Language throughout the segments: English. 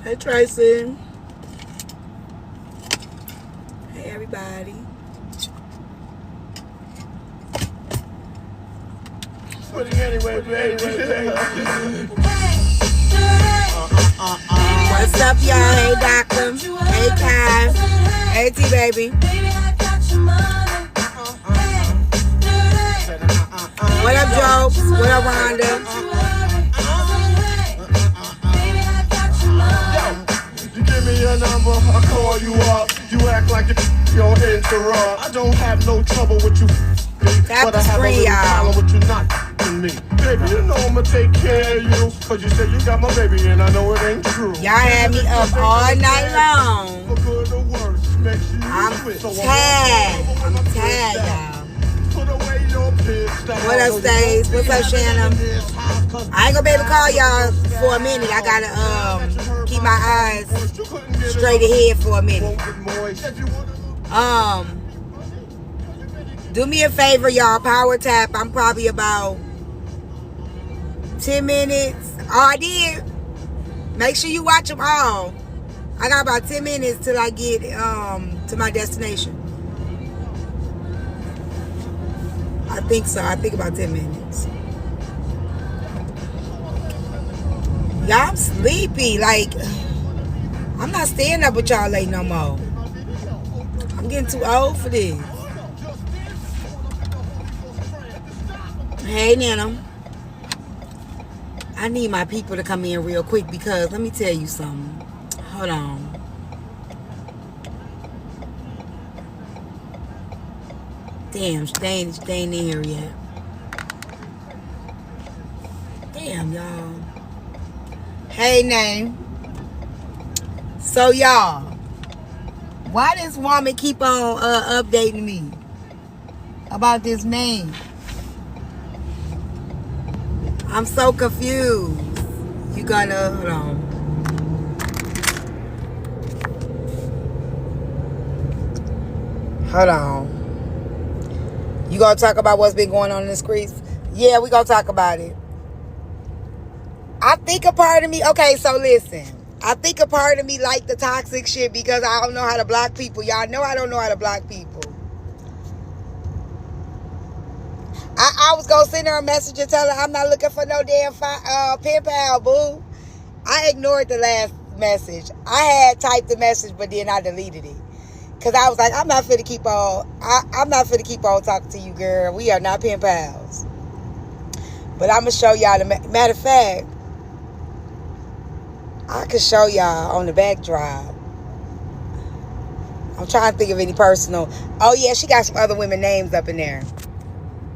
Hey, Tracy. Hey, everybody. Anyway, baby. What's up, y'all? Hey, Doctor. Hey, Kai. Hey, T-Baby. What up, Jokes? What up, Rhonda? You give me your number, I call you up. You act like you're interrupt. I don't have no trouble with you, but I have a little problem with you not me. Baby, you know I'ma take care of you, cause you said you got my baby and I know it ain't true. Y'all had me up all night long. For good or worse, makes you I'm tired, y'all. What up, Stace? What's up, Shannon? I ain't gonna be able to call y'all for a minute. I gotta keep my eyes straight ahead for a minute. Do me a favor, y'all. Power tap. I'm probably about 10 minutes. Oh, I did. Make sure you watch them all. I got about 10 minutes till I get to my destination. I think so. I think about 10 minutes. Y'all, I'm sleepy. Like, I'm not staying up with y'all late no more. I'm getting too old for this. Hey, Nana. I need my people to come in real quick because let me tell you something. Hold on. Damn, they ain't in here yet. Damn, y'all. Hey, name. So, y'all, why this woman keep on updating me about this name? I'm so confused. You gonna, hold on. Hold on. You gonna talk about what's been going on in the streets? Yeah, we gonna talk about it. I think a part of me, okay, so listen. I think a part of me like the toxic shit because I don't know how to block people. Y'all know I don't know how to block people. I was gonna send her a message and tell her I'm not looking for no damn pen pal, boo. I ignored the last message. I had typed the message, but then I deleted it. Cause I was like, I'm not finna keep on talking to you, girl. We are not pen pals. But I'm gonna show y'all the matter of fact, I can show y'all on the backdrop. I'm trying to think of any personal. Oh yeah, she got some other women names up in there.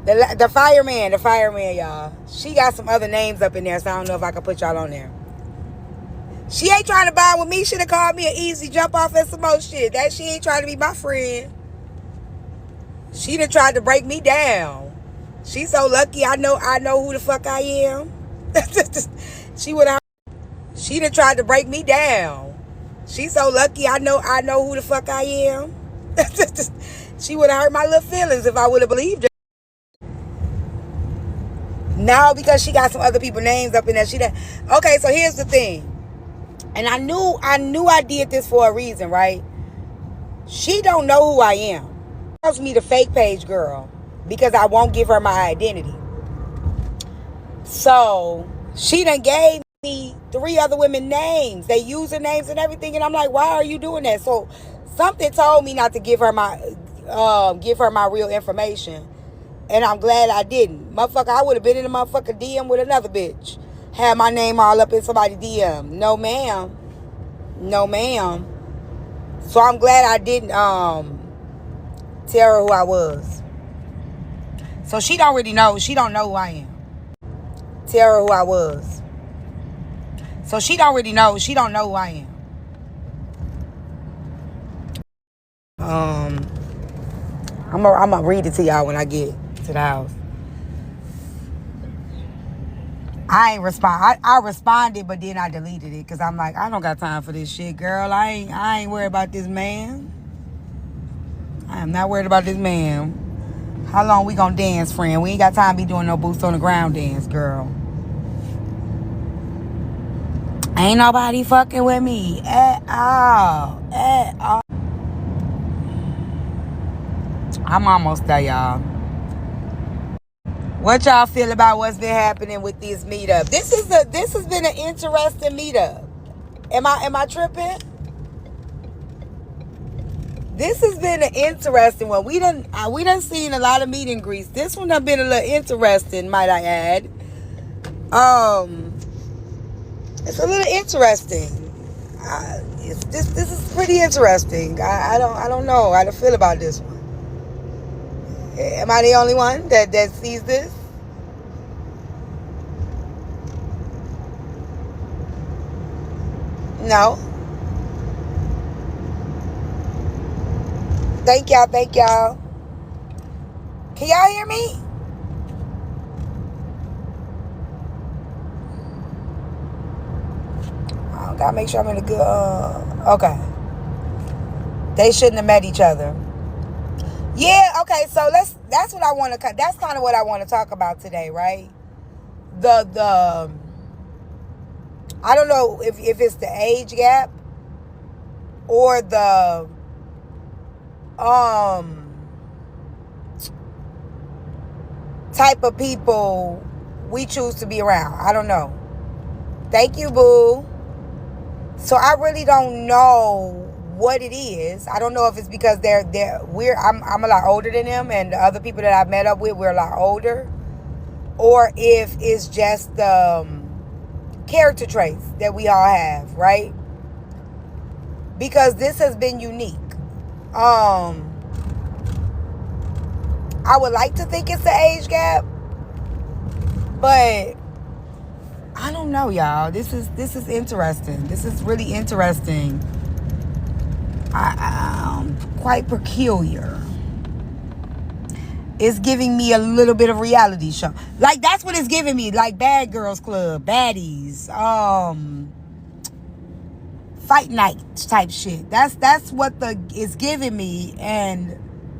The fireman, y'all. She got some other names up in there, so I don't know if I can put y'all on there. She ain't trying to bond with me. Should have called me an easy jump off and some more shit. That she ain't trying to be my friend. She done tried to break me down. She's so lucky I know who the fuck I am. She done tried to break me down. She's so lucky I know who the fuck I am. She would have hurt my little feelings if I would have believed her. Now because she got some other people's names up in there. Okay, so here's the thing. And I knew I did this for a reason, right? She don't know who I am. She calls me the fake page girl because I won't give her my identity. So she done gave me 3 other women names. They usernames and everything, and I'm like, why are you doing that? So something told me not to give her my real information, and I'm glad I didn't. Motherfucker, I would have been in a motherfucker DM with another bitch. Had my name all up in somebody's DM. No, ma'am. So I'm glad I didn't tell her who I was. So she don't really know. She don't know who I am. Tell her who I was. So she don't really know. She don't know who I am. I'm gonna read it to y'all when I get to the house. I ain't respond. I responded, but then I deleted it because I'm like, I don't got time for this shit, girl. I ain't worried about this man. I am not worried about this man. How long we gonna dance, friend? We ain't got time to be doing no boots on the ground dance, girl. Ain't nobody fucking with me at all. At all. I'm almost there, y'all. What y'all feel about what's been happening with these meetups? This has been an interesting meetup. Am I tripping? This has been an interesting one. We done seen a lot of meet and greets. This one have been a little interesting, might I add. It's a little interesting. This is pretty interesting. I don't know how to feel about this one. Am I the only one that sees this? No. Thank y'all. Can y'all hear me? I gotta make sure I'm in a good. Okay. They shouldn't have met each other. Yeah. Okay. So that's what I want to. That's kind of what I want to talk about today, right? The I don't know if it's the age gap or the type of people we choose to be around. I don't know. Thank you, boo. So I really don't know what it is. I don't know if it's because I'm a lot older than them, and the other people that I've met up with, we're a lot older, or if it's just character traits that we all have, right? Because this has been unique. I would like to think it's the age gap, but I don't know, y'all. This is interesting. This is really interesting. Quite peculiar. It's giving me a little bit of reality show. Like, that's what it's giving me. Like Bad Girls Club, baddies, fight night type shit. That's what it's giving me, and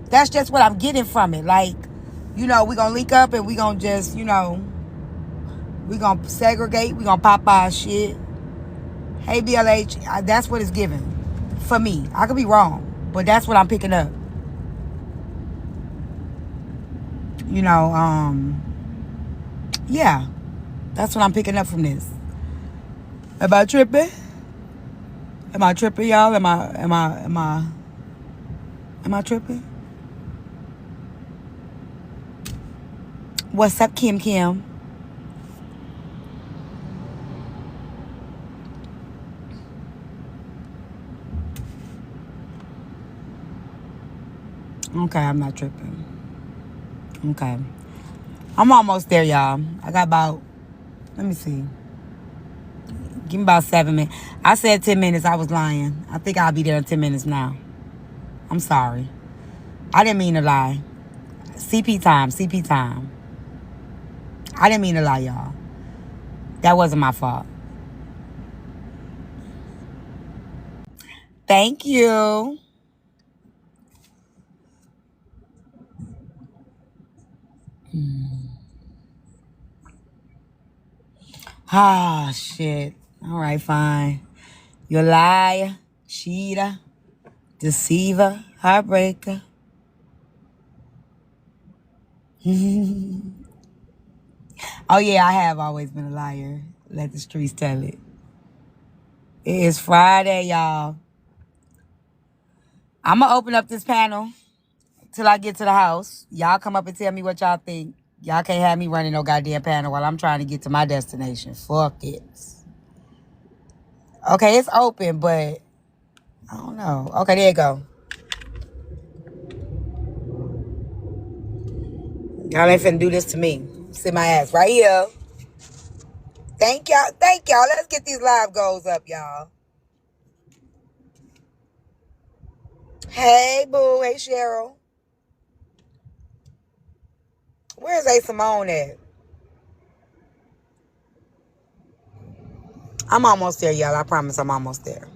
that's just what I'm getting from it. Like, we gonna link up and we gonna just, we gonna segregate. We gonna pop our shit. Hey, BLH, that's what it's giving for me. I could be wrong, but that's what I'm picking up. Yeah, that's what I'm picking up from this. Am I tripping? Am I tripping, y'all? Am I tripping? What's up, Kim? Okay, I'm not tripping. Okay. I'm almost there, y'all. I got about, let me see. Give me about 7 minutes. I said 10 minutes. I was lying. I think I'll be there in 10 minutes now. I'm sorry. I didn't mean to lie. CP time. I didn't mean to lie, y'all. That wasn't my fault. Thank you. Ah, shit. All right, fine. You liar, cheater, deceiver, heartbreaker. Oh, yeah, I have always been a liar. Let the streets tell it. It is Friday, y'all. I'm going to open up this panel till I get to the house. Y'all come up and tell me what y'all think. Y'all can't have me running no goddamn panel while I'm trying to get to my destination. Fuck it. Okay, it's open, but I don't know. Okay, there you go. Y'all ain't finna do this to me. Sit my ass right here. Thank y'all. Let's get these live goals up, y'all. Hey, boo. Hey, Cheryl. Where's A Simone at? I'm almost there, y'all. I promise I'm almost there.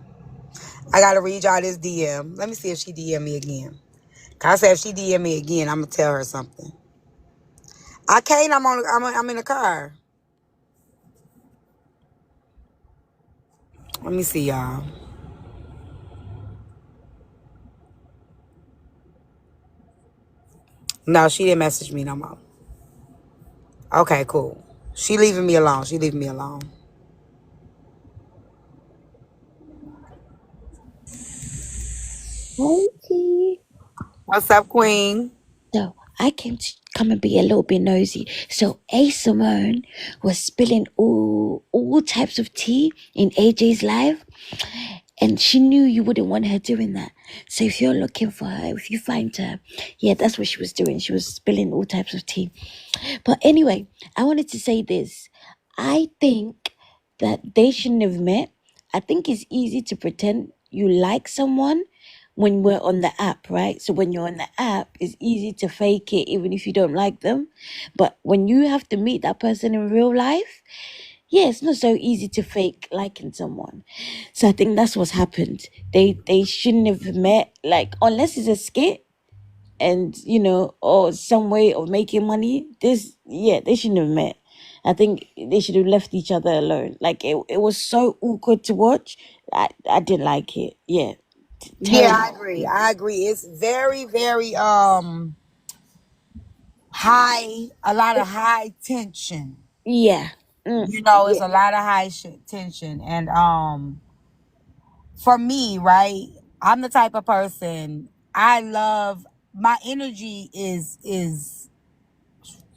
I gotta read y'all this DM. Let me see if she DM me again. Cause I said if she DM me again, I'm gonna tell her something. I can't. I'm in the car. Let me see, y'all. No, she didn't message me no more. Okay, cool. She leaving me alone. She leaving me alone. Hey, T. What's up, Queen? So I came to come and be a little bit nosy. So Simone was spilling all types of tea in AJ's live, and she knew you wouldn't want her doing that. So if you're looking for her, if you find her, yeah, that's what she was doing. She was spilling all types of tea. But anyway, I wanted to say this. I think that they shouldn't have met. I think it's easy to pretend you like someone when we're on the app, right? So when you're on the app, it's easy to fake it even if you don't like them. But when you have to meet that person in real life, yeah, it's not so easy to fake liking someone. So I think that's what's happened. They shouldn't have met, like, unless it's a skit and or some way of making money. This, yeah, they shouldn't have met. I think they should have left each other alone. Like, it was so awkward to watch. I didn't like it. Yeah, Yeah, I terrible. agree. I agree. It's very, very high. A lot of high tension. Yeah. It's Yeah. a lot of high tension, and for me, right? I'm the type of person. I love my energy is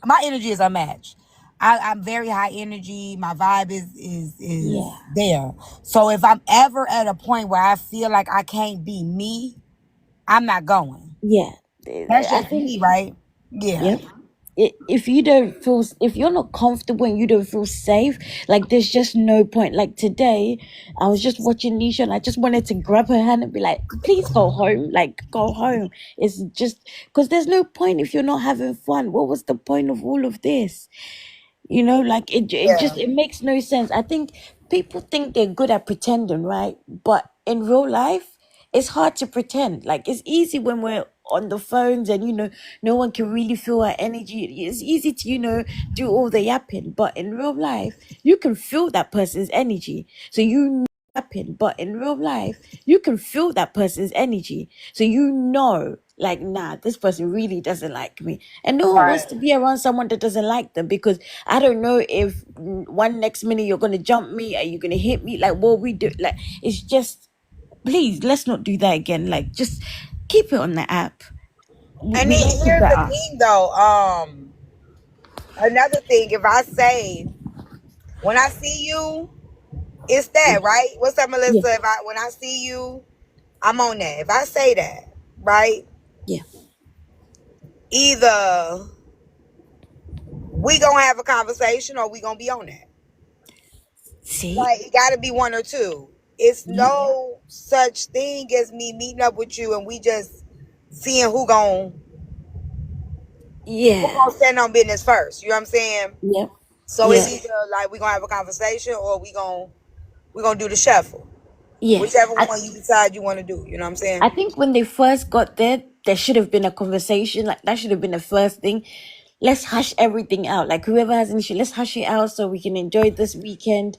unmatched. I'm very high energy. My vibe is Yeah. there. So if I'm ever at a point where I feel like I can't be me, I'm not going. Yeah. That's I just think. me, right? Yeah. Yep. If you don't feel, if you're not comfortable and you don't feel safe, like, there's just no point. Like today, I was just watching Nisha and I just wanted to grab her hand and be like, please go home, like, go home. It's just because there's no point if you're not having fun. What was the point of all of this? Like, it Yeah. just, it makes no sense. I think people think they're good at pretending, right? But in real life, it's hard to pretend. Like, it's easy when we're on the phones and no one can really feel our energy. It's easy to do all the yapping, but in real life you can feel that person's energy, so happen. But in real life, you can feel that person's energy. So like, nah, this person really doesn't like me. And no one wants Right. to be around someone that doesn't like them, because I don't know if one next minute you're gonna jump me, are you gonna hit me? Like, what we do, like, it's just, please, let's not do that again. Like, just keep it on the app. And We then like it here's the better. thing, though. Another thing. If I say when I see you, it's that, right? What's up, Yeah, Melissa? When I see you, I'm on that. If I say that, right? yeah. Either we gonna have a conversation or we gonna be on that. See? Like, it gotta be one or two. It's Yeah, no such thing as me meeting up with you and we just seeing who yeah, gonna stand on business first. You know what I'm saying? yeah, So it's yeah, either like we gonna have a conversation or we gonna do the shuffle. yeah. Whichever I, one you decide you want to do. You know what I'm I saying? think when they first got there should have been a conversation. Like, that should have been the first thing. Let's hush everything out. Like, whoever has an issue, let's hush it out so we can enjoy this weekend.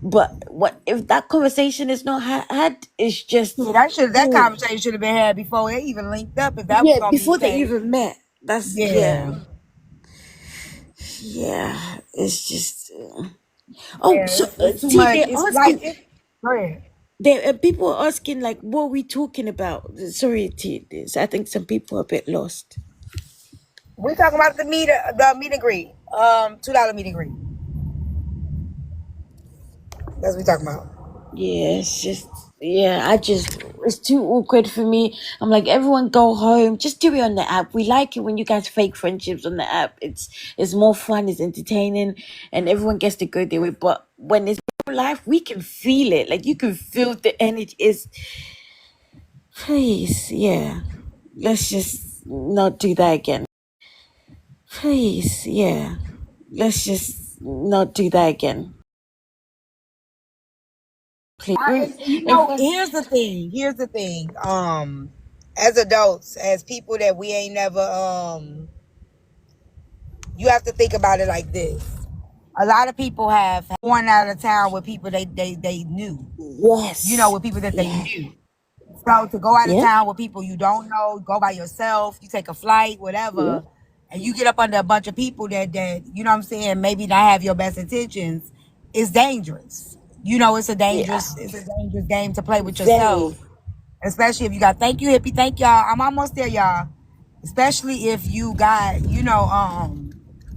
But what if that conversation is not had? It's Yeah, just, that conversation should have been had before they even linked up. If that was yeah, gonna be the before they case, even met. That's, yeah, yeah, yeah. It's just. Oh, yeah, so it's too T, much. they're It's like asking. it. Go ahead. People are asking, like, what are we talking about? Sorry, T. This, I think some people are a bit lost. We talking about the meet and greet. $2 meet and greet. That's what we talking about. Yeah, it's just, yeah, it's too awkward for me. I'm like, everyone go home. Just do it on the app. We like it when you guys fake friendships on the app. It's more fun, it's entertaining, and everyone gets to go their way. But when it's real life, we can feel it. Like, you can feel the energy. Please, yeah. Let's just not do that again. Please, yeah. Let's just not do that again. Please. Here's the thing. Here's the thing. As adults, as people that we ain't never you have to think about it like this. A lot of people have gone out of town with people they knew. You know, Yes. with people that they Yeah. knew. So to go out of Yep. town with people you don't know, go by yourself, you take a flight, Yep. whatever, and you get up under a bunch of people that you know what I'm saying, maybe not have your best intentions, it's dangerous. You know, Yeah. it's a dangerous game to play with Very. yourself. Especially if you got thank you, hippie, thank y'all. I'm almost there, y'all. Especially if you got,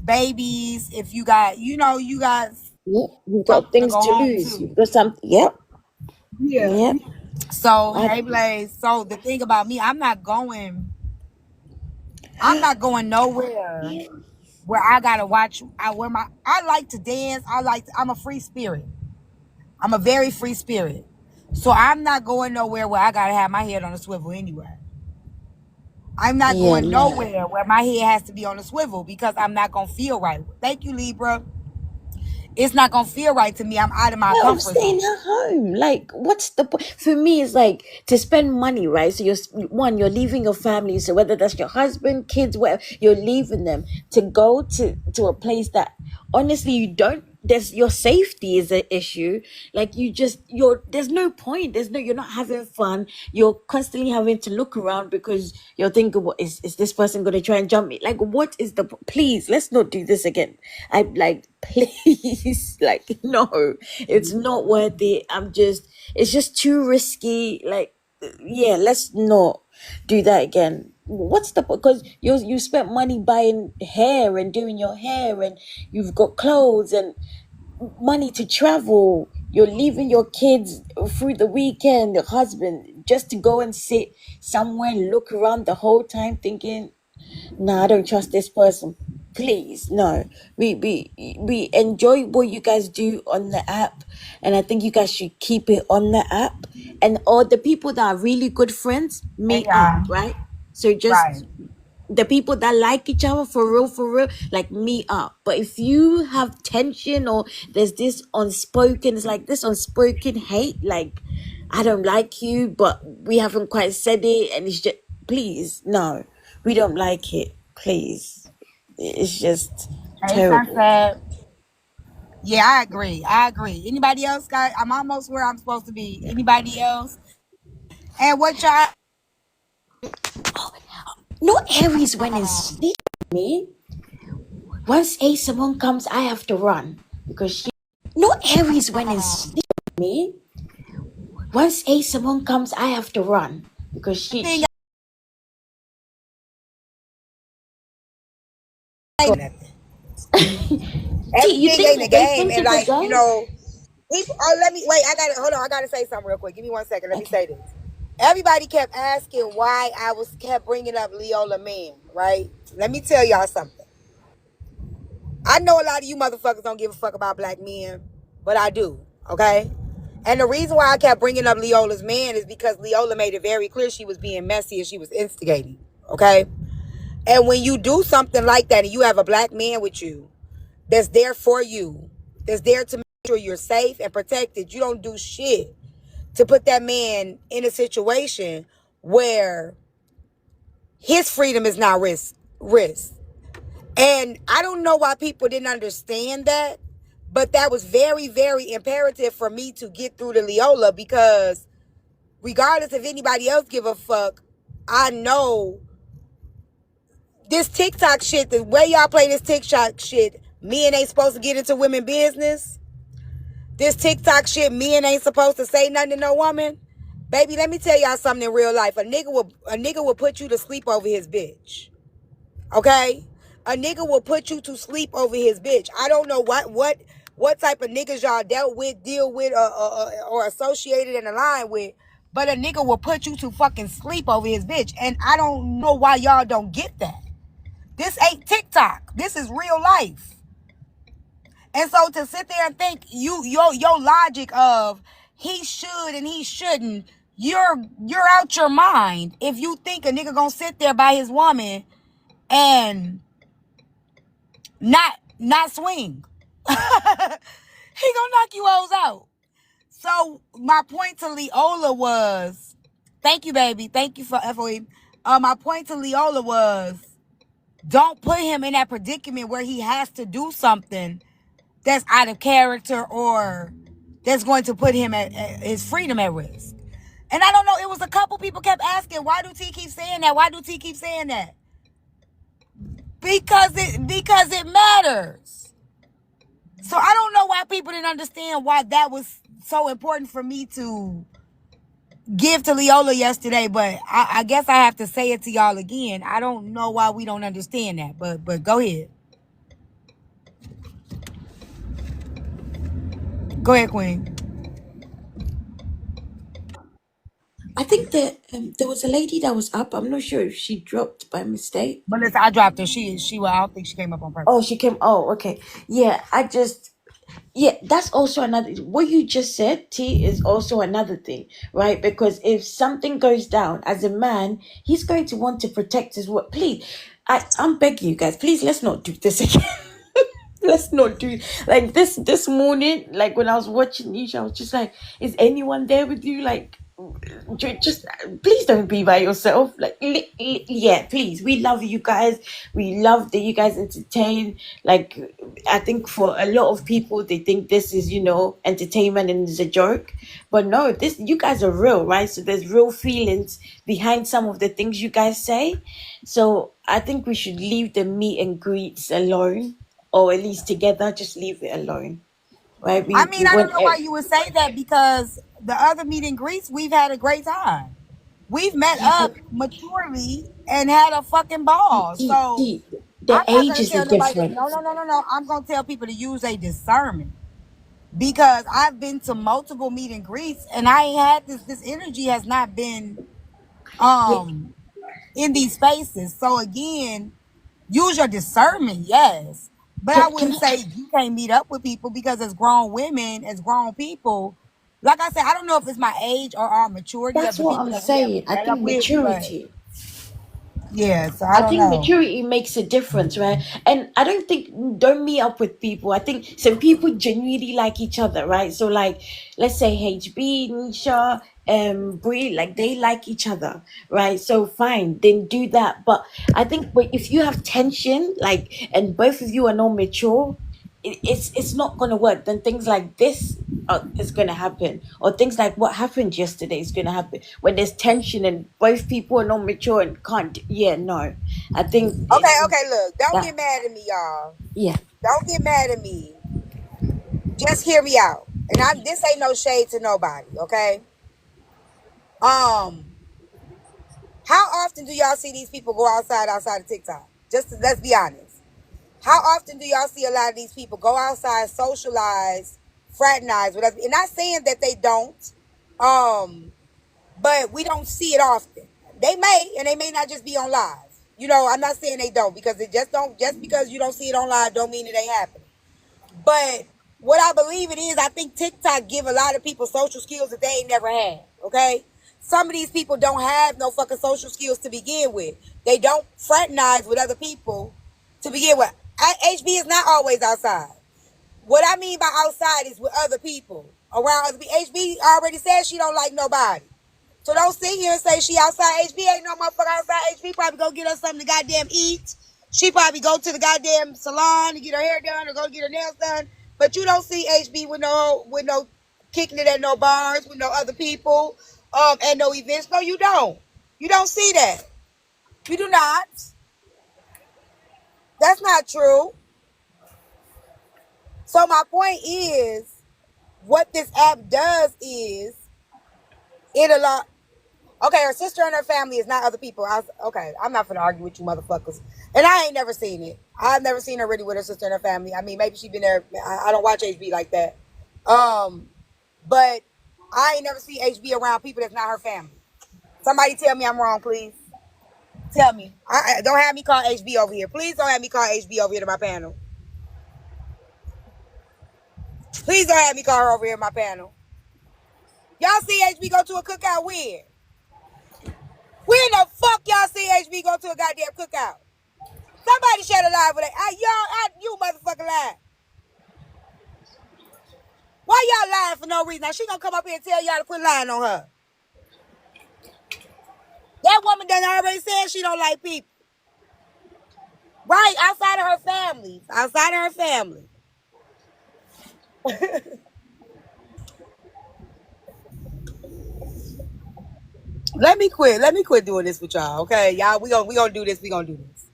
babies, if you got, you got Yep. You've something got to things go to home lose. You've to. got some. Yep. Yeah. Yep. So, I. hey Blaze. So the thing about me, I'm not going nowhere where I gotta watch. I like to dance. I'm a free spirit. I'm a very free spirit. So I'm not going nowhere where I gotta have my head on a swivel anyway. I'm not Yeah. going No. nowhere where my head has to be on a swivel because I'm not gonna feel right. Thank you, Libra. It's not gonna feel right to me. I'm out of my Yeah, I'm comfort staying zone. at home. Like, what's the point? For me, it's like to spend money, right? So you're leaving your family. So whether that's your husband, kids, whatever, you're leaving them to go to a place that honestly you don't. There's your safety is an issue. Like there's no point. You're not having fun. You're constantly having to look around because you're thinking, what is this person going to try and jump me? Like, what is please, let's not do this again. I like, please, like, no, it's not worth it. It's just too risky. Like, yeah, let's not do that again. What's the point? Because you spent money buying hair and doing your hair, and you've got clothes and money to travel. You're leaving your kids through the weekend, your husband, just to go and sit somewhere and look around the whole time thinking, no, I don't trust this person. Please, no. We enjoy what you guys do on the app, and I think you guys should keep it on the app. And all the people that are really good friends, Hey meet up, y'all. right? So Right. just the people that like each other for real, like meet up. But if you have tension or there's this unspoken, it's like this unspoken hate, like I don't like you, but we haven't quite said it, and it's just please, no, we don't like it. Please, it's just Hey terrible. Sunset. Yeah, I agree. I agree. Anybody else got I'm almost where I'm supposed to be. Anybody else? And what y'all No Aries when in sleep, me. Once A Simone comes, I have to run because she. No Aries when in sleep, me. Once A Simone comes, I have to run because think she ain't nothing. See, you Everything think ain't a that they game. think And it's a like, game? people let me wait, hold on, I gotta say something real quick. Give me 1 second. Let me say this. Everybody kept asking why I was kept bringing up Leola Man, right? Let me tell y'all something. I know a lot of you motherfuckers don't give a fuck about black men, but I do, okay? And the reason why I kept bringing up Leola's man is because Leola made it very clear she was being messy and she was instigating, okay? And when you do something like that and you have a black man with you that's there for you, that's there to make sure you're safe and protected, you don't do shit to put that man in a situation where his freedom is not risk. And I don't know why people didn't understand that, but that was very, very imperative for me to get through to Leola because regardless if anybody else give a fuck, I know this TikTok shit, the way y'all play this TikTok shit, men ain't supposed to get into women business. This TikTok shit, men ain't supposed to say nothing to no woman. Baby, let me tell y'all something in real life. A nigga will put you to sleep over his bitch. Okay? A nigga will put you to sleep over his bitch. I don't know what type of niggas y'all dealt with, deal with, or associated and aligned with, but a nigga will put you to fucking sleep over his bitch. And I don't know why y'all don't get that. This ain't TikTok. This is real life. And so to sit there and think your logic of he should and he shouldn't, you're out your mind if you think a nigga gonna sit there by his woman and not swing. He gonna knock you hoes out. So my point to Leola was, thank you, baby. Thank you for FOE. My point to Leola was, don't put him in that predicament where he has to do something that's out of character or that's going to put him at his freedom at risk. And I don't know, it was a couple people kept asking, why do T keep saying that? Why do T keep saying that? Because it matters. So I don't know why people didn't understand why that was so important for me to give to Leola yesterday, but I guess I have to say it to y'all again. I don't know why we don't understand that, but go ahead. Go ahead, Queen. I think that there was a lady that was up. I'm not sure if she dropped by mistake. But listen, I dropped her. I don't think she came up on purpose. Oh, she came. Oh, okay. Yeah, yeah, that's also another. What you just said, T, is also another thing, right? Because if something goes down as a man, he's going to want to protect his what. Please, I'm begging you guys, please, let's not do this again. Let's not do like this morning. Like when I was watching Nisha, I was just like, is anyone there with you? Like, just please don't be by yourself. Like, yeah, please. We love you guys. We love that you guys entertain. Like, I think for a lot of people, they think this is entertainment and it's a joke, but no, this you guys are real, right? So there's real feelings behind some of the things you guys say. So I think we should leave the meet and greets alone, or at least together. Just leave it alone, right? I We mean, I don't want know why you would say that because the other meet and greets, we've had a great time. We've met yeah, up but maturely and had a fucking ball. So the I'm not gonna ages are tell nobody. different. No. I'm gonna tell people to use a discernment because I've been to multiple meet and greets and I ain't had this energy has not been Yeah, in these spaces. So again, use your discernment, yes. But I can wouldn't say you can't meet up with people because as grown women, as grown people, like I said, I don't know if it's my age or our maturity of that's the what people I'm that we have saying. I met up think with, but maturity. yeah, so I I don't think know. maturity makes a difference, right? And I don't think don't meet up with people. I think some people genuinely like each other, right? So like let's say HB, Nisha, Brie, like they like each other, right? So fine, then do that. But I think if you have tension, like and both of you are not mature, it's not gonna work. Then things like this is gonna happen, or things like what happened yesterday is gonna happen when there's tension and both people are not mature and can't. Yeah, no, I think Okay, look, don't that get mad at me, y'all. yeah, Don't get mad at me. Just hear me out. And this ain't no shade to nobody, okay? Um, how often do y'all see these people go outside of TikTok? Let's be honest. How often do y'all see a lot of these people go outside, socialize, fraternize, whatever? And not saying that they don't, um, but we don't see it often. They may, and they may not just be on live. I'm not saying they don't because it just because you don't see it on live don't mean it ain't happening. But what I believe it is, I think TikTok give a lot of people social skills that they ain't never had. Okay, some of these people don't have no fucking social skills to begin with. They don't fraternize with other people to begin with. HB is not always outside. What I mean by outside is with other people around other people. HB already said she don't like nobody. So don't sit here and say she outside. HB ain't no motherfucker outside. HB probably go get her something to goddamn eat. She probably go to the goddamn salon to get her hair done or go get her nails done. But you don't see HB with no kicking it at no bars with no other people, at no events. No, you don't. You don't see that. You do not. That's not true. So my point is, what this app does is it allow. Okay, her sister and her family is not other people. Okay, I'm not gonna argue with you motherfuckers. And I ain't never seen it. I've never seen her really with her sister and her family. I mean, maybe she been there. I don't watch HB like that. But I ain't never seen HB around people that's not her family. Somebody tell me I'm wrong, please. Tell me. Don't have me call HB over here. Please don't have me call HB over here to my panel. Please don't have me call her over here to my panel. Y'all see HB go to a cookout when? When the fuck y'all see HB go to a goddamn cookout? Somebody shed a live with that. You motherfucking lying. Why y'all lying for no reason? Now she gonna come up here and tell y'all to quit lying on her. That woman done already said she don't like people. Right, outside of her family. Outside of her family. Let me quit. Let me quit doing this with y'all. Okay, y'all. We gonna do this. We gonna do this.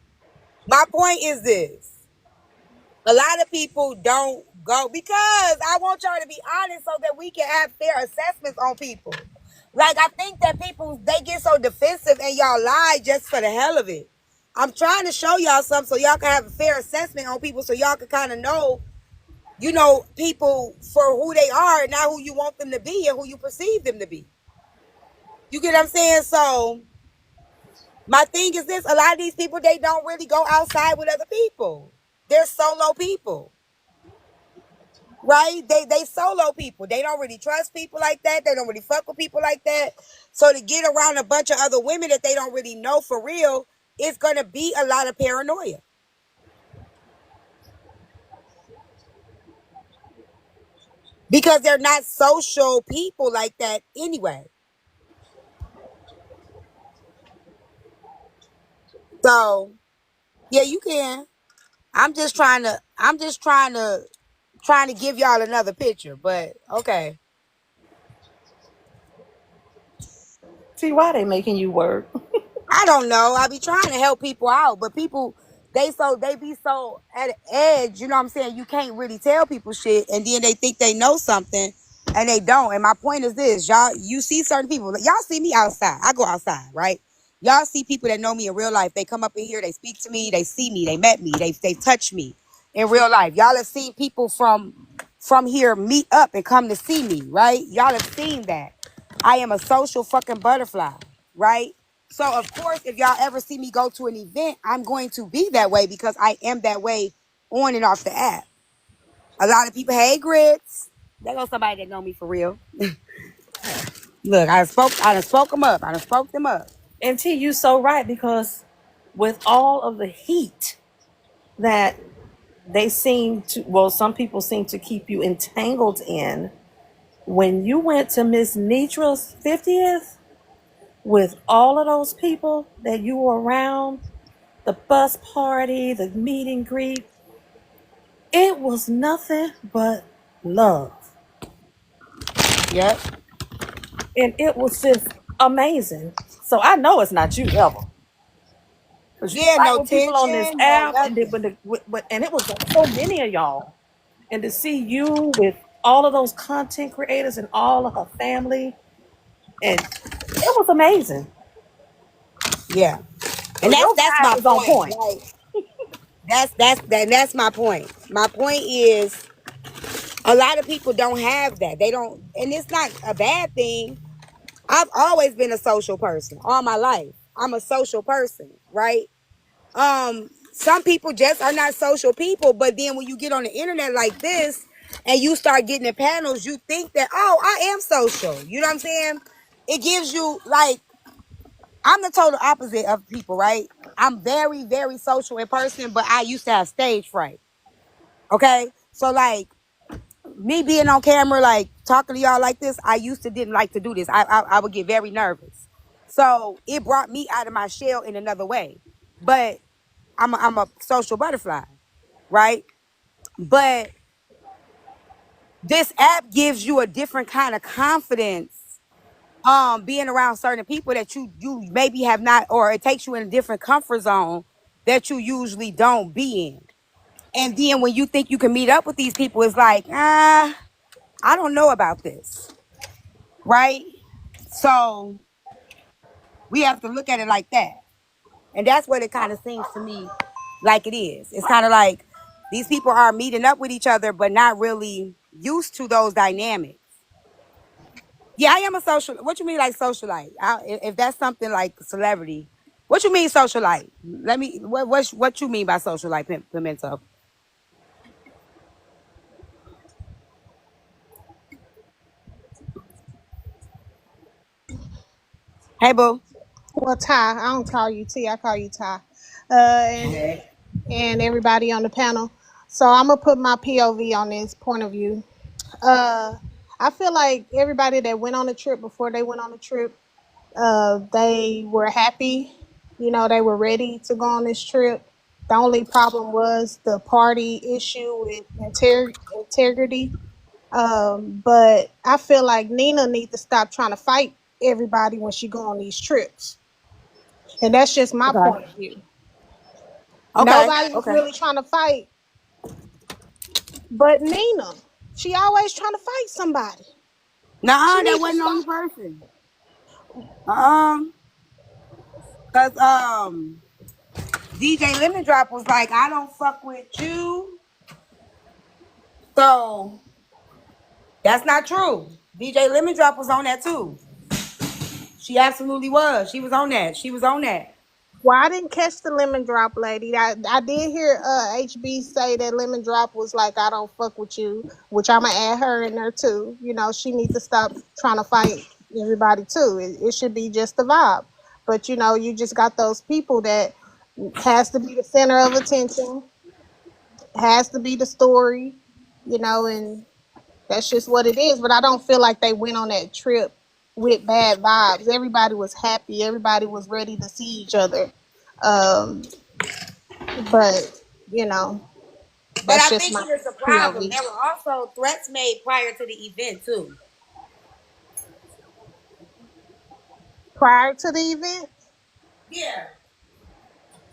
My point is this: a lot of people don't go because I want y'all to be honest, so that we can have fair assessments on people. Like I think that people they get so defensive and y'all lie just for the hell of it. I'm trying to show y'all something so y'all can have a fair assessment on people, so y'all can kind of know, people for who they are, and not who you want them to be and who you perceive them to be. You get what I'm saying? So my thing is this: a lot of these people, they don't really go outside with other people. They're solo people, right? They solo people. They don't really trust people like that. They don't really fuck with people like that. So to get around a bunch of other women that they don't really know for real, it's gonna be a lot of paranoia because they're not social people like that anyway. So yeah, you can. I'm just trying to give y'all another picture, but okay. See why they making you work. I don't know. I be trying to help people out, but people they be so at an edge, you know what I'm saying? You can't really tell people shit, and then they think they know something and they don't. And my point is this, y'all, you see certain people, y'all see me outside. I go outside, right? Y'all see people that know me in real life. They come up in here, they speak to me, they see me, they met me, they touch me in real life. Y'all have seen people from here meet up and come to see me, right? Y'all have seen that. I am a social fucking butterfly, right? So of course, if y'all ever see me go to an event, I'm going to be that way because I am that way on and off the app. A lot of people, hey grits. There goes somebody that know me for real. Look, I done spoke them up. I done spoke them up. And T, you so right, because with all of the heat that they seem to, well, some people seem to keep you entangled in, when you went to Miss Nitra's 50th with all of those people that you were around, the bus party, the meet and greet, it was nothing but love. Yep. And it was just amazing. So I know it's not you ever. Because you Yeah, fight no with people on this tension, no app, and nothing. and it was so many of y'all. And to see you with all of those content creators and all of her family, and it was amazing. Yeah. So And that's your that's vibe my was on point. point. Like that's my point. My point is a lot of people don't have that. They don't, and it's not a bad thing. I've always been a social person all my life. I'm a social person, right? Some people just are not social people, but then when you get on the internet like this and you start getting in panels, you think that, oh, I am social. You know what I'm saying? It gives you like, I'm the total opposite of people, right? I'm very, very social in person, but I used to have stage fright. Okay. So like me being on camera, like talking to y'all like this, I used to didn't like to do this. I would get very nervous. So it brought me out of my shell in another way. But I'm a social butterfly, right? But this app gives you a different kind of confidence. Being around certain people that you maybe have not, or it takes you in a different comfort zone that you usually don't be in. And then when you think you can meet up with these people, it's like, I don't know about this, right? So we have to look at it like that. And that's what it kind of seems to me like it is. It's kind of like these people are meeting up with each other, but not really used to those dynamics. Yeah, I am a social. What you mean like socialite? If that's something like celebrity, what you mean socialite? Let me. What you mean by socialite, Pimento? Hey, boo. Well, Ty, I don't call you T, I call you Ty. And Hey. everybody on the panel. So I'm gonna put my POV on this point of view. Uh, I feel like everybody that went on the trip before they went on the trip, they were happy. You know, they were ready to go on this trip. The only problem was the party issue with integrity. But I feel like Nina needs to stop trying to fight everybody when she go on these trips. And that's just my Okay. point of view. Okay. Nobody's Okay. really trying to fight but Nina. She always trying to fight somebody. She Nah, that needs to wasn't the only stop. person. Um, cause DJ Lemon Drop was like, I don't fuck with you. So that's not true. DJ Lemon Drop was on that too. She absolutely was. She was on that. She was on that. Well, I didn't catch the lemon drop lady. I did hear HB say that lemon drop was like, I don't fuck with you, which I'ma add her in there too. You know, she needs to stop trying to fight everybody too. It should be just the vibe. But you know, you just got those people that has to be the center of attention, has to be the story, you know, and that's just what it is. But I don't feel like they went on that trip with bad vibes. Everybody was happy. Everybody was ready to see each other. Um, but you know, But that's I just think my here's the problem. POV. There were also threats made prior to the event too. Prior to the event, Yeah.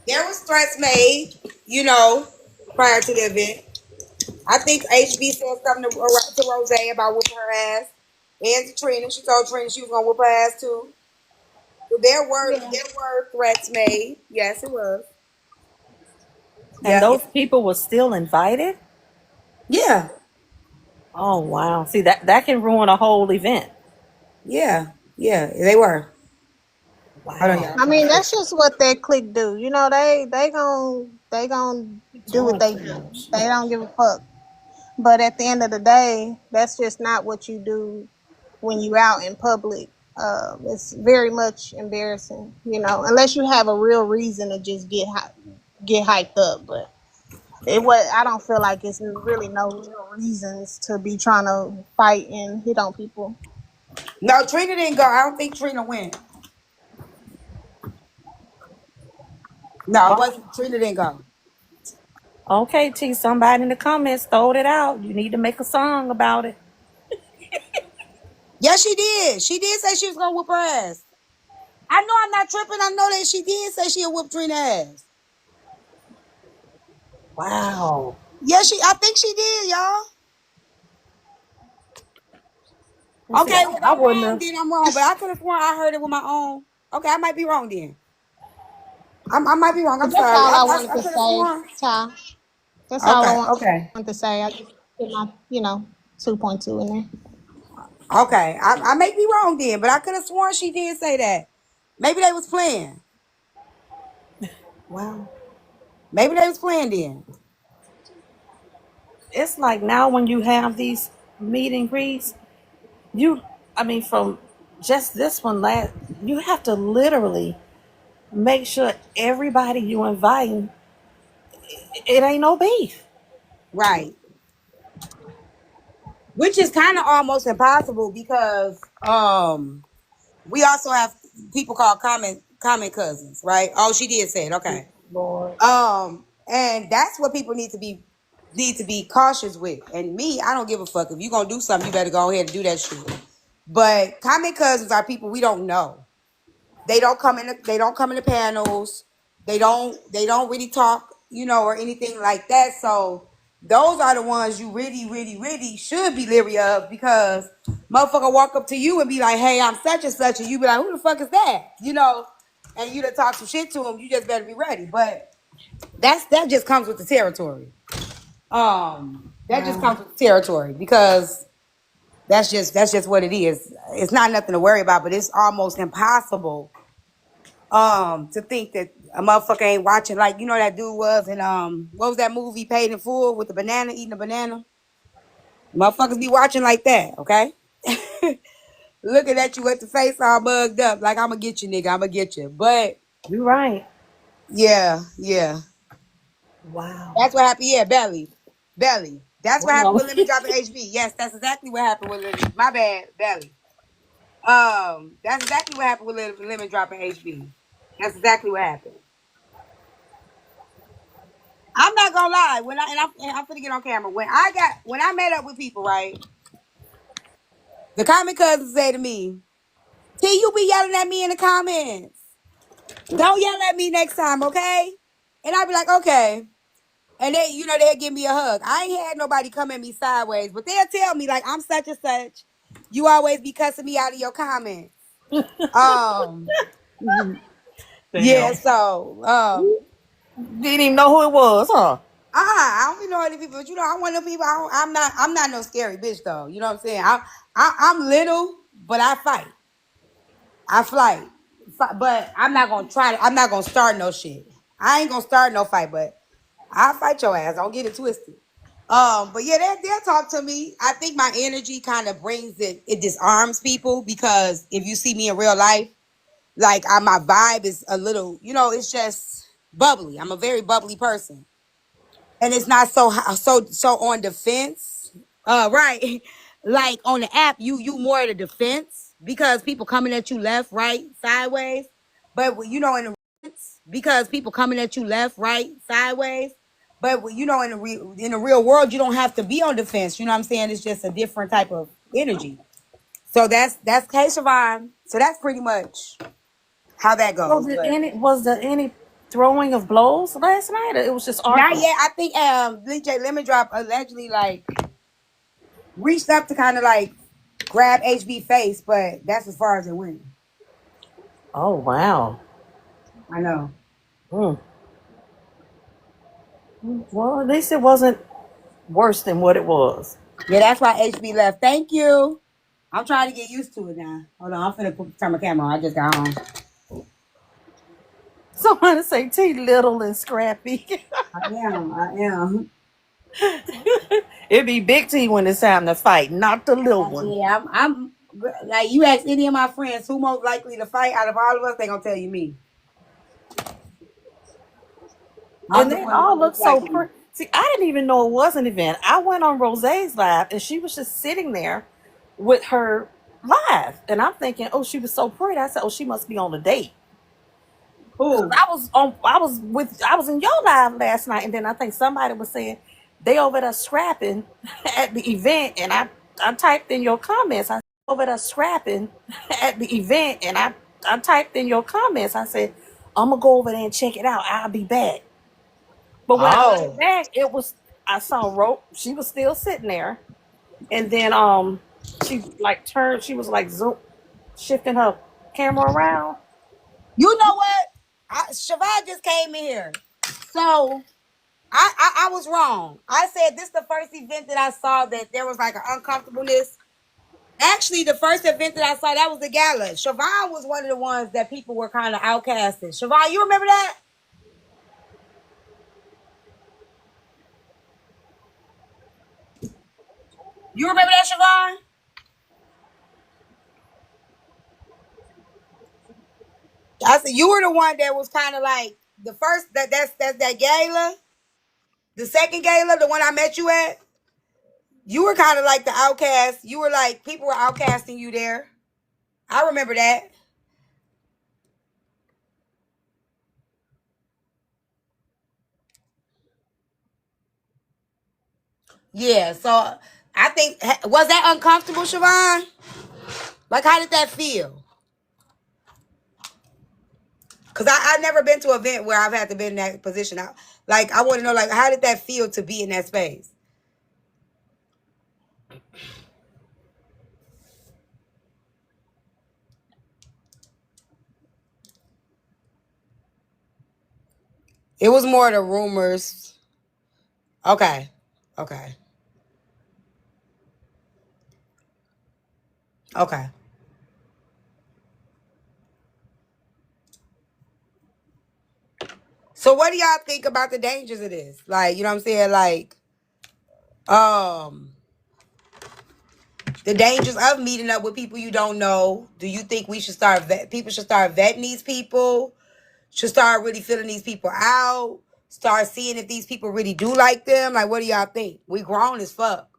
There was threats made, you know, prior to the event. I think HB said something to Rose about whooping her ass. And to Trina. She told Trina she was gonna whoop her ass too. So yeah. there were threats made. Yes, it was. And Yeah, yeah. those people were still invited? Yeah. Oh wow. See that can ruin a whole event. Yeah. Yeah. They were. Hold on, Wow. y'all. I mean, that's just what that clique do. You know, they gon' do what Doing they too do. much. They don't give a fuck. But at the end of the day, that's just not what you do when you out in public. It's very much embarrassing, you know, unless you have a real reason to just get hyped up. But it was I don't feel like it's really no real reasons to be trying to fight and hit on people. No, Trina didn't go. I don't think Trina went. No, it Oh, wasn't. Trina didn't go. okay, T. Somebody in the comments throwed it out. You need to make a song about it. Yes, she did. She did say she was gonna whoop her ass. I know I'm not tripping. I know that she did say she'll whoop Trina's ass. Wow. Yes, I think she did, y'all. Let's see. Okay, well, if I I'm wouldn't wrong, have. then I'm wrong. But I could have sworn I heard it with my own. Okay, I might be wrong then. I might be wrong. I'm But that's sorry. all I wanted I to could have say, sworn. Ty. That's all I Okay, okay, wanted to say. I just put my, 2.2 in there. okay. I may be wrong then, but I could have sworn she did say that. Maybe they was playing. Wow. Maybe they was playing then. It's like now when you have these meet and greets, you, I mean, from just this one last, you have to literally make sure everybody you inviting, it ain't no beef. Right. Which is kind of almost impossible because we also have people called comment cousins, right? Oh, she did say it. Okay. Lord. And that's what people need to be cautious with. And me, I don't give a fuck. If you gonna do something, you better go ahead and do that shit. But comment cousins are people we don't know. They don't come in the panels. They don't really talk, or anything like that. So those are the ones you really, really, really should be leery of because motherfucker walk up to you and be like, hey, I'm such and such, and you be like, who the fuck is that? And you to talk some shit to him, you just better be ready. But that just comes with the territory. That just Wow. comes with the territory because that's just what it is. It's not nothing to worry about, but it's almost impossible to think that a motherfucker ain't watching, like that dude was in what was that movie, Paid in Full, with the banana, eating a banana. Motherfuckers be watching like that, okay? Looking at you with the face all bugged up like, I'm gonna get you, nigga, I'm gonna get you. But You right. yeah, yeah, Wow. that's what happened. Yeah, Belly, that's what Well, happened no. with Lemon Drop and HB. Yes, that's exactly what happened with Lemon. My bad, Belly. That's exactly what happened with Lemon Drop and HB. That's exactly what happened. I'm not gonna lie. When I'm finna get on camera. When I met up with people, right? The comment cousins say to me, T, you be yelling at me in the comments. Don't yell at me next time, okay? And I be like, okay. And they, they'll give me a hug. I ain't had nobody come at me sideways, but they'll tell me, like, I'm such and such. You always be cussing me out of your comments. Yeah, Damn. so, Didn't even know who it was, huh? I don't even know any people, but I'm one of them people. I'm not no scary bitch though. You know what I'm saying? I'm little, but I fight. I fight, but I'm not gonna try. I'm not gonna start no shit. I ain't gonna start no fight, but I'll fight your ass. Don't get it twisted. But yeah, they'll talk to me. I think my energy kind of brings it. It disarms people because if you see me in real life, like my vibe is a little, it's just bubbly. I'm a very bubbly person. And it's not so on defense. Right. Like on the app, you more at a defense because people coming at you left, right, sideways. But because people coming at you left, right, sideways. But in the real world, you don't have to be on defense. You know what I'm saying? It's just a different type of energy. So that's K Siobhan. So that's pretty much how that goes. But Was there any throwing of blows last night? Or it was just not arguing. yet. I think DJ Lemon Drop allegedly like reached up to kind of like grab HB face, but that's as far as it went. Oh wow. I know. Hmm. Well, at least it wasn't worse than what it was. Yeah, that's why HB left. Thank you. I'm trying to get used to it now. Hold on, I'm finna turn my camera on. I just got home. Somebody say T little and scrappy. I am. It be big T when it's time to fight, not the little one. Yeah, I'm like you ask any of my friends who most likely to fight out of all of us, they gonna tell you me. I'm And the they one all that's look most so likely. pretty. See, I didn't even know it was an event. I went on Rosé's live and she was just sitting there with her live. And I'm thinking, oh, she was so pretty. I said, oh, she must be on a date. Because Who? I was in your live last night, and then I think somebody was saying they over there scrapping at the event, and I typed in your comments. I over there scrapping at the event, and I typed in your comments. I said, I'm gonna go over there and check it out. I'll be back. But when I went Oh. back, I saw rope. She was still sitting there, and then she like turned. She was like zoom shifting her camera around. You know what? Siobhan just came in here. So I was wrong. I said this is the first event that I saw that there was like an uncomfortableness. Actually, the first event that I saw, that was the gala. Siobhan was one of the ones that people were kind of outcasting. Siobhan, you remember that? You remember that, Siobhan? I said you were the one that was kind of like the first that's that gala. The second gala, the one I met you at, you were kind of like the outcast. You were like people were outcasting you there. I remember that. Yeah, so I think was that uncomfortable, Siobhan? Like, how did that feel? Cause I've never been to an event where I've had to be in that position. I want to know, like, how did that feel to be in that space? It was more the rumors. Okay, okay, okay. So, what do y'all think about the dangers of this? Like, you know what I'm saying? Like, um, the dangers of meeting up with people you don't know. Do you think we should people should start vetting these people? Should start really filling these people out? Start seeing if these people really do like them? Like, what do y'all think? We grown as fuck.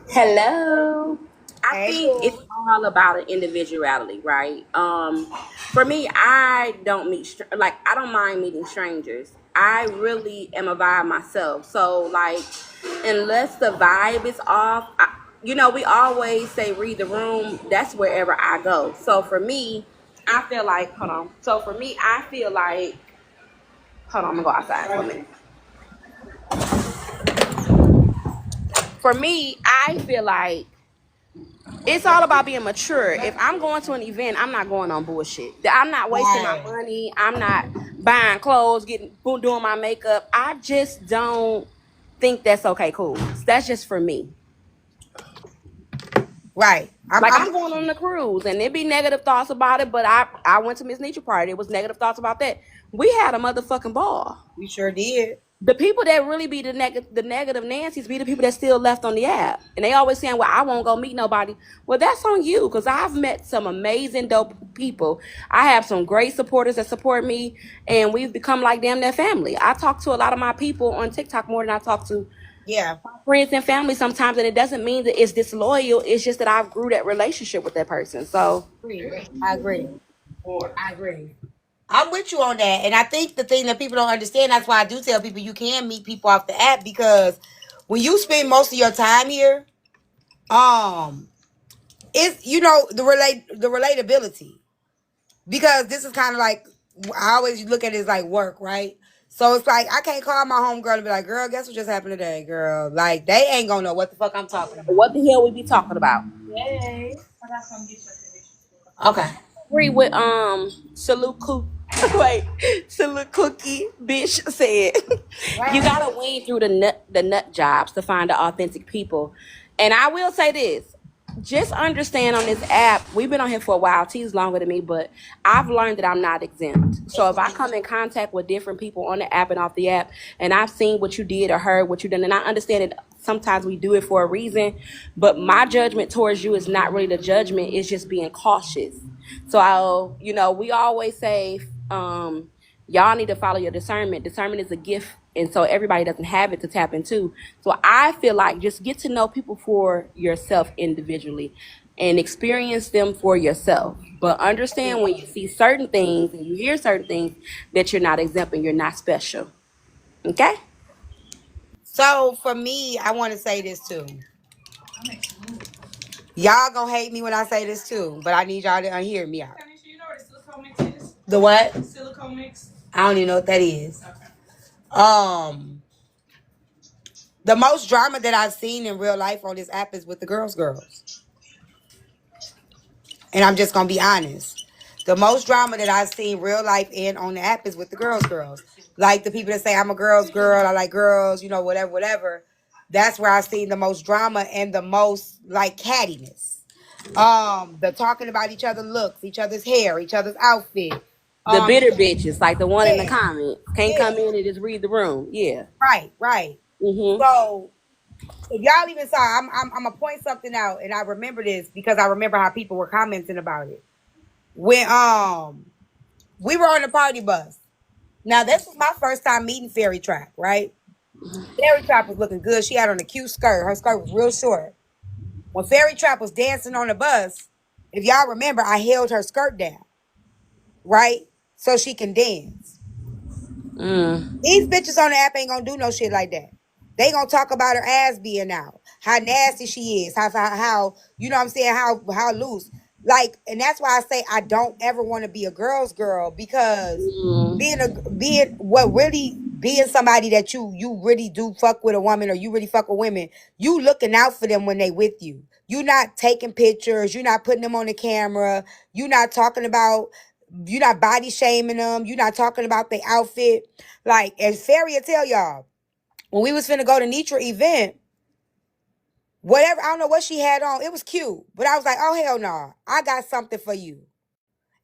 Hello. I Hey, think it's boo. all about an individuality, right? For me, I don't I don't mind meeting strangers. I really am a vibe myself. So like, unless the vibe is off, we always say read the room. That's wherever I go. So for me, I feel like hold on. So for me, I feel like hold on. I'm gonna go outside for a minute. For me, I feel like it's all about being mature. If I'm going to an event, I'm not going on bullshit. I'm not wasting my money. I'm not buying clothes, doing my makeup. I just don't think that's okay. Cool. That's just for me. Right. I'm going on the cruise, and there be negative thoughts about it. But I went to Miss Nietzsche party. It was negative thoughts about that. We had a motherfucking ball. We sure did. The people that really be the negative Nancy's be the people that still left on the app. And they always saying, well, I won't go meet nobody. Well, that's on you, because I've met some amazing, dope people. I have some great supporters that support me, and we've become like damn near family. I talk to a lot of my people on TikTok more than I talk to friends and family sometimes, and it doesn't mean that it's disloyal. It's just that I've grew that relationship with that person. So I agree. I agree. I'm with you on that. And I think the thing that people don't understand, that's why I do tell people you can meet people off the app, because when you spend most of your time here, it's the relatability. Because this is kind of like, I always look at it as like work, right? So it's like I can't call my homegirl and be like, girl, guess what just happened today, girl? Like they ain't gonna know what the fuck I'm talking about. what the hell we be talking about? Okay. Agree with Salute Cookie. Wait, Salute Cookie bitch said you gotta weed through the nut jobs to find the authentic people. And I will say this. Just understand on this app, we've been on here for a while. T's longer than me, but I've learned that I'm not exempt. So if I come in contact with different people on the app and off the app, and I've seen what you did or heard what you done, and I understand that sometimes we do it for a reason, but my judgment towards you is not really the judgment, it's just being cautious. So we always say, y'all need to follow your discernment. Discernment is a gift, and so everybody doesn't have it to tap into. So I feel like just get to know people for yourself individually and experience them for yourself. But understand when you see certain things and you hear certain things that you're not exempt and you're not special. Okay? So for me, I want to say this too. Y'all gonna hate me when I say this too, but I need y'all to hear me out. The what? Silicone mix. I don't even know what that is. Okay. The most drama that I've seen in real life on this app is with the girls. And I'm just gonna be honest. The most drama that I've seen real life and on the app is with the girls. Like the people that say I'm a girl's girl, I like girls, whatever. That's where I've seen the most drama and the most like cattiness. The talking about each other's looks, each other's hair, each other's outfit. The bitter bitches, like the one in the Yeah, comments, can't come in and just read the room. Yeah. right. So if y'all even saw, I'm gonna point something out, and I remember this because I remember how people were commenting about it when we were on the party bus. Now this was my first time meeting Fairy Trap, right? Fairy Trap was looking good. She had on a cute skirt. Her skirt was real short. When Fairy Trap was dancing on the bus, if y'all remember, I held her skirt down, right? So she can dance. These bitches on the app ain't gonna do no shit like that. They gonna talk about her ass being out, how nasty she is, how you know what I'm saying, how loose. Like, and that's why I say I don't ever want to be a girl's girl, because being somebody that you really do fuck with a woman, or you really fuck with women, you looking out for them when they with you. You not taking pictures, you not putting them on the camera, you not talking about, you not body shaming them, you not talking about their outfit. Like, as Fairy will tell y'all, when we was finna go to Nitra event, whatever, I don't know what she had on, it was cute. But I was like, oh hell no, I got something for you.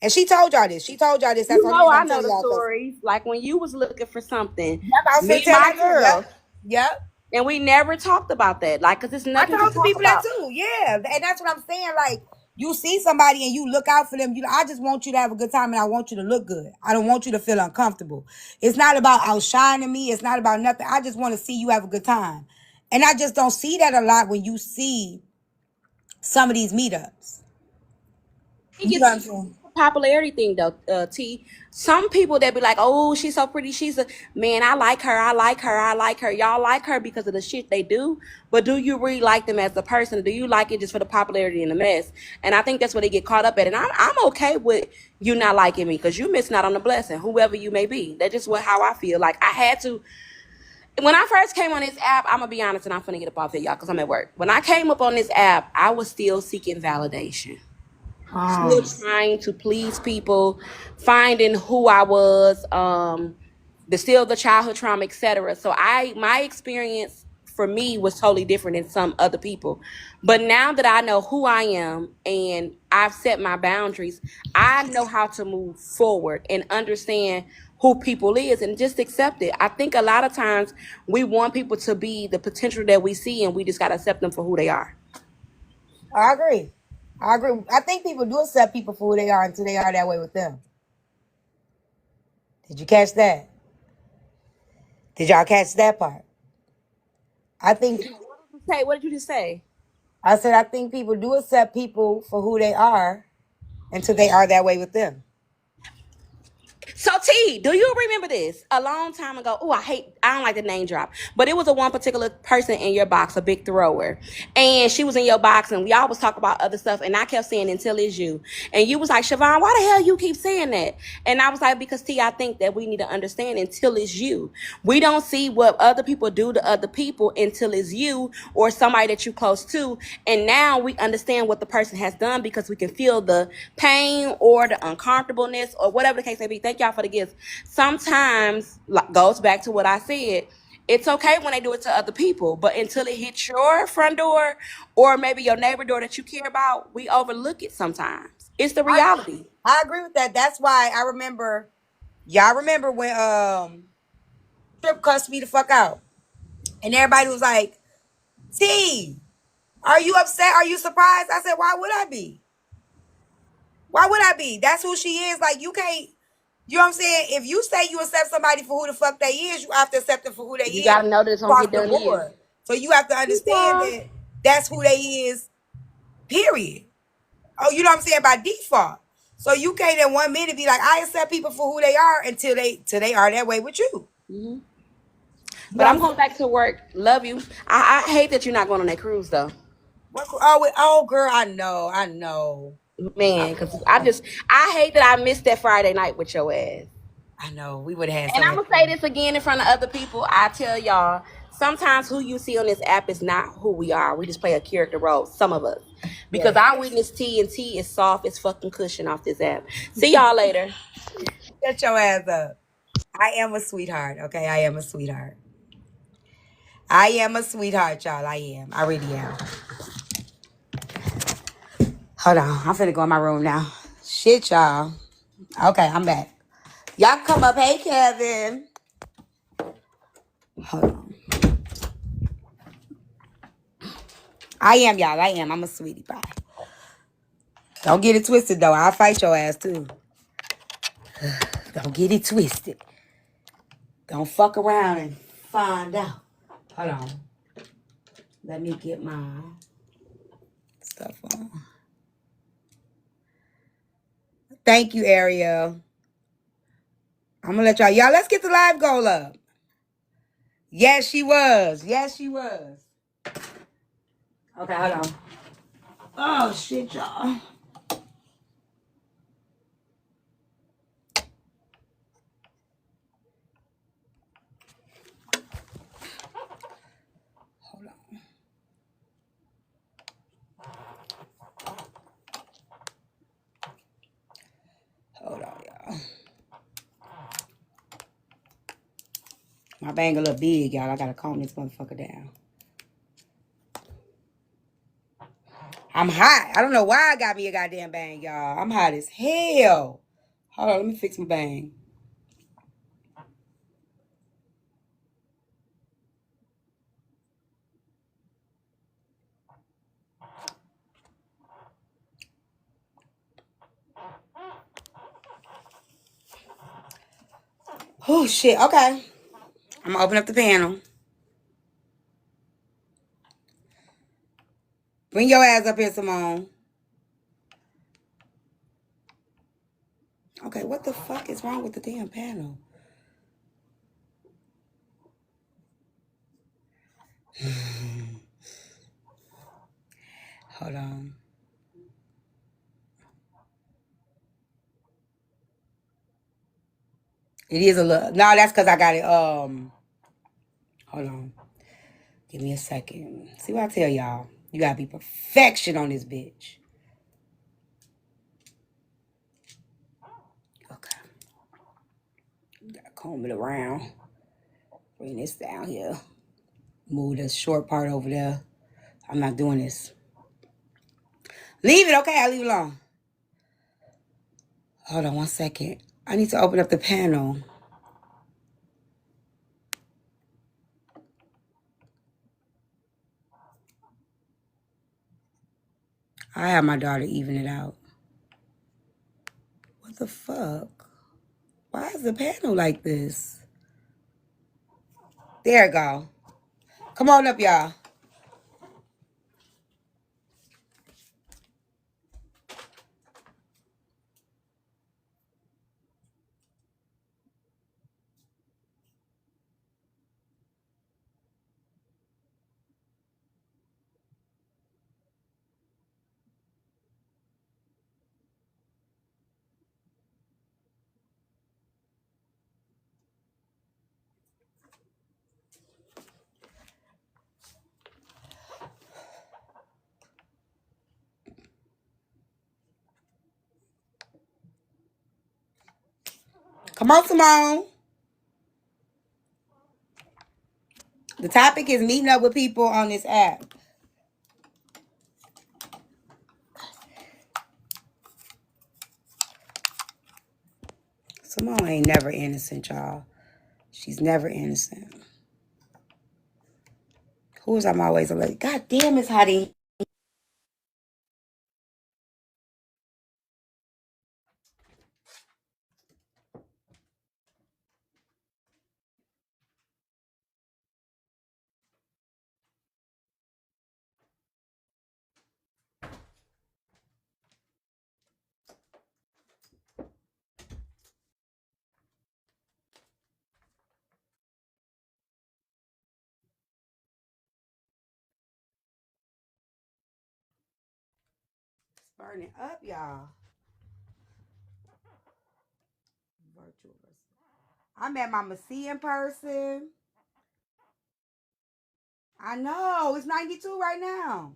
And she told y'all this. That's the only reason I I'm know telling the y'all. stories. Like when you was looking for something, Yep, I was me finna and tell my that too. girl, Yep. and we never talked about that. Like, cause it's I nothing to told the talk people that about. too. Yeah. And that's what I'm saying. Like, you see somebody and you look out for them. I just want you to have a good time, and I want you to look good. I don't want you to feel uncomfortable. It's not about outshining me. It's not about nothing. I just want to see you have a good time. And I just don't see that a lot when you see some of these meetups. You know what I'm saying? popularity thing though, T. Some people that be like, "Oh, she's so pretty. She's a man. I like her. I like her. I like her." Y'all like her because of the shit they do, but do you really like them as a person? Do you like it just for the popularity and the mess? And I think that's where they get caught up at. And I'm okay with you not liking me because you missing out on the blessing, whoever you may be. That's just how I feel. Like I had to. When I first came on this app, I'm gonna be honest, and I'm gonna get up off here, y'all, because I'm at work. When I came up on this app, I was still seeking validation, still trying to please people, finding who I was, the childhood trauma, etc. So my experience for me was totally different than some other people. But now that I know who I am and I've set my boundaries, I know how to move forward and understand who people is and just accept it. I think a lot of times we want people to be the potential that we see and we just gotta accept them for who they are. I agree. I think people do accept people for who they are until they are that way with them. Did you catch that? Did y'all catch that part? I think What did you just say? I said I think people do accept people for who they are until they are that way with them. So T, do you remember this? A long time ago. Oh, I don't like the name drop, but it was a one particular person in your box, a big thrower, and she was in your box, and we always talk about other stuff, and I kept saying until it's you, and you was like, Siobhan, why the hell you keep saying that? And I was like, because T, I think that we need to understand until it's you. We don't see what other people do to other people until it's you or somebody that you close to, and now we understand what the person has done because we can feel the pain or the uncomfortableness or whatever the case may be. Thank y'all for the gifts. Sometimes, like, goes back to what I said. It's okay when they do it to other people, but until it hits your front door or maybe your neighbor door that you care about, we overlook it sometimes. It's the reality. I agree with that. That's why I remember. Y'all remember when Trip cussed me the fuck out, and everybody was like, "T, are you upset? Are you surprised?" I said, "Why would I be? Why would I be? That's who she is. Like you can't." You know what I'm saying? If you say you accept somebody for who the fuck they is, you have to accept them for who they You is gotta know that it's gonna across get the done to you. board. So you have to understand Yeah. that that's who they is, period. Oh, you know what I'm saying? By default. So you can't in 1 minute be like, I accept people for who they are until they are that way with you. Hmm. You know But what I'm I'm going saying? back to work. Love you. I hate that you're not going on that cruise though. Oh, girl, I know, Man, because I hate that I missed that Friday night with your ass. I know. We would have had And so I'm much gonna say fun. this again in front of other people. I tell y'all, sometimes who you see on this app is not who we are. We just play a character role, some of us. Because Yes. I witness T and T is soft as fucking cushion off this app. See y'all later. Shut your ass up. I am a sweetheart, okay? I am a sweetheart. I am a sweetheart, y'all. I am. I really am. Hold on. I'm finna go in my room now. Shit, y'all. Okay, I'm back. Y'all come up. Hey, Kevin. Hold on. I am, y'all. I am. I'm a sweetie pie. Don't get it twisted, though. I'll fight your ass, too. Don't get it twisted. Don't fuck around and find out. Hold on. Let me get my stuff on. Thank you, Ariel. I'm gonna let y'all. Let's get the live goal up. Yes, she was. Yes, she was. Okay, hold on. Oh, shit, y'all. Hold on. Hold on, y'all. My bang a little big, y'all. I gotta calm this motherfucker down. I'm hot. I don't know why I got me a goddamn bang, y'all. I'm hot as hell. Hold on, let me fix my bang. Oh, shit. Okay. I'm gonna open up the panel. Bring your ass up here, Simone. Okay, what the fuck is wrong with the damn panel? Hold on. It is a little. No, that's because I got it. Hold on. Give me a second. See what I tell y'all? You gotta be perfection on this bitch. Okay. Gotta comb it around. Bring this down here. Move this short part over there. I'm not doing this. Leave it, okay? I'll leave it alone. Hold on 1 second. I need to open up the panel. I have my daughter even it out. What the fuck? Why is the panel like this? There it go. Come on up, y'all. Come on, Simone. The topic is meeting up with people on this app. Simone ain't never innocent, y'all. She's never innocent. Who's I'm always alert? God damn, it's hot in. It's burning up, y'all. Virtual person. I met my Messi in person. I know. It's 92 right now.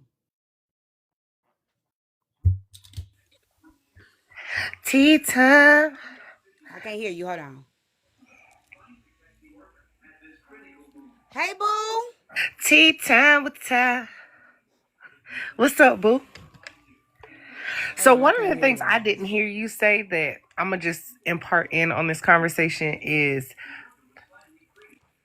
Tea time. I can't hear you. Hold on. Hey, boo. Tea time with Ty. What's up, boo? Hold So on. I one can't of the hear things I y'all. didn't hear you say that I'm gonna just impart in on this conversation is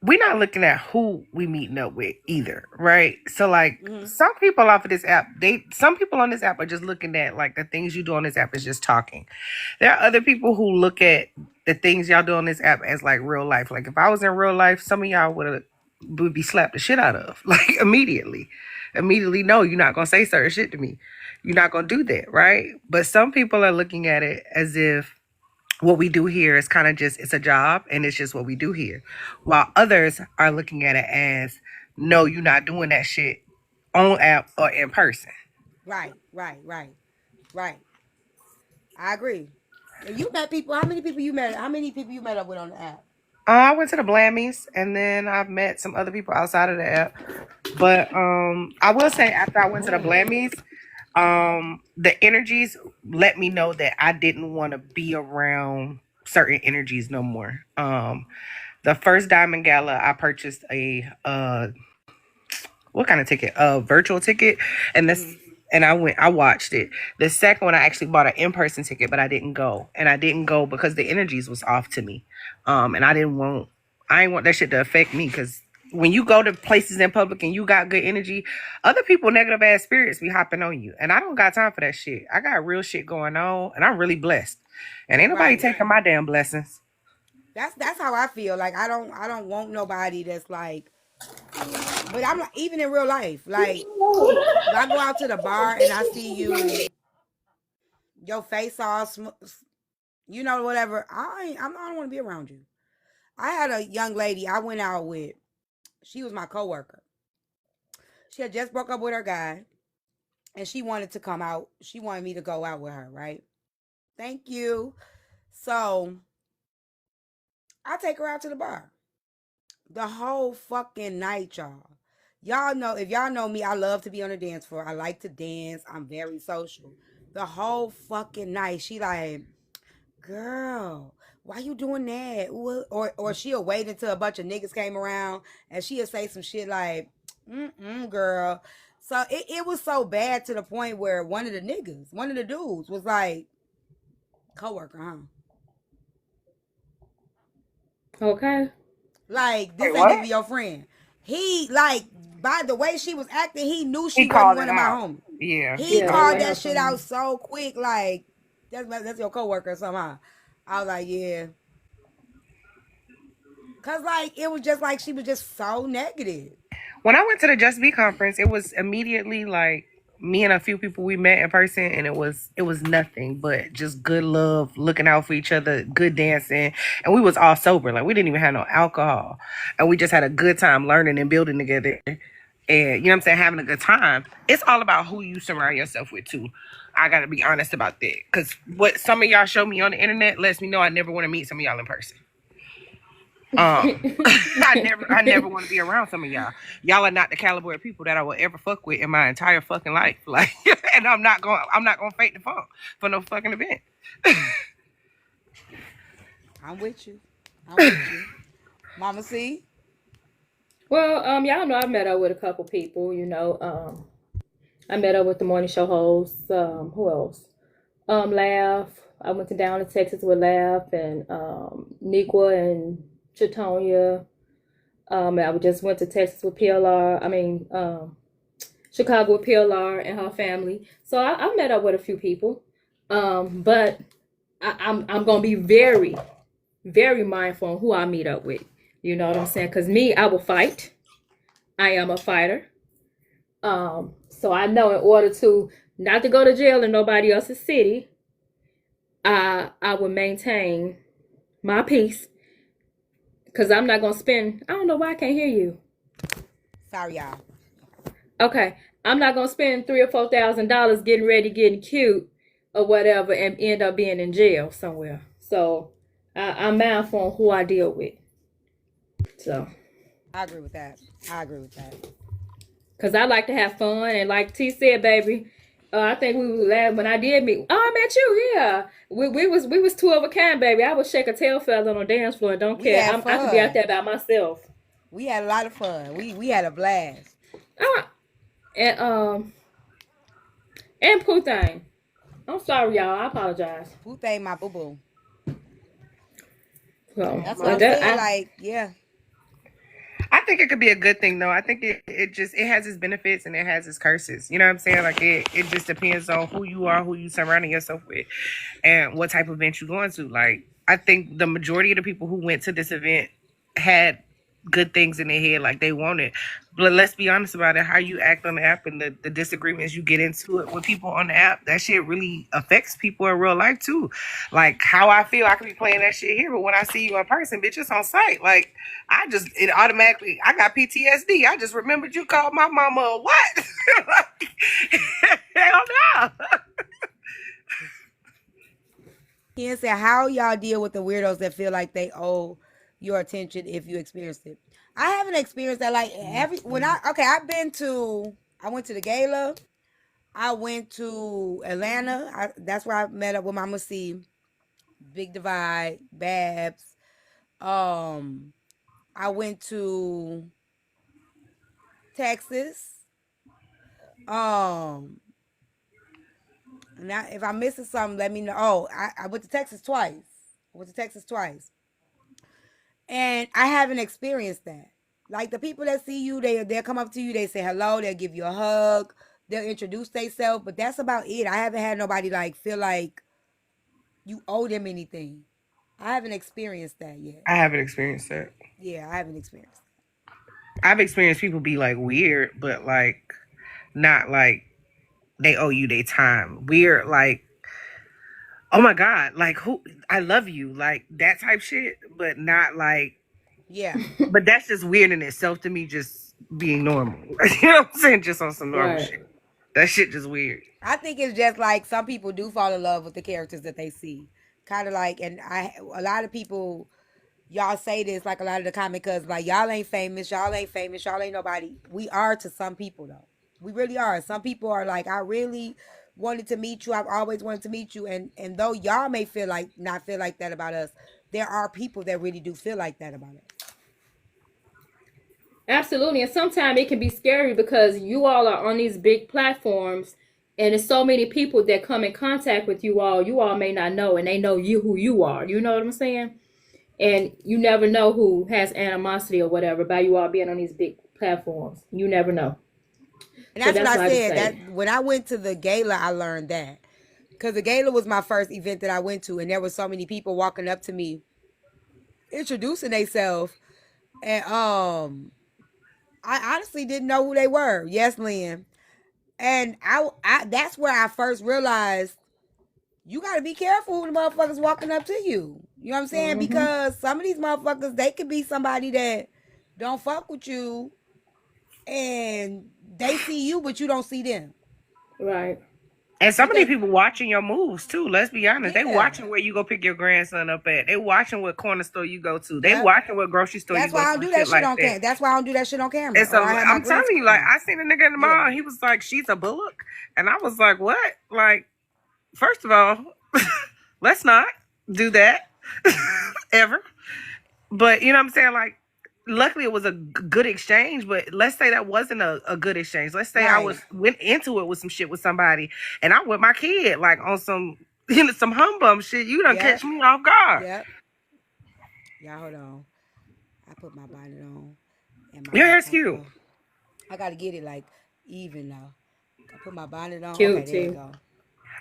we're not looking at who we meeting up with either, right? So like some people off of this app, some people on this app are just looking at like the things you do on this app is just talking. There are other people who look at the things y'all do on this app as like real life. Like if I was in real life, some of y'all would be slapped the shit out of like immediately. Immediately, no, you're not gonna say certain shit to me. You're not gonna do that, right? But some people are looking at it as if what we do here is kind of just it's a job and it's just what we do here, while others are looking at it as no, you're not doing that shit on app or in person. Right, right, right, right. I agree. You met people. How many people you met? How many people you met up with on the app? I went to the Blammies and then I've met some other people outside of the app. But I will say after I went to the Blammies, the energies let me know that I didn't want to be around certain energies no more. The first Diamond Gala, I purchased a what kind of ticket? A virtual ticket, and this. And I watched it. The second one, I actually bought an in-person ticket, but I didn't go. And I didn't go because the energies was off to me. And I didn't want that shit to affect me because when you go to places in public and you got good energy, other people negative ass spirits be hopping on you. And I don't got time for that shit. I got real shit going on and I'm really blessed. And ain't nobody Right. taking my damn blessings. That's how I feel. Like I don't want nobody that's like. But I'm like, even in real life, like if I go out to the bar and I see you, your face all You know, whatever. I don't want to be around you. I had a young lady I went out with. She was my coworker. She had just broke up with her guy, and she wanted to come out. She wanted me to go out with her, right? Thank you. So I take her out to the bar. The whole fucking night, y'all. Y'all know, if y'all know me, I love to be on the dance floor. I like to dance. I'm very social. The whole fucking night, she like, girl, why you doing that? Or she'll wait until a bunch of niggas came around and she'll say some shit like, girl. So it was so bad to the point where one of the dudes was like, coworker, huh? Okay. Like, Wait, this ain't even what? your friend. He, like, by the way she was acting, he knew He she wasn't called one it of my out. homies. Yeah. He Yeah, that called wasn't that her shit out friend. so quick, like, that's your coworker somehow. I was like, yeah. Cause like it was just like she was just so negative. When I went to the Just Be conference, it was immediately like me and a few people we met in person, and it was nothing but just good love, looking out for each other, good dancing, and we was all sober. Like we didn't even have no alcohol, and we just had a good time learning and building together. And you know what I'm saying, having a good time. It's all about who you surround yourself with too. I gotta be honest about that, because what some of y'all show me on the internet lets me know I never want to meet some of y'all in person. I never want to be around some of y'all. Y'all are not the caliber of people that I will ever fuck with in my entire fucking life. Like, and I'm not going to fake the funk for no fucking event. I'm with you. I'm with you. Mama C. Well, y'all know I met up with a couple people. I met up with the morning show hosts. Who else? Laugh. I went to down to Texas with Laugh and Nikwa and Chatonia. I just went to Texas with PLR. Chicago with PLR and her family. So I met up with a few people. But I'm gonna be very, very mindful on who I meet up with. You know what I'm saying? Because me, I will fight. I am a fighter. So I know in order to not to go to jail in nobody else's city, I will maintain my peace because I'm not gonna spend. I don't know why I can't hear you. Sorry, y'all. Okay, I'm not gonna spend $3,000 or $4,000 getting ready, getting cute, or whatever, and end up being in jail somewhere. So I'm mindful on who I deal with. So, I agree with that. I agree with that. cause I like to have fun, and like T said, baby, I think we were glad when I did meet. Oh, I met you. Yeah, we was two of a kind, baby. I would shake a tail feather on the dance floor. Don't We care. had I could be out fun. there by myself. We had a lot of fun. We had a blast. Ah, and Pooh thing. I'm sorry, y'all. I apologize. Who think my boo boo? So That's what My I'm that saying. I Like, yeah. I think it could be a good thing though. I think it has its benefits and it has its curses. You know what I'm saying? Like it just depends on who you are, who you surrounding yourself with, and what type of event you're going to. Like I think the majority of the people who went to this event had good things in their head, like they wanted. But let's be honest about it. How you act on the app and the disagreements you get into it with people on the app, that shit really affects people in real life too. Like how I feel, I could be playing that shit here, but when I see you in person, bitch, it's on site. Like it automatically, I got PTSD. I just remembered you called my mama a what? Hell no. Ken said, how y'all deal with the weirdos that feel like they owe your attention if you experienced it? I haven't experienced that. Like I went to the gala. I went to Atlanta. That's where I met up with Mama C, Big Divide, Babs. Um, I went to Texas. Um, now if I'm missing something, let me know. Oh, I went to Texas twice. I went to Texas twice. And I haven't experienced that. Like the people that see you, they'll come up to you, they say hello, they'll give you a hug, they'll introduce themselves, but that's about it. I haven't had nobody like feel like you owe them anything. I haven't experienced that yet. I haven't experienced that. Yeah, I haven't experienced I've experienced people be like weird, but like not like they owe you their time. Weird, like oh my God, like who I love you, like that type shit, but not like Yeah. but that's just weird in itself to me, just being normal. You know what I'm saying? Just on some normal Right. shit. That shit just weird. I think it's just like some people do fall in love with the characters that they see. Kind of like, and a lot of people, y'all say this like a lot of the comment because like y'all ain't famous, y'all ain't nobody. We are to some people though. We really are. Some people are like, I really wanted to meet you. I've always wanted to meet you. And though y'all may feel like not feel like that about us, there are people that really do feel like that about us. Absolutely. And sometimes it can be scary because you all are on these big platforms and there's so many people that come in contact with you all may not know, and they know you who you are. You know what I'm saying? And you never know who has animosity or whatever by you all being on these big platforms. You never know. And So that's what that's I what I just said. say. That when I went to the gala, I learned that. Because the gala was my first event that I went to, and there were so many people walking up to me, introducing themselves, and I honestly didn't know who they were. Yes, Lynn. And I that's where I first realized you got to be careful who the motherfuckers walking up to you. You know what I'm saying? Mm-hmm. Because some of these motherfuckers, they could be somebody that don't fuck with you, and they see you, but you don't see them. Right. And some of these Because people watching your moves too. Let's be honest. They yeah, watching where you go pick your grandson up at. They watching what corner store you go to. They yep. watching what grocery store you That's go why I to don't and do that shit shit like on that. camera. That's why I don't do that shit on camera. And Or so I have my I'm telling grandson you, like on. I seen a nigga in the Yeah. mall. He was like, "She's a bullock," and I was like, "What?" Like, first of all, let's not do that ever. But you know what I'm saying? Like, luckily it was a good exchange. But let's say that wasn't a good exchange. Let's say I Right. was went into it with some shit with somebody, and I with my kid like on some some humbum shit. You done Yep. catch me off guard. Yep. Y'all hold on. I put my bonnet on and Your hair's cute. I gotta get it like even though. I put my bonnet on. Okay, Cute there you too. go.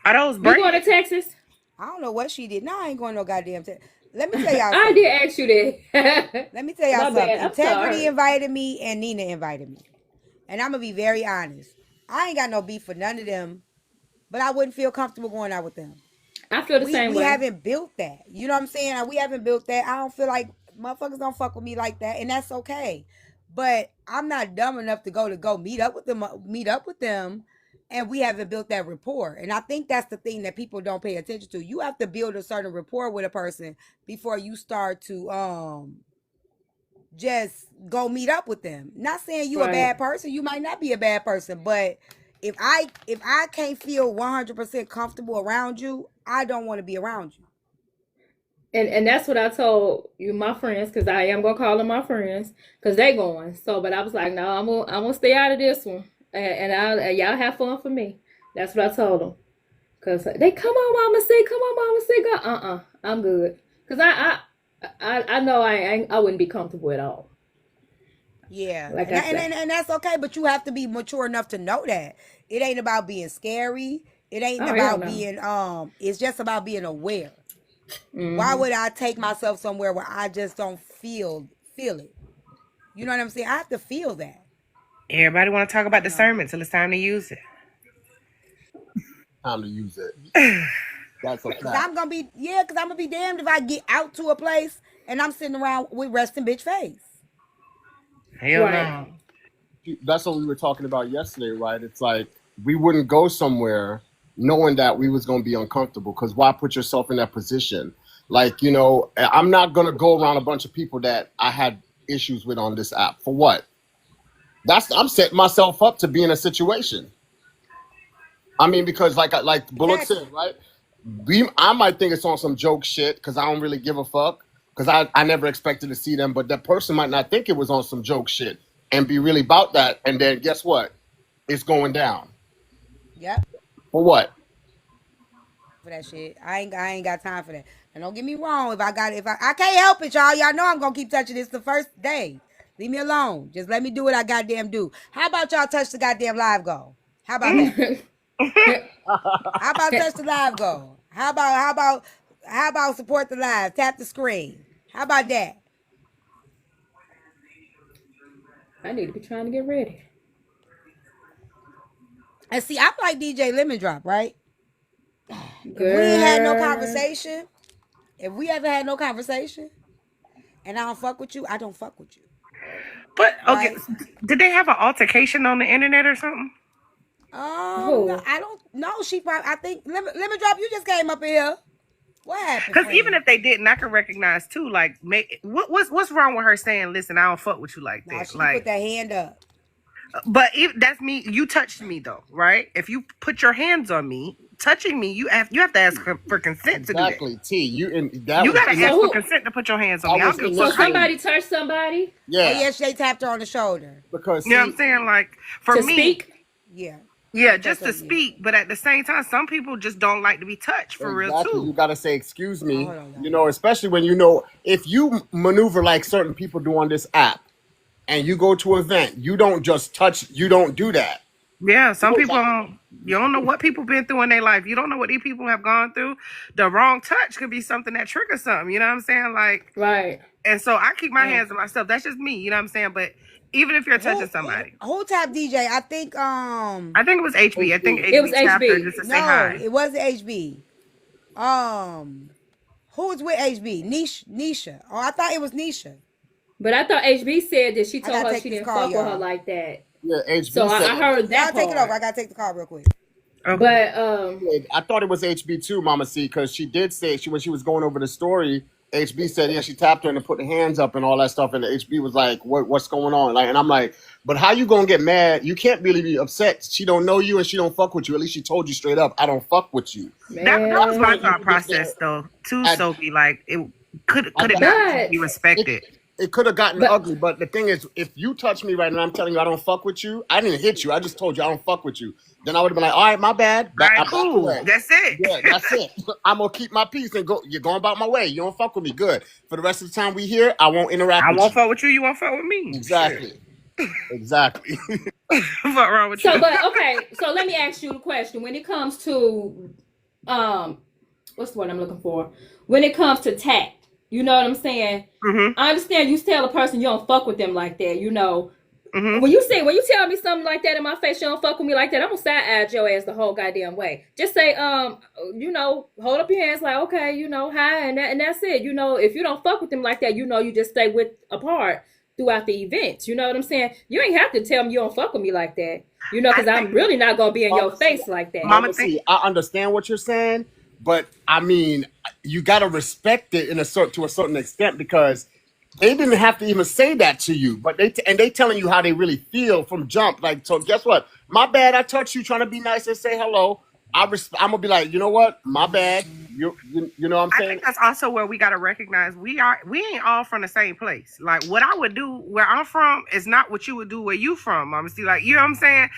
Are those You going to braids? Texas? I don't know what she did. No, I ain't going no goddamn. Let me tell y'all I something. did ask you that. Let me tell y'all My something. bad. I'm Integrity sorry. invited me and Nina invited me. And I'm gonna be very honest. I ain't got no beef for none of them, but I wouldn't feel comfortable going out with them. I feel the same We way. haven't built that. You know what I'm saying? We haven't built that. I don't feel like motherfuckers don't fuck with me like that, and that's okay. But I'm not dumb enough to go meet up with them, and we haven't built that rapport. And I think that's the thing that people don't pay attention to. You have to build a certain rapport with a person before you start to just go meet up with them. Not saying you a Right. bad person. You might not be a bad person, but if I can't feel 100% comfortable around you, I don't want to be around you. And that's what I told you, my friends, because I am gonna call them my friends, because they going. So, but I was like, no, I'm gonna stay out of this one, and y'all have fun for me. That's what I told them. Cause they come on, mama, say, come on, mama, say, go. I'm good. Cause I know I wouldn't be comfortable at all. Yeah, Like and, I and said. and and that's okay, but you have to be mature enough to know that it ain't about being scary. It ain't Oh hell about no. being It's just about being aware. Why Mm-hmm. would I take myself somewhere where I just don't feel it? You know what I'm saying? I have to feel that. Everybody want to talk about You know, discernment till it's time to use it. Time to use it. That's a cause fact. cause I'm gonna be damned if I get out to a place and I'm sitting around with resting bitch face. Hell Right. no. That's what we were talking about yesterday, right? It's like we wouldn't go somewhere knowing that we was going to be uncomfortable because why put yourself in that position? Like, I'm not going to go around a bunch of people that I had issues with on this app. For what? I'm setting myself up to be in a situation. I mean, because like Bullock Exactly. said, right? I might think it's on some joke shit because I don't really give a fuck because I never expected to see them, but that person might not think it was on some joke shit and be really about that. And then guess what? It's going down. Yep. For what? For that shit. I ain't got time for that. And don't get me wrong, if I can't help it, y'all know I'm gonna keep touching this the first day. Leave me alone. Just let me do what I goddamn do. How about y'all touch the goddamn live goal? How about that? How about touch the live goal? How about support the live? Tap the screen. How about that? I need to be trying to get ready. And see, I'm like DJ Lemon Drop, right? If we ain't had no Girl. conversation, if we ever had no conversation, and I don't fuck with you, I don't fuck with you. But okay, Right? did they have an altercation on the internet or something? No, Who? I don't know. She probably. I think. Let me drop. You just came up in here. What happened, Because even friend? if they didn't, I can recognize too. Like, what's wrong with her saying, "Listen, I don't fuck with you like Nah, that." she put Like, that hand up. but if that's me, you touched me though, right? If you put your hands on me, touching me, you have to ask for consent to do that. Exactly, T. You and that You was gotta in ask So for who? consent to put your hands on that me. I don't was give a fuck So how you. somebody initially, touched somebody Oh yeah, yeah, they tapped her on the shoulder. because You know what I'm see, saying? Like, for to me, speak? Yeah. yeah, She touched just her. to Yeah. speak. But at the same time, some people just don't like to be touched for real exactly, too. you got to say, excuse Oh, me, hold on, you y'all. know, especially when you know if you maneuver like certain people do on this app, and you go to an event, you don't just touch, you don't do that. Yeah, some You people don't. You don't know what people been through in their life. You don't know what these people have gone through. The wrong touch could be something that triggers something. You know what I'm saying? Like, Right. and so I keep my Right. hands on myself. That's just me. You know what I'm saying? But even if you're touching Who somebody, who tapped DJ? I think I think it was HB. I think HB. It was HB tapped her HB. just to say no, hi. it wasn't HB. Who was with HB? Nisha. Oh, I thought it was Nisha. But I thought HB said that she I told gotta her take she this didn't call, fuck with her y'all. like that. Yeah, So HB said. I heard Y'all that take it over. I part. gotta take the call real quick. Okay. But I thought it was HB too, Mama C, because she did say when she was going over the story, HB said, yeah, she tapped her and put the hands up and all that stuff, and HB was like, what's going on? Like, and I'm like, but how you gonna get mad? You can't really be upset. She don't know you and she don't fuck with you. At least she told you straight up, I don't fuck with you. That was my man, Point you thought to get there process though, too, at, Sophie. Like, it at could it the, not just but be it respected? it could have gotten but ugly, but the thing is, if you touch me right now, I'm telling you I don't fuck with you. I didn't hit you. I just told you I don't fuck with you. Then I would have been like, all right, my bad. All I right, back cool. away. That's it. Yeah, that's it. I'm gonna keep my peace and go. You're going about my way. You don't fuck with me. Good. For the rest of the time we here, I won't interact I with won't you. fuck with you. You won't fuck with me. Shit. Exactly. Exactly. What wrong with so you? but okay, so let me ask you the question. When it comes to um what's the word I'm looking for? When it comes to tact, you know what I'm saying? Mm-hmm. I understand you tell a person you don't fuck with them like that, you know. Mm-hmm. When you tell me something like that in my face, you don't fuck with me like that, I'm gonna side eye your ass the whole goddamn way. Just say, hold up your hands like, okay, hi, and that's it. If you don't fuck with them like that, you just stay with apart throughout the events. You know what I'm saying? You ain't have to tell me you don't fuck with me like that. I Because think, I'm really not gonna be in your Mama C, face like that. Mama, Mama think C, I understand what you're saying, but I mean, you gotta respect it to a certain extent because they didn't have to even say that to you, but they telling you how they really feel from jump. Like, so guess what? My bad. I touched you trying to be nice and say hello. I'm gonna be like, you know what? My bad. You know what I'm I saying? think that's also where we gotta recognize we ain't all from the same place. Like, what I would do where I'm from is not what you would do where you from, Mama. See, like, you know what I'm saying?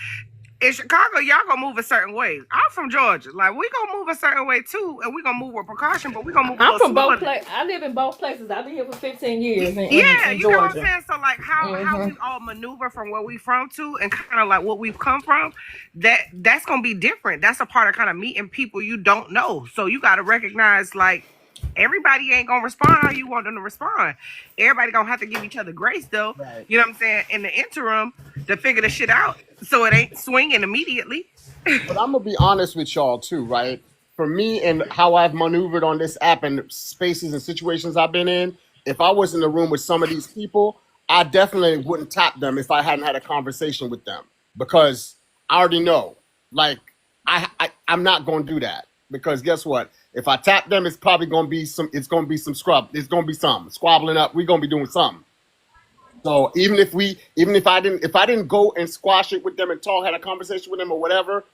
In Chicago, y'all gonna move a certain way. I'm from Georgia. Like, we gonna move a certain way too, and we gonna move with precaution, but we gonna move a I'm little from both slower. places. I live in both places. I've been here for 15 years Yeah, in you get what I'm Georgia. saying. So like how we all maneuver from where we from to, and kind of like what we've come from, that's gonna be different. That's a part of kind of meeting people you don't know. So you got to recognize like everybody ain't gonna respond how you want them to respond. Everybody gonna have to give each other grace though. Right. You know what I'm saying? In the interim, to figure the shit out, so it ain't swinging immediately. But I'm gonna be honest with y'all too, right? For me and how I've maneuvered on this app and spaces and situations I've been in, if I was in the room with some of these people, I definitely wouldn't tap them if I hadn't had a conversation with them because I already know. Like I'm not gonna do that because guess what? If I tap them, it's probably gonna be some. It's gonna be some scrub. It's gonna be something squabbling up. We're gonna be doing something. So even if I didn't go and squash it with them and talk, had a conversation with them or whatever,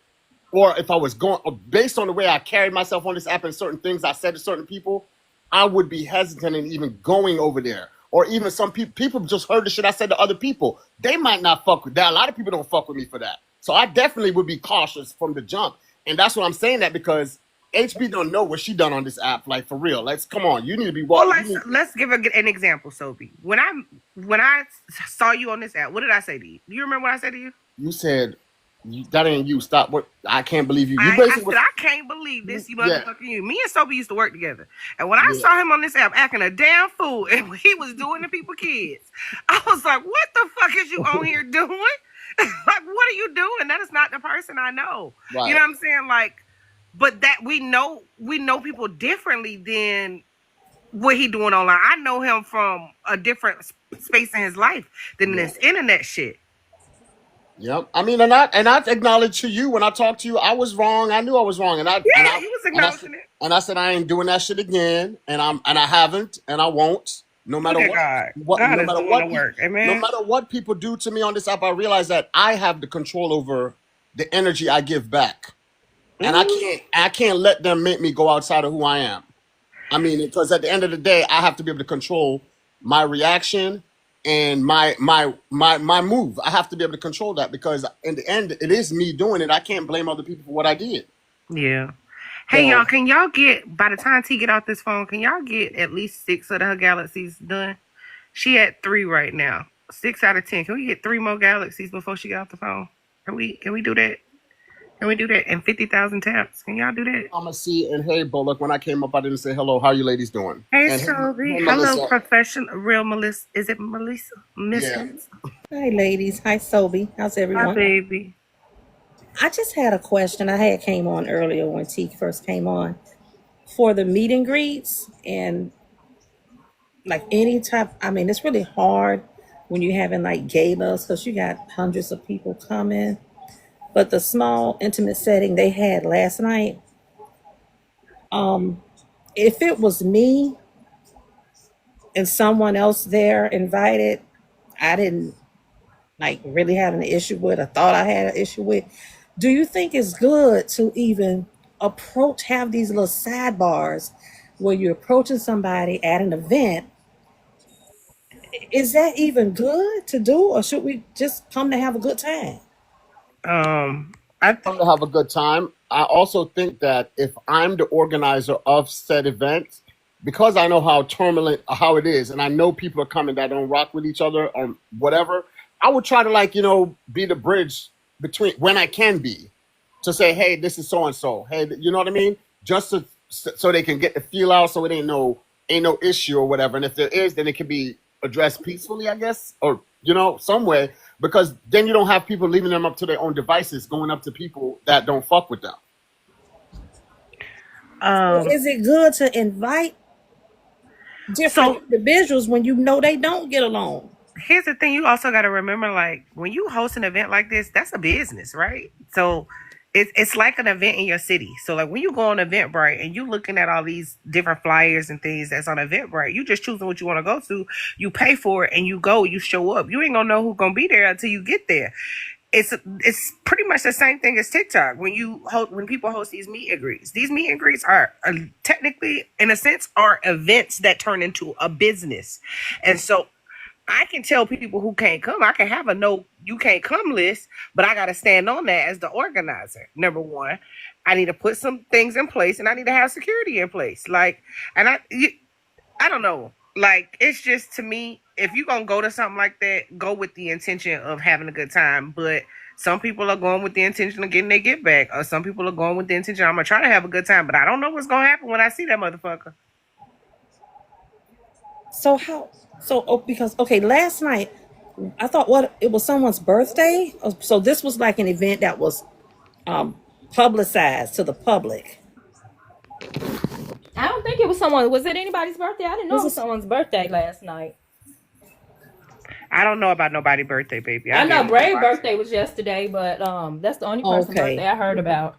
or if I was going based on the way I carried myself on this app and certain things I said to certain people, I would be hesitant in even going over there. Or even some people just heard the shit I said to other people. They might not fuck with that. A lot of people don't fuck with me for that. So I definitely would be cautious from the jump. And that's what I'm saying that because HB don't know what she done on this app. Like for real. Let's come on. You need to be Well, walking. let's give an example, Sophie. When I saw you on this app, what did I say to you? Do you remember what I said to you? You said that ain't you. Stop. What? I can't believe you. You I basically said, was. I can't believe this, you Yeah. motherfucking you. Me and Sophie used to work together. And when I Yeah. saw him on this app acting a damn fool and he was doing to people kids, I was like, what the fuck is you on here doing? Like, what are you doing? That is not the person I know. You Right. know what I'm saying? Like, but that we know people differently than what he doing online. I know him from a different space in his life than Yeah. this internet shit. Yep. I mean, and I acknowledge to you when I talked to you, I was wrong. I knew I was wrong, and I and Yeah, I he was and I acknowledging it. and I said I ain't doing that shit again, and I haven't, and I won't. No matter Look at what, God. what God no is matter doing the what, work. no Amen. matter what people do to me on this app, I realize that I have the control over the energy I give back, and I Mm-hmm. can't let them make me go outside of who I am. I mean, because at the end of the day, I have to be able to control my reaction and my move. I have to be able to control that because in the end, it is me doing it. I can't blame other people for what I did. Yeah. Hey So y'all, can y'all get by the time T get off this phone, can y'all get at least 6 of her galaxies done? She at 3 right now. 6 out of 10. Can we get 3 more galaxies before she get off the phone? Can we do that? Can we do that in 50,000 taps? Can y'all do that? I'm gonna see. And hey, Bullock, when I came up, I didn't say hello. How you ladies doing? Hey, And hey, Sylvie. hey Hello, Melissa. professional, real Melissa. Is it Melissa? Miss Yeah. Melissa? Hi, ladies. Hi, Sobe. How's Hi, everyone? baby. I just had a question. I had came on earlier when T first came on for the meet and greets and like any type. I mean, it's really hard when you're having like galas because you got hundreds of people coming. But the small intimate setting they had last night, um, if it was me and someone else there invited, I didn't like really have an issue with. I thought I had an issue with. Do you think it's good to even have these little sidebars where you're approaching somebody at an event? Is that even good to do, or should we just come to have a good time? Um, I Come to have a good time. I also think that if I'm the organizer of said event, because I know how turbulent how it is, and I know people are coming that don't rock with each other or whatever, I would try to be the bridge between when I can be to say, hey, this is so and so. Hey, you know what I mean? Just so they can get the feel out, so it ain't no issue or whatever. And if there is, then it can be addressed peacefully, I guess, or some way because then you don't have people leaving them up to their own devices, going up to people that don't fuck with them. um Is it good to invite different so individuals when you know they don't get along? here's the thing, you also got to remember, like, when you host an event like this, that's a business, right? So it's like an event in your city. So like when you go on Eventbrite and you looking at all these different flyers and things that's on Eventbrite, you just choosing what you want to go to, you pay for it and you go, you show up. You ain't gonna know who's gonna be there until you get there. It's pretty much the same thing as TikTok. When people host these meet and greets, these meet and greets are technically, in a sense, are events that turn into a business, and so I can tell people who can't come. I can have a no, you can't come list, but I got to stand on that as the organizer. Number one, I need to put some things in place, and I need to have security in place. Like, and I don't know. Like, it's just, to me, if you're gonna go to something like that, go with the intention of having a good time. But some people are going with the intention of getting their get back, or some people are going with the intention, I'm gonna try to have a good time, but I don't know what's gonna happen when I see that motherfucker. So how? So because okay, last night I thought what it was someone's birthday. So this was like an event that was um publicized to the public. I don't think it was someone. Was it anybody's birthday? I didn't know Was it was this someone's birthday last night. I don't know about nobody's birthday, baby. I I know barely be Bray's watching. birthday was yesterday, but that's the only person birthday okay? I heard about.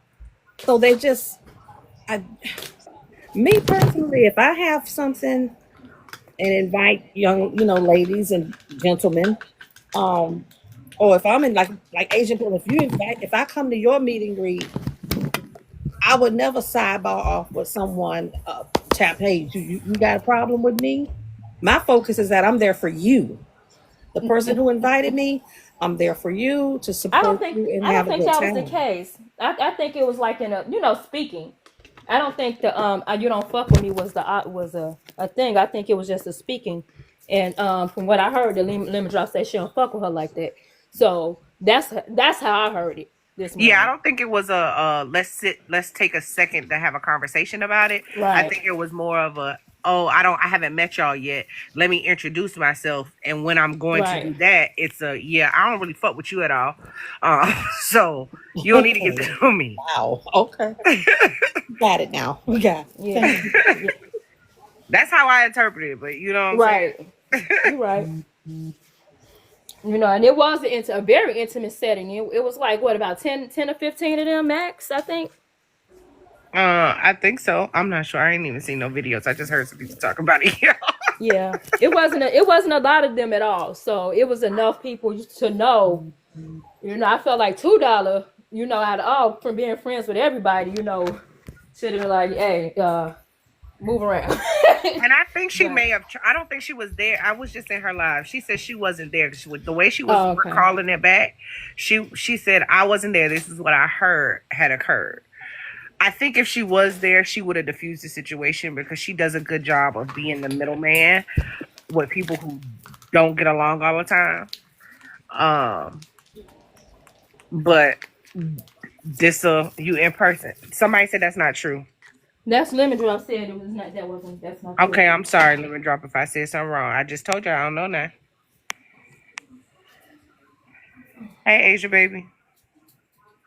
So they just I me personally, if I have something and invite young, ladies and gentlemen, um, or if I'm in like Asian people, if I come to your meet and greet, I would never sidebar off with someone tap, hey, you got a problem with me? My focus is that I'm there for you. The person who invited me, I'm there for you to support you and I don't have a think good that was the time. case. I think it was like in a speaking. I don't think the you don't fuck with me was the was a thing. I think it was just a speaking. And from what I heard, the lemon drop said she don't fuck with her like that. So that's how I heard it this Yeah, I morning. don't think it was let's take a second to have a conversation about it. I Right. think it was more of a oh, I haven't met y'all yet. Let me introduce myself. And when I'm going to do Right. that, it's I don't really fuck with you at all. So you don't need to get to know me. Wow. Okay. Got it now. We got it. Yeah. Thank you. Yeah. That's how I interpret it. But you know what I'm saying? Right. You're right. You know, and it was a very intimate setting. It was like, what, about 10 or 15 of them max, I think? I think so. I'm not sure. I ain't even seen no videos. I just heard some people talk about it. Yeah. It wasn't a lot of them at all. So it was enough people to know. You know, I felt like $2, you know, out of all from being friends with everybody, you know, should have been like, hey, move around. And I think she But may have. I don't think she was there. I was just in her live. She said she wasn't there. The way she was oh, okay. recalling it back, she said I wasn't there. This is what I heard had occurred. I think if she was there, she would have diffused the situation because she does a good job of being the middleman with people who don't get along all the time. But this you in person. Somebody said that's not true. That's Lemon Drop said it was not. That's not true. Okay, I'm sorry, Lemon Drop, if I said something wrong. I just told you I don't know now. Hey, Asia, baby.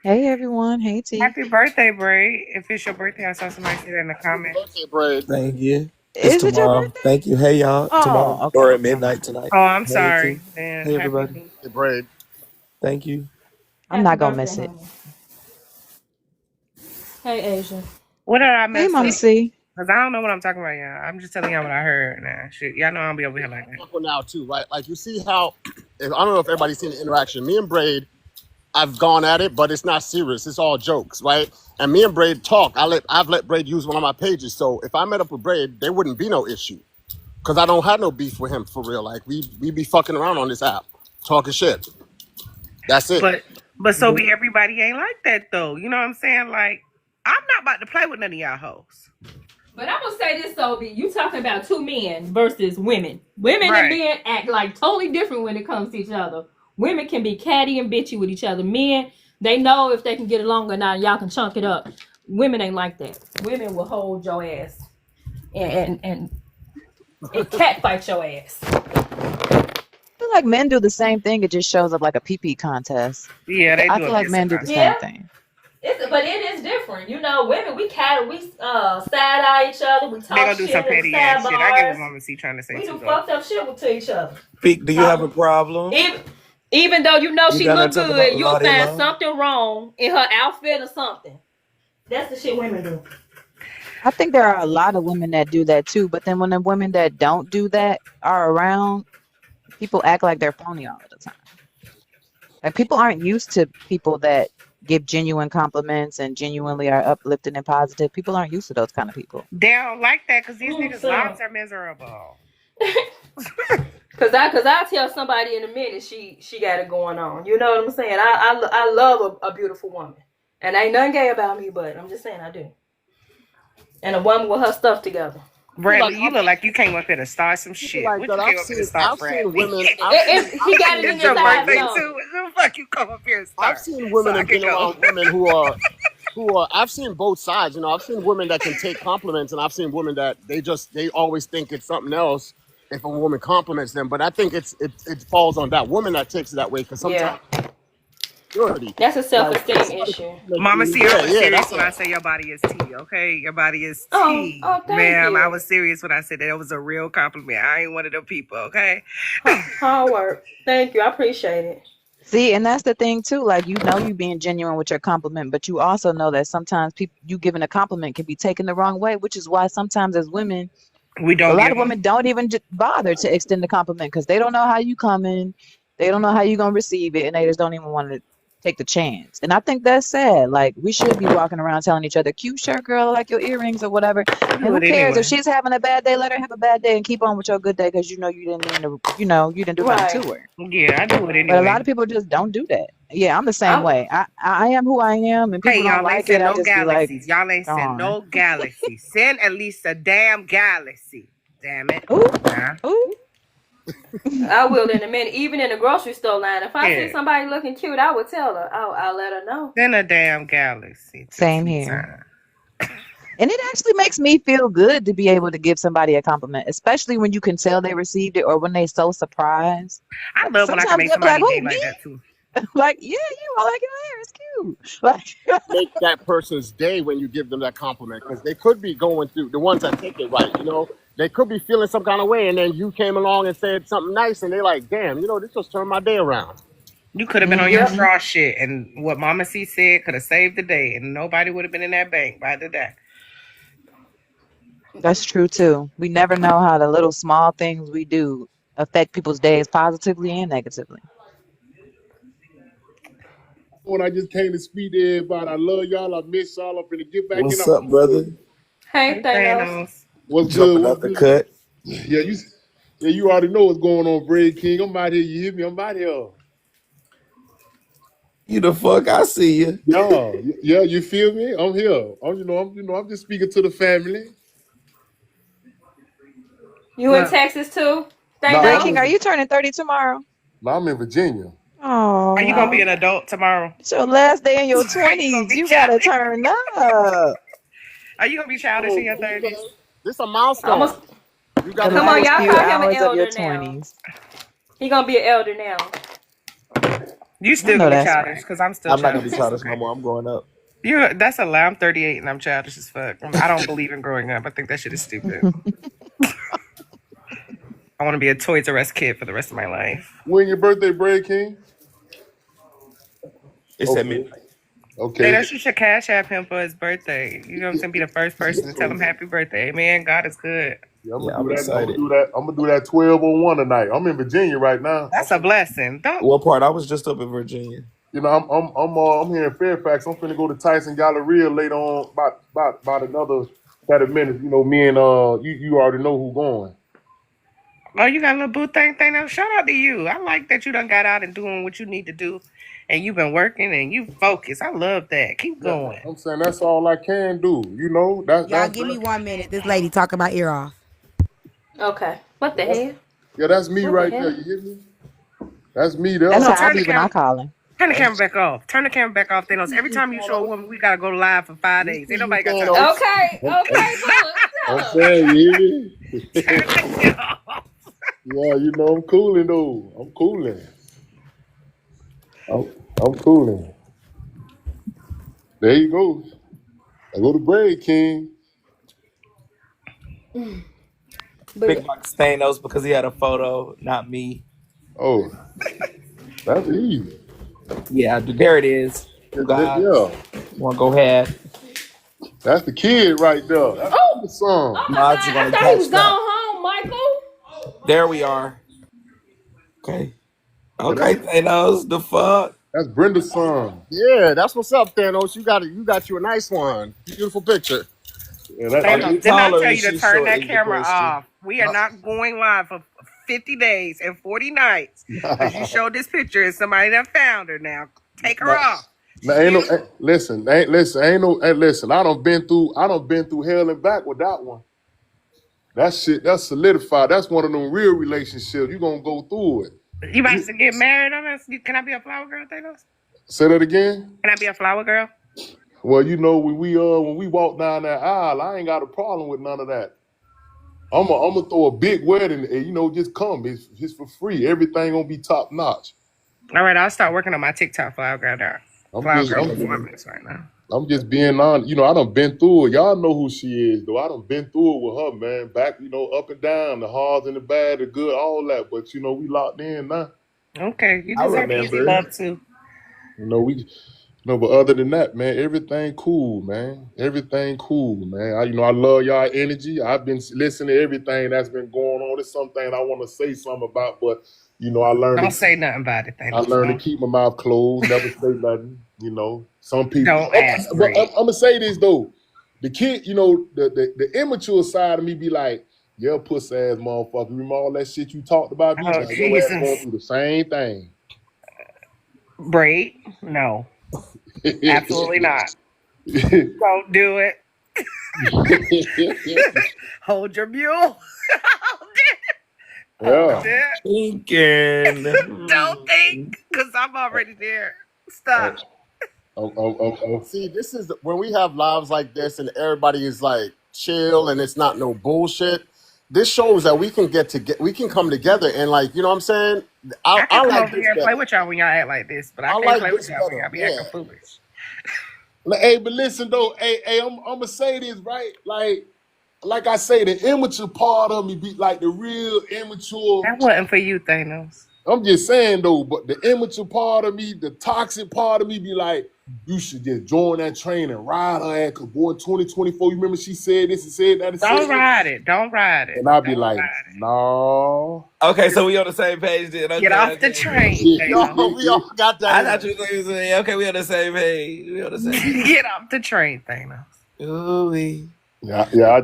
Hey everyone, hey T. Happy birthday, Bray. If it's your birthday, I saw somebody say that in the comments. Birthday Braid. Thank you. It's Is it your tomorrow. birthday? Thank you. Hey y'all. Tomorrow Oh, okay, or at okay. midnight tonight. Oh, I'm Hey T. sorry. Man, Hey everybody. Hey, Braid. Thank you. I'm Happy not gonna birthday, miss it. honey. Hey, Asia. what did I Hey mess Mama up? C. Because I don't know what I'm talking about, y'all. I'm just telling y'all what I heard. Nah, shit. Y'all know I don't be over here like that. Talk now too, right? Like you see how I don't know if everybody's seen the interaction. Me and Braid, I've gone at it, but it's not serious. It's all jokes, right? And me and Braid talk. I've let Braid use one of my pages. So if I met up with Braid, there wouldn't be no issue. Cause I don't have no beef with him for real. Like we be fucking around on this app, talking shit. That's it. But so be everybody ain't like that, though. You know what I'm saying? Like, I'm not about to play with none of y'all hoes. But I'm gonna say this, Sophie. You talking about two men versus women. Women and Right. men act like totally different when it comes to each other. Women can be catty and bitchy with each other. Men, they know if they can get along or not. Y'all can chunk it up. Women ain't like that. Women will hold your ass and catfight your ass. I feel like men do the same thing. It just shows up like a pee-pee contest. Yeah, they I do feel a like piss men do the about. same Yeah. thing. But it is different. You know, women, we side eye each other. We They talk gonna do shit some in the petty ass shit. I get what sidebars. Mama C trying to say We too, do though. fucked up shit to each other. Pete, do you have a problem? Even though you know You she down there look talking good, about you'll Lottie find Love? something wrong in her outfit or something. That's the shit women do. I think there are a lot of women that do that too, but then when the women that don't do that are around, people act like they're phony all the time. Like people aren't used to people that give genuine compliments and genuinely are uplifting and positive. People aren't used to those kind of people. They don't like that because these niggas' So, lives are miserable. cause I tell somebody in a minute she got it going on. You know what I'm saying? I love a beautiful woman, and ain't nothing gay about me, but I'm just saying I do. And a woman with her stuff together. Brandley, you look like you came up here to start some shit. Like What that. you came up here to start, I've seen Bradley? women. He got it in It's his your eyes. birthday No. too. What the fuck you come up here and start? I've seen women So I and can been go. around women who are. I've seen both sides. You know, I've seen women that can take compliments, and I've seen women that they always think it's something else if a woman compliments them. But I think it falls on that woman that takes it that way because Yeah. sometimes purity. That's a Like self-esteem somebody issue. compliment Mama you, C, I was serious that's when I it. say your body is tea, okay? Your body is Oh, tea. thank Ma'am, you. I was serious when I said that. It was a real compliment. I ain't one of them people, okay? Hard work. Thank you. I appreciate it. See, and that's the thing too. Like you know, you being genuine with your compliment, but you also know that sometimes people you giving a compliment can be taken the wrong way, which is why sometimes as women, We a don't lot give of them. women don't even bother to extend the compliment because they don't know how you coming, they don't know how you gonna receive it, and they just don't even want to take the chance. And I think that's sad. Like we should be walking around telling each other, "Cute shirt, girl, I like your earrings or whatever." I And do who it cares if anyway. she's having a bad day? Let her have a bad day and keep on with your good day because you know you didn't mean to. You know you didn't do nothing Right. to her. Yeah, I do it But a anyway. lot of people just don't do that. Yeah, I'm the same I way. I am who I am, and people Hey, don't y'all ain't like it. sent I no just be like, galaxies. Y'all ain't sent darn. no galaxies. Send at least a damn galaxy. Damn it. Ooh, Nah. ooh. I will in a minute. Even in the grocery store line, if I see Yeah. somebody looking cute, I would tell her. I'll let her know. Send a damn galaxy. Same Two here. times. And it actually makes me feel good to be able to give somebody a compliment, especially when you can tell they received it or when they so surprised. I Like love when I can sometimes make they'll be like, somebody "Who, day me?" like that too. Like, "Yeah, you. I like your hair. It's cute." Like, Make that person's day when you give them that compliment because they could be going through the ones that take it right. They could be feeling some kind of way, and then you came along and said something nice, and they're like, "Damn, this just turned my day around." You could have been on your hmm straw shit, and what Mama C said could have saved the day, and nobody would have been in that bank by the day. That's true too. We never know how the little small things we do affect people's days positively and negatively. When I just came to speak to everybody, I love y'all. I miss y'all. I'm finna get back in What's the up, brother? Hey, Hey, Thanos. Thanos. What's good? Jumping What's out the good? cut. Yeah, you already know what's going on, Bread King. I'm out here. You hear me? I'm out here. You the fuck? I see you. Yeah, you feel me? I'm here. I'm just speaking to the family. You in Look, Texas too, Nah, Great Thanos? King, are you turning 30 tomorrow? I'm in Virginia. are you gonna be Oh, an adult tomorrow? it's your last day in your Are you gonna 20s. be You gotta childish? turn up. Are you gonna be childish Oh, in your okay. 30s? This a Almost. milestone. You The got to Come do on, it. last y'all few call him an hours of your elder now. 20s. He gonna be an elder now. You I still know gonna be that's childish right. because I'm still I'm not gonna be childish. It's childish no okay. more. I'm growing up. That's a lie. I'm 38 and I'm childish as fuck. I don't believe in growing up. I think that shit is stupid. I want to be a Toys R Us kid for the rest of my life. When your birthday, Bread King? It's at Okay. midnight. Okay. Thanos, you should cash app him for his birthday. You know what I'm saying? Be the first person to tell him happy birthday. Man, God is good. Yeah, I'm Yeah, gonna do I'm that. I'm gonna excited. do that. I'm gonna do that 12:01 tonight. I'm in Virginia right now. That's a blessing. Don't. What part? I was just up in Virginia. I'm here in Fairfax. I'm finna go to Tyson Galleria later on, about another 30 minutes. Me and you already know who going. Oh, you got a little boo thing, Thanos. Shout out to you. I like that you done got out and doing what you need to do, and you've been working and you focused. I love that. Keep Yeah, going. I'm saying that's all I can do. That Y'all that's give me that. 1 minute. This lady talking about ear off. Okay. What Yeah, the hell? that's me What the right there. hell? You hear me? That's me there. That's No, how I turn the be when I camera. call him. Turn the camera That's, back off. Turn the camera back off, Thanos. Every time you show a woman, we gotta go live for 5 days. Ain't See you, nobody got time for Thanos. that. Okay. I'm, I'm, Okay. I'm Shut up. saying, you hear me? Turn that shit off. Yeah, I'm cooling though. I'm cooling. I'm cooling. There you go. I go to Bread King. Big But Mike Stanos because he had a photo, not me. Oh, that's easy. Yeah, there it is. You guys Yeah, want to go ahead? that's the kid right there. That's oh, the son. oh my Mods, God! you're I gonna thought he was catch gone that. home, Michael. There we are. Okay. Yeah, Okay, Thanos. The fuck. that's Brenda's son. Yeah, that's what's up, Thanos. You got you a nice one. Beautiful picture. Yeah, Oh, Thanos, you didn't I taller tell and you to she's turn short that is the camera question. off? We are not going live for 50 days and 40 nights because you showed this picture and somebody done found her now. Take her now, off. now She's ain't no beautiful. listen, ain't no listen. I don't been through hell and back with that one. That shit, that's solidified. That's one of them real relationships. You gonna go through it. You about You, to get married on us? Can I be a flower girl, Thanos? say that again. Can I be a flower girl? Well, when we walk down that aisle, I ain't got a problem with none of that. I'm gonna throw a big wedding, and just come. It's for free. Everything gonna be top notch. All right, I'll start working on my TikTok flower girl now. I'm Flower just girl I'm, performance right now. I'm just being on. I done been through it. Y'all know who she is, though. I done been through it with her, man. Back, up and down, the hards and the bad, the good, all that. But we locked in now. Okay, you I deserve easy remember. love too. We No, but other than that, man, everything cool, man. Everything cool, man. I love y'all energy. I've been listening to everything that's been going on. It's something I want to say something about, but I learned Don't to say nothing about it, I Thanos. learned to Don't keep my mouth closed, never say nothing. Some people. don't ask But I'm, Bree. I'm gonna say this though, the kid, the immature side of me be like, yeah, pussy ass motherfucker. Remember all that shit you talked about me? Oh Now your ass going Jesus, through the same thing. Bree. No, absolutely not. Don't do it. Hold your mule. Hold it. Hold Yeah. it. Thinking. Don't think, because I'm already there. Hey, Stop. See, this is when we have lives like this and everybody is like chill and it's not no bullshit. This shows that we can come together and like, you know what I'm saying? I can I come like over this here and play better. with y'all when y'all act like this, but I I can't like play with this y'all when better. y'all be Yeah. acting foolish. Hey, but listen though, I'm gonna say this right. Like I say, the immature part of me be like the real immature. That wasn't for you, Thanos. I'm just saying though, but the immature part of me, the toxic part of me be like, you should just join that train and ride her ass. Cause boy, 2024, you remember she said this and said that and said Don't that? ride it. Don't ride it. And I'd be Don't like, ride no. Okay, so we on the same page then. it. Get off the train, Yeah, Thanos. We all got that I in thought us. you was going to say, okay, we on the same page. We on the same page. Get off the train, Thanos. Ooh-wee. yeah. I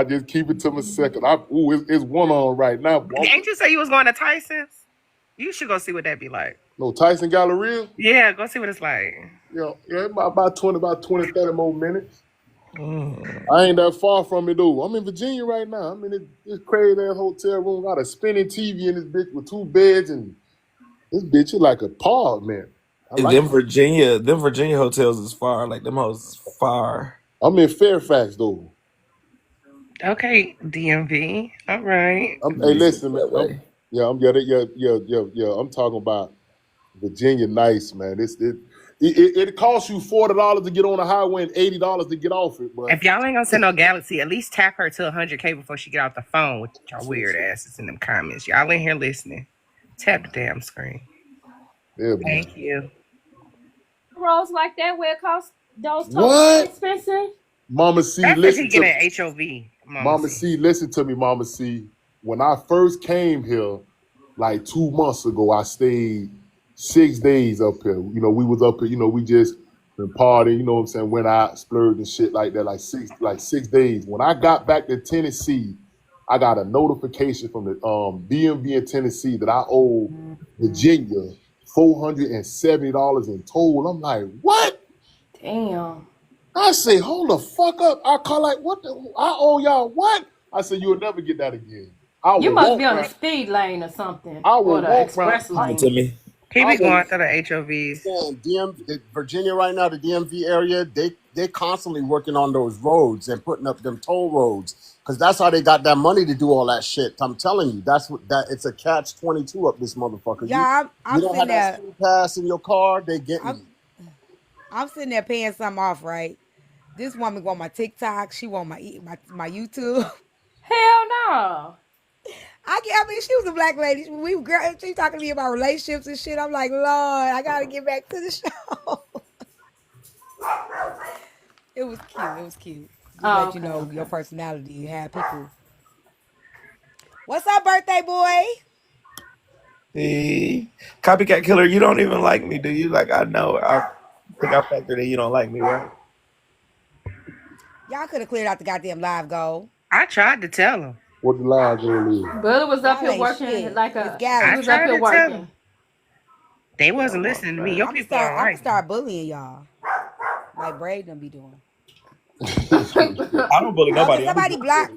just keep it to myself. It's one on right now. Boy. Ain't you say you was going to Tyson's? You should go see what that be like. No, Tyson Galleria. Yeah, go see what it's like. Yeah, about 20, 30 more minutes. Mm. I ain't that far from it though. I'm in Virginia right now. I'm in this crazy ass hotel room. Got a spinning TV in this bitch with 2 beds, and this bitch is like a apartment. I like. Them Virginia hotels is far. Like them hotels is far. I'm in Fairfax though. Okay, DMV. All right. Hey, Easy listen, man. that way. Yeah. I'm talking about Virginia, nice man. It costs you $40 to get on the highway and $80 to get off it. But If y'all ain't gonna send no Galaxy, at least tap her to 100K before she get off the phone with y'all weird asses in them comments. Y'all in here listening. Tap the damn screen. yeah, Thank you. Rolls like that where it costs those totes so what? expensive. Mama C, That's if listen he to get me. an HOV, Mama Mama C. C, listen to me, Mama C. When I first came here, like 2 months ago, I stayed 6 days up here. You know, we was up here, we just been partying, you know what I'm saying, went out, splurged and shit like that, like 6 days. When I got back to Tennessee, I got a notification from the DMV in Tennessee that I owe Virginia $470 in toll. I'm like, what? Damn. I say, hold the fuck up. I call like, what the? I owe y'all what? I said, you'll never get that again. I You will must be walk on the around. speed lane or something. I Or will the walk around. express Give it to lane. me. He I be will. going through the HOVs. Virginia right now, the DMV area, they constantly working on those roads and putting up them toll roads because that's how they got that money to do all that shit. I'm telling you, it's a catch-22 up this motherfucker. Yeah, You I'm don't sitting have that there. speed pass in your car, they getting I'm you. I'm sitting there paying something off, right? This woman want my TikTok. She want my YouTube. Hell no. I mean, she was a black lady. She talking to me about relationships and shit. I'm like, Lord, I gotta get back to the show. It was cute. It was cute. Just Oh, let you okay, know your okay. personality. You have people. What's up, birthday boy? See, copycat killer. You don't even like me, do you? Like I know. I think I factored in. You don't like me, right? Y'all could have cleared out the goddamn live goal. I tried to tell him. What the line goal is? Brother was up Y'all here ain't working shit. like It's he I was Galaxy. up tried here to tell working. him. They Yeah, wasn't I'm on listening to me. that. Your people don't I'm gonna like me. start bullying y'all, like Braden be doing. I don't bully Oh, can nobody. I'm somebody just block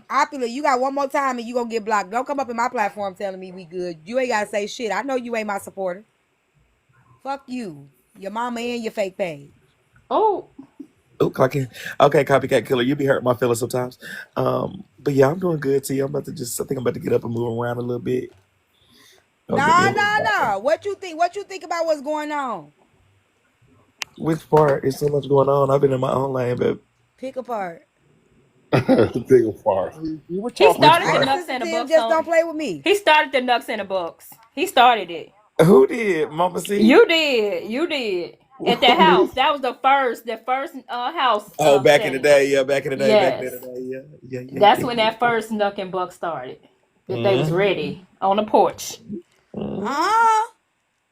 Opula? You got one more time and you gonna get blocked. Don't come up in my platform telling me we good. You ain't gotta say shit. I know you ain't my supporter. Fuck you, your mama and your fake page. Oh, oh, okay, copycat killer. You be hurting my feelings sometimes. But yeah, I'm doing good. T. I think I'm about to get up and move around a little bit. I'll get me a No, little no, bottle. no. What you think? What you think about what's going on? Which part? There's so much going on. I've been in my own lane, but Pick apart. Big apart. We were he talking which started I the ain't part? Nucks and the sensitive. Bucks Just don't on. play with me. He started the Nucks and the Bucks. He started it. Who did? Mama C? You did. You did. At that house. That was the first house Oh, back in the setting. day, yeah, back in the day, back in Yes. the day, yeah, yeah, yeah, That's yeah, when yeah. that first Nuck and Buck started. That they was Mm-hmm. ready on the porch. Mm-hmm. Uh-huh.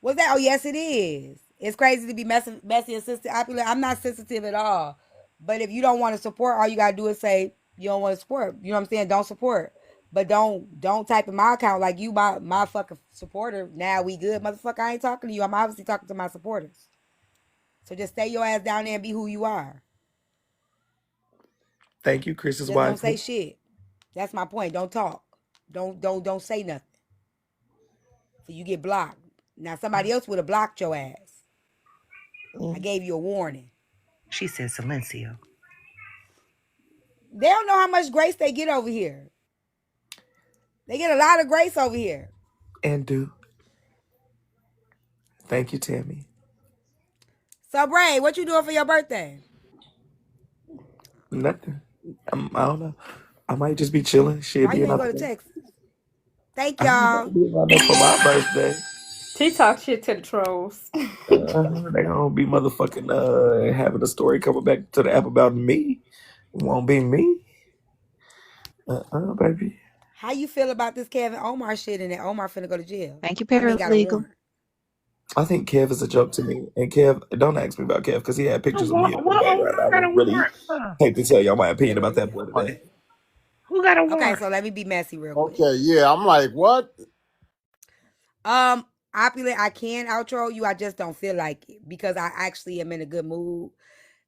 What's that? Oh, yes, it is. It's crazy to be messy and sensitive. I'm not sensitive at all. But if you don't want to support, all you gotta do is say you don't want to support. You know what I'm saying? Don't support. But don't type in my account like you my fucking supporter. Now we good, motherfucker. I ain't talking to you. I'm obviously talking to my supporters. So just stay your ass down there and be who you are. Thank you, Chris's Just don't wife. say shit. That's my point. Don't talk. Don't say nothing. So you get blocked. Now somebody else would have blocked your ass. I gave you a warning. She said silencio. They don't know how much grace they get over here. They get a lot of grace over here. And do. Thank you, Tammy. So, Bray, what you doing for your birthday? Nothing. I don't know. I might just be chilling. Shit, Why you being ain't out go to there. Texas? Thank I ain't y'all. gonna be around there for my birthday. She talk shit to the trolls. They gonna be motherfucking having a story coming back to the app about me. It won't be me. Baby. How you feel about this Kevin Omar shit and that Omar finna go to jail? Thank you, I mean, got a paralegal. warrant. I think Kev is a joke to me. And Kev, don't ask me about Kev because he had pictures of me What up in the background. I got a would really warrant for? hate to tell y'all my opinion about that boy today. Who got a Okay, warrant? so let me be messy real quick. Okay, yeah, I'm like, what? Opulent, I can outro you. I just don't feel like it because I actually am in a good mood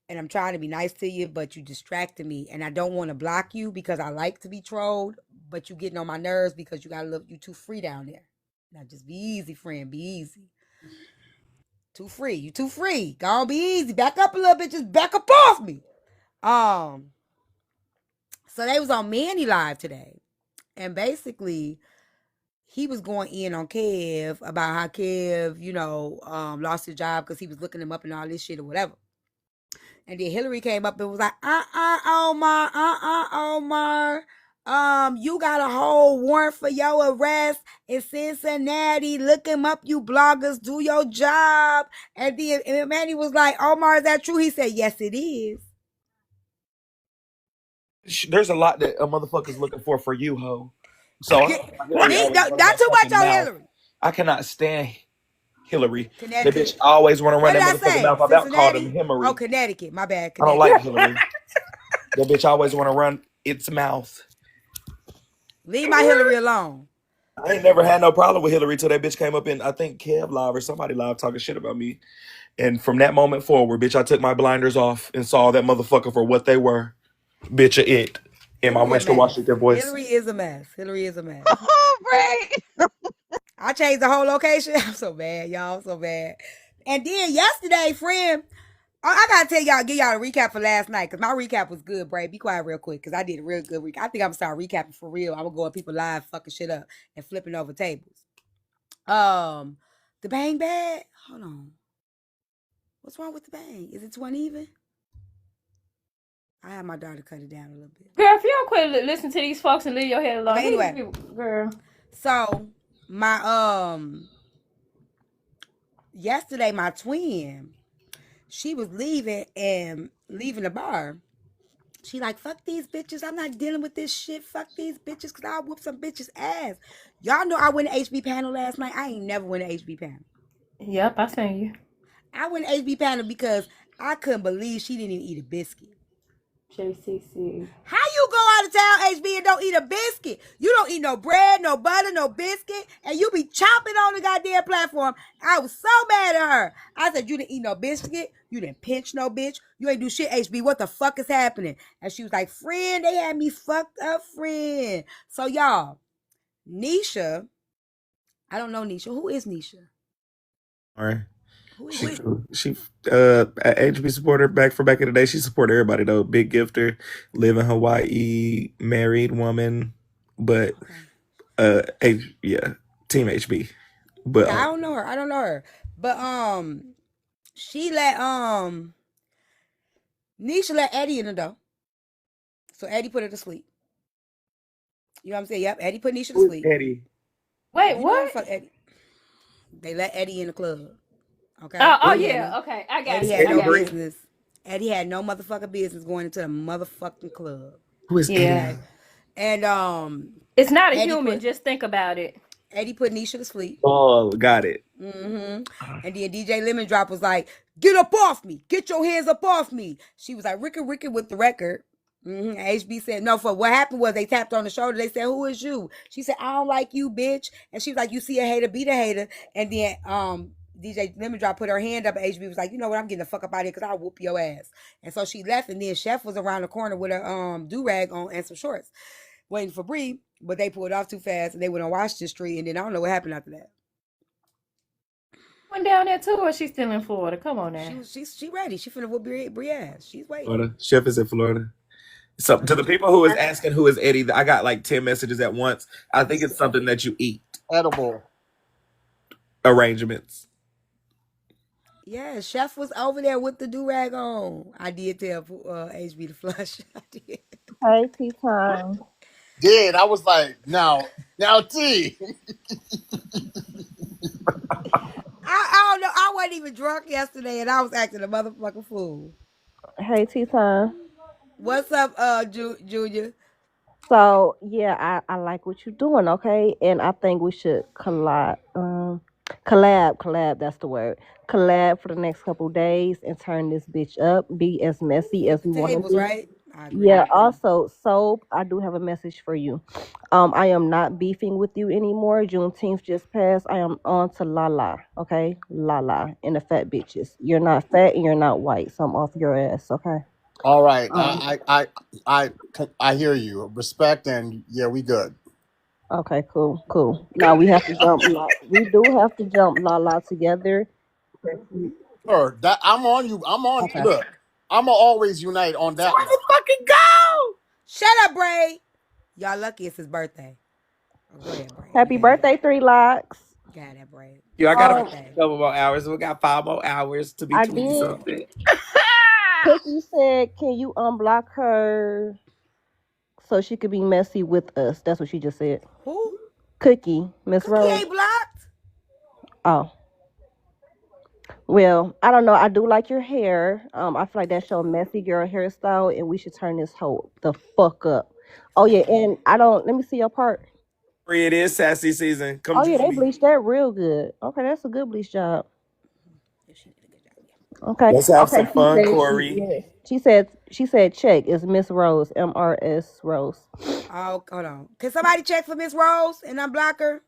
and I'm trying to be nice to you, but you distracted me, and I don't want to block you because I like to be trolled, but you getting on my nerves because you gotta look, you too free down there. Now just be easy, friend. Be easy. Too free. You too free. Go on, be easy. Back up a little bit. Just back up off me. So they was on Manny Live today, and basically he was going in on Kev about how Kev, lost his job because he was looking him up and all this shit or whatever. And then Hillary came up and was like, Omar, Omar. You got a whole warrant for your arrest in Cincinnati. Look him up, you bloggers. Do your job. And then Manny was like, Omar, is that true? He said, yes, it is. There's a lot that a motherfucker's looking for you, ho. So I don't know why Hillary always Not running that too much fucking on mouth. Hillary. I cannot stand Hillary. The bitch Connecticut. always want to run What that did I motherfucking say? mouth. I've out called him Cincinnati? Oh, Hillary. Connecticut. My bad, I don't like Connecticut. Hillary. That bitch always want to run its mouth. Leave my Hillary alone. I ain't never had no problem with Hillary till that bitch came up in, I think, Kev Live or somebody live talking shit about me. And from that moment forward, bitch, I took my blinders off and saw that motherfucker for what they were. Bitch, a it. In my Hillary a Winston mess. Washington voice. Hillary is a mess. Hillary is a mess. Oh, right. I changed the whole location. I'm so bad, y'all. I'm so bad. And then yesterday, friend, I gotta tell y'all, give y'all a recap for last night because my recap was good, Bray. Be quiet real quick because I did a real good recap. I think I'm gonna start recapping for real. I'm gonna go on people live, fucking shit up and flipping over tables. The bang bag. Hold on. What's wrong with the bang? Is it 20 even? I had my daughter cut it down a little bit. Girl, if you don't quit listening to these folks and leave your head alone, Okay, these anyway. people, girl. So my yesterday my twin, she was leaving the bar. She like, fuck these bitches. I'm not dealing with this shit. Fuck these bitches because I'll whoop some bitches ass. Y'all know I went to HB panel last night. I ain't never went to HB panel. Yep, I seen you. I went to HB panel because I couldn't believe she didn't even eat a biscuit. JCC. How you go out of town, HB, and don't eat a biscuit? You don't eat no bread, no butter, no biscuit, and you be chopping on the goddamn platform. I was so mad at her. I said, you didn't eat no biscuit. You didn't pinch no bitch. You ain't do shit, HB. What the fuck is happening? And she was like, friend, they had me fucked up, friend. So, y'all, Nisha, I don't know Nisha. Who is Nisha? All right. Who is She Nisha? she HB supporter back in the day. She supported everybody though. Big gifter, live in Hawaii, married woman, but yeah, Team HB. But Yeah, I don't know her. I don't know her. But she let Nisha let Eddie in the door. So Eddie put her to sleep. You know what I'm saying? Yep, Eddie put Nisha to who is sleep. Eddie? Wait, You know who the what? fuck Eddie? They let Eddie in the club. Okay? Oh Eddie had yeah, no okay, I got Eddie you. had I no Eddie got Green? you. business. Eddie had no motherfucking business going into the motherfucking club. Who is Yeah, Okay? Eddie? And it's not a Eddie human. put Just think about it. Nisha to sleep. Oh, got it. Mm-hmm. And then DJ Lemon Drop was like, get up off me. Get your hands up off me. She was like, Ricky with the record. Mm-hmm. HB said, no, for what happened was they tapped on the shoulder. They said, who is you? She said, I don't like you, bitch. And she was like, you see a hater, beat a hater. And then DJ Lemon Drop put her hand up, and HB was like, you know what, I'm getting the fuck up out of here because I'll whoop your ass. And so she left, and then Chef was around the corner with her do-rag on and some shorts, waiting for Bree, but they pulled off too fast, and they went on Washington Street, and then I don't know what happened after that. Went down there too, or she's still in Florida? Come on now. She ready. She finna whoop Brie ass. She's waiting. Florida. Chef is in Florida. So to the people who is asking who is Eddie, I got like 10 messages at once. I think it's something that you eat. Edible. Arrangements. Yeah, Chef was over there with the do-rag on. I did tell HB to flush. I did. Hey, tea time. Did I was like, now T. I don't know. I wasn't even drunk yesterday, and I was acting a motherfucking fool. Hey, tea time. What's up, Junior? So yeah, I like what you're doing, okay? And I think we should collab. That's the word. Collab for the next couple days and turn this bitch up. Be as messy Flip as the we want to tables, be. right? I agree. Yeah. Also, Soap, I do have a message for you. I am not beefing with you anymore. Juneteenth just passed. I am on to Lala. Okay, Lala and the fat bitches. You're not fat and you're not white, so I'm off your ass. Okay. All right. Um. I hear you. Respect and yeah, we good. Okay. Cool. Now we have to jump. We do have to jump Lala together. Sure. That I'm on you. I'm on Okay. look. I'ma always unite on So that where one. the fucking go? Shut up, Bray. Y'all lucky it's his birthday. Oh, go ahead, Bray. You Happy got it. birthday, Three Locks. Got it, Bray. Yo, I Happy got a birthday. couple more hours. We got 5 more hours to be I 20 did. something. Cookie said, "Can you unblock her so she could be messy with us?" That's what she just said. Who? Cookie, Miss Cookie Rose. ain't blocked. Oh, well, I don't know. I do like your hair. I feel like that's your messy girl hairstyle, and we should turn this hoe the fuck up. Oh yeah, and I don't. Let me see your part. It is sassy season. Come Oh yeah, join they me. bleached that real good. Okay, that's a good bleach job. If she did a good job, yeah. Okay, Let's have okay. some fun, Corey. She said check is Miss Rose, MRS Rose. Oh, hold on. Can somebody check for Miss Rose and unblock her?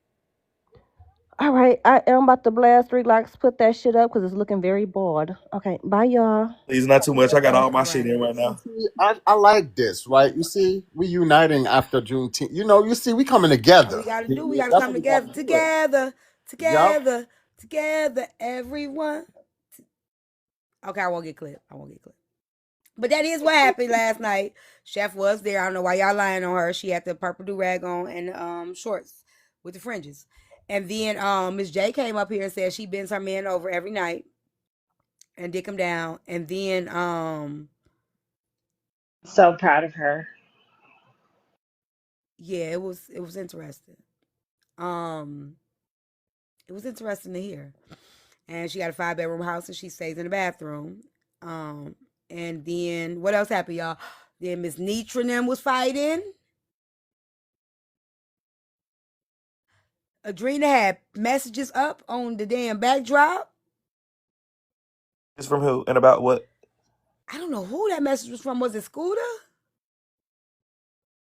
All right, I am about to blast Three Locks. Put that shit up because it's looking very bored. Okay, bye y'all. Please, not too much. I got all my All shit right. in right now. See, I like this, right? You see, we uniting after Juneteenth. You see, we coming All together. we gotta do, we Yeah, gotta that's come what we got together, to do. Yup. together, everyone. Okay, I won't get clipped. But that is what happened last night. Chef was there. I don't know why y'all lying on her. She had the purple do rag on and shorts with the fringes. And then Miss J came up here and said she bends her man over every night and dick him down. And then So proud of her. yeah, it was interesting. Um it was interesting to hear. And she got a 5-bedroom house and she stays in the bathroom. Um and then what else happened, y'all? Then Miss Nitra and them was fighting. Adrena had messages up on the damn backdrop. It's from who and about what? I don't know who that message was from. Was it Scooter?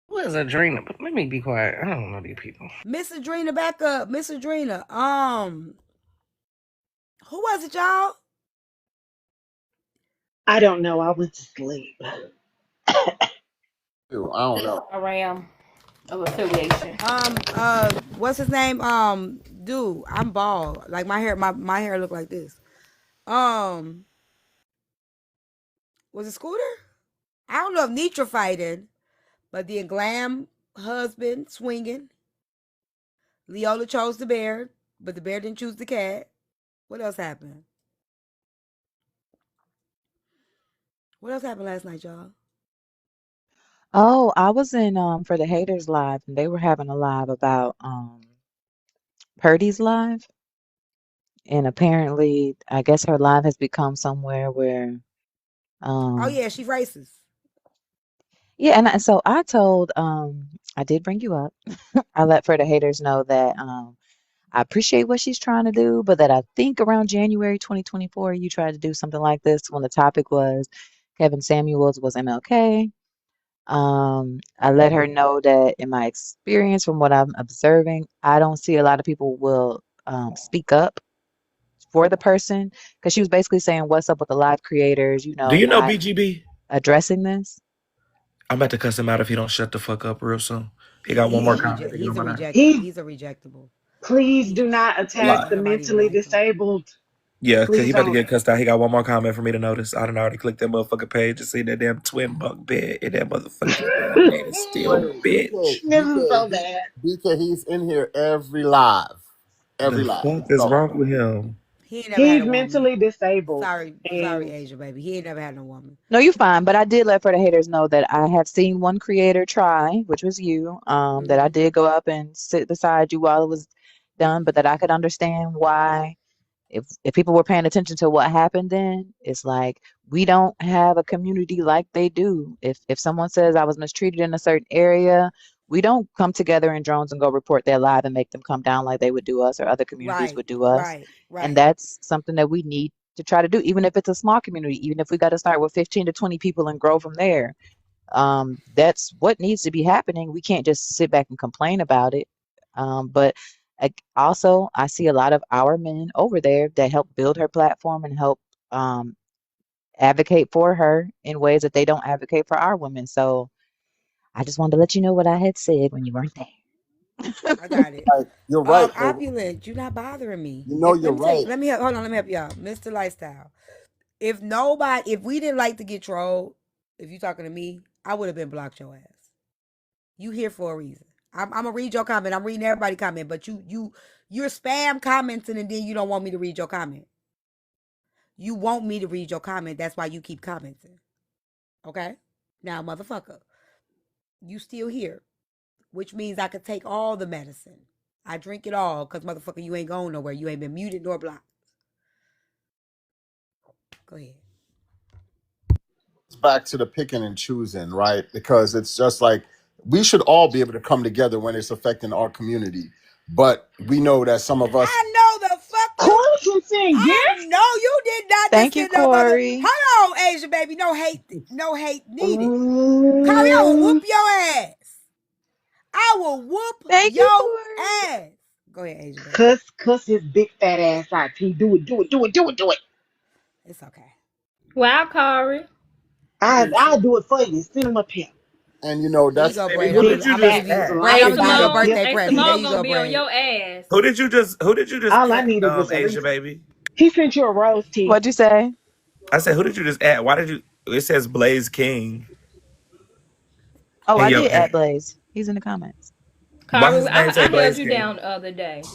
Who is Adrena? But let me be quiet. I don't know these people. Miss Adrena, back up. Miss Adrena. Who was it, y'all? I don't know. I went to sleep. I don't know. Around of affiliation. What's his name? Dude, I'm bald. Like my hair look like this. Um, was it Scooter? I don't know if Nitra fighting, but the glam husband swinging. Leola chose the bear, but the bear didn't choose the cat. What else happened? What else happened last night, y'all? Oh, I was in for the haters live and they were having a live about Purdy's live. And apparently I guess her live has become somewhere where Oh um yeah, she's racist. yeah, and so I told I did bring you up. I let for the haters know that I appreciate what she's trying to do, but that I think around January 2024 you tried to do something like this when the topic was Kevin Samuels was MLK. I let her know that in my experience, from what I'm observing, I don't see a lot of people will speak up for the person because she was basically saying, "What's up with the live creators?" Do you know Not BGB? addressing this. I'm about to cuss him out if he don't shut the fuck up real soon. He He, got one he's more a comment reject. to get on my nerves. He He's a rejectable. Please He do not A attack don't lot. the nobody even mentally like him. disabled. Yeah, because he Please about to don't. get cussed out. He got one more comment for me to notice. I don't know. I already clicked that motherfucking page and see that damn twin bunk bed in that motherfucking man still Wait, bitch. This is so bad. He's in here every live. Every The live. fuck is So wrong with him? He ain't never had He's a woman. mentally disabled, Sorry, and Asia, baby. He ain't never had no woman. No, you're fine. But I did let for the haters know that I have seen one creator try, which was you. That I Mm-hmm. did go up and sit beside you while it was done, but that I could understand why. If people were paying attention to what happened, then it's like we don't have a community like they do. If someone says I was mistreated in a certain area, we don't come together in drones and go report their live and make them come down like they would do us or other communities Right, would do us. right, And right. that's something that we need to try to do, even if it's a small community, even if we got to start with 15 to 20 people and grow from there. That's what needs to be happening. We can't just sit back and complain about it. But also, I see a lot of our men over there that help build her platform and help um, advocate for her in ways that they don't advocate for our women. So I just wanted to let you know what I had said when you weren't there. I got it. like, you're right. Opulent, you're not bothering me. You know you're Let me tell you. right. Let me hold on. Let me help y'all, Mr. Lifestyle. If we didn't like to get trolled, if you talking to me, I would have been blocked your ass. You here for a reason. I'm gonna read your comment. I'm reading everybody comment, but you're spam commenting and then you don't want me to read your comment. You want me to read your comment. That's why you keep commenting. Okay? Now, motherfucker, you still here, which means I could take all the medicine. I drink it all because motherfucker, you ain't going nowhere. You ain't been muted nor blocked. Go ahead. It's back to the picking and choosing, right? Because it's just like we should all be able to come together when it's affecting our community. But we know that some of us. I know the fuck you. Corey can sing I gifts. know you did not just Thank you, send no mother. Corey. Hold on, Asia baby. No hate needed. Kari, I will Mm, whoop your ass. I will whoop Thank you, your Corey. ass. Go ahead, Asia baby. cuss his big fat ass out. He do it, do it, do it, do it, do it. It's okay. Wow, Corey. I'll do it for you. Send him up here And you know, Here you that's go, Baby, Braid. who big did you I'm gonna just give fat you add? Braid. Hey I'm lion gonna give you a dog Simone, birthday hey gift. present. There Simone you gonna go, be on Braid. your ass. Who did you just All I needed was a Asia reason. baby? He sent you a rose tea. What'd you say? I said, who did you just add? Why did you? It says Blaze King Oh, in I your did add ad. Blaze. He's in the comments. Why Corey, his name say I held Blaze you King? down the other day.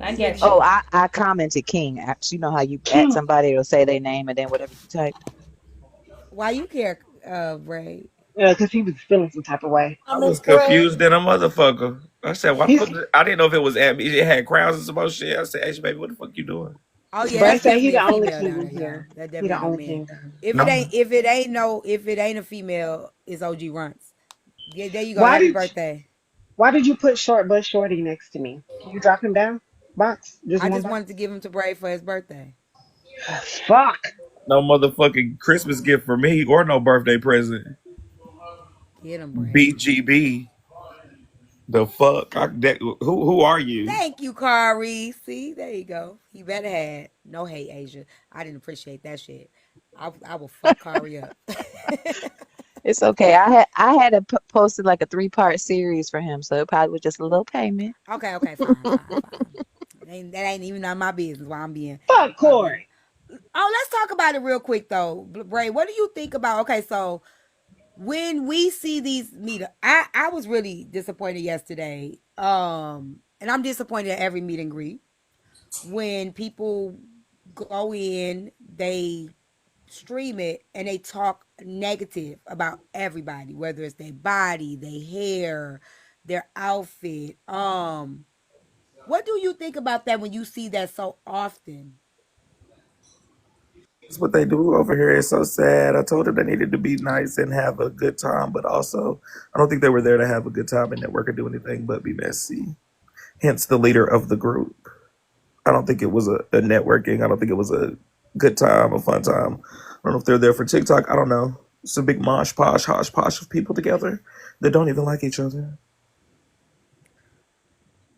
I He didn't got hear Oh, you. you. I commented King. You know how you at somebody, it'll say their name and then whatever you type. Why you care, Braid? Because he was feeling some type of way. I was confused than a motherfucker. I said, why the He's fuck? I didn't know if it was at me. It had crowns and some other shit. I said, Asia baby, what the fuck you doing? Oh yeah, Bray that's say he definitely the a only female king down in there, y'all. here. That He definitely the ain't no only man. king in here. No. If it ain't a female, it's OG Runts. Yeah, there you go. Why Happy did birthday. Why did you put short but shorty next to me? Can you drop him down? Box? Just I one just box? wanted to give him to Braid for his birthday. Fuck. No motherfucking Christmas gift for me or no birthday present. Get him, Braid. BGB. The fuck? Who are you? Thank you, Kari. See, there you go. He better had no hate, Asia. I didn't appreciate that shit. I will fuck Kari up. It's okay. I had posted like a 3-part series for him, so it probably was just a little payment. Okay, fine. That ain't even on my business why I'm being Fuck ugly. Corey. Oh, let's talk about it real quick though. Bray, what do you think about okay, so when we see these meet I was really disappointed yesterday. And I'm disappointed at every meet and greet. When people go in, they stream it and they talk negative about everybody, whether it's their body, their hair, their outfit. What do you think about that when you see that so often? That's what they do over here. It's so sad. I told them they needed to be nice and have a good time, but also I don't think they were there to have a good time and network or do anything but be messy. Hence the leader of the group. I don't think it was a networking. I don't think it was a good time, a fun time. I don't know if they're there for TikTok. I don't know. It's a big mosh posh, hosh posh of people together that don't even like each other.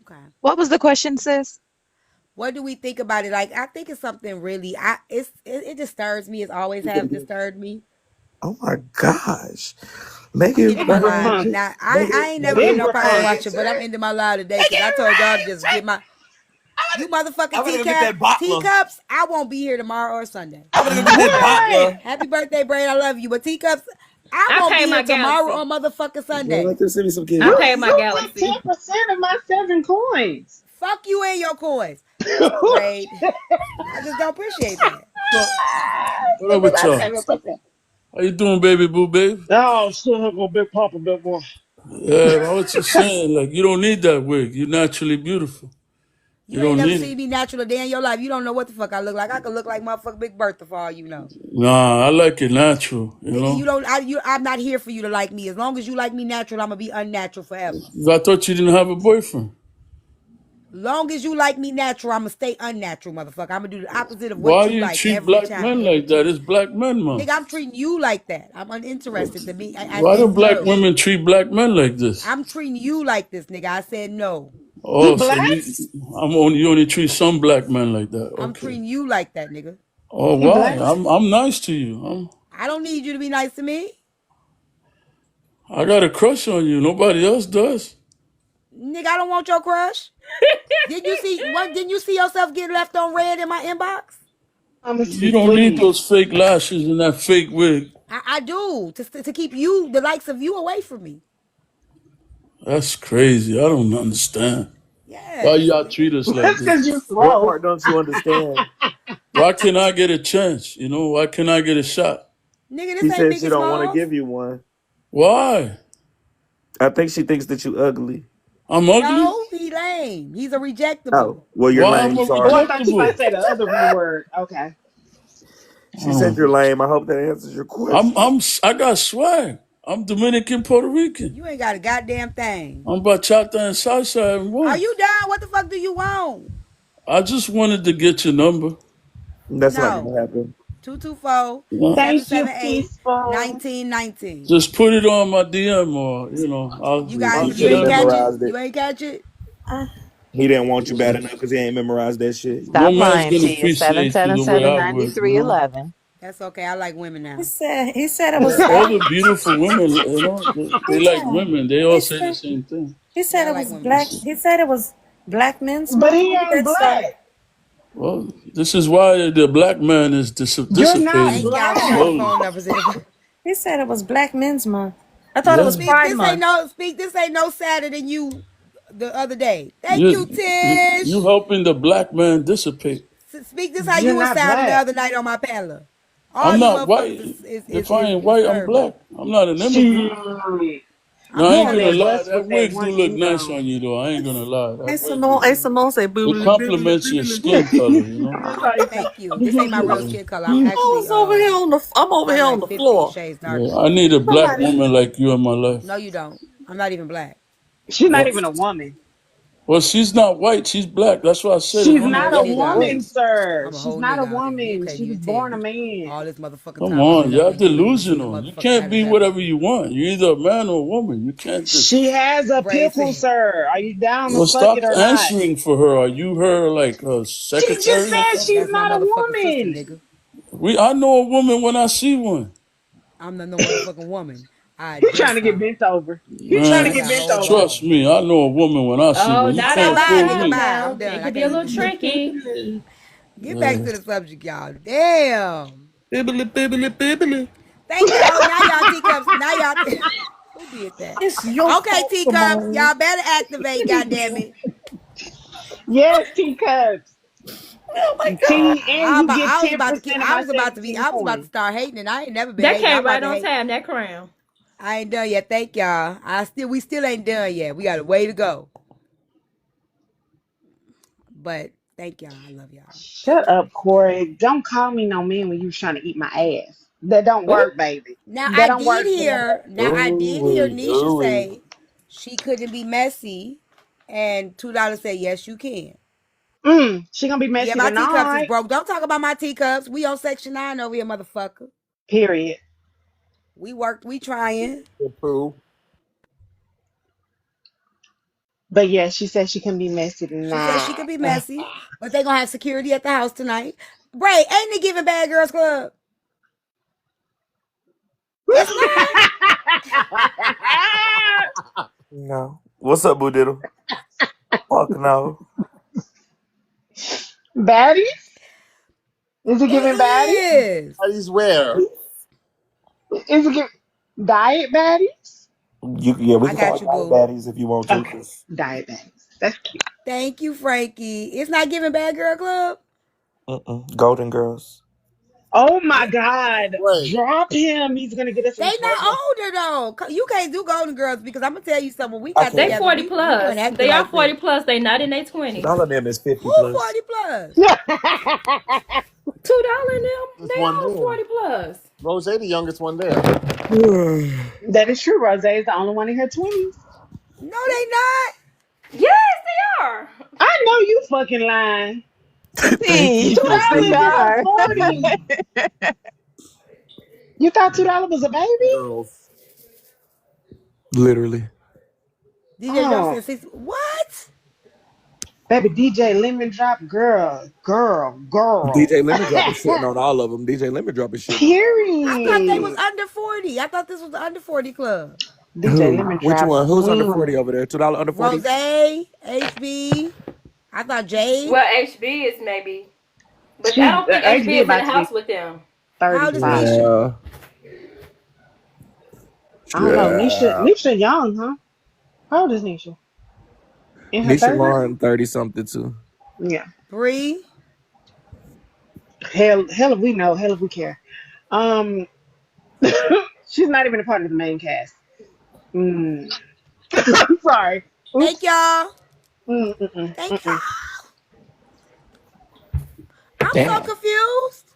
Okay. What was the question, sis? What do we think about it? Like, I think it's something really. It disturbs me. It's always have disturbed me. Oh my gosh. I'm Megan, ending my live Huh. now. I Megan, ain't never been Big no power Red. watcher, but I'm ending my live today because I told y'all to just get my. You motherfucking I'm gonna go get that bottle. teacups, I won't be here tomorrow or Sunday. I'm gonna go get that What? bottle. Happy birthday, Brain. I love you. But teacups, I I won't be pay here my tomorrow Galaxy. or motherfucking Man, Sunday. let them send me some I kids. pay my You took Galaxy. 10% of my 7 coins. Fuck you and your coins. Braid. I just don't appreciate that. So, what Give up me with my y'all? 7%. How you doing, baby boo, babe? Oh, shit, go Big Papa, big boy. Yeah, I was just saying, like, you don't need that wig. You're naturally beautiful. You You ain't don't never need seen it. me natural a day in your life. You don't know what the fuck I look like. I could look like motherfucking Big Bertha for all you know. Nah, I like it natural, you Nigga, you know? don't. I'm not here for you to like me. As long as you like me natural, I'm gonna be unnatural forever. 'Cause I thought you didn't have a boyfriend. Long as you like me natural, I'm gonna stay unnatural, motherfucker. I'm gonna do the opposite of Why what you you like treat every black time, men every like that? time. It's Black Men Nigga, Month. I'm treating you like that. I'm uninterested to me. I Why do said black no. women treat black men like this? I'm treating you like this, nigga. I said no. You Oh, so black? you only treat some black men like that. I'm Okay. treating you like that, nigga. Oh, You why? black? I'm nice to you. I don't need you to be nice to me. I got a crush on you. Nobody else does. Nigga, I don't want your crush. Didn't you see yourself get left on red in my inbox? You Promise, don't need please. those fake lashes and that fake wig. I do to keep you, the likes of you, away from me. That's crazy. I don't understand. Why Yes, y'all nigga. treat us like That's because you this? What slow. part don't you understand? Why can't I get a chance? You know, why can't I get a shot? Nigga, She this ain't said she Biggie don't want to Smalls. give you one. Why? I think she thinks that you ugly. I'm ugly? No, he lame. He's a Oh, rejectable. well, you're Why am lame. I Oh, Sorry. I thought you about to rejectable? say the other V word. Okay. She said Oh. you're lame. I hope that answers your question. I got swag. I'm Dominican, Puerto Rican. You ain't got a goddamn thing. I'm bachata and salsa in Are one. you done? What the fuck do you want? I just wanted to get your number. That's not No. gonna happen. 224 You know? Thank you, 778 peaceful. 1919. Just put it on my DM or, You I'll got He it. pick You your should have ain't number catch up. it? memorized it. You ain't catch it? Uh, He didn't want you bad Yeah. enough because he ain't memorized that shit. No Stop man's lying, gonna Tia. Seven appreciate you seven the way seven I ninety would, three 11. That's okay. I like women he now. said he said it was All the beautiful women, they he like said women. They he all say the said same thing. he Yeah, said I it like was women black. now. He said it was Black Men's But Month. he When did ain't that start? black. Well, this is why the black man is You're not dissipating Thank y'all for putting the black. slowly. phone numbers in. He said it was Black Men's Month. I thought it was Yeah. Pride Month. This ain't no sadder than you the other day. Thank you, You Tish. helping the black man dissipate. Speak this how You're you was not sounding the black. other night on my panel. All I'm you not motherfuckers white. If I ain't is white, I'm disturbing. black. I'm not an immigrant. Shit. No, I'm I You ain't on gonna that Polish. lie. bus That with that wig do one look suit nice on on. you, though. I ain't gonna lie. That Hey wig do Simone, hey look. Simone say It boobly boobly complements your boobly. skin color. That's how you Thank you. This ain't my real Yeah. skin color. I'm say. actually I'm over probably here on like the 50 floor. shades Yeah. darker. I need a black Somebody woman like you in my life. No, you don't. I'm not even black. She's not Well, even a woman. well, she's not white. She's black. That's why I said it's She's I'm only a not whole a black nigga and out white. woman, here. sir. I'm a She's whole not a nigga out here. You woman. can't She was even tell born a me. man. All this motherfucking Come time I've on, been up y'all here, you ain't even seen a delusional. You motherfucking can't be Arizona. whatever you want. You're either a man or a woman. You can't just. She has a Braid pickle, said, sir. Are you down to Well, suck stop it or not? answering for her. Are you her like She just secretary or said something? she's that's my not a motherfucking sister, woman. nigga. I know a woman when I see one. I'm not no motherfucking woman. I He's trying to get identify. bent over. He's trying to I Man, get got bent whole over. trust balls. me, I know a woman when I see Oh, one. You not Okay, all can't the bye, fool nigga, time me. bye. I'm now. It done. I could be a can't little even do it. tricky. Get back Yeah. to the subject, y'all. Damn. Bibbly, bibbly, bibbly. Thank you. Oh, now y'all teacups. Now y'all. Who did that? it's your Okay, fault, teacups. Simone. Y'all better activate, goddammit. it. Yes, teacups. Oh my god. T, and you get I was 10% about to keep. of my 17 I was about to coins. start hating, and I ain't never been That hating. I'm came about right to on hate. time, that crown. I ain't done yet. Thank y'all. We still ain't done yet. We got a way to go. But thank y'all. I love y'all. Shut up, Corey. Don't call me no man when you was trying to eat my ass. That don't Oh, work, baby. Now That I don't did work, Tia. hear. Now I did hear Ooh, Nisha ooh. say she couldn't be messy, and $2 said yes you can. She gonna be Yeah, messy my teacups is tonight. broke. Don't talk about my teacups. We on Section 9 over here, motherfucker. Period. We trying. The poo. But yeah, she said she can be messy She said she tonight. could be messy, but they gonna have security at the house tonight. Bray, ain't it giving Bad Girls Club? It's not. No. What's up, Boo Diddle? Fuck no. Baddies? Is it giving baddies? It is. Buddies where? Is it giving diet baddies? Yeah, we I can call got it you, diet boo. baddies if you want to. Okay, diet baddies. That's cute. Thank you, Frankie. It's not giving Bad Girl Club. Golden Girls. Oh my God. Wait. Drop him. He's gonna get us They in not trouble. older though. You can't do Golden Girls because I'm gonna tell you something. When we I got They can. together, 40 we plus. weren't acting They are like 40 this. plus. They not in their 20s. All of them is 50 Who plus. 40 plus? $2 in them. This They one all there. 40 plus. Rose, the youngest one there. That is true. Rose is the only one in her 20s. No, they not. Yes, they are. I know you fucking lying. Thank See, you, yes, Christy. they $2 in her are. 40s. You thought $2 was a baby? Girls. Literally. DJ Drop Oh, said 60. What? baby DJ Lemon Drop, girl. DJ Lemon Drop is shitting on all of them. DJ Lemon Drop is shitting on all of I thought they was Period. under 40. I thought this was the under 40 club. them. DJ Who? Lemon Which Drop, one? Who's under 40 queen. over there? $2 under 40? Rose, HB. I thought Jade. Well, HB is maybe. But I She's don't think HB HB is in the about to be house with them. How old is 35. Nisha? Yeah. I don't know. Yeah. Nisha young, huh? How old is Nisha? In her Nisha 30s? Lauren 30 something too. Yeah. Bree. Hell if we know, hell if we care. Um she's not even a part of the main cast. Mm. I'm sorry. Thank Oops. y'all. Thank Mm-mm. y'all. I'm so Damn. confused.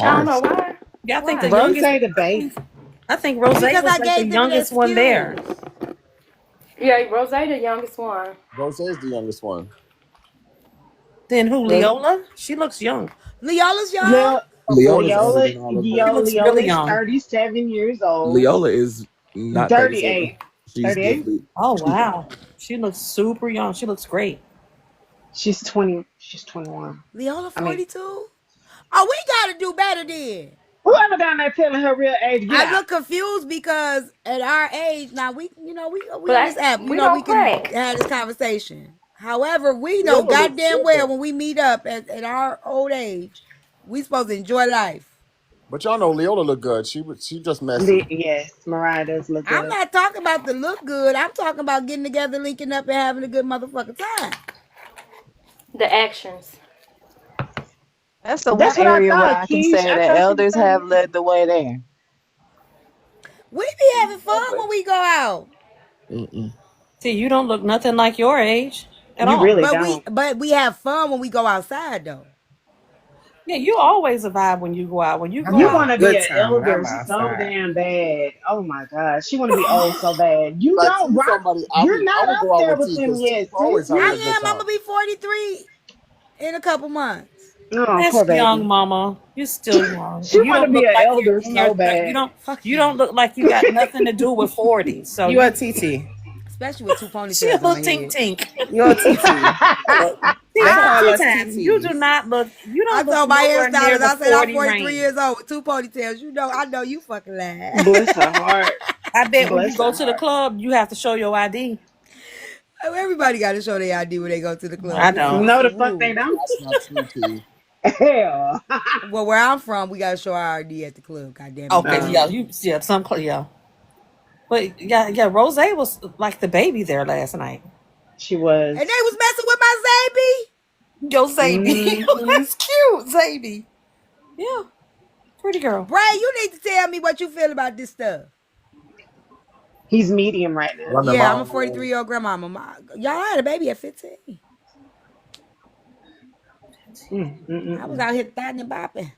I don't know Harsh. why. Yeah, I think the Why? Rose youngest. the baby. I think Rose Because was I like the gave them an youngest one there. excuse. Yeah, Rose the youngest one. Rose is the youngest one. Then who? Rose Leola? She looks young. Leola's young. Leo, Leola's older Leola, than all of them. She looks really Leola's young. 37 years old. Leola is not 37. 38. She's 38? the Oh she's wow, she looks super young. She looks great. She's 20. She's 21. Leola I mean, 42. Oh, we gotta do better then. whoever down there telling her real age, get I out. look confused because at our age now we on this But app. we We don't can crack. have this conversation. However, we know Leola looks goddamn good well though. when we meet up at our old age, we supposed to enjoy life. But y'all know Leola look good. She just messy. Yes, Mariah does look I'm good. not talking about the look good. I'm talking about getting together, linking up, and having a good motherfucking time. The actions. That's the one That's what I area where thought, I can Keish. say I the thought she was elders have 31. led the way there. We be having fun when we go out, Mm-mm. See, you don't look nothing like your age at You all. really but we don't. but we have fun when we go outside though. Yeah, you always a vibe when you go out. When you I'm go You having out, want a to be good an time when elder I'm so outside. damn bad. Oh my God. She want to be old so bad. You Like don't see rock. somebody, You're I not would up go out there with with T them because T yet, sis. always having a You. good I am. I'm time. gonna be 43 in a couple months. Oh, that's poor young, baby. Mama. You're still young, She and you want to don't be look an like you're elder in your. so You bad. don't. Fuck You you. don't look like you got nothing to do with 40. So You a you. TT. Especially with two She a ponytails in little my tink head. tink. You a TT. See, They for call two us times, you do TTs. not look. You I don't look told my nowhere near hairstylist, the I said I'm 40 43 range. years old with two ponytails. I know you fucking lying. Bless her heart. I bet when you Bless go her to the heart. club, you have to show your ID. Everybody got to show their ID when they go to the club. I It's don't. No, it's a the fuck they rule. don't. That's not true, T. Hell. Well, where I'm from, we got to show our ID at the club. God damn it, Okay, man. yeah, yeah. But yeah, Rose was like the baby there last night. She And they was. was messing with my Zaby. Yo, Zaby. Hmm. That's cute, Zaby. Yeah, pretty girl. Bray, you need to tell me what you feel about this stuff. He's medium right now. Run them Yeah, I'm a all. 43-year-old grandmama. Y'all had a baby at 15. I was out here thotting and bopping.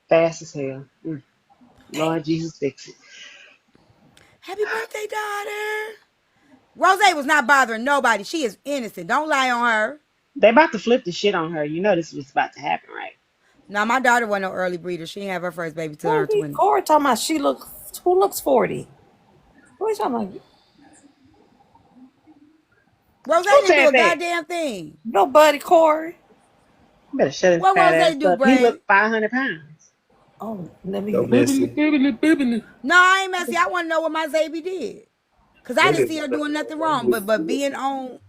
Fast as hell. Lord Jesus, fix it. Happy birthday, daughter. Rose was not bothering nobody. She is innocent. Don't lie on her. They about to flip the shit on her. You know this was about to happen, right? Now, my daughter wasn't no early breeder. She didn't have her first baby till her 20s. Corey talking about who looks 40. What are you talking about? Rose Who didn't do said a that? goddamn thing. Nobody, Corey. You better shut his What fat Rose ass do, up. He Bray? looked 500 pounds. Oh, let So me. messy. No, I ain't messy. I want to know what my Zaby did. Because I They didn't didn't see do her doing nothing nothing wrong. wrong. But being on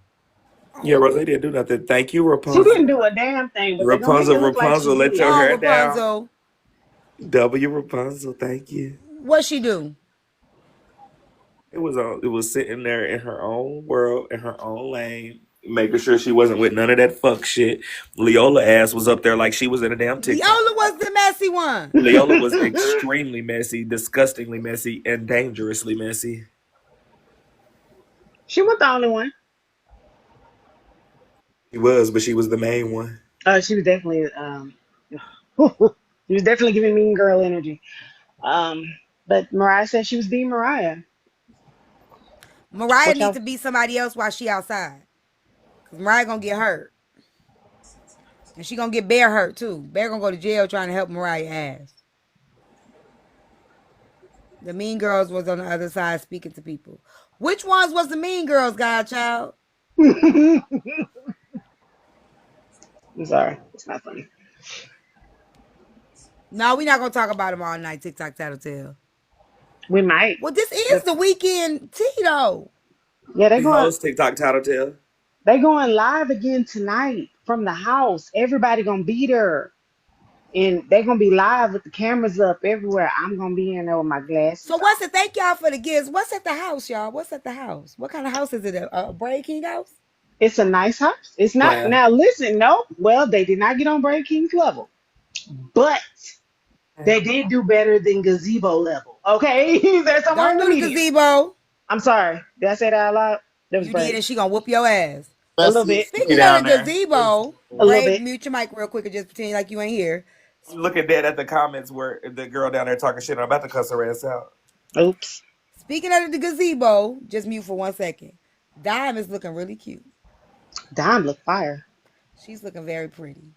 Yeah, Rose didn't do nothing. Thank you, She didn't Rapunzel. do a damn thing, but they're gonna make Rapunzel, it look like she Rapunzel, let did. your Oh, hair down. Rapunzel. W Rapunzel, thank you. What she do? It was sitting there in her own world, in her own lane, making sure she wasn't with none of that fuck shit. Leola ass was up there like she was in a damn TikTok. Viola was the messy one. Leola was extremely messy, disgustingly messy, and dangerously messy. She was the only one. She was, but she was the main one. She was definitely she was definitely giving mean girl energy. Um, but Mariah said she was being Mariah. Mariah What need y'all? to be somebody else while she outside. Cause Mariah gonna get hurt. And she gonna get Bear hurt too. Bear gonna go to jail trying to help Mariah ass. The Mean Girls was on the other side speaking to people. Which ones was the Mean Girls, Godchild? I'm sorry, it's not funny. No, we're not gonna talk about them all night. TikTok, tattletale. We might. Well, this is But the weekend tea though. yeah, These hoes TikTok tattletale. they going live again tonight from the house. Everybody gonna be there. And they gonna be live with the cameras up everywhere. I'm gonna be in there with my So glasses what's on. it? Thank y'all for the gifts. What's at the house, y'all? What's at the house? What kind of house is it? A Braid King house? It's a nice house. It's not Plan. now listen, no. Well, they did not get on Brave King's level. But they did do better than gazebo level. Okay? They're somewhere Don't in the do the medium. gazebo. I'm sorry. Did I say that out loud? That was You did, Brave. and she gonna whoop your ass. A little Messy. bit. Be Speaking of down the there. gazebo, A little Brave, bit. mute your mic real quick and just pretend like you ain't here. I'm looking dead at the comments where the girl down there talking shit. I'm about to cuss her ass out. Oops. Speaking of the gazebo, just mute for 1 second. Dime is looking really cute. Dime look fire. She's looking very pretty.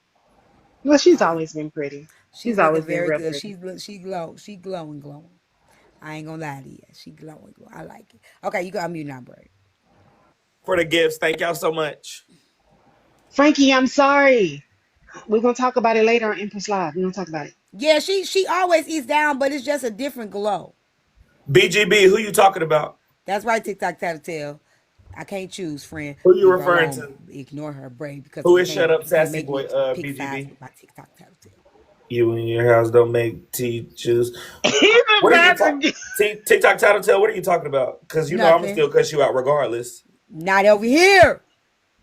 Well, she's always been pretty. She's She's looking always been very real good. pretty. She glowing. I ain't gonna lie to you. She glowing. I like it. Okay, you got mute now, Brave. For the gifts, thank y'all so much. Frankie, I'm sorry. We're gonna talk about it later on Empress Live. We're gonna talk about it. Yeah, she always eats down, but it's just a different glow. BGB, who you talking about? That's right, TikTok Tattletale. I can't choose, friend. Who you Leave her referring alone. to? Ignore her, Brave, because Who you is Shut can't Up you can't Sassy make Boy, me pick sides BGB? with my TikTok Tattletale. You and your house don't make tea choose. He's What are you about talking? to TikTok Tattletale, what are you talking about? Because you know I'm going to Nothing. still cuss you out regardless. Not over here.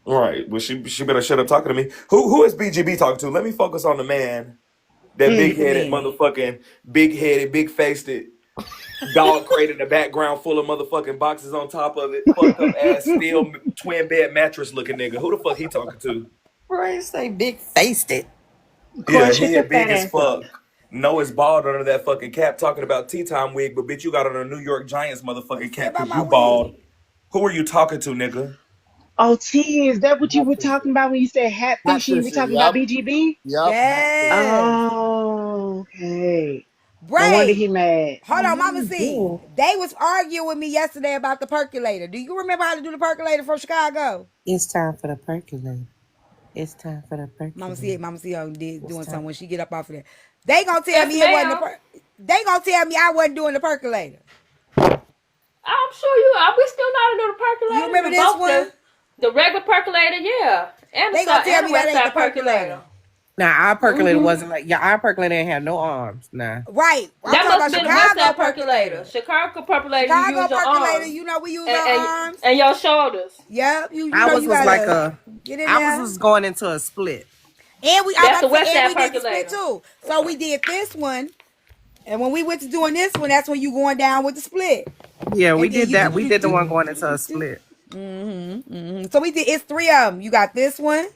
All right. Well, she better shut up talking to me. Who is BGB talking to? Let me focus on the man. That He big the headed man. motherfucking, big headed, big faced it dog crate in the background full of motherfucking boxes on top of it. Fucked up ass steel twin bed mattress looking nigga. Who the fuck he talking to? Brave say big faced it. Yeah, Corey, shut your head fat big as ass up. fuck. Noah's bald under that fucking cap talking about tea time wig, but bitch, you got on a New York Giants What he motherfucking say cap about because my you bald. wig? Who are you talking to, nigga? Oh, T, is that what you Hat were talking fishing. about when you said hat Hat fishing? You were fishing. talking about Yep. BGB? Yep. Hat fishing. Yes. Oh, okay. No wonder Brave. he mad. Hold on, Mama C. Ooh. They was arguing with me yesterday about the percolator. Do you remember how to do the percolator from Chicago? It's time for the percolator. It's time for the percolator. Mama C did It's doing time. something when she get up off of there. They gonna tell Yes, me it wasn't ma'am. they gonna tell me I wasn't doing the percolator. I'm sure you are. We still know how to do the You percolator. remember The this both one? the regular percolator, yeah, and the They gonna side tell and the me that west ain't the side percolator. percolator. Now our percolator Mm-hmm. wasn't like our percolator ain't had no arms. Nah. Right. I'm That talking must about have been the west Chicago side percolator. percolator. Chicago percolator, you Chicago use your percolator, arms you know we use and our arms. and your shoulders. Yep, you know Ours you was like gotta a get in ours there. was going into a split. And I'm That's about the to say, west and side we did the split percolator. too. So we did this one, and when we went to doing this one, that's when you going down with the split. Yeah, we And then did you that. We did the do. one going into a split. So we did. It's three of them. You got this one,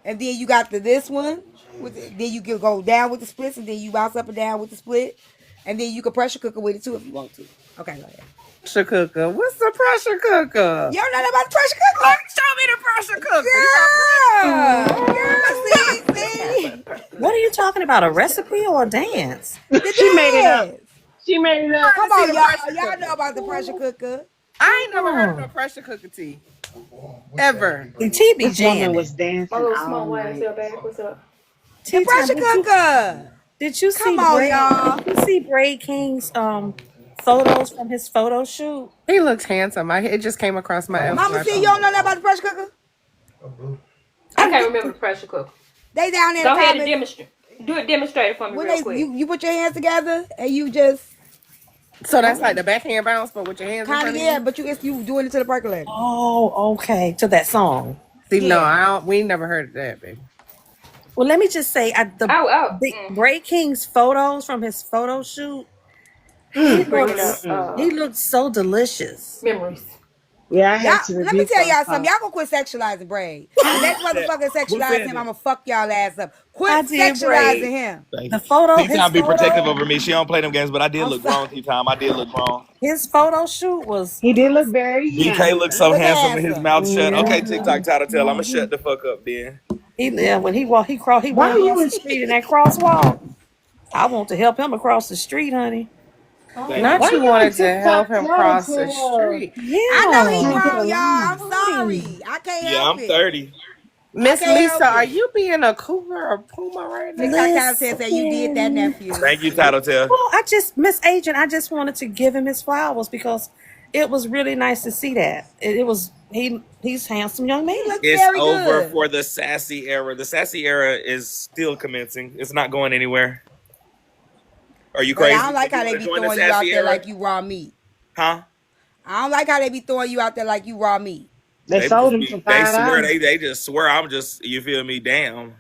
and then you got this one. Then you can go down with the splits, and then you bounce up and down with the split, and then you can pressure cook it with it too if you want to. Okay, go ahead. Pressure cooker. What's the pressure cooker? You don't know nothing about the pressure Let cooker, me show me the pressure cooker. You got girl. See, What are you talking about? A recipe or a dance? the She made it up. dance. She made it up. Come to see on, the y'all. pressure Y'all know cooker. about the pressure cooker. I ain't never heard of no pressure cooker tea. Ever. The T be This woman jamming. was My dancing little all small way, night. so back. What's up? The Tea time. pressure cooker. Did you see Come the on, Braid? y'all. Did you see Braid King's photos from his photo shoot? He looks handsome. It just came across my Mama my see you feed. don't know nothing about the pressure cooker. I can't remember the pressure cooker. They down there in Go the ahead and comments. demonstrate. Do a demonstrator for me When real they quick. you put your hands together and you just So that's like the backhand bounce, but with your hands in kind of, front of yeah, you. but you doing it to the percolator. Oh, okay. To that song. See, no, Yeah. I don't. We ain't never heard of that, baby. Well, let me just say, the Oh, Bray King's photos from his photo shoot, he Mm, bringing mm, up looks mm. he looks so delicious. memories. Yeah, I Y'all, had to let me rebuke tell those y'all something. folks. Y'all gonna quit sexualizing Braid. The next That- motherfucker Who sexualize said him, it? I'ma fuck y'all ass up. Quit I did sexualizing Bray. him. Thank The you. photo, T-Time be protective over me. She don't play them games, but I did I'm look sorry. grown, T-Time. I did look grown. his photo shoot was He did look very BK looks so Look handsome. handsome and his handsome. mouth shut. Okay, Hmm TikTok title tell. I'ma hmm shut the fuck up then. when he Why went you across the was street in that crosswalk. I want to help him across the street, honey. Thank Oh. you. Not why you you a wanted to help TikTok him cross the tattletale street. I know he Yeah. type grown, of y'all. I'm woman? sorry. I can't Yeah, help I'm it. 30. I Miss can't Lisa, help are it. you being a cougar or puma right now? TikTok title says that you did that, Listen. nephew. Thank you, title tell. Well, Miss Agent, I just wanted to give him his flowers because it was really nice to see that. It was he's a handsome young He man. looked It's very over good. for the sassy era. The sassy era is still commencing. It's not going anywhere. Are you But I don't crazy? like You how they want to be join the throwing you out sassy there era? like you raw meat. Huh? I don't like how they be throwing you out there like you raw meat. They They sold just him for be, they swear $5. they just swear I'm just, you feel me, damn.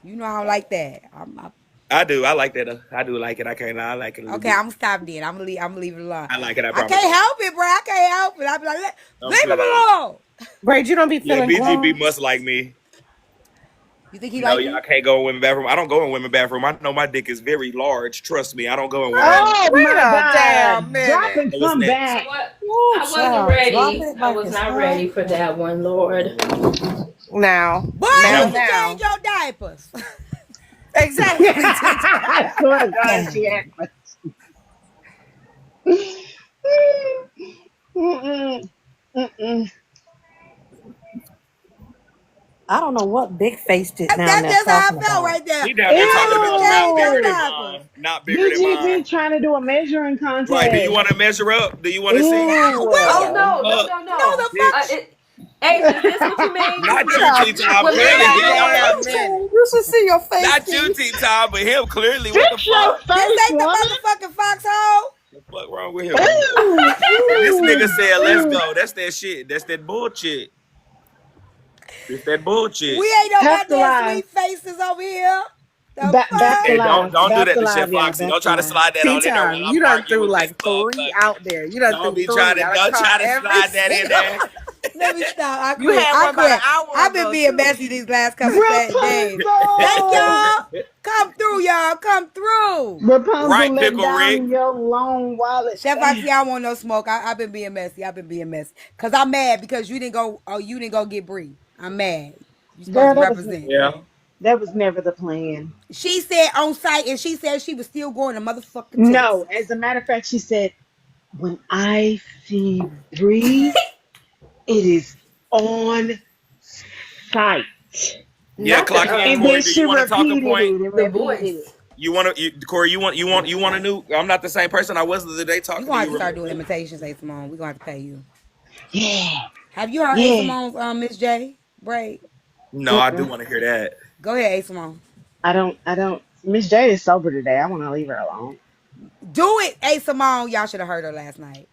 You know I don't like that. I do. I like that. I do like it. I can't lie. I like it a little Okay, bit. I'm gonna stop then. I'm gonna leave it alone. I like it. I I promise. can't help it, bro. I can't help it. I be like, I'm leave him playing. alone. Braid, you don't be Yeah, feeling BGB grown. must like me. You think he No, like y'all you? can't go in women bathroom. I don't go in women bathroom. I know my dick is very large. Trust me. I don't go in women bathroom. Oh Wait my a damn God. Drop minute. and So what's come next? I, back. wa- Woo, I wasn't child, drop ready. it I like was it's not hot. ready for that one, Lord. Now, Boy, Now, you now, need to change now. your diapers. Exactly. I swear to God, she Dang. act. Mm-mm, mm-mm. I don't know what Big Face did down That's there just how I talking felt about. right there. he down there Boy, talking you need about to not change your bigger than Ew. diapers. mine. Not bigger than BGB mine. trying to do a measuring Right. Do you contest. want to measure up? Do you want to see? Ew. Oh Willie, no, no, Fuck, no, no, no. the fuck. bitch. Asia, is this what you mean? Not you, Child, T Top. Well, wait Clearly a listen. him. damn minute. You should see your face, Not you, Key. T Top, but him. Clearly, what the Fix your fuck? This face, ain't the woman. motherfucking foxhole. The fuck wrong with him? Ooh, This nigga ooh, said, "Let's ooh. go." That's that shit. That's that bullshit. It's that bullshit. We ain't no Back to goddamn live. sweet faces over here. The Back to fuck? Hey, live. don't do Back that to to Chef live, y'all. Foxy. Back Don't to try to live. slide that Tea on in there time. while I'm You done arguing threw with this like three motherfucker. out there. You done Don't threw be trying three. to I done don't caught try to every slide that in single. there. Let me stop. I You quit. had I one about an quit. hour I've been ago being too. messy these last couple days. Thank Rapunzel! y'all. Come through, y'all. Come through. Rapunzel, Right, let Pickle Rick. down your long wallet. Chef Foxy, I don't want no smoke. I've been being messy. I've been being messy. Cause I'm mad because you didn't go. Oh, you didn't go get Bree. I'm mad. You supposed Girl, to represent. Yeah. that was never the plan. She said on site, and she said she was still going to motherfucking No, Texas. as a matter of fact, she said, when I see Bree, it is on site. Yeah, Not clock in, And the then Corey. Do she you want to talk a repeated point? it and the repeated voice. it. Corey? You want a new? I'm not the same person I was the other day You talking to gonna have you. to start doing Remember? imitations, A Simone. We gonna have to pay you. Yeah, Have you heard A yeah. Simone's Miss J braid? No, I do Mm-mm. want to hear that. Go ahead, A Simone. I don't. Miss J is sober today. I want to leave her alone. Do it, A Simone. Y'all should have heard her last night.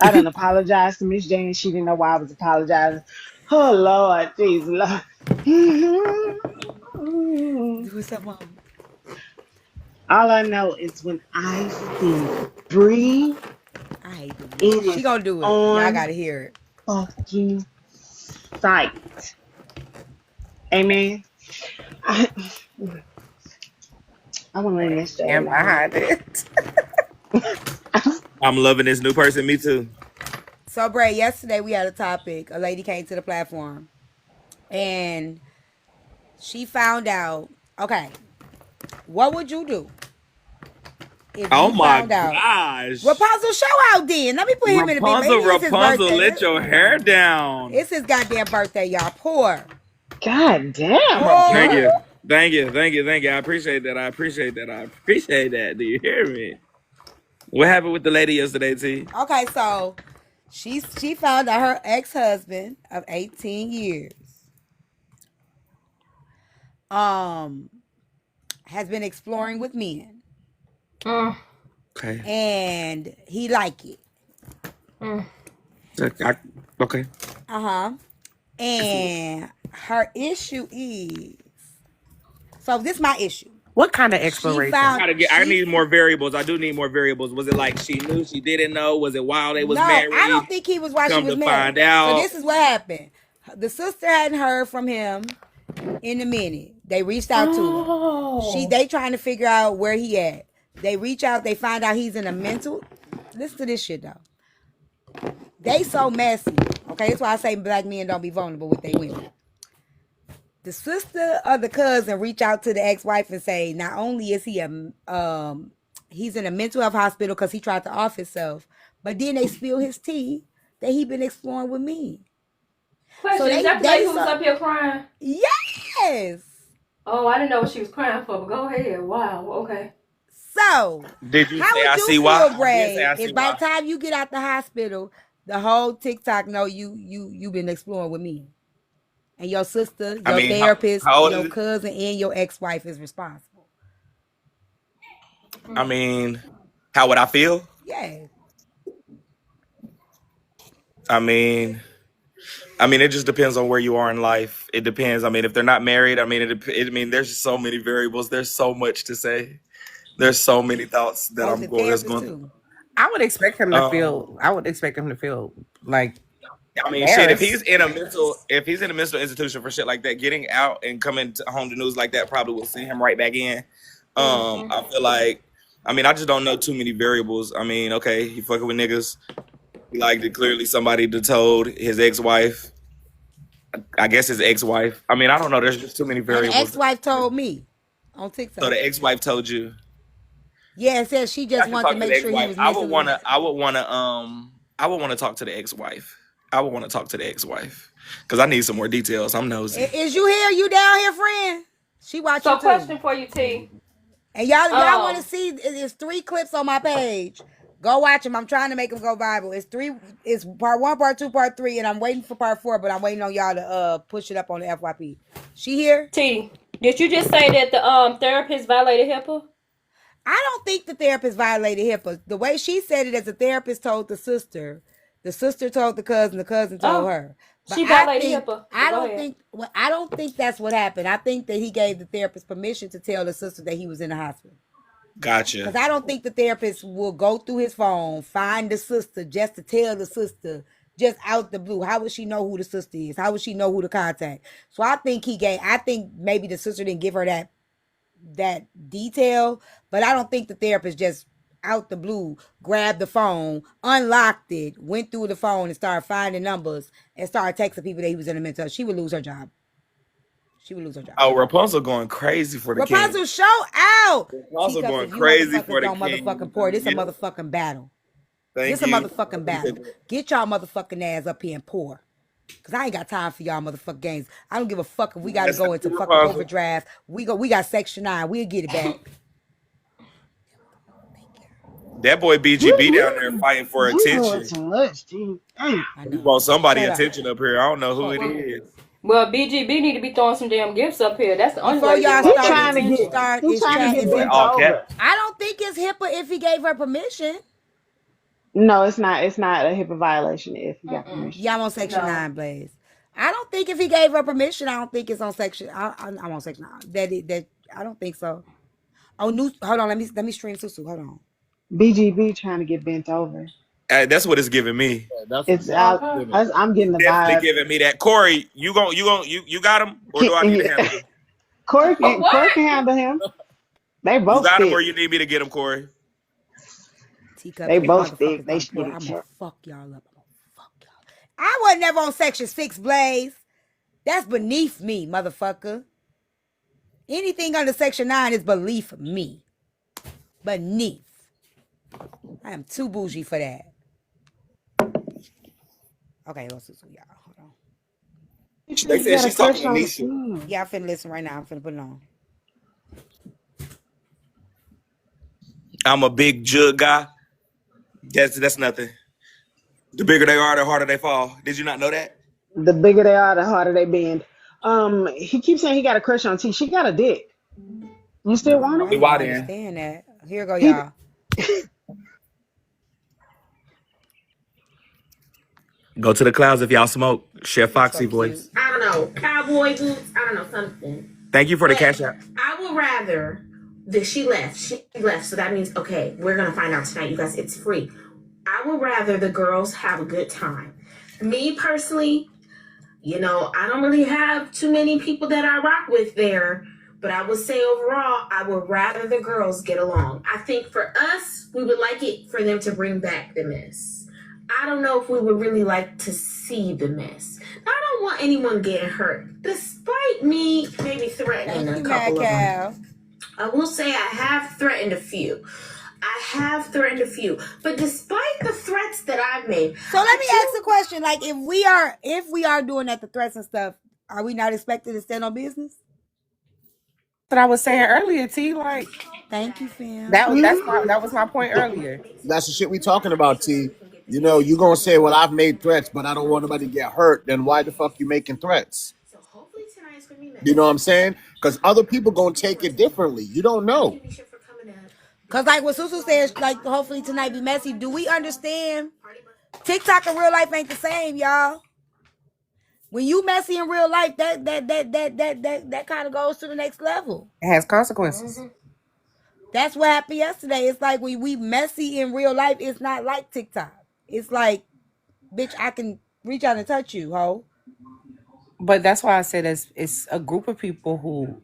I done apologized to Miss J and she didn't know why I was apologizing. Oh, Lord, Jesus, Lord. Do it, Simone. All I know is when I see Bree, I hate this bitch. it She is gonna do it. Y'all on gotta hear it. fucking sight. Amen. I, I want to leave Miss J Stand alone. behind it. I'm loving this new person. Me too. So, Bray, yesterday we had a topic. A lady came to the platform and she found out. Okay, what would you do if Oh you my found out? gosh. Rapunzel, show out then. Let me put him in a bit. Maybe Rapunzel, it's his Rapunzel, birthday. let your hair down. It's his goddamn birthday, y'all. Poor. God damn, Thank Poor. you. Rapunzel. Thank you. Thank you. Thank you. I appreciate that. I appreciate that. I appreciate that. Do you hear me? What happened with the lady yesterday, T? Okay, so She found out her ex-husband of 18 years has been exploring with men. Okay. And he like it. Okay. Uh-huh. And her issue is, so this is my issue. What kind of She exploration? found I need more variables. I do need more variables. Was it like she knew, she didn't know? Was it while they was no, I married? don't think he was while she Come was to married. find So out. this is what happened. The sister hadn't heard from him in a minute. They reached out to her. They trying to figure out where he at. They reach out, they find out he's in a mental. Listen to this shit though. They so messy. Okay, that's why I say black men don't be vulnerable with their women. The sister or the cousin reach out to the ex-wife and say, not only is he he's in a mental health hospital because he tried to off himself, but then they spill his tea that he been exploring with me. Question, So is that the they lady who was up here crying? yes. Oh, I didn't know what she was crying for, but go ahead. Wow, okay. So Did you how say would I you see why? feel, I did say Bray, I see if by why. the time you get out the hospital, the whole TikTok know you been exploring with me? And your sister, I your mean, therapist, how old is your it? cousin, and your ex-wife is responsible. I mean, how would I feel? Yes. I mean, it just depends on where you are in life. It depends. I mean, if they're not married, there's just so many variables. There's so much to say. There's so many thoughts that Oh, the that's therapist going. too. I would expect him to Um, feel. I would expect him to feel like I mean, shit. embarrassed. If he's in a mental institution for shit like that, getting out and coming to home to news like that probably will send him right back in. I feel like, I just don't know too many variables. I mean, okay, he fucking with niggas. Like, clearly somebody told his ex-wife. I guess his ex-wife. I don't know. There's just too many And the variables. ex-wife told me on So TikTok. the ex-wife told you. Yeah, it says she just I should wanted to talk to make the sure he ex-wife. was mentally. I would want to talk to the ex-wife. I would want to talk to the ex-wife because I need some more details. I'm nosy. Is you here? You down here, friend? She watching So, too. question for you, T. And y'all want to Um, see? It's 3 clips on my page. Go watch them. I'm trying to make them go viral. It's 3. It's part 1, part 2, part 3, and I'm waiting for part 4. But I'm waiting on y'all to push it up on the FYP. She here? T, did you just say that the therapist violated HIPAA? I don't think the therapist violated HIPAA. The way she said it, as the therapist told the sister told the cousin told Oh, her. But she violated HIPAA. But go ahead. I don't think that's what happened. I think that he gave the therapist permission to tell the sister that he was in the hospital. Gotcha. Because I don't think the therapist will go through his phone, find the sister just to tell the sister just out the blue. How would she know who the sister is? How would she know who to contact? So I think maybe the sister didn't give her that detail, but I don't think the therapist just out the blue grabbed the phone, unlocked it, went through the phone and started finding numbers and started texting people that he was in a mental. She would lose her job. She would lose her job. Oh, Rapunzel going crazy for the king. Rapunzel, show out. Rapunzel Teacups, going if you crazy motherfuckers for the don't king. motherfucking pour, this a Yeah, motherfucking battle. thank This a you. motherfucking battle. Get y'all motherfucking ass up here and pour. Cause I ain't got time for y'all motherfucking games. I don't give a fuck if we gotta Yes, go thank into you, fucking Rapunzel. overdraft. We got section 9. We'll get it back. That boy BGB down there fighting for You doing attention. too much, G. Damn. I He know. want somebody Shut up. attention up here. I don't know who it Well, is. well, BGB need to be throwing some damn gifts up here. That's the only Before way to get y'all He start, motherfuckers' trying this to room get attention. start he is trying to chat get is Boy, bent all HIPAA. over. cap. I don't think it's HIPAA if he gave her permission. No, it's not. It's not a HIPAA violation if you got Mm-mm. permission. Yeah, I'm on section No. 9, Blaze. I don't think if he gave her permission, I don't think it's on section. I'm on section 9. That I don't think so. Oh, new. Hold on. Let me stream Susu. Hold on. BGB trying to get bent over. That's what it's giving me. Yeah, that's It's exactly out. Okay. what it I'm It's getting the definitely vibe. giving me that. Corey, you got him, or do I need to handle him? Corey What? can handle him. They You both got him, or thick. you need me to get him, Corey? Teacups, They if you both thick. motherfuckers They don't should get pour, each I'm gonna other. fuck y'all up. I'm gonna fuck y'all. I was never on section 6, Blaze. That's beneath me, motherfucker. Anything under section 9 is beneath me. Beneath. I am too bougie for that. Okay, let's Susu, y'all. Hold on. You sure They you said got a she's talking crush to on Nisha. Sim? Yeah, I'm finna listen right now. I'm finna put it on. I'm a big jug guy. That's nothing. The bigger they are, the harder they fall. Did you not know that? The bigger they are, the harder they bend. He keeps saying he got a crush on T. She got a dick. You still Oh, want I him? didn't Why then? understand that. Here go, He y'all. Go to the clouds if y'all smoke. Chef He's so Foxy cute. voice. I don't know, cowboy boots. I don't know, something. Thank you for the But cash app. I would rather that she left. She left, so that means okay. We're gonna find out tonight, you guys. It's free. I would rather the girls have a good time. Me personally, I don't really have too many people that I rock with there, but I would say overall, I would rather the girls get along. I think for us, we would like it for them to bring back the mess. I don't know if we would really like to see the mess. I don't want anyone getting hurt, despite me maybe threatening Thank a you, Mad couple of them. Cow. I will say I have threatened a few. But despite the threats that I've made, So let me ask a question. Like, if we are doing that, the threats and stuff, are we not expected to stand on business? What I was saying earlier, T. Like Thank you, fam. that was my point earlier. That's the shit we talking about, T. You know, you gonna say, well, I've made threats, but I don't want nobody to get hurt. Then why the fuck you making threats? so hopefully tonight is gonna be You know what I'm nice. saying? Because other people gonna take it differently. You don't know. Cause like what Susu says, like hopefully tonight be messy. Do we understand? TikTok and real life ain't the same, y'all. When you messy in real life, that kind of goes to the next level. It has consequences. That's what happened yesterday. It's like we messy in real life. It's not like TikTok. It's like, bitch, I can reach out and touch you, ho. But that's why I said it's a group of people who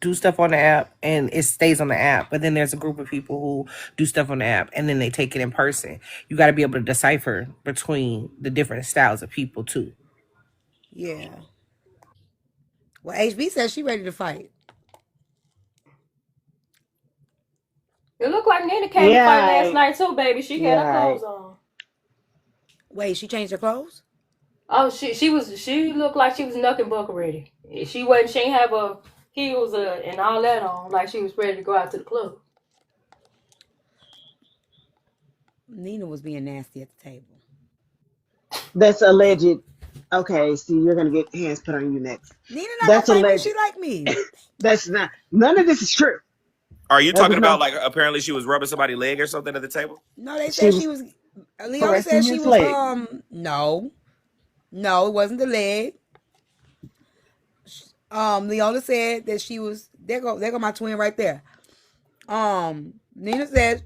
do stuff on the app and it stays on the app. But then there's a group of people who do stuff on the app and then they take it in person. You got to be able to decipher between the different styles of people too. Yeah. Well, HB says she ready to fight. It looked like Nina came to fight last Yeah, night too, baby. She had her yeah. clothes on. Wait, she changed her clothes? Oh, she looked like she was knucking buck ready. She ain't have her heels and all that on, like she was ready to go out to the club. Nina was being nasty at the table. That's alleged. Okay, see, you're gonna get hands put on you next. Nina not gonna That's fight me. alleged. She like me. That's not. None of this is true. Are you There talking was about no. like apparently she was rubbing somebody's leg or something at the table? No, they She said she was was. Leola said caressing she his was. leg. No, it wasn't the leg. Leola said that she was. There go my twin right there. Nina said.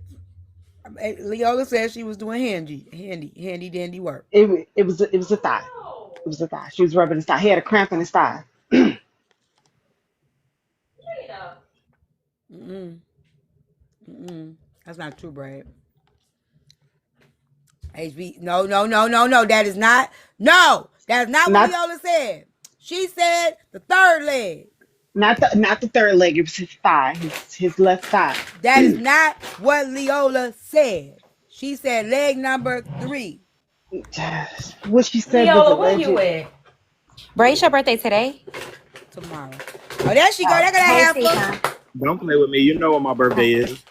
Leola said she was doing handy dandy work. It was a thigh. It was a thigh. She was rubbing his thigh. He had a cramp in his thigh. Mm-mm. Mm-mm. That's not true, Brad. HB. No. That is not. No, that's not what Not Leola said. She said the third leg. not the third leg. It was his thigh. His left thigh. That is not what Leola said. She said leg number 3 What she said was Leola, where you alleged. at? Bray, it's your birthday today? tomorrow. Oh, there she go. Oh, There go hey, that heifer. Siobhan. Don't play with me. You know what my birthday is.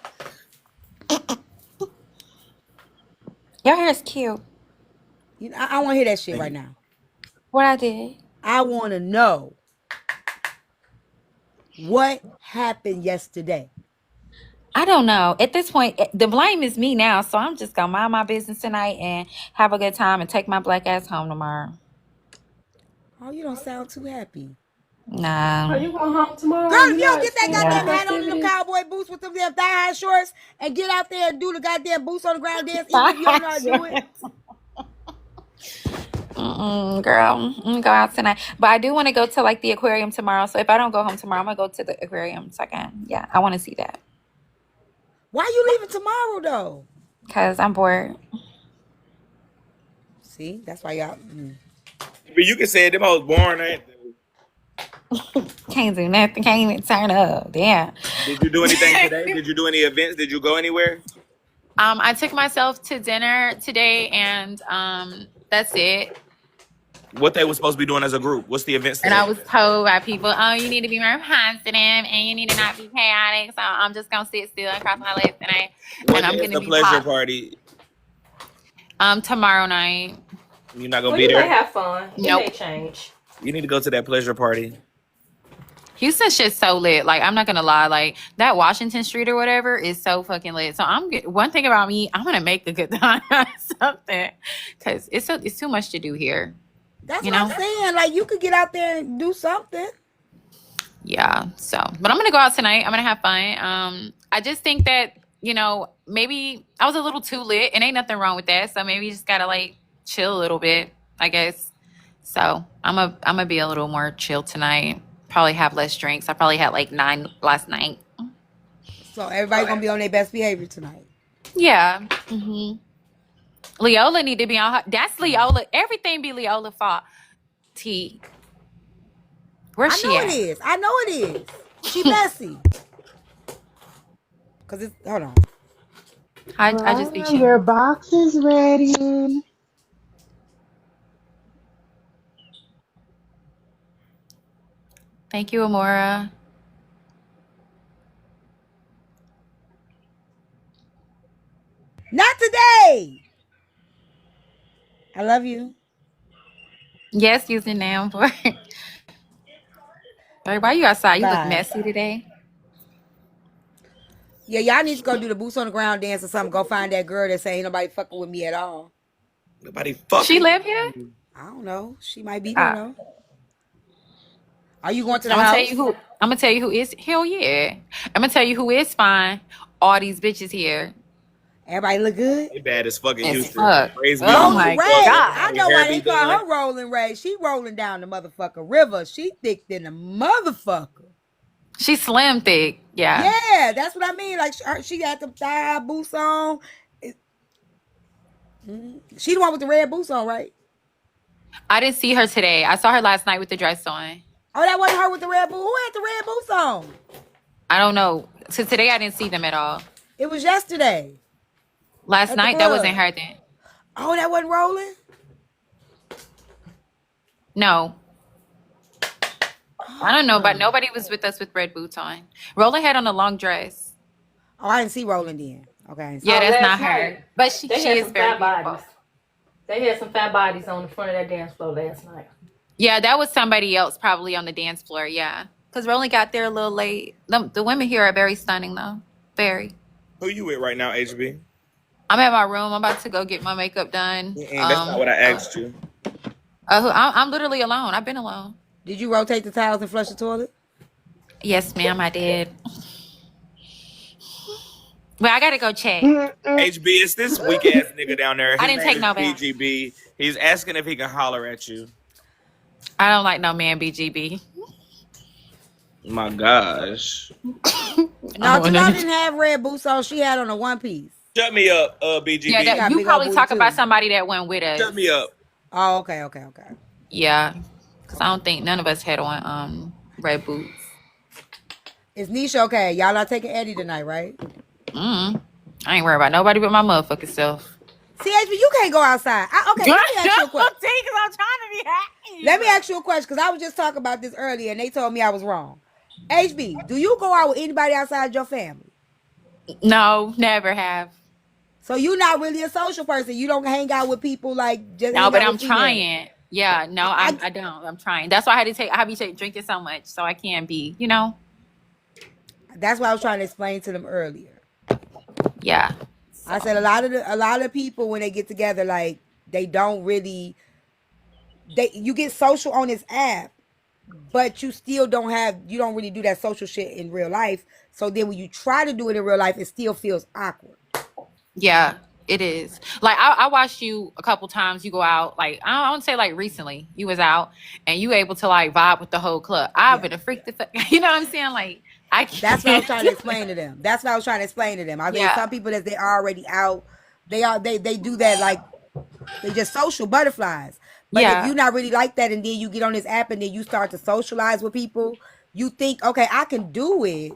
Your hair is cute. I want to hear that shit Thank right you. now. What I did? I want to know what happened yesterday. I don't know. At this point, the blame is me now, so I'm just gonna mind my business tonight and have a good time and take my black ass home tomorrow. Oh, you don't sound too happy. Are Nah, you going home tomorrow? Girl, if You you don't not get that seeing no goddamn yeah. hat on and them festivities? cowboy boots with them damn thigh-high shorts and get out there and do the goddamn boots on the ground dance, even if you don't know how to do it. Girl, I'm gonna go out tonight, but I do want to go to like the aquarium tomorrow. So if I don't go home tomorrow, I'm gonna go to the aquarium so I can. Yeah, I want to see that Why you leaving tomorrow, though? because I'm bored. See, that's why y'all... But you can say it, them hoes boring, ain't they? Can't do nothing. Can't even turn up. Damn. Did you do anything today? Did you do any events? Did you go anywhere? I took myself to dinner today, and that's it. What they were supposed to be doing as a group? What's the events And I today? was told by people, oh, you need to be more positive and you need to not be chaotic. So I'm just gonna sit still and cross my legs tonight, and What I'm is gonna the be pleasure pop. party? Tomorrow night. You're not gonna Well, be you may there. have fun. It Nope. may change. You need to go to that pleasure party. Houston shit's so lit. Like, I'm not gonna lie. Like, that Washington Street or whatever is so fucking lit. So one thing about me, I'm gonna make a good time or something, because it's too much to do here. That's You what know? I'm saying. Like, you could get out there and do something. Yeah. So, but I'm gonna go out tonight. I'm gonna have fun. I just think that maybe I was a little too lit, and ain't nothing wrong with that. So maybe you just gotta like chill a little bit, I guess. So I'm gonna be a little more chill tonight. Probably have less drinks. I probably had like 9 last night. So everybody gonna be on their best behavior tonight. Yeah. Leola need to be on her. That's Leola. Everything be Leola fault. T. Where's I she know at? it is. I know it is. She messy. Cause it's hold on. I just be Brian, your chilling. box is ready. Thank you, Amora. Not today. I love you. Yes, using now for. Why you outside? You look Bye. messy today. Yeah, y'all need to go do the boots on the ground dance or something. Go find that girl that say ain't nobody fucking with me at all. Nobody She fucking. live here? I don't know. She might be there Ah, though. Are you going to the I'm gonna tell you house? who. I'm gonna tell you who is. Hell yeah. I'm gonna tell you who is fine. All these bitches here. Everybody look good. They bad as fucking As Houston. fuck. Praise be Oh on Rolling my Ray. motherfucker. I god. Having your know hair why be they call done. her Rolling Ray. She rolling down the motherfucker river. She thick than the motherfucker. She slim thick. Yeah. Yeah, that's what I mean. Like she got the thigh boots on. She the one with the red boots on, right? I didn't see her today. I saw her last night with the dress on. Oh, that wasn't her with the red boot. Who had the red boots on? I don't know. So today I didn't see them at all. It was yesterday Last at the night that wasn't club. her then. Oh, that wasn't rolling? No. I don't know, but nobody was with us with red boots on. Rolla had on a long dress. Oh, I didn't see rolling then. Okay, I didn't see Yeah, Oh, that's last not night her. But she they had is some very fat beautiful. bodies. They had some fat bodies on the front of that dance floor last night. Yeah, that was somebody else probably on the dance floor. Yeah. Because Rolling got there a little late. The women here are very stunning, though. Very. Who you with right now, HB? I'm at my room. I'm about to go get my makeup done. That's not what I asked you. I'm literally alone. I've been alone. Did you rotate the towels and flush the toilet? Yes, ma'am, I did. But I got to go check. HB, it's this weak ass nigga down there. I His didn't name take is no bath. BGB. He's asking if he can holler at you. I don't like no man BGB. My gosh. No, Oh, Talal no. didn't have red boots on. She had on a one piece. Shut me up, Yeah, BGB. got you big old probably booty talk about too. somebody that went with us. Shut me up. Oh, okay. Yeah, because I don't think none of us had on red boots. Is Nisha okay? Y'all not taking Eddie tonight, right? I ain't worried about nobody but my motherfucking self. See, HB, you can't go outside. Okay, let me ask you a question. I'm trying to be happy. Let me ask you a question, because I was just talking about this earlier, and they told me I was wrong. HB, do you go out with anybody outside your family? No, never have. So you're not really a social person. You don't hang out with people like just No, hang but out I'm with females. trying. Yeah, no, I don't. I'm trying. That's why I have you drinking so much so I can be, That's what I was trying to explain to them earlier. Yeah. I said a lot of people when they get together, like they don't really you get social on this app, but you still don't really do that social shit in real life. So then when you try to do it in real life, it still feels awkward. Yeah, it is. Like I watched you a couple times. You go out, like I don't say like recently. You was out and you able to like vibe with the whole club. I've been a freak. You know what I'm saying? Like I can't. That's what I was trying to explain to them. I mean, Yeah. some people that they're already out, they do that like they just social butterflies. But if Yeah. you're not really like that, and then you get on this app and then you start to socialize with people, you think, okay, I can do it.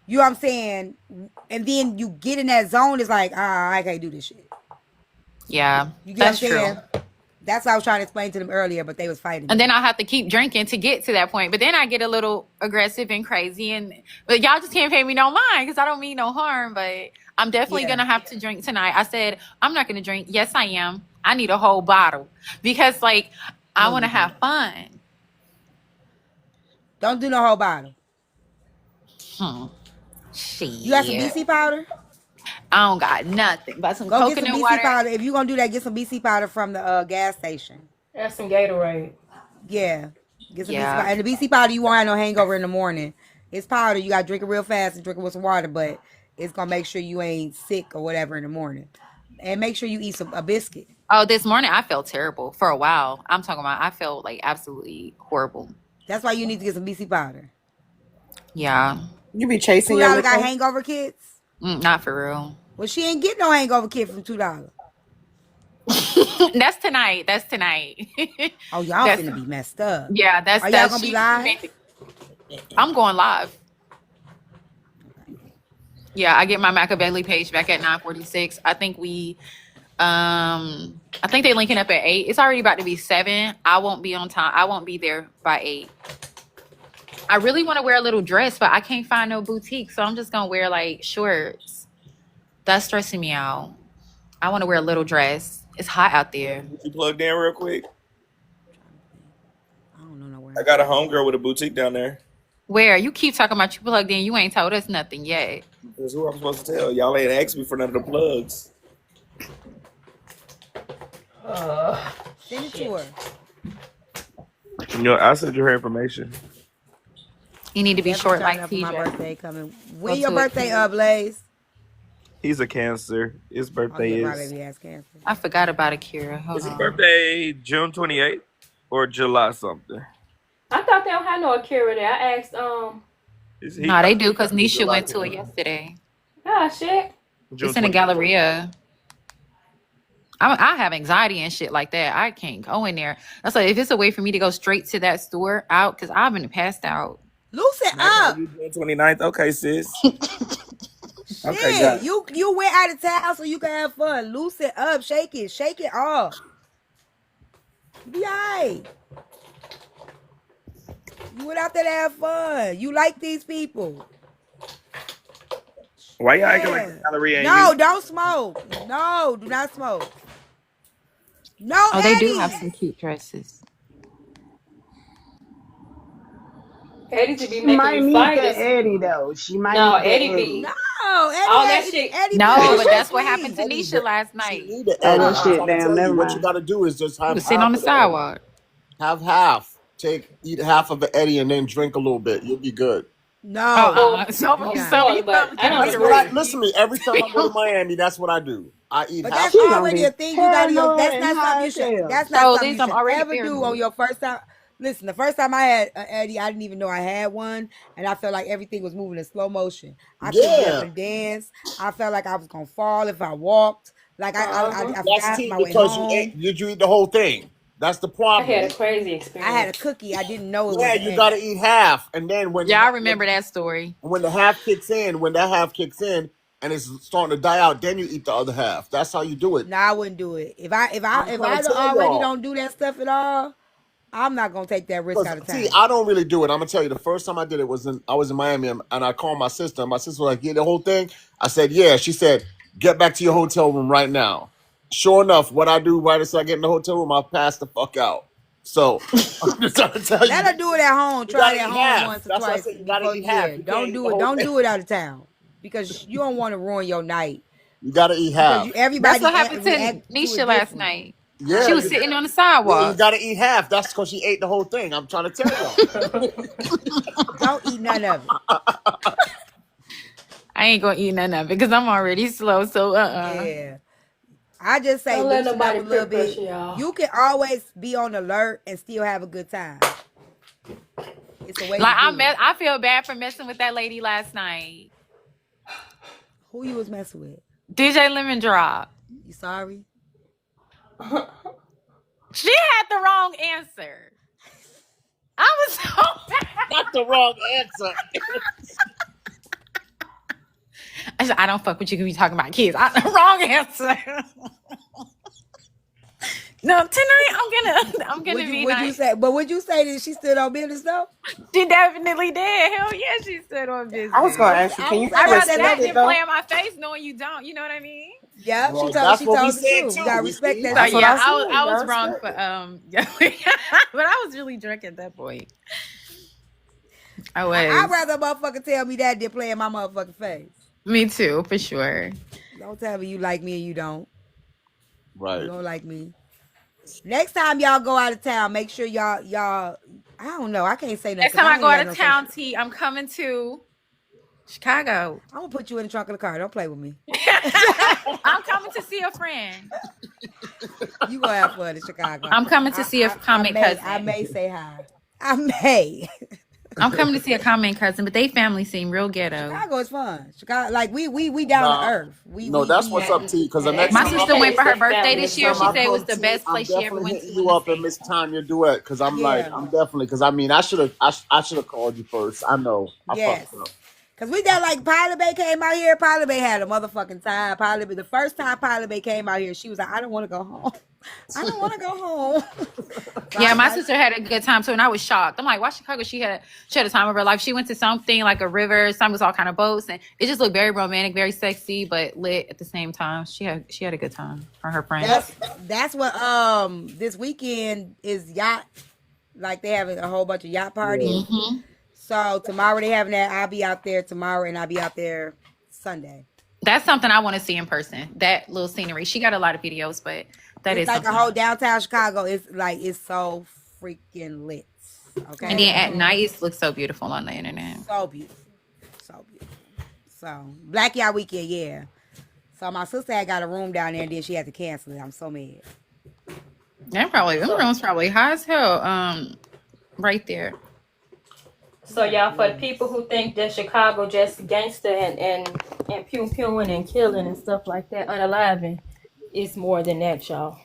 You know what I'm saying? And then you get in that zone, it's like, I can't do this shit. Yeah. You get That's what I'm true. saying? That's what I was trying to explain to them earlier, but they was fighting. And then I'll have to keep drinking to get to that point. But then I get a little aggressive and crazy. But y'all just can't pay me no mind because I don't mean no harm. But I'm definitely Yeah. gonna have to drink tonight. I said I'm not gonna drink. Yes, I am. I need a whole bottle because like I No, want you to have don't. fun. Don't do no whole bottle. Hmm. You got some Shit. BC powder? I don't got nothing but some Go get some coconut BC water. powder. If you're gonna do that, get some BC powder from the gas station. That's some Gatorade. Yeah. Get some BC Yeah. powder. And the BC powder, you won't have no hangover in the morning. It's powder. You gotta drink it real fast and drink it with some water, but it's gonna make sure you ain't sick or whatever in the morning. And make sure you eat a biscuit. Oh, this morning I felt terrible for a while. I'm talking about I felt like absolutely horrible. That's why you need to get some BC powder. Yeah. You be chasing your $2 got liquor? hangover kits? Not for real. Well, she ain't get no hangover kit from $2. That's tonight. That's tonight. Oh, y'all That's finna be messed up. yeah. Are y'all That's gonna be live? I'm going live. Yeah, I get my Machiavelli page back at 9:46. I think they linking up at 8. It's already about to be 7. I won't be on time. I won't be there by 8. I really want to wear a little dress, but I can't find no boutique, so I'm just gonna wear like shorts. That's stressing me out. I want to wear a little dress. It's hot out there. You plugged in real quick. I don't know nowhere. I got a homegirl with a boutique down there. Where you keep talking about you plugged in, you ain't told us nothing yet. That's who I'm supposed to tell. Y'all ain't asked me for none of the plugs. Send it to her. You know, I sent you her information. You need to be Definitely short turning like up for my TJ. birthday coming. When Go your to it, birthday please. up, Blaze? He's a Cancer. His Oh birthday yeah, my is. baby has cancer. I forgot about Akira. Hold Is his on. birthday June 28th or July something? I thought they don't have no Akira there. I asked No, they do because I think Nisha July went to it 29th. yesterday. oh shit. June It's in the 28th. Galleria. I have anxiety and shit like that. I can't go in there. That's like if it's a way for me to go straight to that store out because I've been passed out. Loosen Okay, up. you June 29th. Okay, sis. Okay, Shit. got it. You went out of town so you can have fun. Loosen up. Shake it off. Be alright. You went out there to have fun. You like these people. Why y'all acting like Yeah. the gallery ain't No, you? don't smoke. No, do not smoke. No, Oh, they do have Eddie. some cute dresses. Eddie to be She making might you need fight that this. Eddie though. She might No, need that Eddie No, Eddie. be all that Eddie shit. Eddie No, playing but so that's what happened sweet. to Nisha last She night. need the Oh, Eddie. that I'm shit trying to down. tell you, Never what you mind. got to do is just He have was sitting on half the of the Eddie. sidewalk. Have half. Eat half of the Eddie and then drink a little bit. You'll be good. No, So, you're Of not. so course, you but come I get don't on That's the what agree. listen to me. Every time I go to Miami, that's what I do. I eat But half that's of She the gonna already be a thing you gotta. paranoid That's and not something high you as should. hell. That's not So something you these I'm should already ever do on paranoid. your first time. Listen, the first time I had Eddie, I didn't even know I had one, and I felt like everything was moving in slow motion. I couldn't get up Yeah. and dance. I felt like I was gonna fall if I walked. Like I That's forgot T my way because you home. ate did you eat the whole thing? That's the I had problem. a crazy I had a experience. cookie. I didn't know it was Yeah, the you gotta Eddie. eat half. And then Yeah, I remember that story. when the half kicks in, when that half kicks in and it's starting to die out, then you eat the other half. That's how you do it. No, I wouldn't do it. If I I'm if trying I to tell already y'all. don't do that stuff at all, I'm not gonna take that risk Because out of see, town. I don't really do it. I'm gonna tell you, the first time I did it I was in Miami and I called my sister. And my sister was like, "Yeah, the whole thing." I said, "Yeah." She said, "Get back to your hotel room right now." Sure enough, what I do right as I get in the hotel room, I pass the fuck out. So I'm just trying to tell Let you, her do it at home. you Try it gotta at eat home half. once or That's why I twice said you gotta before. eat half. Yeah, You can't don't eat do the it. whole Don't thing. do it out of town because you don't want to ruin your night. You gotta eat Because half. That's everybody what happened to react to it Nisha last different. night. She Yeah, Huh? was sitting on the you sidewalk. gotta eat half. That's because she ate the whole thing. I'm trying to tell y'all. Don't eat none of it. I ain't gonna eat none of it because I'm already slow. So Yeah. I just say Don't let loosen up nobody a little peer bit. pressure y'all. You can always be on alert and still have a good time. It's a way to Like do it. I feel bad for messing with that lady last night. Who you was messing with? DJ Lemon Drop. You sorry? She had the wrong answer. I was so mad. Not the wrong answer. I said, I don't fuck with you. Can be talking about kids. Wrong answer. No, tonight I'm gonna Would you be would you nice. say? But would you say that she stood on business though? She definitely did. Hell yeah, she stood on I was gonna business. ask you, I can you would say I'd that rather stepped that on respect it. it than play though? in my face knowing you don't. You know what I mean? Yeah, Well, she that's what we told the said truth. You too. gotta We respect see. that So That's what shit. I yeah, said. I Y'all was wrong respect for it. but I was really drunk at that point. I I'd was. rather a motherfucker tell me that than play in my motherfucking face. Me too, for sure. Don't tell me you like me and you don't. You Right. don't like me. Next time y'all go out of town, make sure y'all. I don't know. I can't say nothing Next because time I I ain't go out got of no town, social. T, I'm coming to Chicago. I'm gonna put you in the trunk of the car. Don't play with me. I'm coming to see a friend. You gonna have fun in Chicago. I'm coming to see a comic I cousin. may say hi. I may. I'm coming to see a comic cousin, but they family seem real ghetto. Chicago is fun. Chicago, like we down to Nah, earth. We no, we that's we what's up, we. T. Because the next My time I sister went come, for her The birthday family this next year. time She I said it was come, the T, best I'm place she ever definitely went hitting to in you the up and States. Miss Tanya Duet. Because I'm like, Yeah. I'm definitely. Because I mean, I should have called you first. I know, I Yes. fucked up. Cause we got like Pilot Bay came out here. Pilot Bay had a motherfucking time. Pilot Bay, the first time Pilot Bay came out here, she was like, I don't want to go home. I don't want to go home. So Yeah, I was my like, sister had a good time too, and I was shocked. I'm like, why Chicago? She had a time of her life. She went to something like a river. Some was all kind of boats, and it just looked very romantic, very sexy, but lit at the same time. She had a good time for her friends. that's what this weekend is yacht. Like they having a whole bunch of yacht Yeah. parties. Hmm. So tomorrow they having that. I'll be out there tomorrow, and I'll be out there Sunday. That's something I want to see in person. That little scenery. She got a lot of videos, but that It's is like a something. whole downtown Chicago. It's like it's so freaking lit. And Okay, then at night, it looks so beautiful on the internet. so beautiful, so beautiful. So Black Yacht Weekend, yeah. So my sister had got a room down there, and then she had to cancel it. I'm so mad. Them rooms probably high as hell. Right there. So y'all, for the people who think that Chicago just gangster and pew pewing and killing and stuff like that, unaliving, it's more than that, y'all.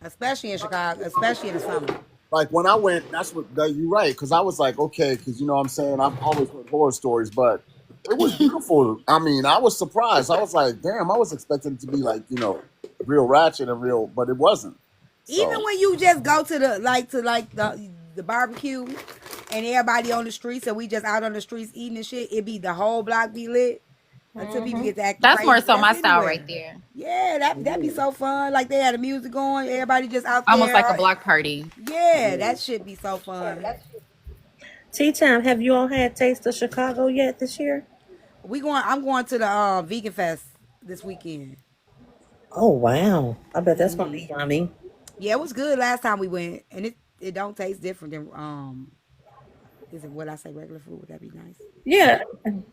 Especially in Chicago, especially in the summer. Like when I went, that's what you're right. Because I was like, okay, because you know what I'm saying, I've always heard horror stories, but it was beautiful. I mean, I was surprised. I was like, damn, I was expecting it to be like, real ratchet and real, but it wasn't. Even So when you just go to the barbecue and everybody on the streets and we just out on the streets eating and shit, it be the whole block be lit until people get to acting That's more crazy. so That's my style right anywhere. there. Yeah, that be so fun. Like they had the music going, everybody just out Almost like a there. block party. Yeah, that shit be so fun. Tea time. Have you all had Taste of Chicago yet this year? I'm going to the Vegan Fest this weekend. Oh wow! I bet that's gonna be yummy. Yeah, it was good last time we went, and it don't taste different than is it what I say regular food? Would that be nice? Yeah.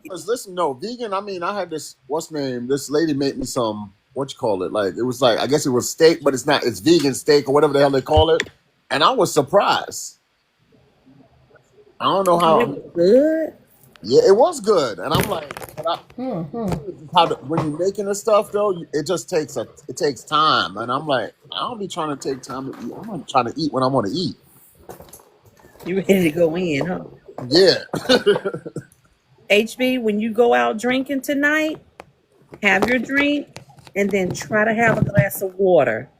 because listen, no vegan. I mean, I had this what's name. This lady made me some what you call it. Like it was like I guess it was steak, but it's not. It's vegan steak or whatever the hell they call it. And I was surprised. I don't know And it how. was good. Yeah, it was good, and I'm like, Hmm. when you're making this stuff though, it just it takes time, and I'm like, I don't be trying to take time to eat. I'm not trying to eat when I want to eat. You ready to go in, huh? Yeah, HB, when you go out drinking tonight, have your drink and then try to have a glass of water.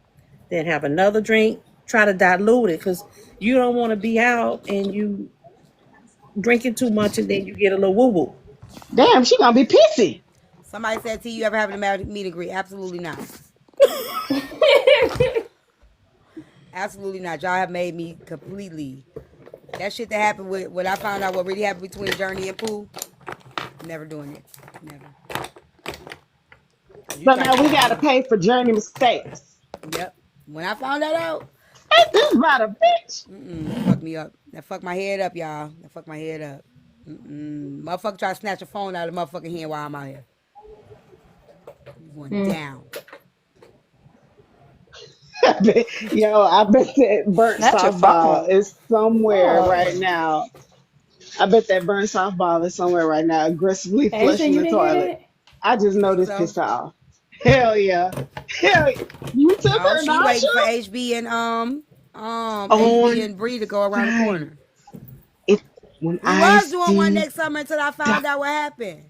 Then have another drink. Try to dilute it because you don't want to be out and you drinking too much and then you get a little woo woo. Damn, she gonna be pissy. Somebody said to you, ever having a meet and greet? Absolutely not. Absolutely not. Y'all have made me completely. That shit that happened with when I found out what really happened between Journey and Pooh. Never doing it. Never. You So try to now we fuck with gotta me. pay for journey mistakes. Yep. When I found that out, Ain't this about a bitch? that fucked me up. That fucked my head up, y'all. That fucked my head up. Motherfucker try to snatch a phone out of the motherfucking hand while I'm out here. Going down. Yo, I bet that burnt Snatch your softball phone. is somewhere Oh. right now. I bet that burnt softball is somewhere right now, aggressively Asia, flushing you the didn't hear toilet. that? I just You know think this so? pissed her off. Hell yeah. Hell yeah. You took No, her, she waiting for Nasha? HB and HB On and Bree to go around the time. corner. It when We I was doing one see next summer until I found the out what happened.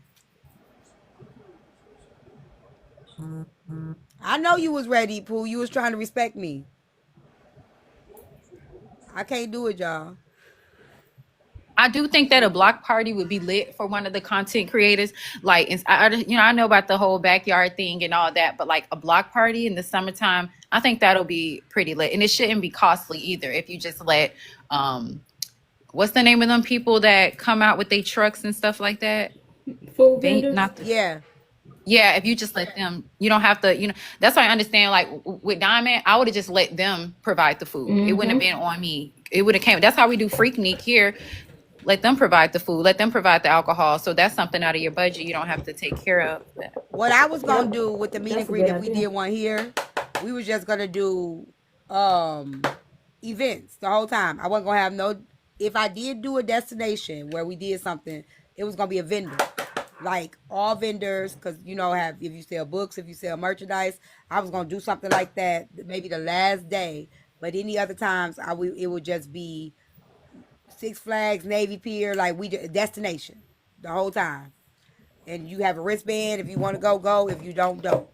I know you was ready, Pooh. You was trying to respect me. I can't do it, y'all. I do think that a block party would be lit for one of the content creators. Like, I know about the whole backyard thing and all that, but like a block party in the summertime, I think that'll be pretty lit, and it shouldn't be costly either. If you just let, what's the name of them people that come out with their trucks and stuff like that? Food vendors. Not the Yeah. Yeah, if you just let them, you don't have to, that's why I understand. Like with Diamond, I would have just let them provide the food. It wouldn't have been on me. It would have came. That's how we do Freaknik here. Let them provide the food. Let them provide the alcohol. So that's something out of your budget you don't have to take care of. What I was gonna Yep. do with the meet and That's a greet, good if we idea. did one here, we was just gonna do events the whole time. I wasn't gonna have no. If I did do a destination where we did something, it was gonna be a vendor, like all vendors, because have if you sell books, if you sell merchandise, I was gonna do something like that. Maybe the last day, but any other times, it would just be Six Flags, Navy Pier, like destination the whole time. And you have a wristband. If you want to go, go. If you don't, don't.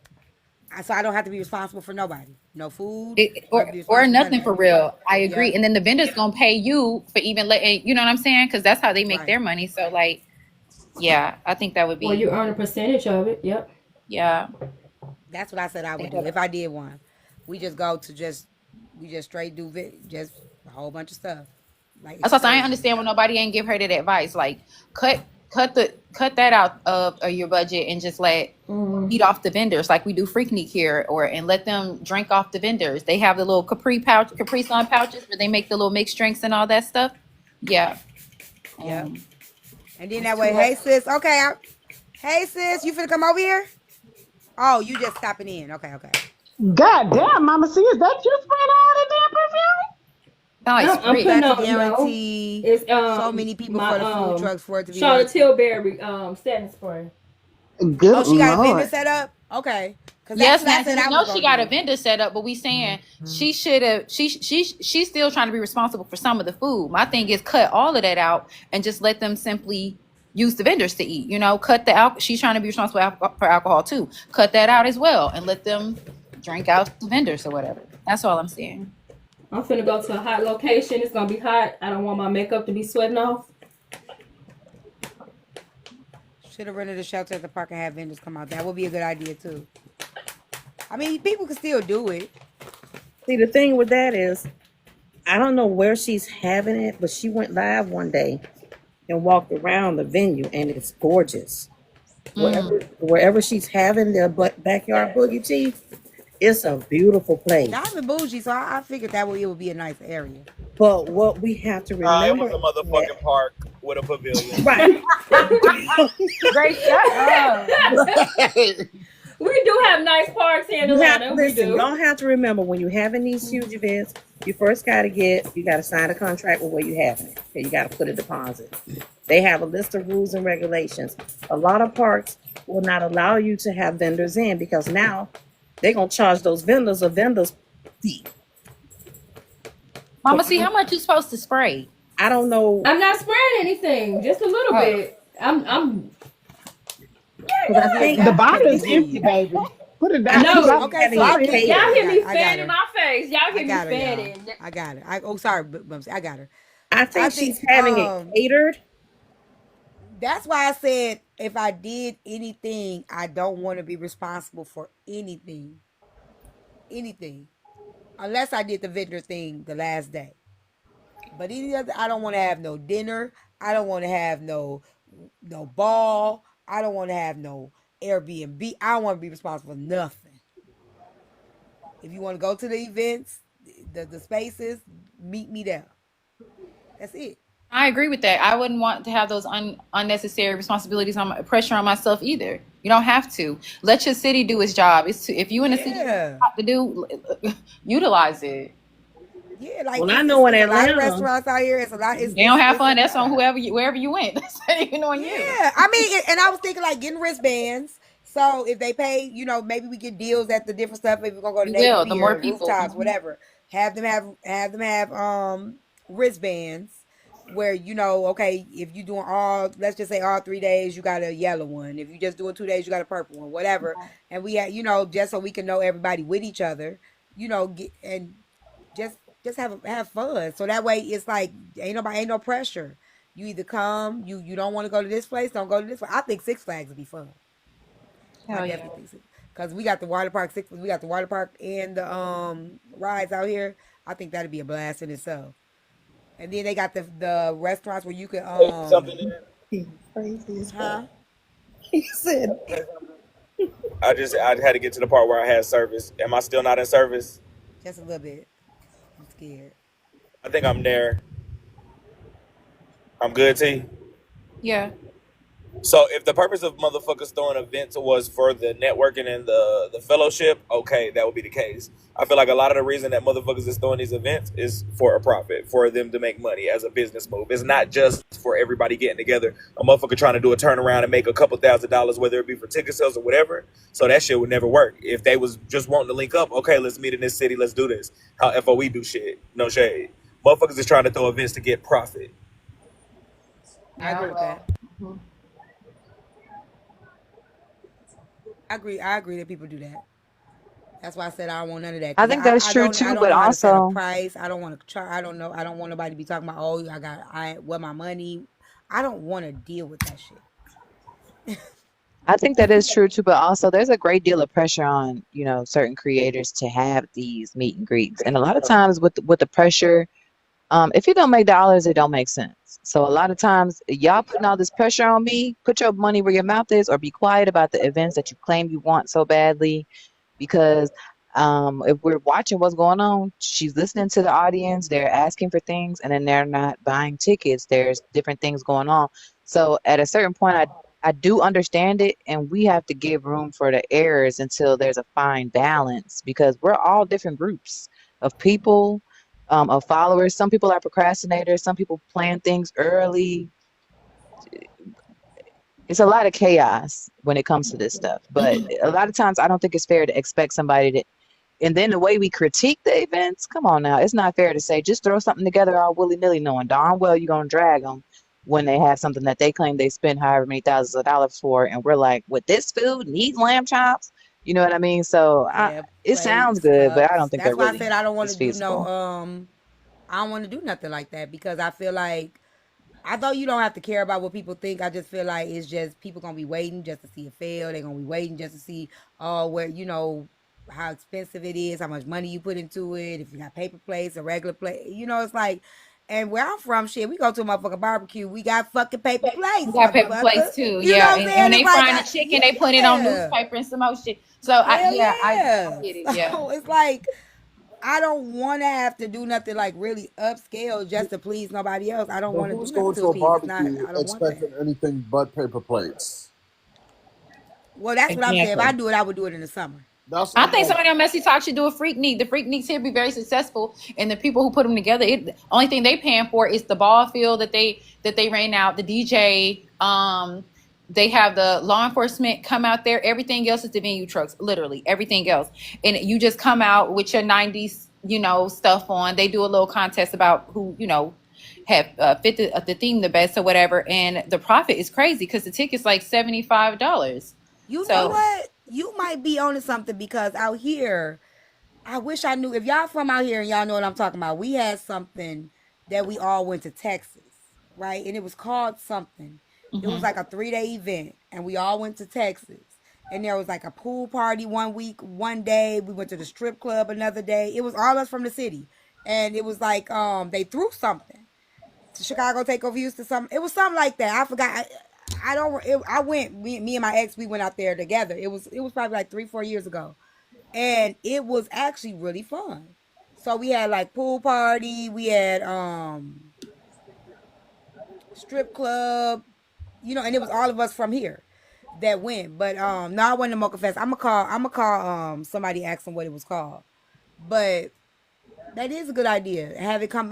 So I don't have to be responsible for nobody. No food. I don't have to be Or responsible for none of nothing for that. real. I agree. Yep. And then the vendor's gonna pay you for even letting, you know what I'm saying? Because that's how they make Right. their money. So like, yeah, I think that would Well, be, you earn a percentage of it. Yep. yeah. That's what I said I would do if I did one. We just go to we just straight do just a whole bunch of stuff like That's what I excursions. understand when nobody ain't give her that advice. Like, cut that out of your budget and just let eat off the vendors like we do Freaknik here, and let them drink off the vendors. They have the little Capri Sun pouches where they make the little mixed drinks and all that stuff. Yeah. Yep. And then It's that too way, much. hey sis, okay, hey sis, you finna come over here? Oh, you just stopping in? Okay, okay. God damn, Mama C, is that you spraying all the damn perfume? Sound like I'm sprit. putting Got to on no. guarantee It's so many people my for the food trucks for it to be Charlotte worth it. Tilbury setting spray. Oh, Good she got a vendor Lord. set up? Okay. Because that's Yes, what I Nancy, said we I know was she going to got a do. vendor set up, but we saying she should have. She's still trying to be responsible for some of the food. My thing is cut all of that out and just let them simply use the vendors to eat. Cut the alcohol. She's trying to be responsible for alcohol too. Cut that out as well and let them drink out the vendors or whatever. That's all I'm saying. I'm finna go to a hot location. It's gonna be hot. I don't want my makeup to be sweating off. Should have rented a shelter at the park and had vendors come out. That would be a good idea too. I mean, people can still do it. See, the thing with that is, I don't know where she's having it, but she went live one day and walked around the venue, and it's gorgeous. Wherever she's having the backyard boogie tea, it's a beautiful place. Diamond bougie, so I figured it would be a nice area. But what we have to It remember was a is that, motherfucking park with a pavilion. right, Great, shut up. We do have nice parks here in Atlanta. We do. y'all have to remember when you're having these huge events, you first got to sign a contract with where you're having it. Okay, you got to put a deposit. They have a list of rules and regulations. A lot of parks will not allow you to have vendors in because now they're gonna charge those vendors a vendor's fee. Mama, see how much you supposed to spray? I don't know. I'm not spraying anything. Just a little bit. I'm. Because I think The That could bottle's be. empty, baby. Put it I down. think No. Okay, having so it I'm catered. Y'all hear me I got fanning her. my face. Y'all I hear me got her, y'all. fanning. I got her. Sorry, Bumsy. I got her. I I think she's think having it catered. that's why I said if I did anything, I don't want to be responsible for anything. Anything. Unless I did the vendor thing the last day. But any other, I don't want to have no dinner. I don't want to have no ball. I don't want to have no Airbnb. I don't want to be responsible for nothing. If you want to go to the events, the spaces, meet me there. That's it. I agree with that. I wouldn't want to have those unnecessary responsibilities pressure on myself either. You don't have to. Let your city do its job. If you in a city Yeah. have to do, utilize it. Yeah, like Well, I it's, know in it's a lot of Atlanta, restaurants out here. It's a lot. They don't have fun. That's on wherever you went. That's on you. Yeah, I mean, and I was thinking like getting wristbands. So if they pay, maybe we get deals at the different stuff. Maybe we're gonna go to You Navy will. The more Pier, people. rooftops, whatever. Have them have wristbands. where okay, if you doing let's just say all 3 days, you got a yellow one. If you just doing 2 days, you got a purple one, whatever. And we had, just so we can know everybody with each other, and just have fun. So that way it's like ain't no pressure. You either come, you don't want to go to this place, don't go to this place. I think Six Flags would be fun. I Hell yeah. definitely think so. Because we got the water park, we got the water park and the rides out here. I think that'd be a blast in itself. And then they got the restaurants where you can Something. He crazy as fuck. huh? He said, I had to get to the part where I had service. Am I still not in service? Just a little bit. I'm scared. I think I'm there. I'm good, T. Yeah. So if the purpose of motherfuckers throwing events was for the networking and the fellowship, okay, that would be the case. I feel like a lot of the reason that motherfuckers is throwing these events is for a profit, for them to make money as a business move. It's not just for everybody getting together. A motherfucker trying to do a turnaround and make a couple $1,000s, whether it be for ticket sales or whatever. So that shit would never work. If they was just wanting to link up, okay, let's meet in this city, let's do this. How FOE do shit, no shade. Motherfuckers is trying to throw events to get profit. I agree with that. Mhm. I agree that people do that. That's why I said I don't want none of that I because think that's true I too, don't but know how to set a also price. I don't want to try. I don't know. I don't want nobody to be talking about what my money. I don't want to deal with that shit. I think that is true too, but also there's a great deal of pressure on, certain creators to have these meet and greets. And a lot of times with the pressure, if it don't make dollars, it don't make sense. So a lot of times y'all putting all this pressure on me, put your money where your mouth is or be quiet about the events that you claim you want so badly because if we're watching what's going on, she's listening to the audience, they're asking for things, and then they're not buying tickets. There's different things going on. So at a certain point, I do understand it, and we have to give room for the errors until there's a fine balance because we're all different groups of people, of followers. Some people are procrastinators, some people plan things early. It's a lot of chaos when it comes to this stuff. But a lot of times, I don't think it's fair to expect somebody to. And then the way we critique the events, come on now, it's not fair to say just throw something together all willy nilly, knowing darn well you're gonna drag them when they have something that they claim they spend however many thousands of dollars for, and we're like, with this food and these lamb chops, you know what I mean? So Yeah, it sounds plates, good, but I don't cups. think That's that why I really said I don't want is to do no. feasible. I don't want to do nothing like that because I feel like I thought you don't have to care about what people think. I just feel like it's just people gonna be waiting just to see it fail. They're gonna be waiting just to see where how expensive it is, how much money you put into it, if you got paper plates or regular plate. It's like and where I'm from, shit, we go to a motherfucking barbecue, we got fucking paper We plates, got paper motherfucker. plates too, You know yeah. what I'm And saying? when It's they like frying the chicken, they put it on yeah. newspaper and some more shit. So Hell I yeah. get it, yeah. So it's like I don't want to have to do nothing like really upscale just to please nobody else. I don't But want to do who's nothing going to to a appease. It's not. barbecue I don't want that. expecting anything but paper plates? Well, that's what I'm saying. If I Exactly. do it, I would do it in the summer. That's I what I'm think like. somebody on Messy Talk should do a freak neek. The freak neeks here be very successful, and the people who put them together, the only thing they paying for is the ball field that they ran out, the DJ. They have the law enforcement come out there. Everything else is the venue trucks, literally everything else, and you just come out with your '90s, stuff on. They do a little contest about who have fit the theme the best or whatever, and the profit is crazy because the ticket's like $75. You know So what? You might be onto something because out here, I wish I knew. If y'all from out here and y'all know what I'm talking about, we had something that we all went to Texas, right? And it was called something. It was mhm. like a 3-day event, and we all went to Texas. And there was like a pool party one week, one day. We went to the strip club another day. It was all us from the city, and it was like they threw something. To Chicago Takeover Houston, something. It was something like that. I forgot. I don't. I went. Me and my ex. We went out there together. It was probably like 3-4 years ago, and it was actually really fun. So we had like pool party. We had strip club. And it was all of us from here that went. But no, I wasn't to Mocha Fest. I'm gonna call somebody, ask them what it was called. But that is a good idea. Have it come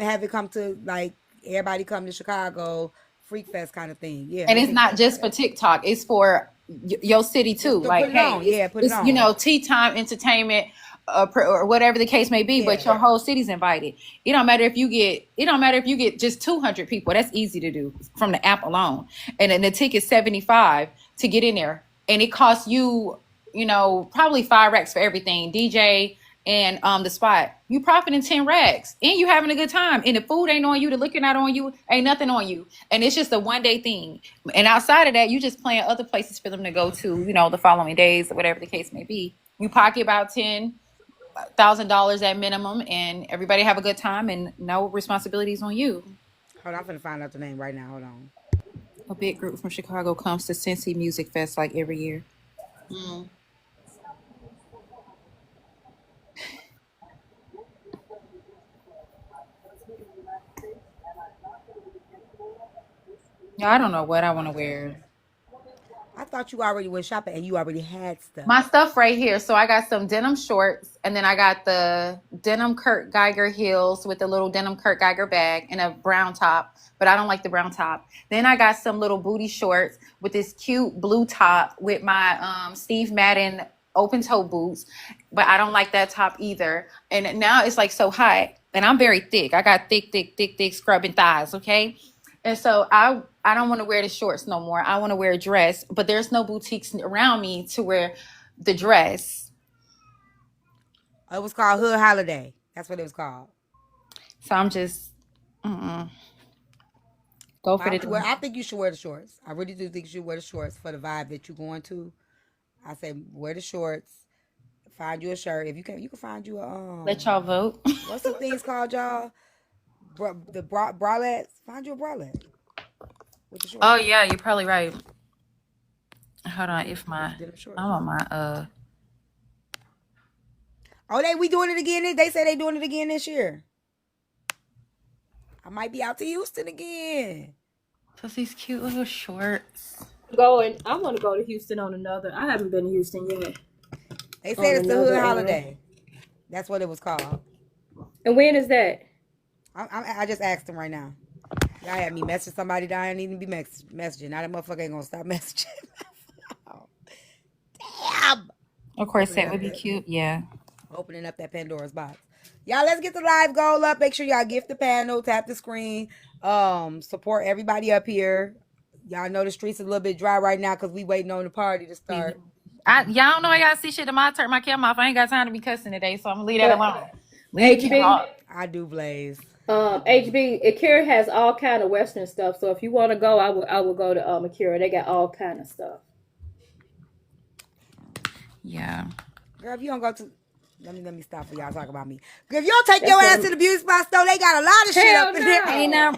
to like everybody come to Chicago Freak Fest kind of thing. Yeah, And I it's think not that. just for TikTok; it's for your city too. Just to Like, put it hey, on. it's Yeah, put it on. tea time entertainment. or whatever the case may be, but Yeah. your whole city's invited. It don't matter if you get just 200 people. That's easy to do from the app alone. And then the ticket's 75 to get in there. And it costs you, probably 5 racks for everything. DJ and the spot. You profiting 10 racks. And you having a good time. And the food ain't on you, the liquor not on you, ain't nothing on you. And it's just a 1-day thing. And outside of that, you just plan other places for them to go to, the following days or whatever the case may be. You pocket about $10,000 at minimum, and everybody have a good time, and no responsibilities on you. Hold on, I'm finna find out the name right now. Hold on. A big group from Chicago comes to Cincy Music Fest like every year. Yeah, I don't know what I want to wear. I thought you already went shopping and you already had stuff. My stuff right here. So I got some denim shorts, and then I got the denim Kurt Geiger heels with the little denim Kurt Geiger bag and a brown top, but I don't like the brown top. Then I got some little booty shorts with this cute blue top with my Steve Madden open toe boots, but I don't like that top either. And now it's like so hot, and I'm very thick. I got thick scrubbing thighs, okay? And so I don't want to wear the shorts no more. I want to wear a dress, but there's no boutiques around me to wear the dress. It was called Hood Holiday. That's what it was called. So I'm just go for the. I think you should wear the shorts. I really do think you should wear the shorts for the vibe that you're going to. I say wear the shorts. Find you a shirt. If you can find you a Let y'all vote. What's the things called, y'all? The bralettes. Find you a bralette with the shorts. Oh yeah, you're probably right. Hold on, I'm on my Oh, we doing it again. They say they doing it again this year. I might be out to Houston again. Just these cute little shorts. I want to go to Houston on another. I haven't been to Houston yet. They said it's the Hood Holiday. That's what it was called. And when is that? I just asked them right now. Y'all had me message somebody that I didn't even be messaging. Now that motherfucker ain't gonna stop messaging. Damn. Of course, that would be cute. Yeah. Opening up that Pandora's box. Y'all, let's get the live goal up. Make sure y'all gift the panel, tap the screen, support everybody up here. Y'all know the streets are a little bit dry right now because we waiting on the party to start. Y'all don't know I gotta see shit to turn my camera off. I ain't got time to be cussing today, so I'm gonna leave that alone. HB, I do, Blaze. HB, Akira has all kind of Western stuff. So if you want to go, I will go to Akira. They got all kind of stuff. Yeah. Girl, if you don't go to, let me stop for y'all talk about me. Girl, if you don't take your ass to the beauty spot store, they got a lot of shit up in there.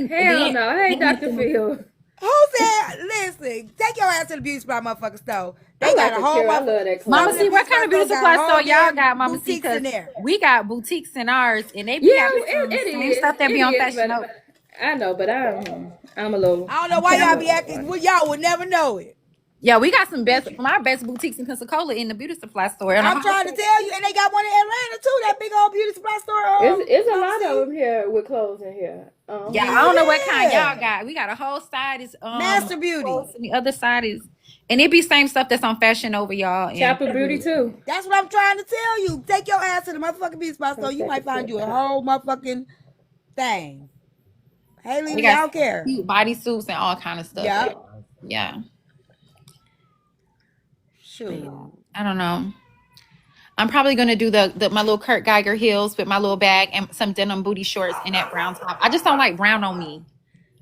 Hell no. Hey, Dr. Phil. Who said, listen, take your ass to the beauty spot motherfucking store. They got a whole Mama C, what kind of beauty supply store y'all got, Mama C? Because we got boutiques in ours, and they be having some stuff that be on Fashion Nova. I know, but I'm a little. I don't know why y'all be acting. Well, y'all would never know it. Yeah, we got some our best boutiques in Pensacola in the beauty supply store. I'm trying to tell you, and they got one in Atlanta too. That big old beauty supply store. It's a lot of them here with clothes in here. Yeah, I don't know what kind y'all got. We got a whole side is Master Beauty, and the other side is, and it be same stuff that's on Fashion Nova, y'all. Chapel Beauty too. That's what I'm trying to tell you. Take your ass to the motherfucking beauty supply store. You might find you a whole motherfucking thing. Haley, I don't care. Cute bodysuits and all kind of stuff. Yeah. Sure. I don't know. I'm probably gonna do my little Kurt Geiger heels with my little bag and some denim booty shorts and that brown top. I just don't like brown on me.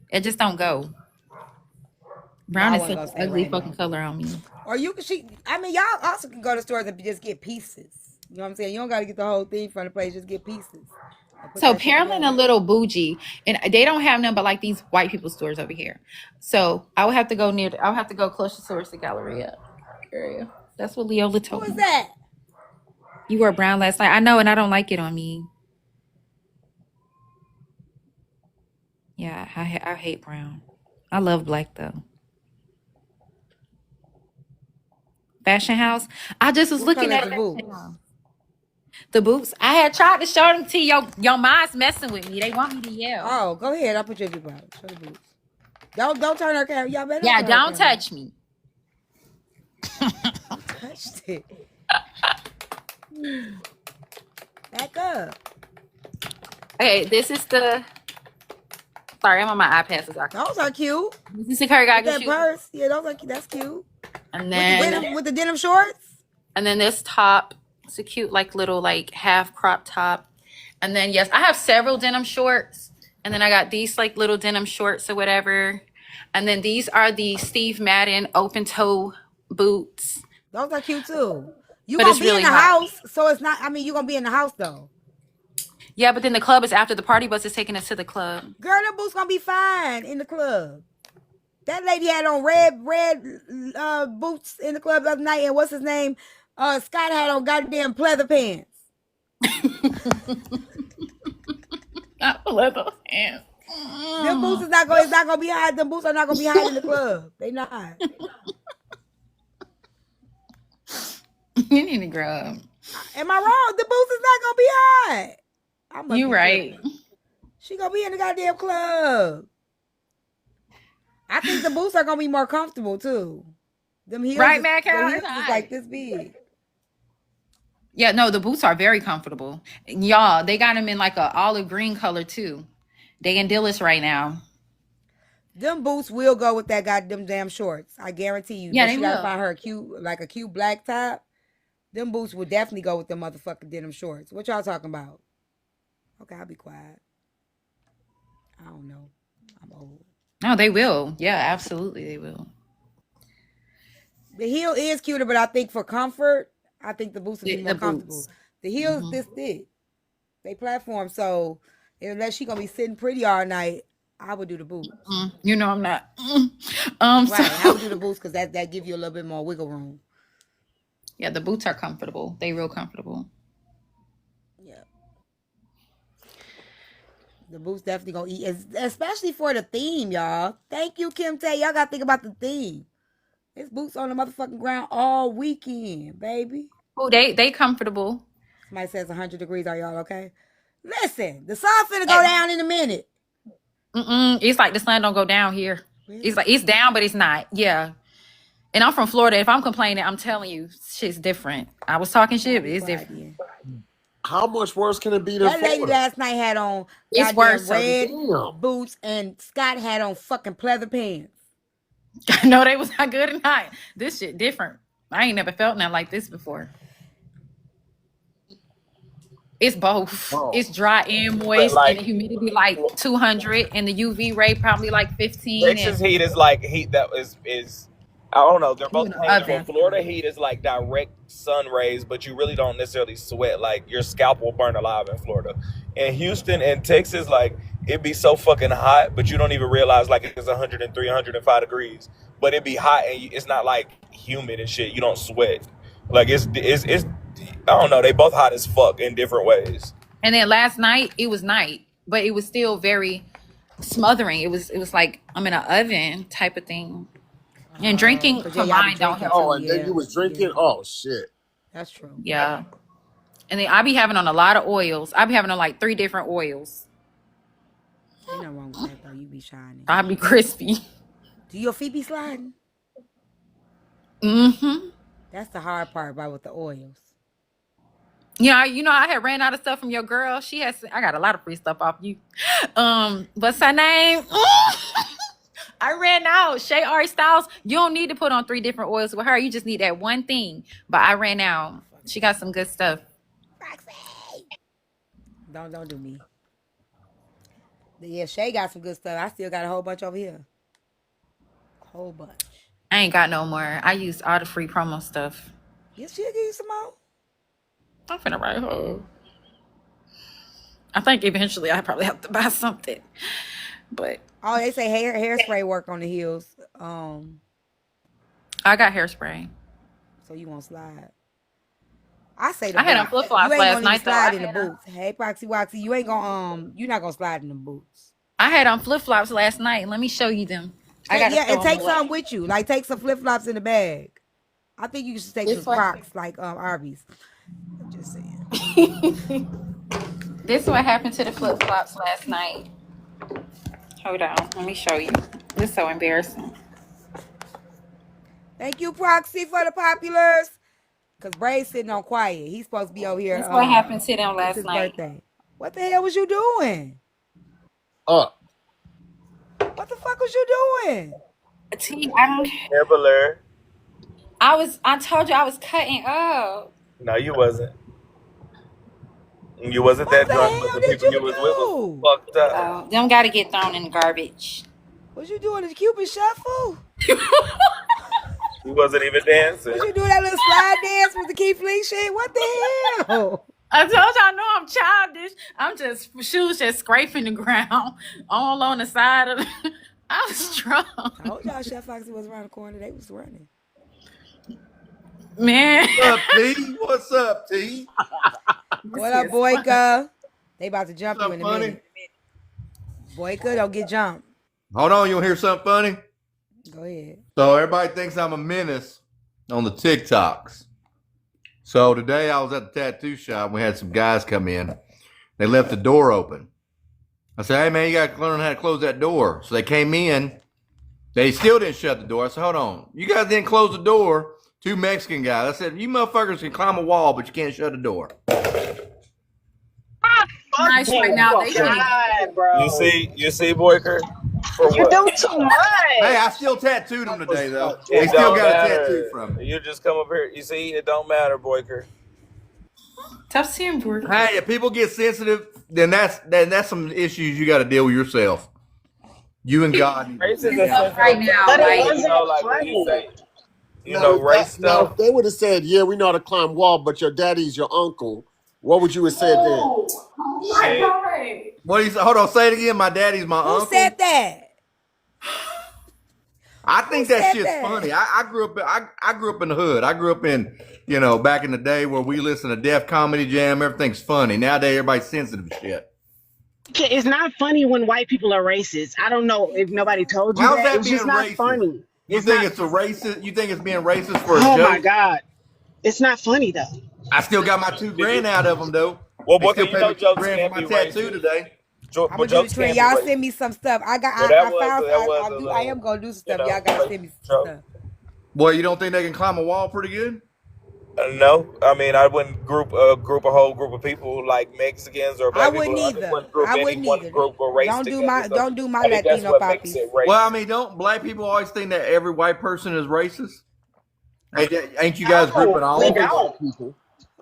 It just don't go. Brown is such an ugly fucking color on me. Or you can y'all also can go to stores and just get pieces. You know what I'm saying? You don't gotta get the whole thing from the place, just get pieces. So Pearland a little bougie, and they don't have none but like these white people stores over here. So I would have to go closer towards the Galleria area. That's what Leola told me. Who is that? You wore brown last night. I know, and I don't like it on me. Yeah, I hate brown. I love black though. Fashion House. I just was looking at the boots. I had tried to show them to you. Your mind's messing with me. They want me to yell. Oh, go ahead. I'll put your zip out. Show the boots. Don't turn her camera. Y'all better. Yeah, don't touch me. Touched it. Back up. Okay, this is the. Sorry, I'm on my iPad. So Those are cute. this is the Curry With Goggles that shoes. purse. Yeah, those are cute. That's cute. And With the denim shorts. then this top. It's a cute like little like half crop top. And then yes, I have several denim shorts. And then I got these like little denim shorts or whatever. And then these are the Steve Madden open toe boots. Those are cute too. You But gonna it's be in really the hot. house, so it's not. I mean, you gonna be in the house though. Yeah, but then the club is after the party bus is taking us to the club. Girl, that boots gonna be fine in the club. That lady had on red boots in the club the other night, and what's his name? Scott had on goddamn pleather pants. Not leather pants. Them boots is not going. It's not gonna be hot. Them boots are not gonna be hot in the club. They not. You need to grow up. Am I wrong? The boots is not gonna be hot. I must You be right. tripping. She gonna be in the goddamn club. I think the boots are gonna be more comfortable too. Them heels, Right, Mad the Cow? heels It's is hot. like this big. Yeah, no, the boots are very comfortable. Y'all, they got them in like a olive green color too. They in Dillis right now. Them boots will go with that goddamn damn shorts. I guarantee you. Yeah, But they she gotta will. find her a cute black top. Them boots will definitely go with them motherfucking denim shorts. What y'all talking about? Okay, I'll be quiet. I don't know. I'm old. No, they will. Yeah, absolutely, they will. The heel is cuter, but I think for comfort, I think the boots would be more The comfortable. boots. The heels this thick. They platform, so unless she gonna be sitting pretty all night, I would do the boots. You know I'm not. Right, I So would do the boots because that give you a little bit more wiggle room. yeah, the boots are comfortable. They real comfortable. Yeah. The boots definitely gonna eat, especially for the theme, y'all. Thank you, Kim Tay. Y'all gotta think about the theme. It's boots on the motherfucking ground all weekend, baby. Oh, they comfortable. Somebody says 100 degrees. Are y'all okay? Listen, the sun finna go down in a minute. It's like the sun don't go down here. Really? It's like it's down, but it's not. Yeah. And I'm from Florida. If I'm complaining, I'm telling you, shit's different. I was talking shit, but it's different. How much worse can it be than That lady Florida? last night had on It's goddamn worse. red Damn. boots, and Scott had on fucking pleather pants. No, they was not good and hot. This shit different. I ain't never felt nothing like this before. It's both. Oh. It's dry and moist, Like- and the humidity like 200, and the UV ray probably like 15. Texas and heat is like heat that is I don't know. They're both in the painful. oven. Florida heat is like direct sun rays, but you really don't necessarily sweat. Like your scalp will burn alive in Florida. In Houston and Texas, like it'd be so fucking hot, but you don't even realize like it's 103, 105 degrees. But it'd be hot and it's not like humid and shit. You don't sweat. Like it's I don't know. They both hot as fuck in different ways. And then last night it was night, but it was still very smothering. It was like I'm in an oven type of thing. And drinking But yeah, y'all be combined don't drinking help. Oh, and then you was drinking? Yeah. Oh, shit. That's true. Yeah. And then I be having on a lot of oils. I be having on like 3 different oils. Ain't nothing wrong with that though. You be shining. I be crispy. Do your feet be sliding? Mm-hmm. That's the hard part about with the oils. Yeah, you know, I had ran out of stuff from your girl. I got a lot of free stuff off you. What's her name? I ran out. Shay Ari Styles. You don't need to put on 3 different oils with her. You just need that one thing. But I ran out. She got some good stuff. Roxy! Don't do me. Yeah, Shay got some good stuff. I still got a whole bunch over here. Whole bunch. I ain't got no more. I used all the free promo stuff. Yes, she'll give you some more. I'm finna write her. I think eventually I probably have to buy something. But oh, they say hairspray work on the heels. I got hairspray. So you won't slide. I say I had on flip flops last night though. Slide in the boots. Hey, Proxy Woxy, you ain't gonna you're not gonna slide in the boots. I had on flip flops last night. Let me show you them. And take some with you. Like take some flip flops in the bag. I think you should take some Crocs like Arby's. I'm just saying. This is what happened to the flip flops last night. Hold on, let me show you. This is so embarrassing. Thank you, Proxy, for the populars. Cause Bray's sitting on quiet. He's supposed to be over here. That's what happened to them It's last his night. birthday. What the hell was you doing? Up. What the fuck was you doing? T, Never learn. I told you I was cutting up. No, you wasn't. You wasn't What that the drunk, but hell the did people you you was with was do? fucked up. Them got to get thrown in the garbage. Was you doing the Cupid shuffle? You wasn't even dancing. Was you doing that little slide dance with the Keith Lee shit? What the hell? I told y'all I know I'm childish. I'm just shoes just scraping the ground all on the side of the I was drunk. Told y'all Chef Foxy was around the corner. They was running. Man. What's up, T? What's up, T? What up, Boyka? They about to jump What's you up, in a funny? minute. Boyka, don't get jumped. Hold on, you want to hear something funny? Go ahead. So everybody thinks I'm a menace on the TikToks. So today I was at the tattoo shop. We had some guys come in. They left the door open. I said, hey, man, you got to learn how to close that door. So they came in. They still didn't shut the door. I said, hold on. You guys didn't close the door. Two Mexican guys. I said, you motherfuckers can climb a wall, but you can't shut the door. Nice right now. They God, bro. You see, Boyker? For You what? do too much. Hey, I still tattooed them today, though. It They still don't got a matter. tattoo from me. You just come up here. You see, it don't matter, Boyker. tough seeing Brooke. Hey, if people get sensitive, then that's some issues you got to deal with yourself. You and God. Race is a sensitive Right now, But it like, wasn't you know, like when funny. you say, you know, race Now, stuff. if they would have said, yeah, we know how to climb wall, but your daddy's your uncle, what would you have said then? Shit. What do you say? Hold on, say it again. My daddy's my Who uncle. said that? I think Who that said shit's that? funny. I grew up. I grew up in the hood. I grew up in, back in the day where we listened to Def Comedy Jam. Everything's funny. Nowadays, everybody's sensitive to shit. It's not funny when white people are racist. I don't know if nobody told you How's that. that It's being just not racist? funny. You think it's a racist? You think it's being racist for a Oh my joke? God. It's not funny though. I still got my $2,000 out of them though. Well, They Boyker, still you pay know me jokes $2,000 for can't my be tattoo racist. today. I'm But gonna do the jokes trend. can't be Y'all racist. send me some stuff. Well, I am gonna do some stuff. Y'all gotta send me some joke. stuff. Boy, you don't think they can climb a wall pretty good? No, I mean I wouldn't group a whole group of people like Mexicans or I black people. wouldn't I just either. wouldn't group I any wouldn't one either. group or race Don't do together. So my I think that's Latino what makes poppies. it racist. Well, I mean, don't black people always think that every white person is racist? Ain't you guys grouping all We of us? don't. People.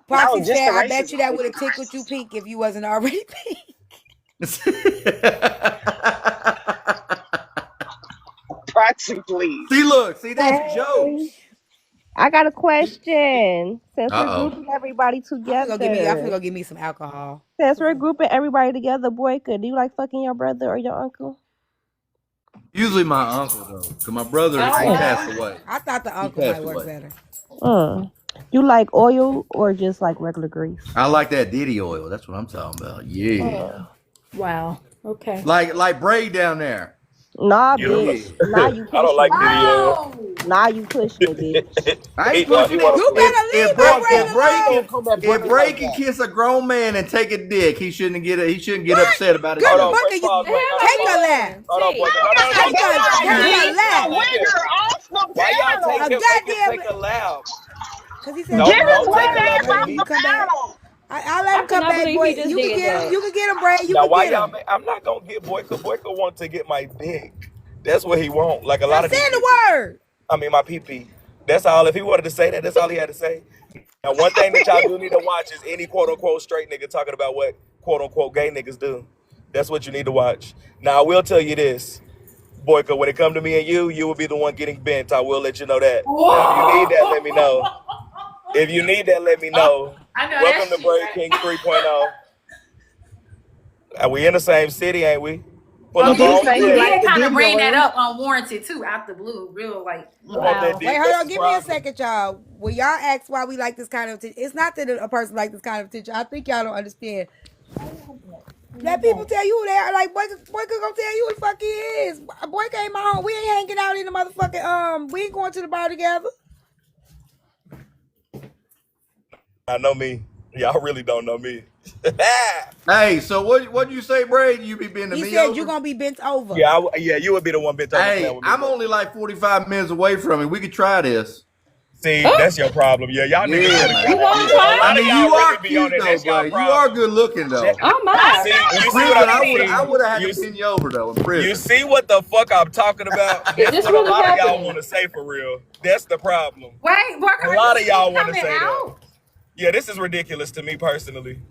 No, Poxy just said, the I bet racism. you that would have tickled you pink if you wasn't already pink. Proxy, please. See, that's jokes. I got a question. Since we're Uh-oh. grouping everybody I'm finna together, go get me some alcohol. since we're grouping everybody together, Boyka, do you like fucking your brother or your uncle? Usually my uncle, though. Because my brother, he Oh, passed away. I thought the He uncle might passed work away. better. You like oil or just like regular grease? I like that Diddy oil. That's what I'm talking about. Yeah. wow. Okay. Like Braid down there. Nah, You don't. bitch. Now you I don't pushing like it, bitch. video. Now you pushing it, bitch. I ain't He thought pushing he it. wanted You to. better leave my brain alone. If Bray can kiss a grown man and take a dick, he shouldn't get upset about it. Good Hold on, Boyka, wait, you pause, wait, hold on, take pause. a lap. Hold on, Boyker. Hold on, Take a lap. Wigger off the Why y'all panel. take A him? Make him goddamn. take a lap. Cause he said, Get take a his Don't lap. take a wig lap ass with off Bray, you me. the come back. panel. I'll let I him come cannot back, believe boy. he just You can did get him. that. You can get him, Bray. You Now, can why get y'all? him. I'm not gonna get Boyker. Boyker want to get my dick. That's what he want. Like a Now lot of these say the people. word. I mean, my PP. That's all. If he wanted to say that, that's all he had to say. Now, one thing that y'all do need to watch is any quote unquote straight nigga talking about what quote unquote gay niggas do. That's what you need to watch. Now, I will tell you this, Boyka, when it come to me and you will be the one getting bent. I will let you know that. Now, if you need that, let me know. If you need that, let me know. I know Welcome that to shit, Burger right? King 3.0. Are we in the same city, ain't we? For He the Okay, did long say you he trip. liked did the kind of Diddy bring that oil. up unwarranted too, out the blue, real like. I want that Wow. dick. Wait, hold That's on. the Give me a problem. second, y'all. Will y'all ask why we like this kind of attention? It's not that a person like this kind of attention. I think y'all don't understand. Let people tell you who they are. Like, Boyka gonna tell you who the fuck he is. Boyka ain't my home. We ain't hanging out in the motherfucking, we ain't going to the bar together. I know me. Y'all really don't know me. Hey, so what'd you say, Braid? You be bending He me said over? you gonna be bent over. Yeah, you would be the one bent over playing Hey, with me. I'm only like 45 minutes away from it. We could try this. See, that's your problem. Yeah, y'all niggas Yeah, better man. get You it. want to Yeah. A try? I lot of mean, y'all you are women be on cute there. though, That's y'all bro. You are problem. good looking That, though. Oh I my. see, know you it's see what Prison, I'm I right would see. I then. would have had to You pin you over though in you prison. see what the fuck I'm talking about? Is That's this what a really lot of y'all happening? want to say for real. That's the problem. Wait, Mark, A are you lot of see y'all want to coming say that. out? Yeah, this is ridiculous to me personally.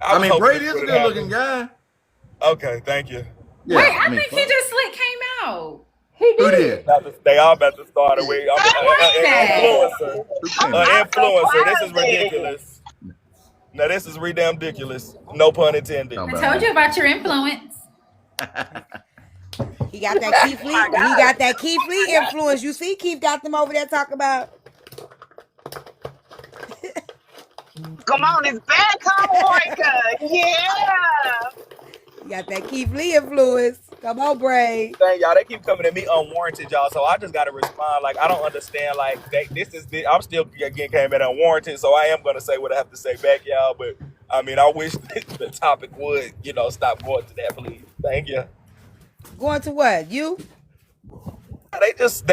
I I was mean, hoping Brady this is a wouldn't good looking happen. guy. Okay, thank you. Wait, Yeah, I I mean, think he fuck. just slick came out. He Who did. did? They all about to start Who away. did? I'm Who was an that? influencer. Who I'm came An out? not influencer. This is surprised then. ridiculous. Now this is redamn ridiculous. No pun intended. Talking I about told me. you about your influence. He got that Keith Oh my Lee. He God. got that Keith Lee influence. You see, Keith got them over there talking about. Come on, it's back home, Boyka. Yeah. He got that Keith Lee influence. Come on, Bray. Dang, y'all, they keep coming at me unwarranted, y'all. So I just gotta respond. Like I don't understand. Like I'm still getting came at unwarranted. So I am gonna say what I have to say back, y'all. But I mean, I wish the topic would, stop going to that, please. Thank you. Going to what? You?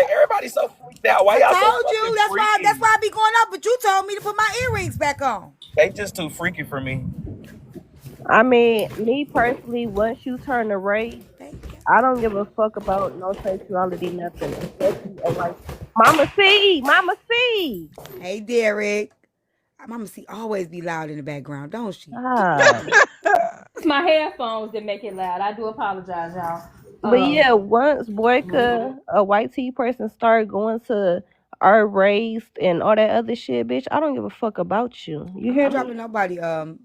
Everybody's so freaked out. Why I y'all so told you. fucking That's freaky? why I be going up. But you told me to put my earrings back on. They just too freaky for me. I mean, me personally, once you turn the race, Thank you. I don't give a fuck about no sexuality, nothing, especially a white. Mama C, Mama C. Hey, Derek. Mama C always be loud in the background, don't she? Ah. It's my headphones that make it loud. I do apologize, y'all. But yeah, once Boyka, a white tea person, start going to our race and all that other shit, bitch, I don't give a fuck about you. You I'm hear not me? dropping nobody,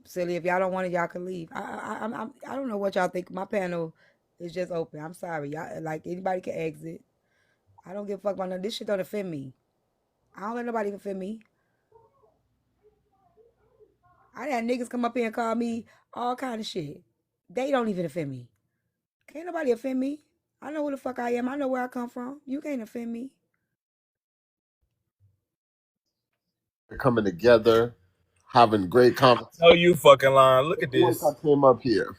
silly. If y'all don't want it, y'all can leave. I don't know what y'all think. My panel is just open. I'm sorry, y'all. Like anybody can exit. I don't give a fuck about none. This shit don't offend me. I don't let nobody offend me. I had niggas come up here and call me all kind of shit. They don't even offend me. Can't nobody offend me. I know who the fuck I am. I know where I come from. You can't offend me. They're coming together, having great conversation. No, you fucking lying. Look at Once I this. came up here,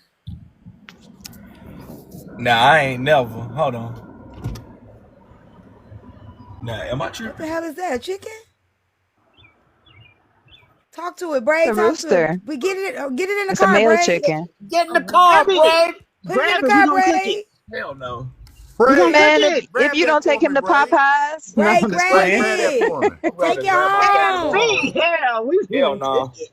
Nah, I ain't never. Hold on. Nah, am I What the tripping? hell is that? A chicken? Talk to it, Bray. The Talk to it. rooster. We get it in the It's a car, male Bray. chicken. get in the car, Grab it. Brad. Put it in Grab the it. We car, gonna cook it. Bray. Hell no. We gonna Bray, cook Man, it. if grab you that don't take for him me, to Bray. Popeyes, no, Bray, I'm just grab Bray, playing. grab that it. for me. I'm Take rather it grab my home. See, hell, we Hell finna cook no. it.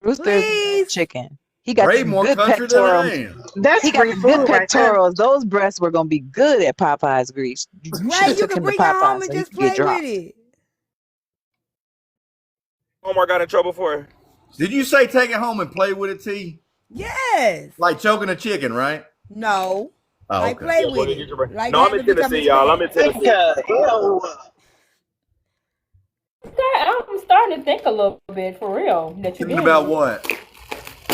Rooster is a male Please. chicken. He got Bray them more good country than I pectorals. am. That's He got free them good food right there. pectorals. Those breasts were gonna be good at Popeyes grease. You should Bray, have you took can him to bring it home Popeyes and so he just could get play with dropped. it. Omar got in trouble for it. Did you say take it home and play with it, T? Yes. Like choking a chicken, right? No. Oh, Like okay. play Yeah, go with ahead, it. get your break. Like No, I'm have in it become Tennessee, his y'all. I'm pet. in Tennessee. Nigga, ew. I'm starting to think a little bit for real that you're Thinking doing about this. what?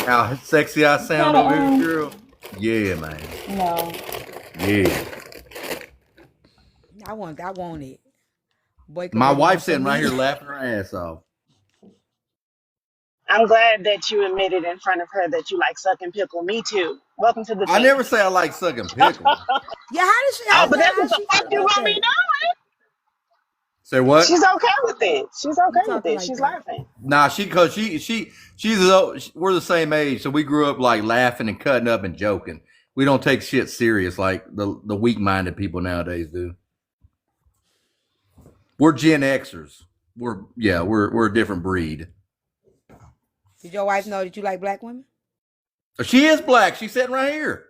How sexy I You sound kind of over here, girl? Yeah, man. no. Yeah. I want it. Boyka My really wife's wants some sitting right here meat. laughing her ass off. I'm glad that you admitted in front of her that you like sucking pickle. Me too. Welcome to the I team. never say I like sucking pickle. Yeah, how does she Oh, but that's how what the she fuck feel you about gonna be that? doing. Say what? She's okay with it. She's You okay with talking it. like She's that. laughing. Nah, we're the same age, so we grew up like laughing and cutting up and joking. We don't take shit serious like the weak minded people nowadays do. We're Gen Xers. We're a different breed. Did your wife know that you like black women? She is black. She's sitting right here.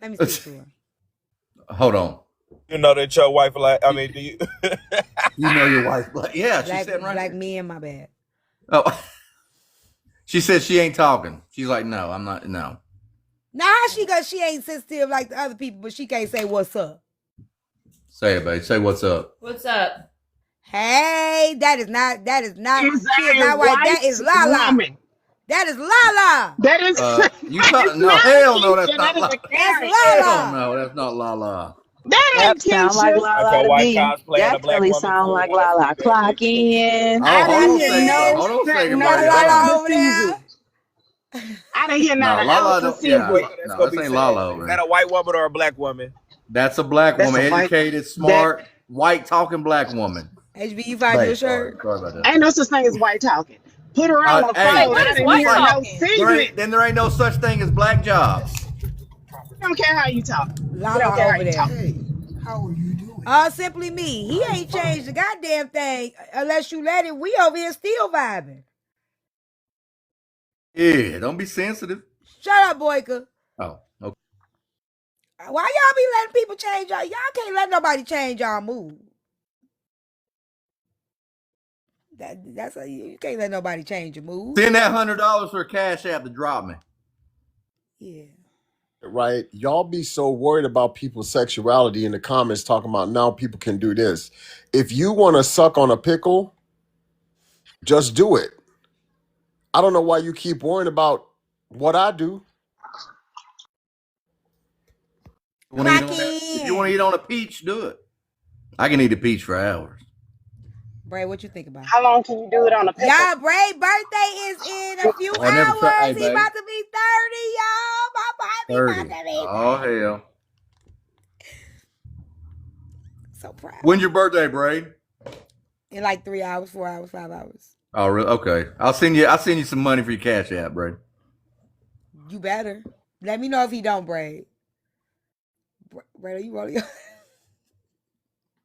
Let me speak to her. Hold on. You know that your wife like. I You, mean, do you? you know your wife black? Yeah, she's sitting right Black here. men, my bad. Oh, she said she ain't talking. She's like, no, I'm not. No. Now how she ain't sensitive like the other people, but she can't say what's up. Say it, babe. Say what's up. What's up? Hey, that is not Is she is a not white. That is white Lala. woman. That is Lala. That is You it's talk? No, not hell no, that's Keisha. not That is La. a That's Karen. Hell Lala. no, that's not La La. That ain't Yep, sound like Keisha. La Like La your to wife me. cosplaying a black Definitely woman sound for like one of La the La. female Clock niggas. in. Oh, I hold didn't on a hear second, bro. no Hold on a second, You not got an Brady. a Hold ounce on. Lala of over season. there? I didn't hear not No, an La La ounce of don't. Yeah, season. Boyka, that's no, gonna this be ain't La said. La Is over that here. a white woman or a black woman? That's a black That's woman, a white educated, that smart, white talking black woman. HB, you find you a Babe, sorry shirt? about that. Ain't no such thing as white talking. Put her on the Hey, Wait, phone. what I is didn't white hear no talking? secrets. there ain't no such thing as black jobs. I don't care how you talk. I don't Lala care how over you there. talk. Hey, how are you doing? Simply me. He ain't changed the goddamn thing unless you let it. We over here still vibing. Yeah, don't be sensitive. Shut up, Boyka. Oh, okay. Why y'all be letting people change y'all? Y'all can't let nobody change y'all mood. That's a, you can't let nobody change your mood. Send that $100 for a cash app to drop me. Yeah. Right? Y'all be so worried about people's sexuality in the comments talking about now people can do this. If you want to suck on a pickle, just do it. I don't know why you keep worrying about what I do. Clock If you want to in. eat on a peach, do it. I can eat a peach for hours. Bray, what you think about? How long can you do it on a pickle? Y'all, Bray birthday is in a few Oh, I never tried. Hey, hours. He babe. about to be 30, y'all. My body about 30. to be Oh, 30. hell. So proud. When's your birthday, Braid? In like 3 hours, 4 hours, 5 hours. Oh, really? Okay. I'll send you some money for your cash app, Braid. You better. Let me know if he don't braid. Bray, are you rolling?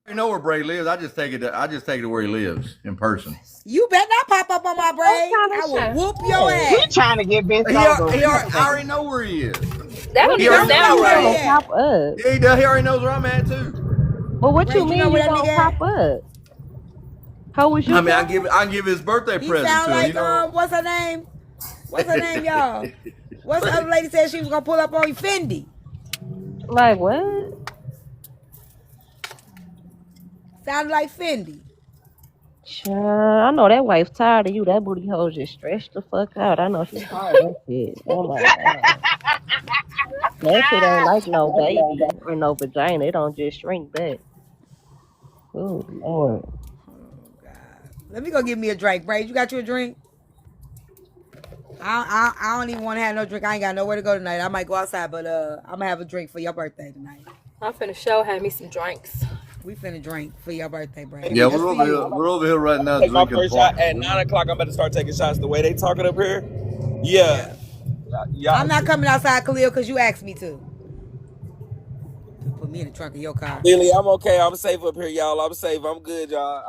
You know where Braid lives. I just take it to where he lives in person. You better not pop up on my What braid. kind I of will shit? whoop your Yeah. He ass. trying to get bent He, over. he Wait a already, I second. already know where he is. That What don't He you even already don't knows know sound where where I'm he right. at. at. Pop up. Yeah, he does. He already knows where I'm at too. But what Bray, you you know mean where you that gonna nigga pop at? up? How was I you mean, coming? I can give his birthday He present sound to him. You like know. what's her name? What's her name, y'all? What's the other lady said she was gonna pull up on you? Fendi. Like what? Sounded like Fendi. Child, I know that wife tired of you. That booty hole just stretched the fuck out. I know she tired of that shit. Oh my god. That shit ain't like no baby or no vagina. It don't just shrink back. Oh Lord. Oh God. Let me go get me a drink. Bray, you got you a drink? I don't even want to have no drink. I ain't got nowhere to go tonight. I might go outside, but I'm gonna have a drink for your birthday tonight. I'm finna show have me some drinks. We finna drink for your birthday, Bray. Yeah, Maybe Just for you. we're over here right now take my drinking first shot points. at 9 o'clock. I'm about to start taking shots. The way they talking up here, yeah, Yeah. yeah. I'm not coming outside, Khalil, because you asked me to. Put me in the trunk of your car. Lily, I'm okay. I'm safe up here, y'all. I'm safe. I'm good, y'all.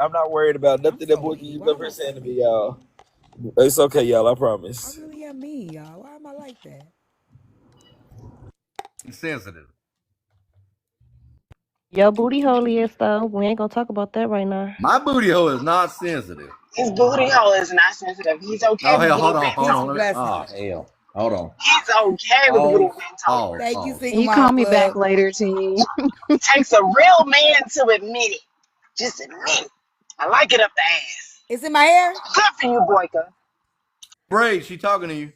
I'm not worried about I'm nothing that so boy can mean. use Why up am here I so saying to me, mean? y'all. It's okay, y'all. I I promise. really am mean, y'all. Why am I like that? Sensitive. Your booty hole is though. We ain't gonna talk about that right now. My booty hole is not sensitive. His booty hole is not sensitive. He's okay Oh with hell, getting hold bent Peace on. and over. blessings. Oh hell, hold on. He's okay with getting Pause. bent over. Pause. Thank you, Pause. single You mom call me back club. later, T. It takes a real man to admit it. Just admit it. I like it up the ass. It's in my hair? Good for you, Boyka. Braid, she talking to you.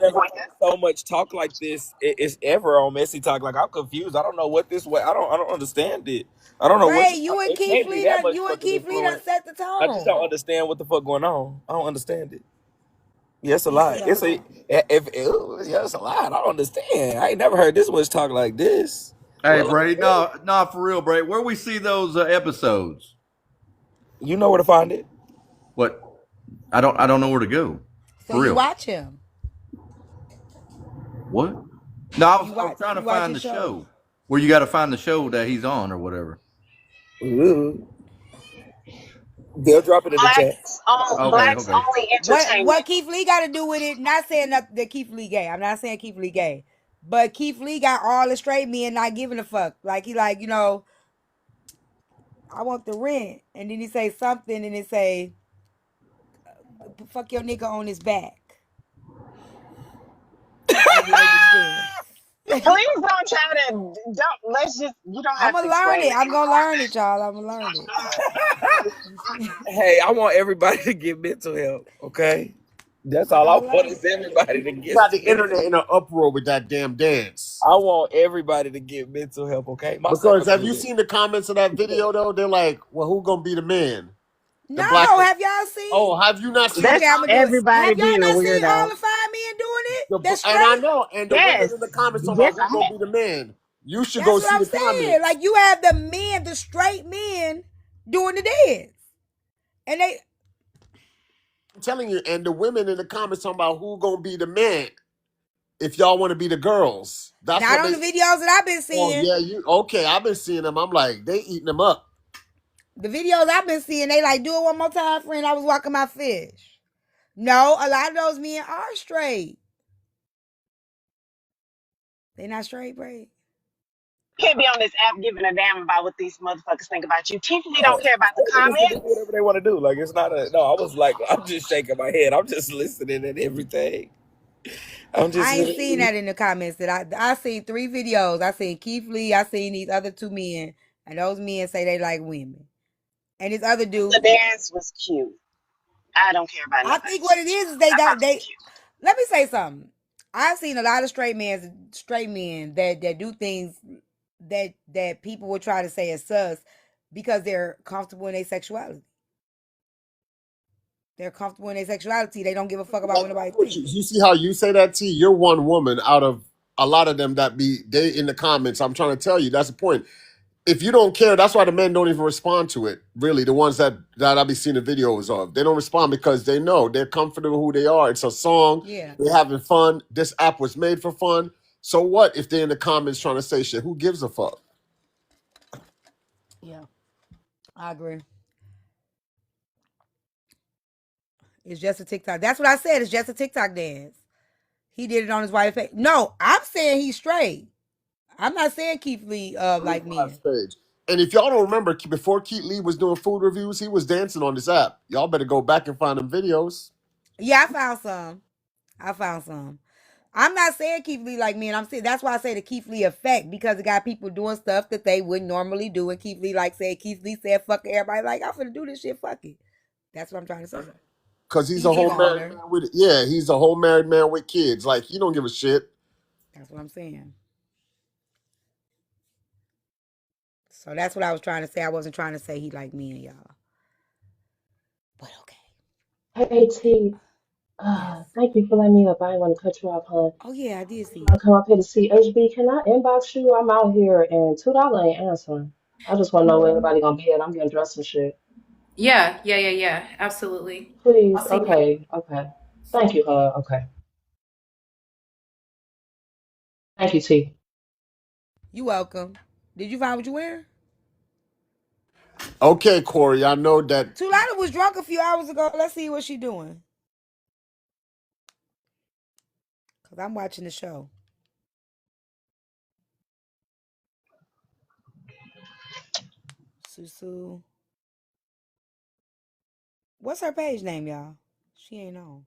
Never Boyka. heard so much talk like this. It's ever on messy talk. Like I'm confused. I don't know what this way. I don't understand it. I don't know what. Bray, you and It Keith can't be Lee that done, much you and fucking Keith Lee done influence. set the I just don't tone. understand what the fuck going on. I don't understand it. Yeah, it's a It's a lot. lot. Yeah, it's a lot. I don't understand. I ain't never heard this much talk like this. Hey, Well, Braid, no, for real, Braid. Where we see those episodes? you know where to find it. What? I don't know where to go. So For you real. watch him. What? No, I was trying to You watch find his the show. show where you got to find the show that he's on or whatever. Ooh. They'll drop it in the chat. Okay, Blacks okay. only What entertainment. Keith Lee got to do with it? Not saying that Keith Lee gay. I'm not saying Keith Lee gay, but Keith Lee got all the straight men not giving a fuck. Like he like I want the rent, and then he say something, and it say fuck your nigga on his back and label this. Please don't try to don't let's just you don't I'm have to gonna learn explain it. it I'm gonna anymore. learn it, y'all. I'm gonna learn it. Hey, I want everybody to get mental help. Okay, that's all I I'll want learn is it. everybody to You get got the some mental. internet in an uproar with that damn dance. I want everybody to get mental help. Okay, myself Because have you included. seen the comments of that video though? They're like, well, who gonna be the man? The No, black. have y'all seen? Oh, have you not seen the Okay, That's I'm gonna do comments? it. everybody Have y'all being a not seen all weirdo. the 5 men doing it? The, That's and I straight. know, and the women Yes. in the comments talking Yes, about I who gonna have. be the man. You should go That's what see I'm the saying. comments. Like you have the men, had the straight men doing the dance. And they I'm telling you, and the women in the comments talking about who gonna be the man if y'all want to be the girls. That's not what on they. the videos that I've been Oh seeing. yeah, you okay? I've been seeing them. I'm like, they eating them up. The videos I've been seeing, they like, do it one more time, friend. I was walking my fish. No, a lot of those men are straight. They not straight, Braid. Can't be on this app giving a damn about what these motherfuckers think about you. Tiffany don't Oh, care about the niggas can do comments. whatever they want to do. Like it's not a no. I was like, I'm just shaking my head. I'm just listening and everything. I'm just I ain't seen listening. that in the comments. That I seen 3 videos. I seen Keith Lee. I seen these other 2 men, and those men say they like women. And this other The dude, dance was cute. I don't care about I nobody think what it else. is they I thought don't it was they. cute. Let me say something. I've seen a lot of straight men that do things that people will try to say is sus because they're comfortable in their sexuality. They're comfortable in their sexuality. They don't give a fuck about what nobody thinks. You see how you say that, T? You're one woman out of a lot of them that be they in the comments. I'm trying to tell you that's the point. If you don't care, that's why the men don't even respond to it. Really, the ones that I be seeing the videos of, they don't respond because they know they're comfortable who they are. It's a song. Yeah. They're having fun. This app was made for fun. So what if they're in the comments trying to say shit? Who gives a fuck? Yeah. I agree. It's just a TikTok. That's what I said. It's just a TikTok dance. He did it on his wife's page. No, I'm saying he's straight. I'm not saying Keith Lee like men. Stage. And if y'all don't remember, before Keith Lee was doing food reviews, he was dancing on this app. Y'all better go back and find them videos. Yeah, I found some. I'm not saying Keith Lee like men. I'm saying that's why I say the Keith Lee effect because it got people doing stuff that they wouldn't normally do. And Keith Lee Keith Lee said fuck everybody. Like I'm finna do this shit. Fuck it. That's what I'm trying to say. Because he's a Each his whole married owner. man with he's a whole married man with kids. Like he don't give a shit. That's what I'm saying. So that's what I was trying to say. I wasn't trying to say he like me and y'all. But okay. Hey T, Yes. thank you for letting me up. I ain't want to cut you off, hon. Oh yeah, I did see I it. come up here to see HB. Can I inbox you? I'm out here and $2 ain't answering. I just want to know where everybody gonna be at. I'm getting dressed and shit. Yeah. Absolutely. I'll Please, see you. okay. Thank you, okay. Thank you, T. You welcome. Did you find what you wearing? Okay, Corey, I know that. Tulana was drunk a few hours ago. Let's see what she doing. Cause I'm watching the show. Susu. What's her page name, y'all? She ain't on.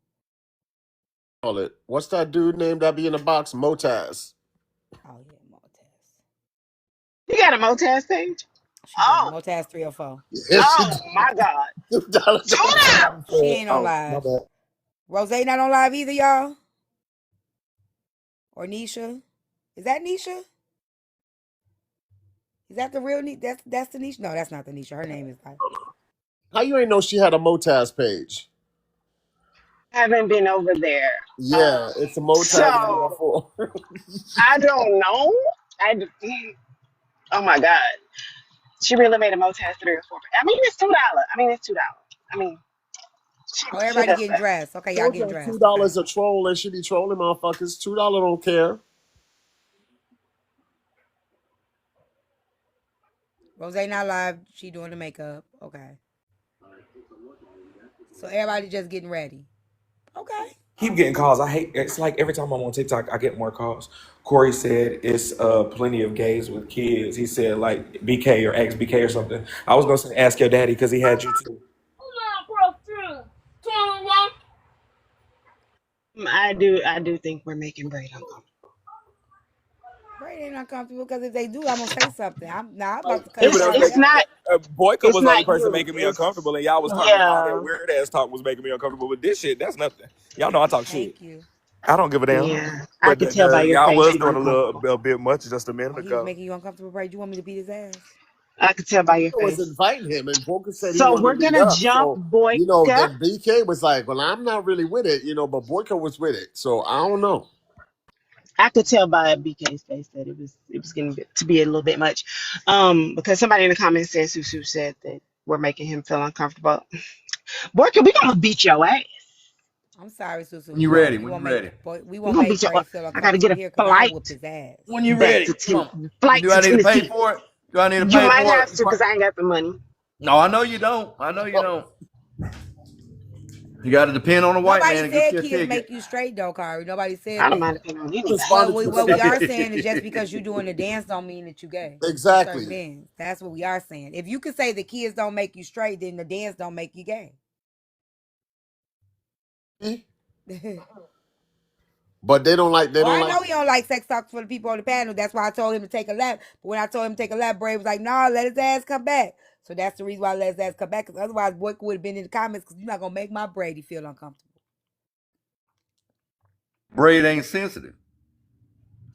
Call it. What's that dude name that be in the box? Motaz. Oh yeah, Motaz. You got a Motaz page? She do. Oh, Motaz 304. Yes, she oh my God. do. Tuna! Somebody She said, ain't on "Oh, my live. bad." Rose not on live either, y'all. Or Nisha. Is that Nisha? Is that the real Nisha? That's the Nisha? No, that's not the Nisha. Her name is like How you ain't know she had a Motaz page? Haven't been over there. Yeah, it's a Motaz So 304. I don't know. Oh my God. She really made a Motaz 3 or 4. I mean, it's $2. I mean, oh, she everybody does getting that. dressed. Okay, y'all Told getting you two dressed. Okay. dollars a troll and she be trolling motherfuckers. $2 don't care. Rose not live. She doing the makeup. Okay. So everybody just getting ready. Okay. Keep getting calls. I hate. It's like every time I'm on TikTok, I get more calls. Corey said it's plenty of gays with kids. He said like BK or ex BK or something. I was gonna say ask your daddy because he had you too. I do think we're making Braid uncomfortable. Braid ain't uncomfortable because if they do, I'm gonna say something. I'm about to cut Yeah, his but It's car it's down. not Boyka it's was the only not person you. making me It's uncomfortable, and y'all was talking all that yeah. weird ass talk was making me uncomfortable. With this shit, that's nothing. Y'all know I talk shit. Thank you. I don't give a damn. Yeah. I But could tell by your y'all face was you doing uncomfortable. a bit much just a minute Oh, he was ago. making you uncomfortable, Braid. You want me to beat his ass? I could tell by your I was face. inviting him and Boyka said he So wanted we're to meet gonna up. jump So, Boyka. the BK was like, well, I'm not really with it, but Boyka was with it. So I don't know. I could tell by BK's face that it was getting to be a little bit much. Because somebody in the comments said Susu said that we're making him feel uncomfortable. Boy, we gonna beat your ass. I'm sorry, Susu. When you ready? When you ready? We We won't gonna make beat your. Brady feel I gotta get uncomfortable a here because I whoop flight his ass. When you back ready? to Come on. flight Do to I need to pay Tennessee. for it? Do I need to You pay might for have it? to because I ain't got the money. No, I know you don't. I know you don't. You got to depend on a white Nobody man to get said you a kids ticket. make you straight though, Kari. Nobody I said don't that. mind depending on I anybody. responded to What we are somebody. saying is just because you're doing the dance don't mean that you gay. It's certain Exactly. dance. That's what we are saying. If you can say the kids don't make you straight, then the dance don't make you gay. But they don't like. They Oh, don't I like. know he don't like sex talks for the people on the panel. That's why I told him to take a lap. But when I told him to take a lap, Bray was like, "Nah, let his ass come back." So that's the reason why I let his ass come back. Because otherwise, Boyka would have been in the comments. Because you're not gonna make my Brady feel uncomfortable. Braid ain't sensitive.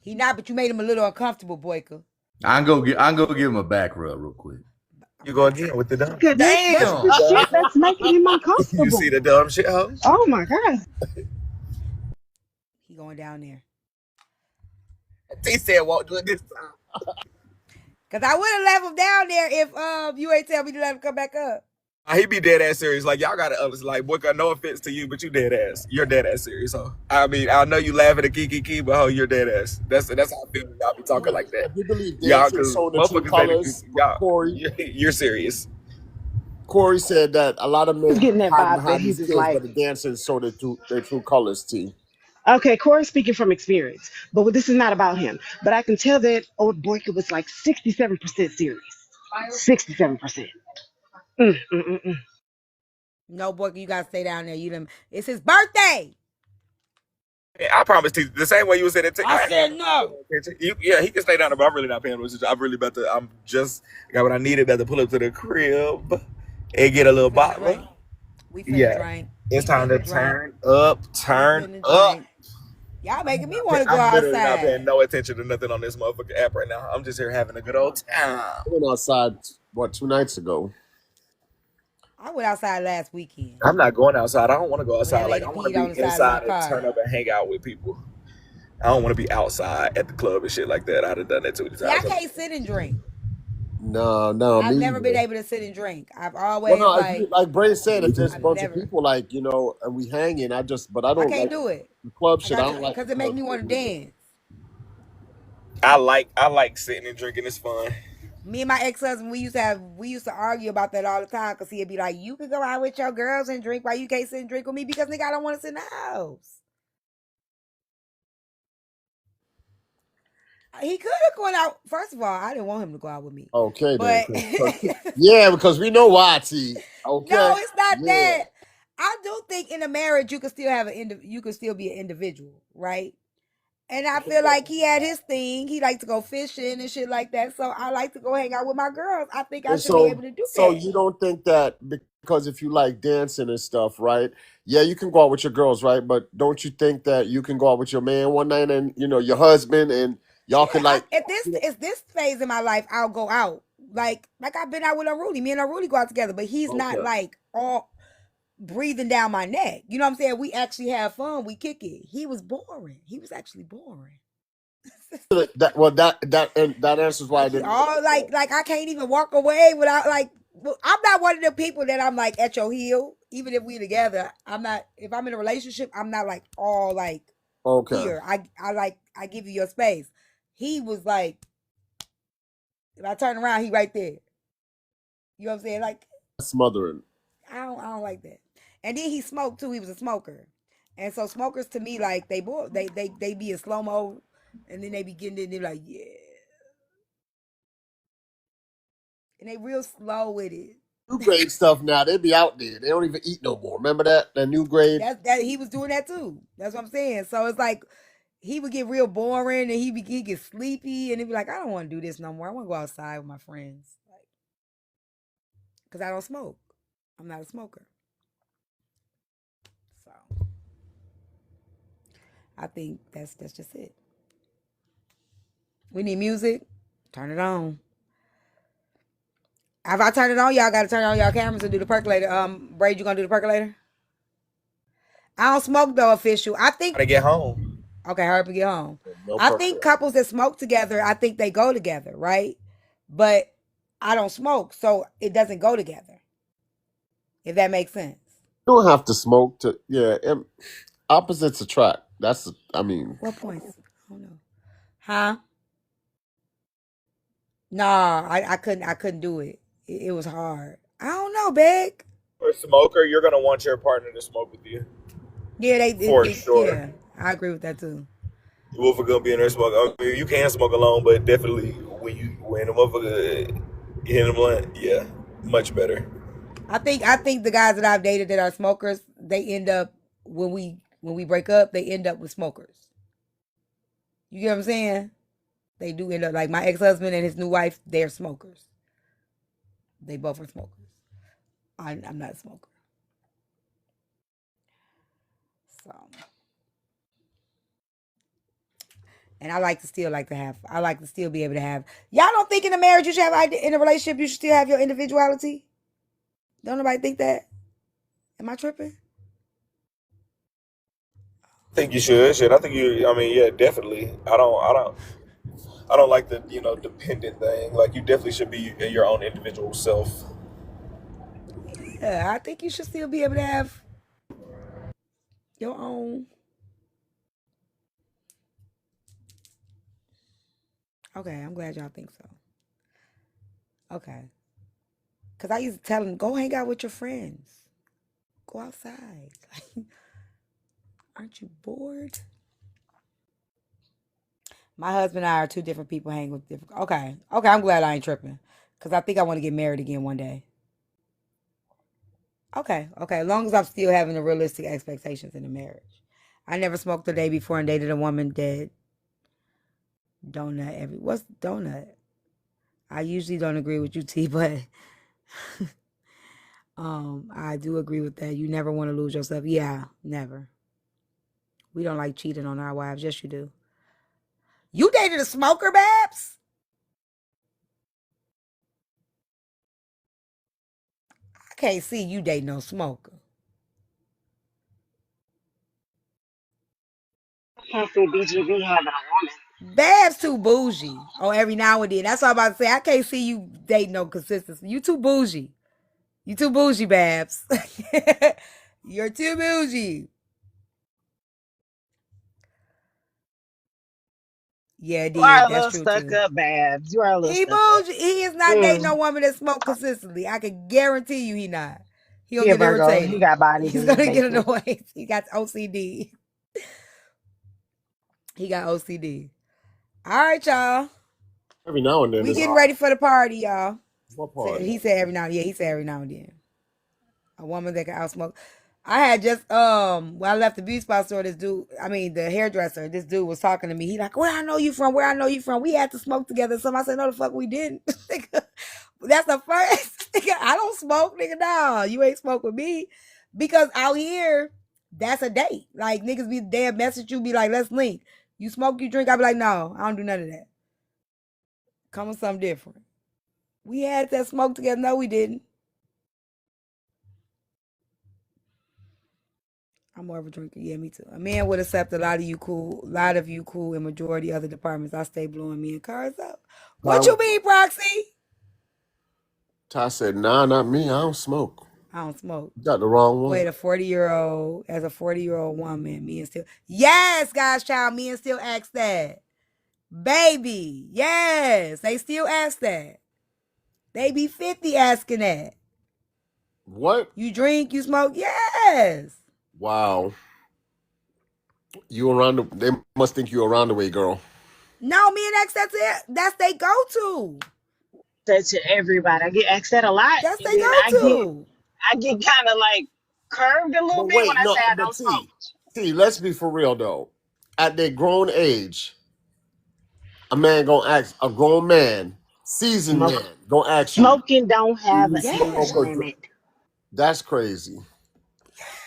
He not, but you made him a little uncomfortable, Boyka. I go give him a back rub real quick. You go again with the dumb. Okay, that's the Damn. shit that's making him You uncomfortable. see the dumb shit, ho? Oh my god. He going down there. They said won't do it this time. Cause I would have left him down there if you ain't tell me to let him come back up. He be dead ass serious. Like y'all gotta like, boy, no offense to you, but you dead ass. You're dead ass serious. So I mean, I know you laughing at kiki, but ho, you're dead ass. That's how I feel when y'all be talking like that. I do believe Y'all, dancing cause showed the true motherfuckers that colors. But y'all, you're serious. Corey said that a lot of I was men getting that hide vibe that behind he these was kids, like, but the dancing showed their true colors. T. okay, Corey's speaking from experience, but this is not about him. But I can tell that old Boyka was like 67% serious. 67%. Mm. No, Boyka, you gotta stay down there. It's his birthday. I promise you, the same way you said it. I said no. Yeah, he can stay down there, but I'm really not paying attention. I'm really about to. I'm just got what I needed. About to pull up to the crib and get a We little finna bottle. drink. We finna Yeah, drink. it's We time to finna drink. turn up, We turn finna up. drink. Y'all making me want to go I'm literally not paying outside. no attention to nothing on this motherfucking app right now. I'm just here having a good old time. I went outside 2 nights ago. I went outside last weekend I'm not going outside. I don't want to go when that outside. Like lady I want to peed on be the side of my inside and turn car. up and hang out with people. I don't want to be outside at the club and shit like that. I'd have done that too many See, I times. can't sit and drink. No, I've me never been either. able to sit and drink. I've Well, always no, if you, like Bray said, if there's a I've bunch of never. people, like and we hanging, but I I don't can't like do it. the club I shit. I got don't like the because it make club me shit want to neither. dance. I like sitting and drinking. It's fun. Me and my ex-husband, we used to argue about that all the time because he'd be like, "You can go out with your girls and drink, why you can't sit and drink with me?" Because nigga, I don't want to sit in the house. He could have gone out. First of all, I didn't want him to go out with me, Okay, then, but yeah, because we know why. T. Okay, no, it's not yeah. that. I do think in a marriage you can still have you can still be an individual, right? And I feel like he had his thing. He liked to go fishing and shit like that. So I like to go hang out with my girls. I think I And should be able so, to do so that. you don't think that because if you like dancing and stuff, right? Yeah, you can go out with your girls, right? But don't you think that you can go out with your man one night and your husband and y'all Yeah, can like, at this phase in my life, I'll go out. Like I've been out with Unruly. Me and Unruly go out together, but he's not okay. like all breathing down my neck. You know what I'm saying? We actually have fun. We kick it. He was boring. He was actually boring. That answers why I Like he didn't. all like I can't even walk away without like well, I'm not one of the people that I'm like at your heel. Even if we together, I'm not. If I'm in a relationship, I'm not like all like Okay, here. I give you your space. He was like, if I turn around, he right there. You know what I'm saying? Like smothering. I don't like that. And then he smoked too. He was a smoker, and so smokers to me like they be in slow mo, and then they be getting in. They're like yeah, and they real slow with it. New grade stuff now. They be out there. They don't even eat no more. Remember that new grade? That he was doing that too. That's what I'm saying. So it's like he would get real boring and he get sleepy and he'd be like, I don't want to do this no more. I want to go outside with my friends. Like, because I don't smoke. I'm not a smoker. So I think that's just it. We need music. Turn it on. If I turn it on, y'all gotta turn on y'all cameras and do the percolator. Braid, you gonna do the percolator? I don't smoke though, official. I think Gotta get home. Okay, hurry up and get home. No I pressure. think couples that smoke together, I think they go together, right? But I don't smoke, so it doesn't go together. If that makes sense. You don't have to smoke to, yeah. Opposites attract. That's, I mean, What points? I don't know. Huh? Nah, I couldn't do it. It was hard. I don't know, Big. For a smoker, you're gonna want your partner to smoke with you Yeah, for sure. yeah, I agree with that too. Wolf are gonna be in there smoking. I mean, you can smoke alone, but definitely when the motherfucker hit him blunt, yeah, much better. I think the guys that I've dated that are smokers, they end up when we break up, they end up with smokers. You get what I'm saying? They do end up like my ex husband and his new wife. They're smokers. They both are smokers. I'm not a smoker, so and I like to still be able to have. Y'all don't think in a marriage you should have in a relationship you should still have your individuality? Don't nobody think that? Am I tripping? I think you should. Shit, I think you. I mean, yeah, definitely. I don't like the dependent thing. Like you definitely should be your own individual self. Yeah, I think you should still be able to have your own. Okay, I'm glad y'all think so. Okay, because I used to tell them, go hang out with your friends. Go outside. Aren't you bored? My husband and I are two different people hanging with different. Okay, okay, I'm glad I ain't tripping. Because I think I want to get married again one day. Okay, okay, as long as I'm still having the realistic expectations in a marriage. I never smoked the day before and dated a woman that donut every. What's donut? I usually don't agree with you, T, but I do agree with that. You never want to lose yourself. Yeah, never. We don't like cheating on our wives. Yes, you do. You dated a smoker, Babs? I can't see you dating no smoker. Can't see BGV having a woman. Babs too bougie. Oh, every now and then. That's what I'm about to say. I can't see you dating no consistency. You too bougie. You too bougie, Babs. You're too bougie. Yeah, it You are did. a That's little true stuck too. up, Babs. You are a little He stuck up. bougie. He is not dating no woman that smoke consistently. I can guarantee you he not. He'll He a get Virgo. He irritated. got body He's dude, gonna get basically. annoyed. He got OCD. He got OCD. All right, y'all. every now and then We it's getting ready for the party, y'all. what party? He said every now. Yeah, he said every now and then. A woman that can outsmoke. I had just when I left the beauty spot store, the hairdresser, this dude was talking to me. He like, where I know you from? Where I know you from? We had to smoke together. Somebody said, no, the fuck we didn't. That's the first. I don't smoke, nigga. Nah, you ain't smoke with me, because out here, that's a date. Like niggas be damn message you, be like, let's link. You smoke, you drink. I be like, no, I don't do none of that. Come with something different. We had that smoke together. No, we didn't. I'm more of a drinker. Yeah, me too. A man would accept a lot of you cool in majority other departments. I stay blowing me and cars up. What you Ty, mean, Proxy? Ty said, nah, not me. I don't smoke. I don't smoke. You got the wrong one. Wait, as a 40-year-old woman, me and still. Yes, guys, child, me and still ask that. Baby, yes, they still ask that. They be 50 asking that. What? You drink, you smoke? Yes. Wow. You around the, they must think you around the way, girl. No, me and X, that's it. That's they go to. That to everybody. I get asked that a lot, That's and they then go to. I get kind of like curved a little But bit when wait, I say no, I but don't smoke. Let's be for real though. At their grown age, a grown man, seasoned Smoke, man, gonna ask you, smoking don't do have you an smoke age Yes. or drink? limit. That's crazy.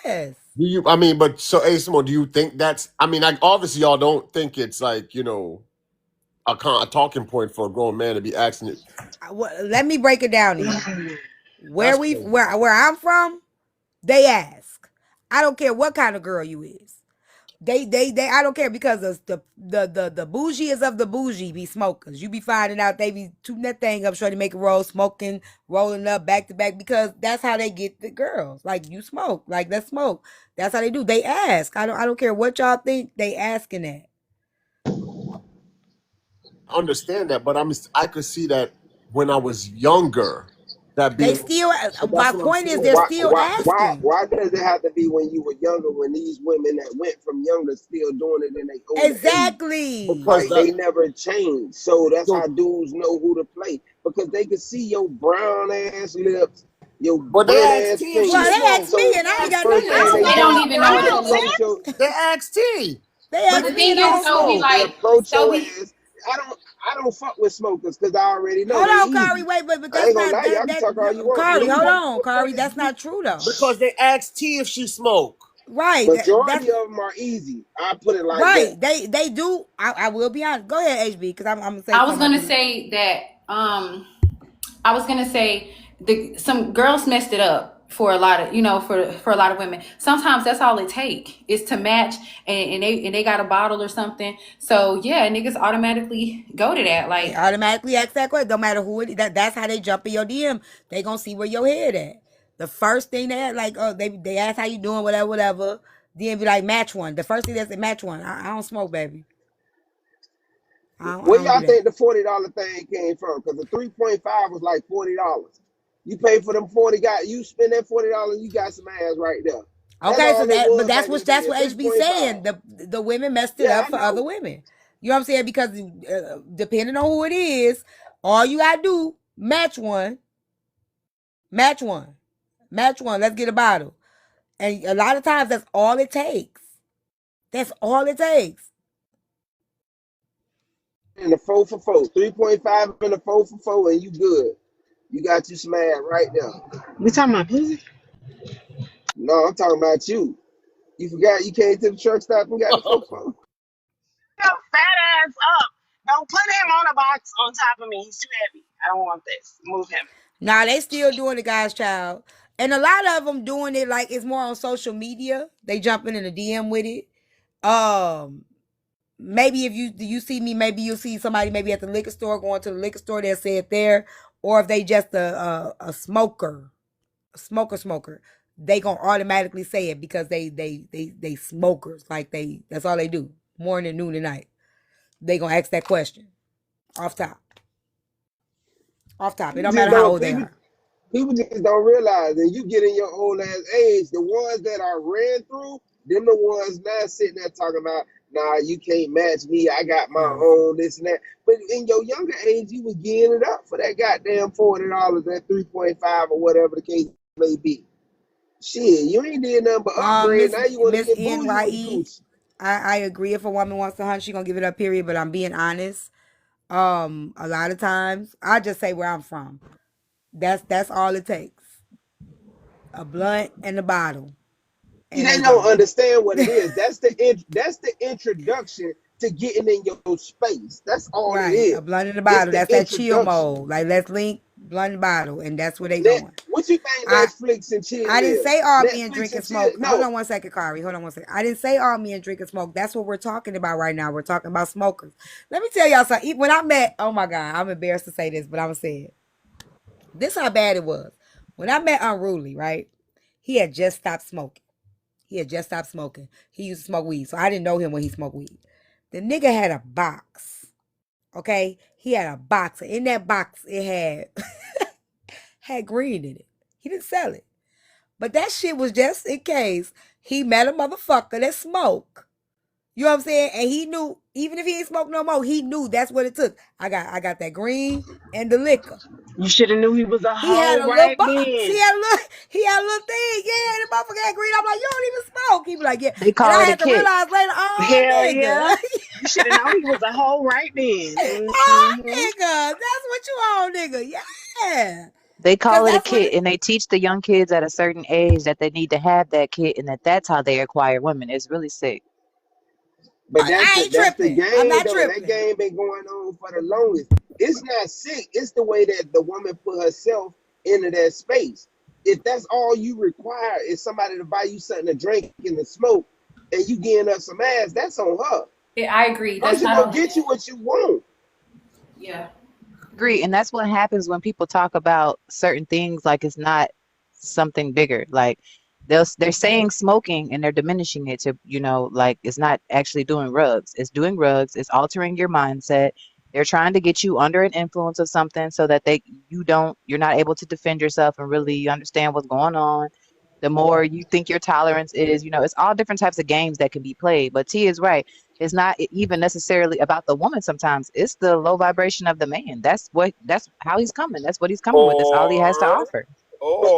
Yes. Do you? I mean, but so, Asimo, do you think that's? I mean, like obviously, y'all don't think it's like a talking point for a grown man to be asking it. Let me break it down to you. That's crazy. Where I'm from, they ask. I don't care what kind of girl you is. They I don't care because the bougiest of the bougie be smokers. You be finding out they be tooting that thing up, trying to make a roll, smoking, rolling up back to back because that's how they get the girls. Like you smoke, like let's smoke. That's how they do. They ask. I don't care what y'all think. They asking that. Understand that, but I could see that when I was younger, that They being. still. So My that's what I'm point is, saying. they're Why, still why, why, asking. why does it have to be when you were younger when these women that went from younger still doing it in their older age? Exactly. Because Like that they never change. So that's how so, dudes know who to play. Because they can see your brown ass lips, your but they burnt asked ass T if she Well, fingers. they asked me, smoked. So and I ain't the got first nothing. I thing they They do don't is smoke. even know they what your I approach lips. your They asked T. They But asked the me, thing and I is, don't so be smoke. they like, approach so your be. ass. I don't fuck with smokers because I already know Hold they on, Kari. easy. Wait, but I that's ain't gonna not lie, y'all that can that talk all you no, want. Kari. Them Hold women, on, Kari. That's not true though. Because they asked T if she smoked. Right. That's majority of them are easy. I put it like that. right. They do. I will be honest. Go ahead, HB, because I'm gonna say I was something gonna after you. say that. I was gonna say some girls messed it up for a lot of for a lot of women. Sometimes that's all it take is to match and they got a bottle or something. So yeah, niggas automatically go to that. They Like automatically ask that question. No matter who it is. That's how they jump in your DM. They gonna see where your head at. The first thing they ask, like, oh, they ask how you doing, whatever, whatever. Then be like, match one. The first thing they say, match one. I don't smoke, baby. I Where don't do y'all that. think the $40 thing came from? Because the 3.5 was like $40. You pay for them 40, got you spend that $40, you got some ass right there. That's Okay, so all it that, but was back in the day. that's what HB 3.5. saying. The women messed it Yeah, up I for other know. women. You know what I'm saying? Because depending on who it is, all you gotta do match one, match one, match one. Let's get a bottle, and a lot of times that's all it takes. That's all it takes. In the 4 for 4. 3.5 in the 4 for 4, and you good. You got you some ass right there. We talking about pussy? No, I'm talking about you. You forgot you came to the truck stop and got the 4 for 4. Your fat ass up. Don't put him on a box on top of me. He's too heavy. I don't want this. Move him. Now they still doing the guy's child, and a lot of them doing it like it's more on social media. They jumping in the DM with it. Um, maybe if you see me, maybe you'll see somebody maybe at the liquor store going to the liquor store. They'll say it there, or if they just a smoker, a smoker, they gonna automatically say it because they smokers. Like that's all they do, morning, noon, and night. They gonna ask that question off top, off top. It People don't just matter how don't old they people are. people just don't realize that you get in your old ass age, the ones that are ran through, them the ones now sitting there talking about, nah, you can't match me. I got my No, own, this and that. But in your younger age, you was getting it up for that goddamn $40, that 3.5 or whatever the case may be. Shit, you ain't did nothing but upgrade. Miss Now you want to Miss get bougie with the NYE, cooch. I agree. If a woman wants to hunt, she gonna give it up. Period. But I'm being honest. A lot of times I just say where I'm from. That's all it takes. A blunt and a bottle, See, and they they don't gone. understand what it is. That's the introduction to getting in your space. That's all it Right, a is. blunt and a It's bottle. the That's that chill introduction. mode. Like let's link blunt and bottle, and that's where they Net, going. what you think I Netflix and chill I didn't is? say all men drink Netflix and and chill. smoke. Hold No, on one second, Kari. Hold on one second. I didn't say all men drink and smoke. That's what we're talking about right now. We're talking about smokers. Let me tell y'all something. When I met, oh my God, I'm embarrassed to say this, but I'm gonna say it. This how bad it was. When I met Unruly, right? He had just stopped smoking. He had just stopped smoking. He used to smoke weed, so I didn't know him when he smoked weed. The nigga had a box. Okay, he had a box. In that box, it had had green in it. He didn't sell it. But that shit was just in case he met a motherfucker that smoke. You know what I'm saying? And he knew, even if he ain't smoke no more, he knew that's what it took. I got that green and the liquor. You should have knew he was a He had hoe a little right box. then. He had a little thing. Yeah, the motherfucker had green. I'm like, you don't even smoke. He be like, yeah. They And I call it a had to kit. realize later, oh Hell nigga. yeah. You should have known he was a hoe right then. Oh Hmm. nigga. That's what you on, nigga. Yeah. They Cause call it a that's what kit, it, and they teach the young kids at a certain age that they need to have that kit, and that's how they acquire women. It's really sick. but I ain't that's the tripping. I'm game not though. That tripping. game been going on for the longest. It's not sick. It's the way that the woman put herself into that space. If that's all you require is somebody to buy you something to drink and to smoke, and you getting up some ass, that's on her. Yeah, I agree. Her That's should not go on the get man. you what you want. Yeah. Agree. And that's what happens when people talk about certain things like it's not something bigger. Like they're saying smoking and they're diminishing it to, like it's not actually doing drugs. It's doing drugs, it's altering your mindset. They're trying to get you under an influence of something so that you're not able to defend yourself and really understand what's going on. The more you think your tolerance is, it's all different types of games that can be played. But T is right. It's not even necessarily about the woman sometimes. It's the low vibration of the man. That's how he's coming. That's what he's coming with. That's all he has to Or, offer.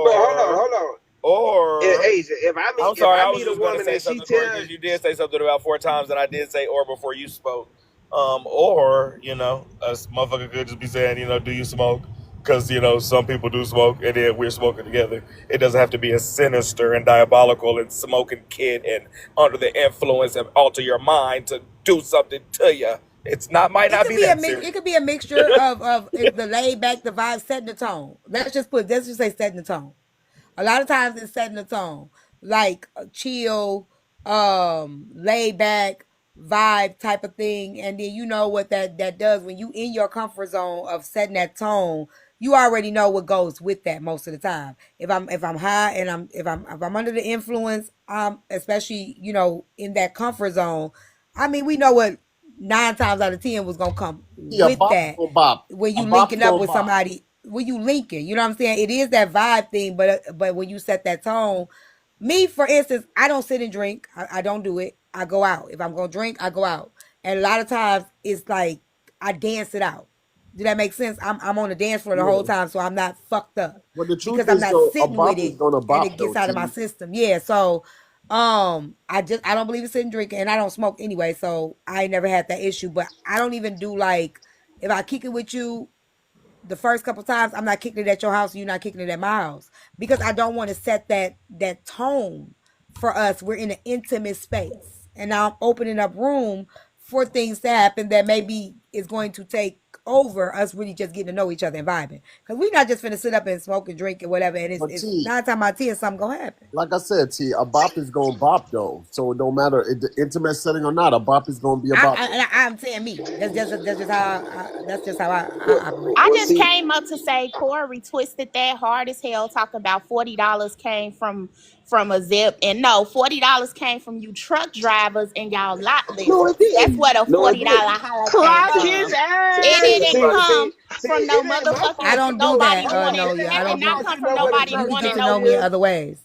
But hold on, or, hold on. or. Asia, I'm if sorry, I I was meet a just gonna woman say and she something, Corey, tell because you did say something about 4 times, and I did say "or" before you spoke. Or a motherfucker could just be saying, do you smoke? Because some people do smoke, and then we're smoking together. It doesn't have to be a sinister and diabolical and smoking kid and under the influence and alter your mind to do something to you. Might It not could be be a that mix. It serious. could be a mixture of the laid back, the vibe, setting the tone. Let's just say setting the tone. A lot of times it's setting the tone, like a chill, laid back vibe type of thing, and then you know what that does when you in your comfort zone of setting that tone. You already know what goes with that most of the time. If I'm high and if I'm under the influence, especially in that comfort zone. I mean, we know what 9 times out of 10 was gonna come Yeah, a with bop is that gonna bop. when A you bop is linking up gonna with bop. somebody, when you linking, you know what I'm saying? It is that vibe thing, but when you set that tone, me for instance, I don't sit and drink. I don't do it. I go out. If I'm gonna drink, I go out. And a lot of times it's like I dance it out. Do that make sense? I'm on the dance floor the whole Yeah. time, so I'm not fucked up But the truth because I'm is not though, a sitting with bop is it gonna and bop it though, gets out of my T. system. Yeah, so I don't believe in sitting drinking, and I don't smoke anyway, so I ain't never had that issue. But I don't even do like if I kick it with you the first couple times, I'm not kicking it at your house, you're not kicking it at my house. Because I don't want to set that tone for us. We're in an intimate space. And now I'm opening up room for things to happen that maybe is going to take over us really just getting to know each other and vibing. Because we're not just finna sit up and smoke and drink and whatever. And But it's T, 9 times out of 10 something gonna happen. like I said, T, a bop is gonna bop though. So no matter the intimate setting or not, a bop is gonna be a bop. I'm saying me. That's just how I what operate. I well just see came up to say Corey twisted that hard as hell. Talk about $40 came from a zip, and no, $40 came from you truck drivers and y'all lot no it lizards. That's didn't. where the No it $40 didn't. holler came Clock See, his from. see, It see, ass. didn't see, come see, see, from no it ain't my I motherfucking fault. don't do nobody that, Hold on, wanting. no, it ain't yeah. I That my did don't not do fault come you from know what a nobody you truck can get wanting to stop no. know me in is. other ways.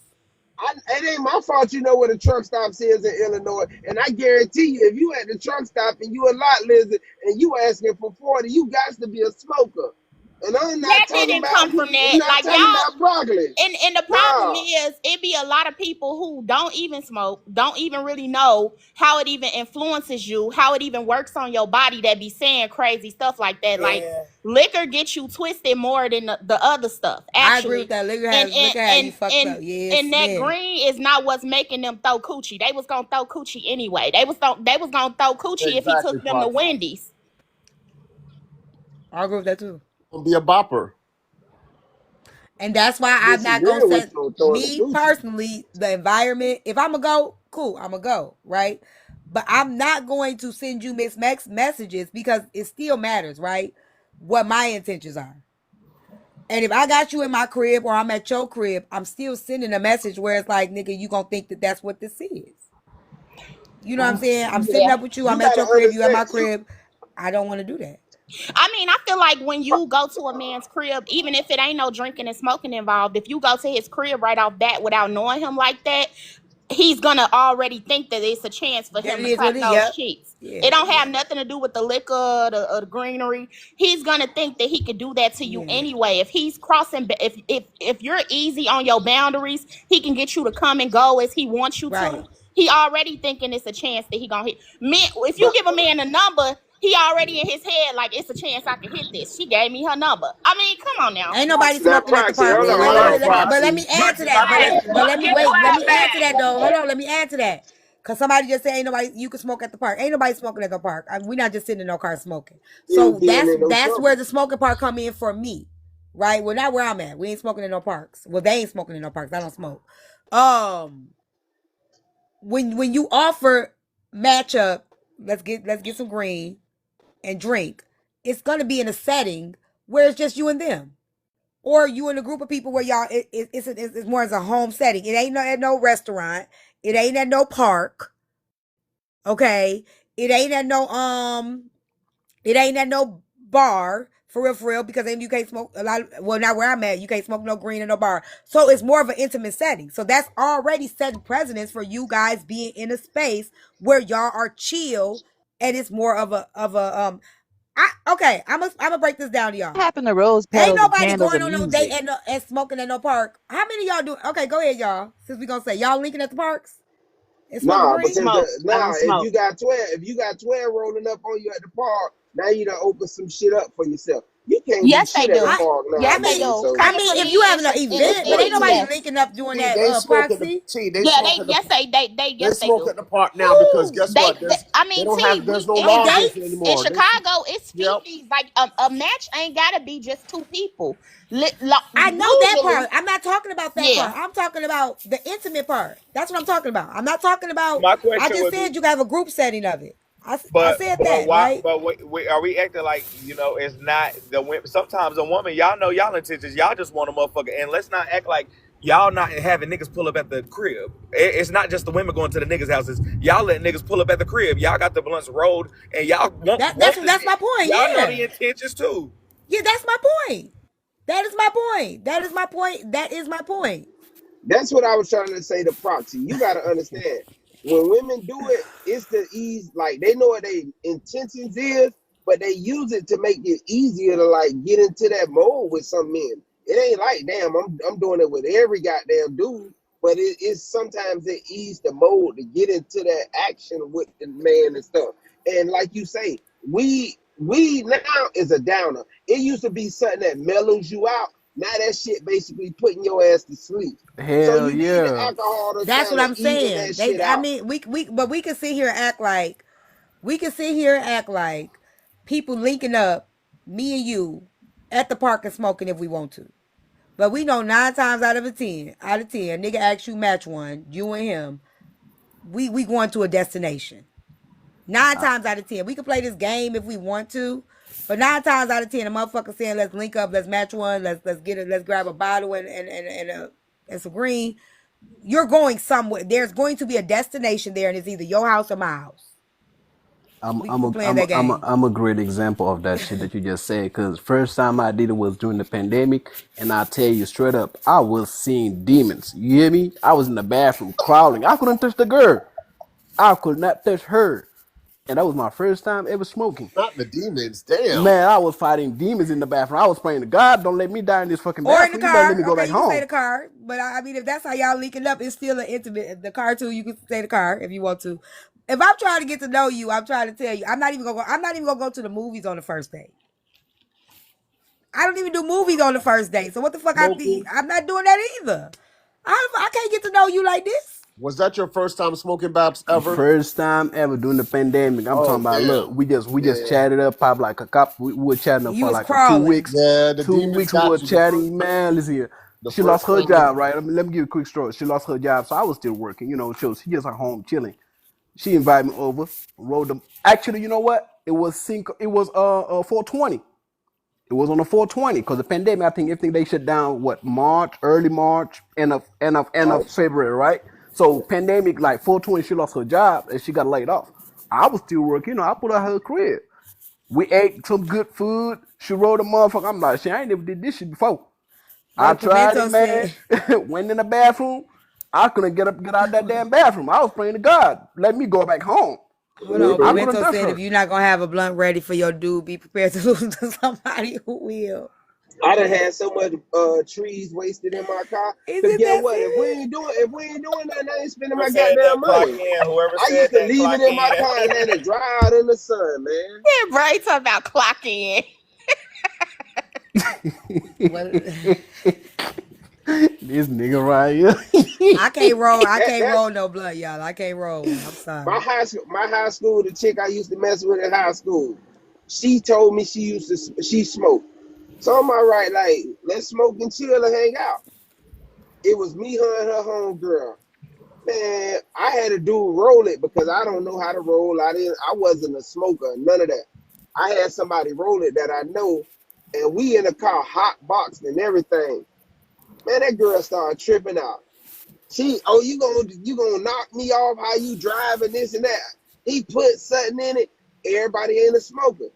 It ain't my fault you know what a truck stop is in Illinois. And I guarantee you, if you at the truck stop and you a lot lizard and you asking for 40, you got to be a smoker. And I'm That not talking didn't about come from that. Like y'all, broccoli. and the problem No. is it be a lot of people who don't even smoke, don't even really know how it even influences you, how it even works on your body, that be saying crazy stuff like that. Like Yeah. liquor gets you twisted more than the other stuff, I agree with actually. that. and and Look at how you and fucked and up. Yes, and that man. green is not what's making them throw coochie. They was gonna throw coochie anyway. They was gonna throw coochie if he Exactly, took them to Clock. Wendy's. I agree with that too. Gonna be a bopper. And that's why I'm not gonna Disagreeing with set you on throwing the me coochie. personally the environment. If I'm gonna go, cool, I'm gonna go, right? But I'm not going to send you mixed messages because it still matters, right? What my intentions are. And if I got you in my crib or I'm at your crib, I'm still sending a message where it's like, nigga, you gonna think that that's what this is. You know what I'm saying? I'm sitting Yeah. up with you. You I'm at gotta your crib. You at understand my you crib. I don't want to do that. I mean, I feel like when you go to a man's crib, even if it ain't no drinking and smoking involved, if you go to his crib right off that without knowing him like that, he's gonna already think that it's a chance for That him it to is what crack it is. those Yep. cheeks. Yeah. It don't have Yeah. nothing to do with the liquor or the greenery. He's gonna think that he could do that to you Yeah. anyway. If he's crossing, if you're easy on your boundaries, he can get you to come and go as he wants you to. Right. He already thinking it's a chance that he gonna hit. Man, if you but give a man a number, he already in his head like it's a chance I can hit this. She gave me her number. I mean, come on now. Ain't nobody that smoking at the proxy, park. hold You Wait, on, ain't wait, hold wait, on, wait. lying, But let proxy. me Proxy. add to that. Hey, But let look me his wait. Let clap me add to back. that though. Hold on. Let me add to that. Cause somebody just said ain't nobody you can smoke at the park. Ain't nobody smoking at the park. We're not just sitting in no car smoking. You So being that's in no that's where trouble. the smoking part come in for me, right? Well, not where I'm at. We ain't smoking in no parks. Well, they ain't smoking in no parks. I don't smoke. Um, when you offer matchup, let's get some green and drink. It's gonna be in a setting where it's just you and them, or you in a group of people where y'all it's more as a home setting. It ain't at no restaurant. It ain't at no park. Okay, it ain't at no it ain't at no bar for real, because then you can't smoke a lot. Well, not where I'm at, you can't smoke no green in no bar. So it's more of an intimate setting. So that's already setting precedence for you guys being in a space where y'all are chill, and it's more of a. I'm gonna break this down to y'all. What happened to rose Ain't petals and nobody candles going and on no date music? and smoking at no park. How many of y'all do? Okay, go ahead, y'all. Since we gonna say y'all linking at the parks and smoking Nah, green. because Smoke. I don't if smoke. you got 12 rolling up on you at the park, now you done open some shit up for yourself. You can't do Yes, they shit at a do. I park I Yes, they mean nowadays. do. So I Coming mean from if you me having an in the event, but What? ain't city, nobody yes. linking up doing See, that they smoke at the proxy. they Yeah, smoke at the they they yes they smoke do. at the park now because Who? guess what? I They mean, don't T, have we there's no On laws dates? in anymore. Chicago, it's Yep. species like a match ain't gotta be just two people. I know that Usually, part. I'm not talking about that yeah. part. I'm talking about the intimate part. That's what I'm talking about. I'm not talking about. My I question just would be, said you can have a group setting of it. I but said but that, why? right? But are we acting like it's not the women? Sometimes a woman, y'all know y'all intentions, y'all just want a motherfucker, and let's not act like y'all not having niggas pull up at the crib. It's not just the women going to the niggas' houses. Y'all let niggas pull up at the crib. Y'all got the blunts rolled, and y'all want the That's shit. my point. Y'all know Yeah, the intentions too. yeah, that's my point. That is my point. That is my point. That is my point. that's what I was trying to say to Proxy. You got to understand, when women do it, it's the ease. Like they know what their intentions is, but they use it to make it easier to like get into that mode with some men. It ain't like, damn, I'm doing it with every goddamn dude, but it's sometimes it ease the mode to get into that action with the man and stuff. And like you say, we now is a downer. It used to be something that mellows you out. Now that shit basically putting your ass to sleep. So Hell you need the yeah. alcohol to That's kind what of I'm even saying. that shit I out. mean, but we can sit here and act like people linking up, me and you, at the park and smoking if we want to. But we know 9 times out of ten, nigga asks you match one, you and him. We going to a destination. Nine I, times out of ten, we can play this game if we want to. But 9 times out of ten, a motherfucker saying let's link up, let's match one, let's get it, let's grab a bottle and some green. You're going somewhere. There's going to be a destination there, and it's either your house or my house. We playing that game. I'm a great example of that shit that you just said. Cause first time I did it was during the pandemic, and I tell you straight up, I was seeing demons. You hear me? I was in the bathroom crawling. I couldn't touch the girl. I could not touch her, and that was my first time ever smoking. Not the demons. Damn. Man, I was fighting demons in the bathroom. I was praying to God, don't let me die in this fucking Or in the bathroom. You better let me car. go Okay, back you can say home. the car. But I mean, if that's how y'all linking up, it's still an intimate. The car too. You can say the car if you want to. If I'm trying to get to know you, I'm trying to tell you. I'm not even gonna go to the movies on the first date. I don't even do movies on the first date. So what the fuck? Smoking. I'm not doing that either. I can't get to know you like this. Was that your first time smoking, Babs, ever? First time ever during the pandemic. I'm Oh talking about. Look, damn. we just Yeah. chatted up, probably like a couple. We were chatting up You for was like for two crawling. weeks. Yeah, the Two demons weeks we were got you the first chatting. Man, listen here. the She lost first her time. job, right? Let me give you a quick story. She lost her job, so I was still working. She just at home chilling. She invited me over. Rode them. Actually, you know what? It was 420. It was on the 420 because the pandemic. I think everything they shut down. What March, early March, end of Right. February, right? So pandemic like 420. She lost her job and she got laid off. I was still working. I put her crib. We ate some good food. She rode a motherfucker. I'm like, shit, I ain't never did this shit before. I Brother tried it, Pimento man. said, Went in the bathroom. I couldn't get out of that damn bathroom. I was praying to God, let me go back home. hold on. I couldn't Pimento touch said, if her. you're not gonna have a blunt ready for your dude, be prepared to lose to somebody who will. I done had so much trees wasted in my car. Is Cause it get that what? serious? If we ain't doing that, I ain't spending Whoever my said goddamn that, clock money. in. Whoever I said used to that, leave it clock in my car and let in. it dry out in the sun, man. Yeah, right. Talking about clocking in. Well, This nigga right here. I can't roll. I can't That's roll no blunt, y'all. I can't roll one. I'm sorry. my high school. The chick I used to mess with in high school. She told me she smoked. So I'm all right. Like let's smoke and chill and hang out. It was me, her, and her homegirl. Man, I had a dude roll it because I don't know how to roll. I wasn't a smoker, none of that. I had somebody roll it that I know, and we in the car hot boxed and everything. Man, that girl started tripping out. You gonna knock me off? How you driving this and that? He put something in it. Everybody ain't a smoker.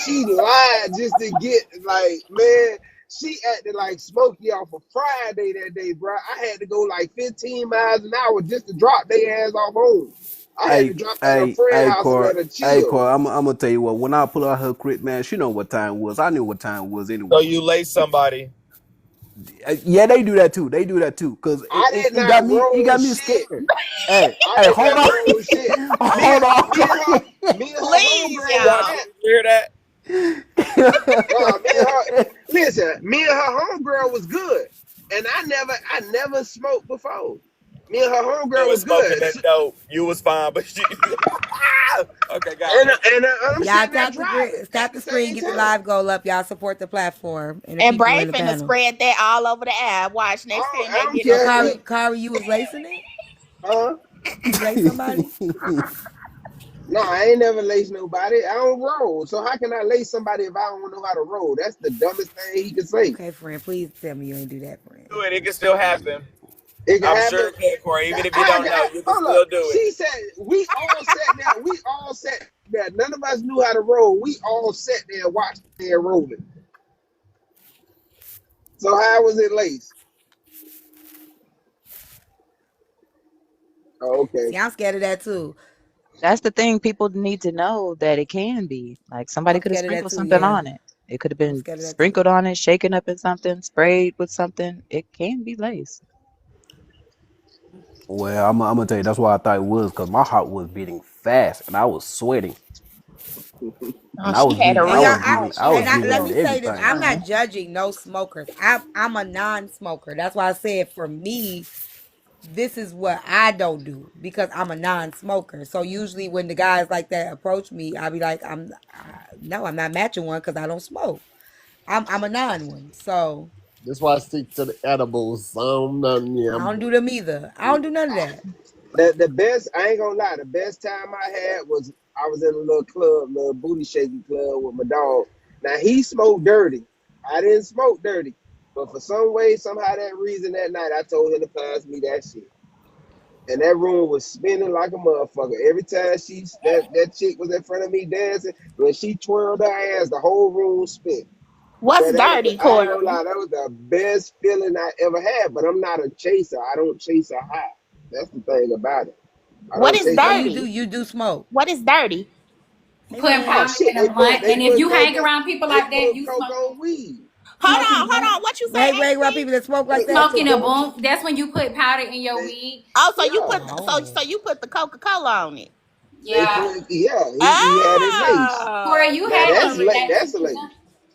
She lied just to get like, man. She acted like Smokey off a Friday that day, bro. I had to go like 15 miles an hour just to drop their ass off home. I had to drop at her friend's house and let her Hey, chill. Cor. I'm gonna tell you what. When I pull out her crit, man, she know what time it was. I knew what time it was So anyway. you lace somebody. Yeah, they do that too. They do that too. Cause I did it not got me. It roll got me shit. scared. Hey, I hey, did hold not on, roll shit. Me, hold on, me and her, Corey. me and her Please, homegirl was y'all. Johnson, at. did you hear that? No, me and her. Listen, me and her homegirl was good, and I never smoked before. Me and her You homegirl was was smoking good. that dope. You was fine, but she. Okay, got And it. I'm Y'all sitting there driving at tap the the screen, same get the time. live goal up. Y'all support the platform and the And people Bray in the finna panel. spread that all over the app. Watch next time I they don't get in So the care. group. Kari, you was lacing it? Huh? You lace somebody? No, I ain't never lace nobody. I don't roll. So how can I lace somebody if I don't know how to roll? That's the dumbest thing he could say. Okay, friend. Please tell me you ain't do that, friend. Do it. It can still happen. It can I'm happen. sure it can, Corey. Even if you I don't can know, have, you can hold up. still do it. She said we all sat there. We all sat there. None of us knew how to roll. We all sat there and watched their rolling. So how was it laced? Oh, okay. See, I'm scared of that too. That's the thing. People need to know that it can be. Like somebody I'm could have scared of that sprinkled too, something yeah. on it. It could have I'm been scared of that too. sprinkled on it, shaken up in something, sprayed with something. It can be laced. Well, I'm gonna tell you that's why I thought it was because my heart was beating fast and I was sweating Oh, and I she was had a breathing. And real y'all, I heart. was breathing let on me say this: everything. I'm not judging no smokers. I'm a non-smoker. That's why I said for me, this is what I don't do because I'm a non-smoker. So usually when the guys like that approach me, I'll be like, no, I'm not matching one because I don't smoke. I'm a non one, so That's why I stick to the edibles. Nothing, yeah, I don't do them either. I don't do none of that. The best, I ain't gonna lie, the best time I had was I was in a little club, little booty shaking club with my dog. Now he smoked dirty. I didn't smoke dirty. But for some way, somehow that reason that night I told him to pass me that shit. And that room was spinning like a motherfucker. Every time that chick was in front of me dancing, when she twirled her ass, the whole room spin. What's But dirty, I ain't gonna Corey? lie, that was the best feeling I ever had. But I'm not a chaser. I don't chase a high. That's the thing about it. I What don't is chase So a high. dirty? you do smoke. What is dirty? Hey, Putting Oh Brandley. powder shit, in a blunt, they and if put you coke hang on around people they like that, put you coke smoking. on weed. Smoking a Hold blunt. on. What you say, Hey, Ray, what AC? people that smoke like that? That's a Smoking a dope. blunt. That's when you put powder in your They, weed. Oh, so you yeah. put Oh, so you put the Coca Cola on it. They Yeah. put yeah, he had it laced. Corey, Oh, you Now have that's to. late Corey. that's late.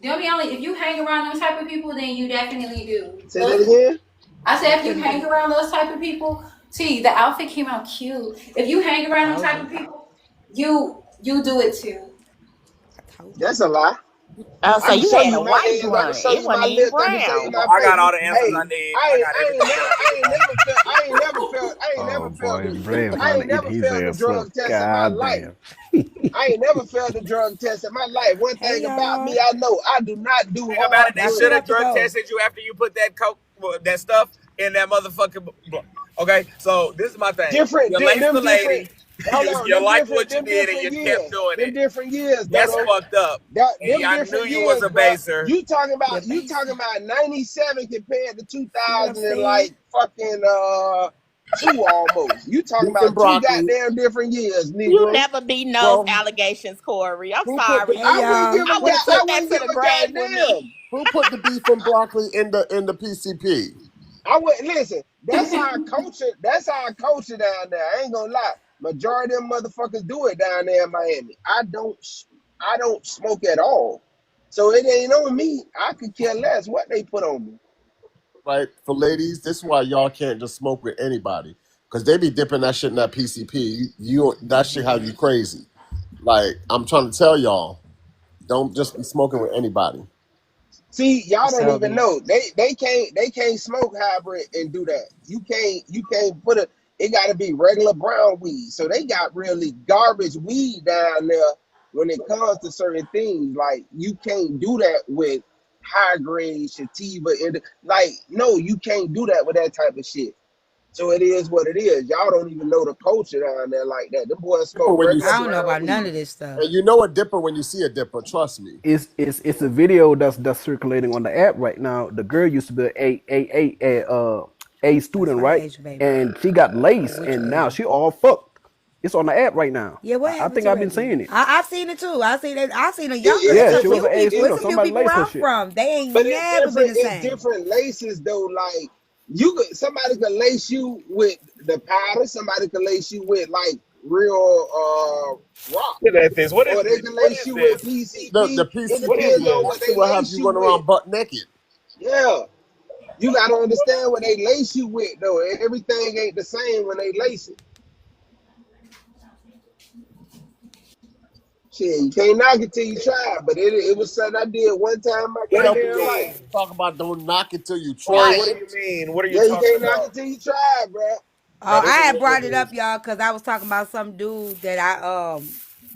They'll be only if you hang around those type of people, then you definitely do. Say that again? I I said if you couldn't hang do. around those type of people, T, the outfit came out cute. If you hang around those Told type you. of people, you do it too. I told you. That's a lie. Oh, I so can you show had a you my white hands, I can blunt. show It you my wasn't even lips, I can show you brown. my Oh, I got face. all the answers Hey, I need. I got everything I need. Oh boy, Bray I about ain't to eat never his failed a ass up. drug test in my God life. damn. I ain't never failed a drug test in my life. One Hey, thing about y'all. me, I know I do not do Thing about it, hard they Y'all should still drugs. have have to drug go. tested you after you put that coke, that stuff in that motherfucking. Okay, so this is my thing. Different, You laced them the different. lady. Hold on, You liked what you them did, and different you kept years. doing Them it. different years, That's Dodo. fucked up. And Them I knew different you was years, a bro. baser. Your You base. talking about 97 compared to See what I'm 2000 and saying? like fucking two almost. You talking beef and about two broccoli, goddamn different years, You Negro. never beat those bro. allegations, Corey. I'm Who put the sorry. Hey, y'all. I would have I took that wouldn't to give the a grave with me. goddamn. who put the beef and broccoli in the PCP? I would listen. That's our culture down there. I ain't gonna lie. Majority of them motherfuckers do it down there in Miami. I don't smoke at all. So it ain't on me. I could care less what they put on me. Right? For ladies, this is why y'all can't just smoke with anybody. Because they be dipping that shit in that PCP. That shit have you crazy. Like, I'm trying to tell y'all, don't just be smoking with anybody. See, y'all don't even Sylvia. know. They can't smoke hybrid and do that. You can't put a it gotta be regular brown weed. So they got really garbage weed down there when it comes to certain things. Like you can't do that with high grade sativa and like no, you can't do that with that type of shit. So it is what it is. Y'all don't even know the culture down there like that. Them boys Dipper smoke when you regular I see, don't know brown about none weed. of this stuff. and you know a dipper when you see a dipper. Trust me. It's a video that's circulating on the app right now. The girl used to be a That's student, like right? Asian baby. And she got Like laced, which and now one? she all fucked. It's on the app right now. Yeah, what I happened think to I've been Reggie? seeing it. I've seen it too. I seen it. I seen a It, younger. it, Yeah, It's a she it, was it, few an A people. it, It's student. a few Somebody people where laced her I'm shit. from. They ain't but it's never been different. the It's same. different laces though. Like you could somebody could lace you with the powder. Somebody could lace you with like real rock, Look at this. What is or they this? can What lace is you with this? The PCP. It What is PCP depends on this? what that's they what have lace you you running with. around butt naked. Yeah, you got to understand what they lace you with though. Everything ain't the same when they lace it. Shit, you can't knock it till you try. But it was something I did one time in my What do you goddamn life. mean? Talk about don't knock it till you Corey, try what do it. you mean? What are you Yeah, you talking can't knock about? it till you try, bro. Oh, That I isn't had what this brought it up, is. y'all, because I was talking about some dude that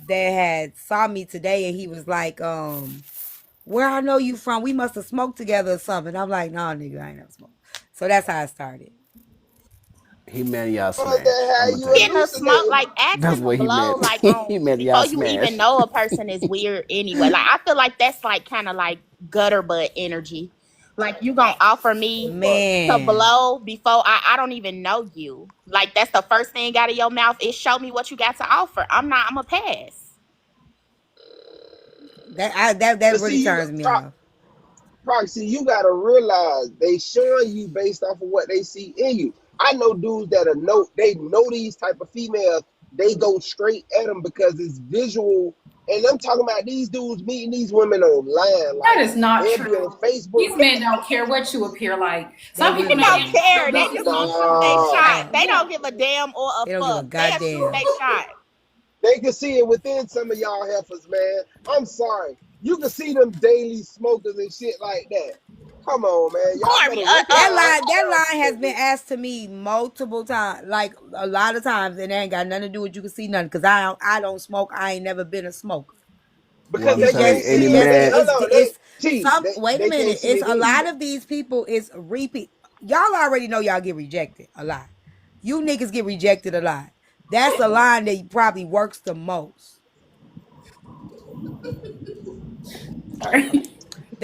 that had saw me today, and he was like, where I know you from? We must have smoked together or something. I'm like, no, nigga, I ain't never smoked. So that's how it started. He man y'all Was smash. that I'm how gonna you tell you. Getting a smoke, hallucinating? like That's asking to what he blow, meant. like He on meant y'all before you even smash. know a person is weird anyway. Like I feel like that's like kind of like gutter butt energy. Like you gonna offer me to Man, blow before I don't even know you. Like that's the first thing out of your mouth is show me what you got to offer. I'm a pass. that But really see, turns me off. Proxy, you gotta realize they showing you based off of what they see in you. I know dudes that are they know these type of females. They go straight at them because it's visual. And I'm talking about these dudes meeting these women online. That Like is not they'll be on true. Facebook. These men don't care what you appear like. They Some people really They don't may don't. no care. They bitches just be want to shoot their Nah, shot. Yeah, They don't give a damn or a they don't give a fuck. They'll shoot goddamn. their shot. they can see it within some of y'all heifers, man. I'm sorry. You can see them daily smokers and shit like that. Come on, man. Y'all Corey, better recognize who That y'all line has been smoking. asked to me multiple times, like a lot of times, and it ain't got nothing to do with you can see nothing, because I don't smoke. I ain't never been a smoker. Well, Because I'm they telling you, can't any see it. They man. hold on. It's some. They Wait a they can't minute. see It's it a in lot you. of these people is repeat. Y'all already know y'all get rejected a lot. You niggas get rejected a lot. That's the line that probably works the most. sorry.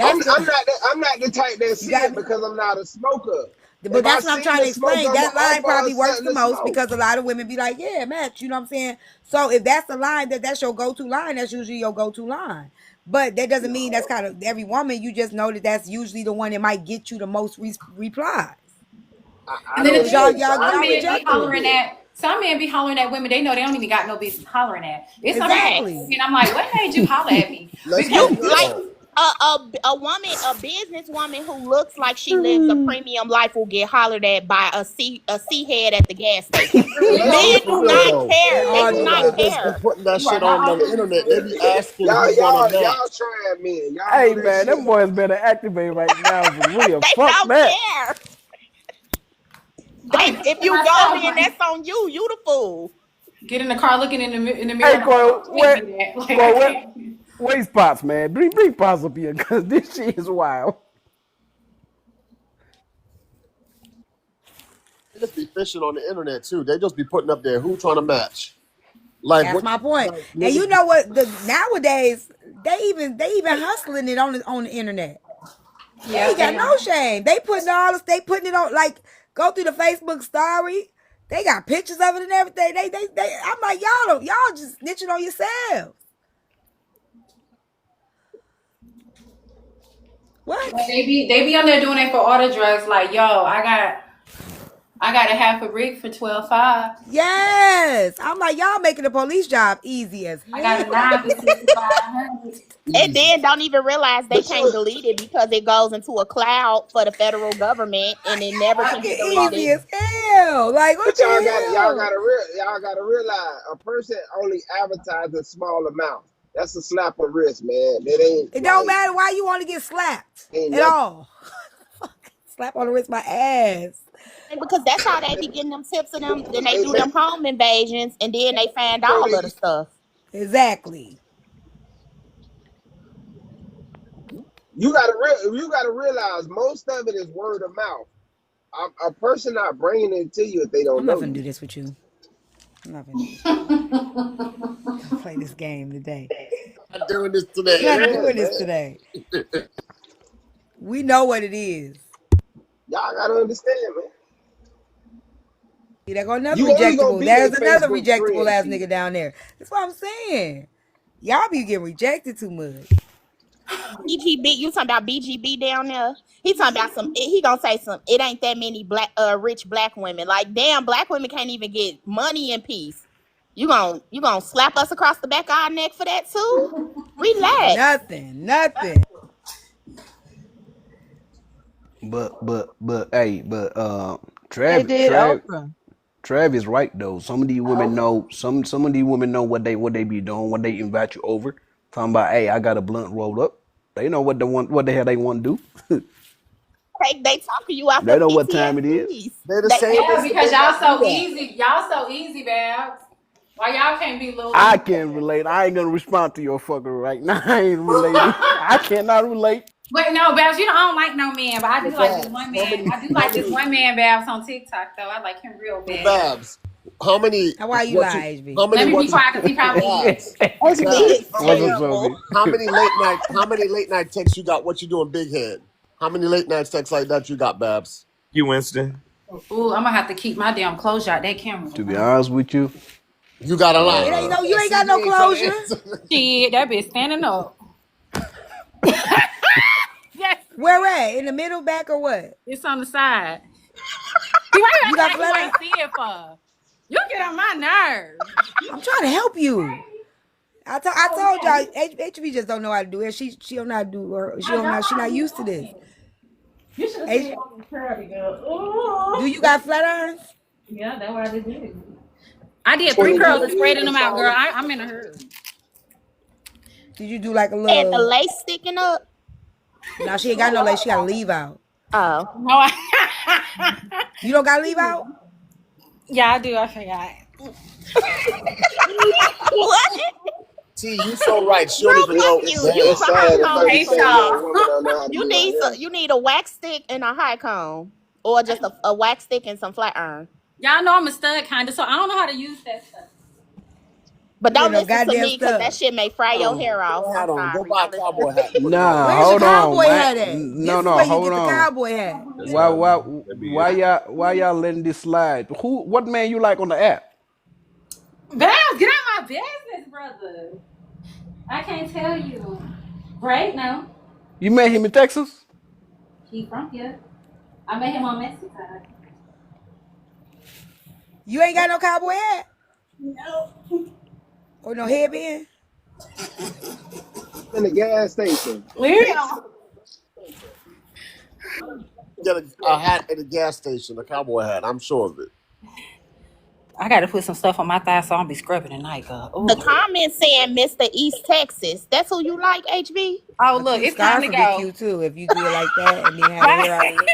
I'm That's I'm the not I'm not the type that you see got it me. because I'm not a smoker. But If I that's what I'm seen trying a to smoker, explain. I'ma That line offer her probably works something the to most smoke. because a lot of women be like, yeah, match. You know what I'm saying? So if that's the line that's your go-to line, that's usually your go-to line. But that doesn't mean that's No, kind of every woman. You just know that that's usually the one that might get you the most replies. I And then the don't Cause thing is, think so. I y'all think they rejecting them. do. some men be hollering at women they know they don't even got no business hollering at. It's some men that Exactly. and I'm like, what made you holler at me? Let's you Because get like real. bitch, a woman, a business woman who looks like she lives a premium life will get hollered at by a C head at the gas station. And true. let's Yep. be Men for do real not though. They care. They all do These do not women that. just be care. putting that You are shit on not the off limits, internet. They be baby. asking who wanna Y'all match. trying men. Y'all Hey know that man, them shit. boys better activate right now for real. They Fuck don't that. care. I They be if thinking to you go, myself, then like, that's on you. You the fool. get in the car looking in the mirror Hey like, oh, Corey, I can't do that. Like I Where can't. where's Pops, man? Bring Pops up here, cause this shit is wild. They just be fishing on the internet too. They just be putting up there who trying to match. Like That's what my point. like And you niggas know what? The nowadays they even hustling it on the internet. They Yeah, ain't got they no are. shame. They putting it on like go through the Facebook story. They got pictures of it and everything. They I'm like, y'all just snitching on yourselves. But What? they be on there doing it for all the drugs. Like, yo, I got a half a brick for 12.5. Yes. I'm like, y'all making the police job easy as I got a hell. 9 for 6,500. And easy. then don't even realize they But can't you delete it because it goes into a cloud for the federal government and it never Y'all can be making deleted. easy as hell. Like, what the y'all hell? gotta realize a person only advertises a small amount. That's a slap on wrist, man. That ain't It don't like matter why you want to get slapped ain't at nothing. all. Slap on the wrist, my ass. And because that's how they be getting them tips of them. Then they Hey, do them home invasions, and then they find all of the stuff. Exactly. You gotta realize most of it is word of mouth. A person not bringing it to you if they I'm don't not know gonna you. do this with you. I'm not gonna do this with you. Don't play this game today. I'm doing this We're today. not Yeah, doing this man. today. We know what it is. Y'all gotta understand, man. See, there go another You only gonna rejectable. be There's their another Facebook rejectable friend, ass T. nigga down there. That's what I'm saying. Y'all be getting rejected too much. BGB, you talking about BGB down there? He talking about some. He gonna say some. It ain't that many rich black women. Like damn, black women can't even get money in peace. You gonna slap us across the back of our neck for that too? Relax. Nothing. Trav They did Trav Oprah. Trav is right though. Some of these women know some of these women know what they be doing when they invite you over. Talking about, hey, I got a blunt rolled up. They know what the hell they want to do. They talking you out They the know what time it is. PTSDs. They the They same Yeah, as know. the because men y'all that do so that. easy. Y'all so easy, Babs. Why y'all can't be I Louis? can relate. I ain't gonna respond to your fucker right now. I ain't relating. I cannot relate. Wait, no, Babs, you know I don't like no man, but I So do like this Babs, one man. I do like this one man, Babs, on TikTok though. I like him real so bad. Babs, how many Now why you what you lie, HB? how many Let me be what you quiet because he probably eating. Babs, HB Babs, is What's up, terrible. Sophie? how many late night texts you got? What you doing, big head? How many late night texts like that you got, Babs? You, Winston. Ooh, I'm gonna have to keep my damn closure out that camera To be tonight. honest with you, You got a lot. It ain't no. You Yeah, ain't see, got you no ain't trying to closure. answer. Shit, that bitch standing up. Yes, Where at? In the middle, back, or what? it's on the side. See, why you You acting got like you flat ain't iron? see it for? You get on my nerves. I'm trying to help you. I told y'all HB just don't know how to do it. She don't know how to do her. I don't She not want to be used to on this. it. You should have seen H, all the curly girl. do Ooh. you got flat irons? Yeah, that's what I did. I did 3 curls and 2023 spreading ain't them out, girl. falling. I'm in a hurry. Did you do like a And the little? lace sticking up. No, she ain't got no lace. She got to leave out. Oh. No, I. You don't got to leave out. Yeah, I do. I forgot. What? T, you so right. She don't Girl, even fuck know. you. You Damn. It's some high sad. A comb Hey, 37 year people. old Shaw. woman don't know how to You do her need hair. you need a wax stick and a high comb, or just a wax stick and some flat iron. Y'all know I'm a stud kind of, so I don't know how to use that stuff. But You ain't don't no listen to goddamn me because that stuff. shit may fry your Oh, hair put off. a I'm hat on. Go sorry. buy Don't a listen to cowboy me. hat and put it on. nah, Where's your hold on. cowboy Why? hat at? No, This is no, where you hold get the on. cowboy hat. That's how that be it. Why y'all letting this slide? Who? What man you like on the app? Bam, get out my business, brother. I can't tell you. Right now, You met him in Texas? he from here. I met him on Mexico. You ain't got no cowboy hat No. or no headband. In the gas station. Yeah. Get a hat at a gas station, a cowboy hat. I'm sure of it. I got to put some stuff on my thighs so I don't be scrubbing tonight, girl. The Oh. comment saying Mr. East Texas. That's who you like, HB? Oh, A look, cute it's time scarf to would be go. cute too if you do it like that and then have the Bye. hair out of it.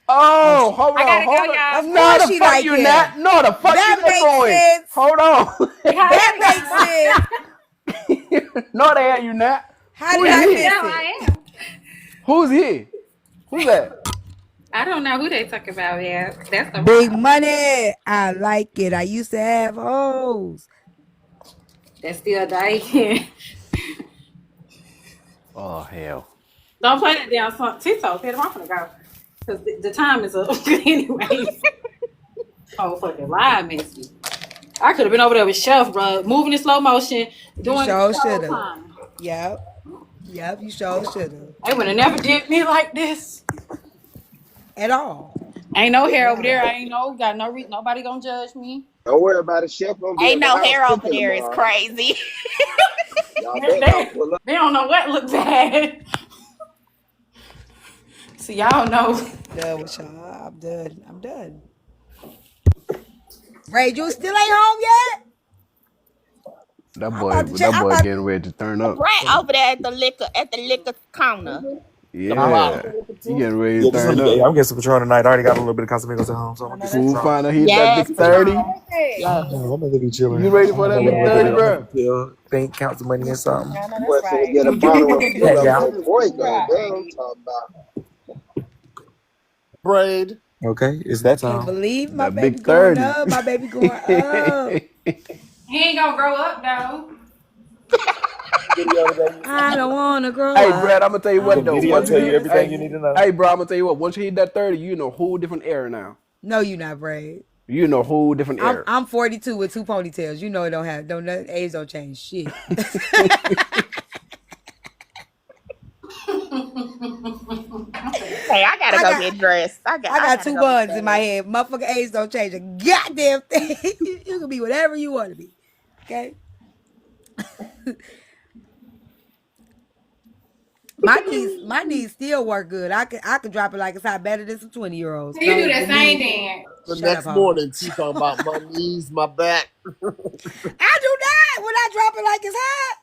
Oh, Oh, she. hold I on, gotta go, hold on. Of y'all. No, course the she fuck like you him. not. No, the fuck you That not makes going. sense. Hold on. That makes Hi. sense. No, the hell you not. How Who did is I he? miss Yeah, it? I am. Who's he? Who's that? I don't know who they talk about, yeah. That's the Big problem. money. I like it. I used to have hoes. That's still dying. Oh hell. Don't play that damn song. Tito, get him off the go. Because the time is up. Anyways. Oh, fucking lie, messy. I could have been over there with Chef, bro, moving in slow motion, You doing the sure show shoulda. time. Yep. Yep. You sure shoulda. They would have never did me like this. At all. Ain't no At hair over there. all. I ain't no got no reason. Nobody gonna judge me. Don't worry about it. Chef gonna be Ain't at the no house hair over cooking there. It's tomorrow. crazy. Y'all They, better not they, pull up. they don't know what look bad. So y'all know. Done with y'all. I'm done. I'm done. Ray, you still ain't home yet? That I'm boy, about to check. that I'm boy about. getting ready to turn up. Brent over there at the liquor counter. The Huh? Yeah, bottle. he getting ready to Yeah, just let turn me get. up. Yeah, I'm getting some Patron tonight. I already got a little bit of Casamigos at home, so I'm I gonna know get some that's Fool right. Patron. finally hit that Yes, big Patron. 30. Patron. Hey. Yes. No, I'm gonna be chilling. You ready I for don't know that what big I'm gonna do 30, Yeah. tonight bro? until think, count some money or something. I know that's Boy, finna right. get a bottle of Hey, Buddha y'all. from Boyka. Damn, I'm Right. talking about. Braid. Okay, it's that Can't time. believe my That baby big going 30. up. My baby going up. He ain't gonna grow up though. Video today. I don't wanna grow Hey, Brad, I'm up. gonna tell you I what The though. video Once wanna you tell you hit, go to everything hey, you need sleep. to know. hey, bro, I'm gonna tell you what. Once you hit that 30, you in a whole different era now. No, you not, Braid. You in a whole different era. I'm 42 with two ponytails. You know it don't age don't change shit. Hey, I gotta I go got get dressed. I I got gotta two go get buns in my dressed. head. Motherfucker age don't change a goddamn thing. You can be whatever you want to be. Okay? My knees still work good. I could drop it like it's hot better than some 20-year-olds. You do So the the same knee, dance. The shut up, next hoe. morning, T talking about my knees, my back. I do not when I drop it like it's hot.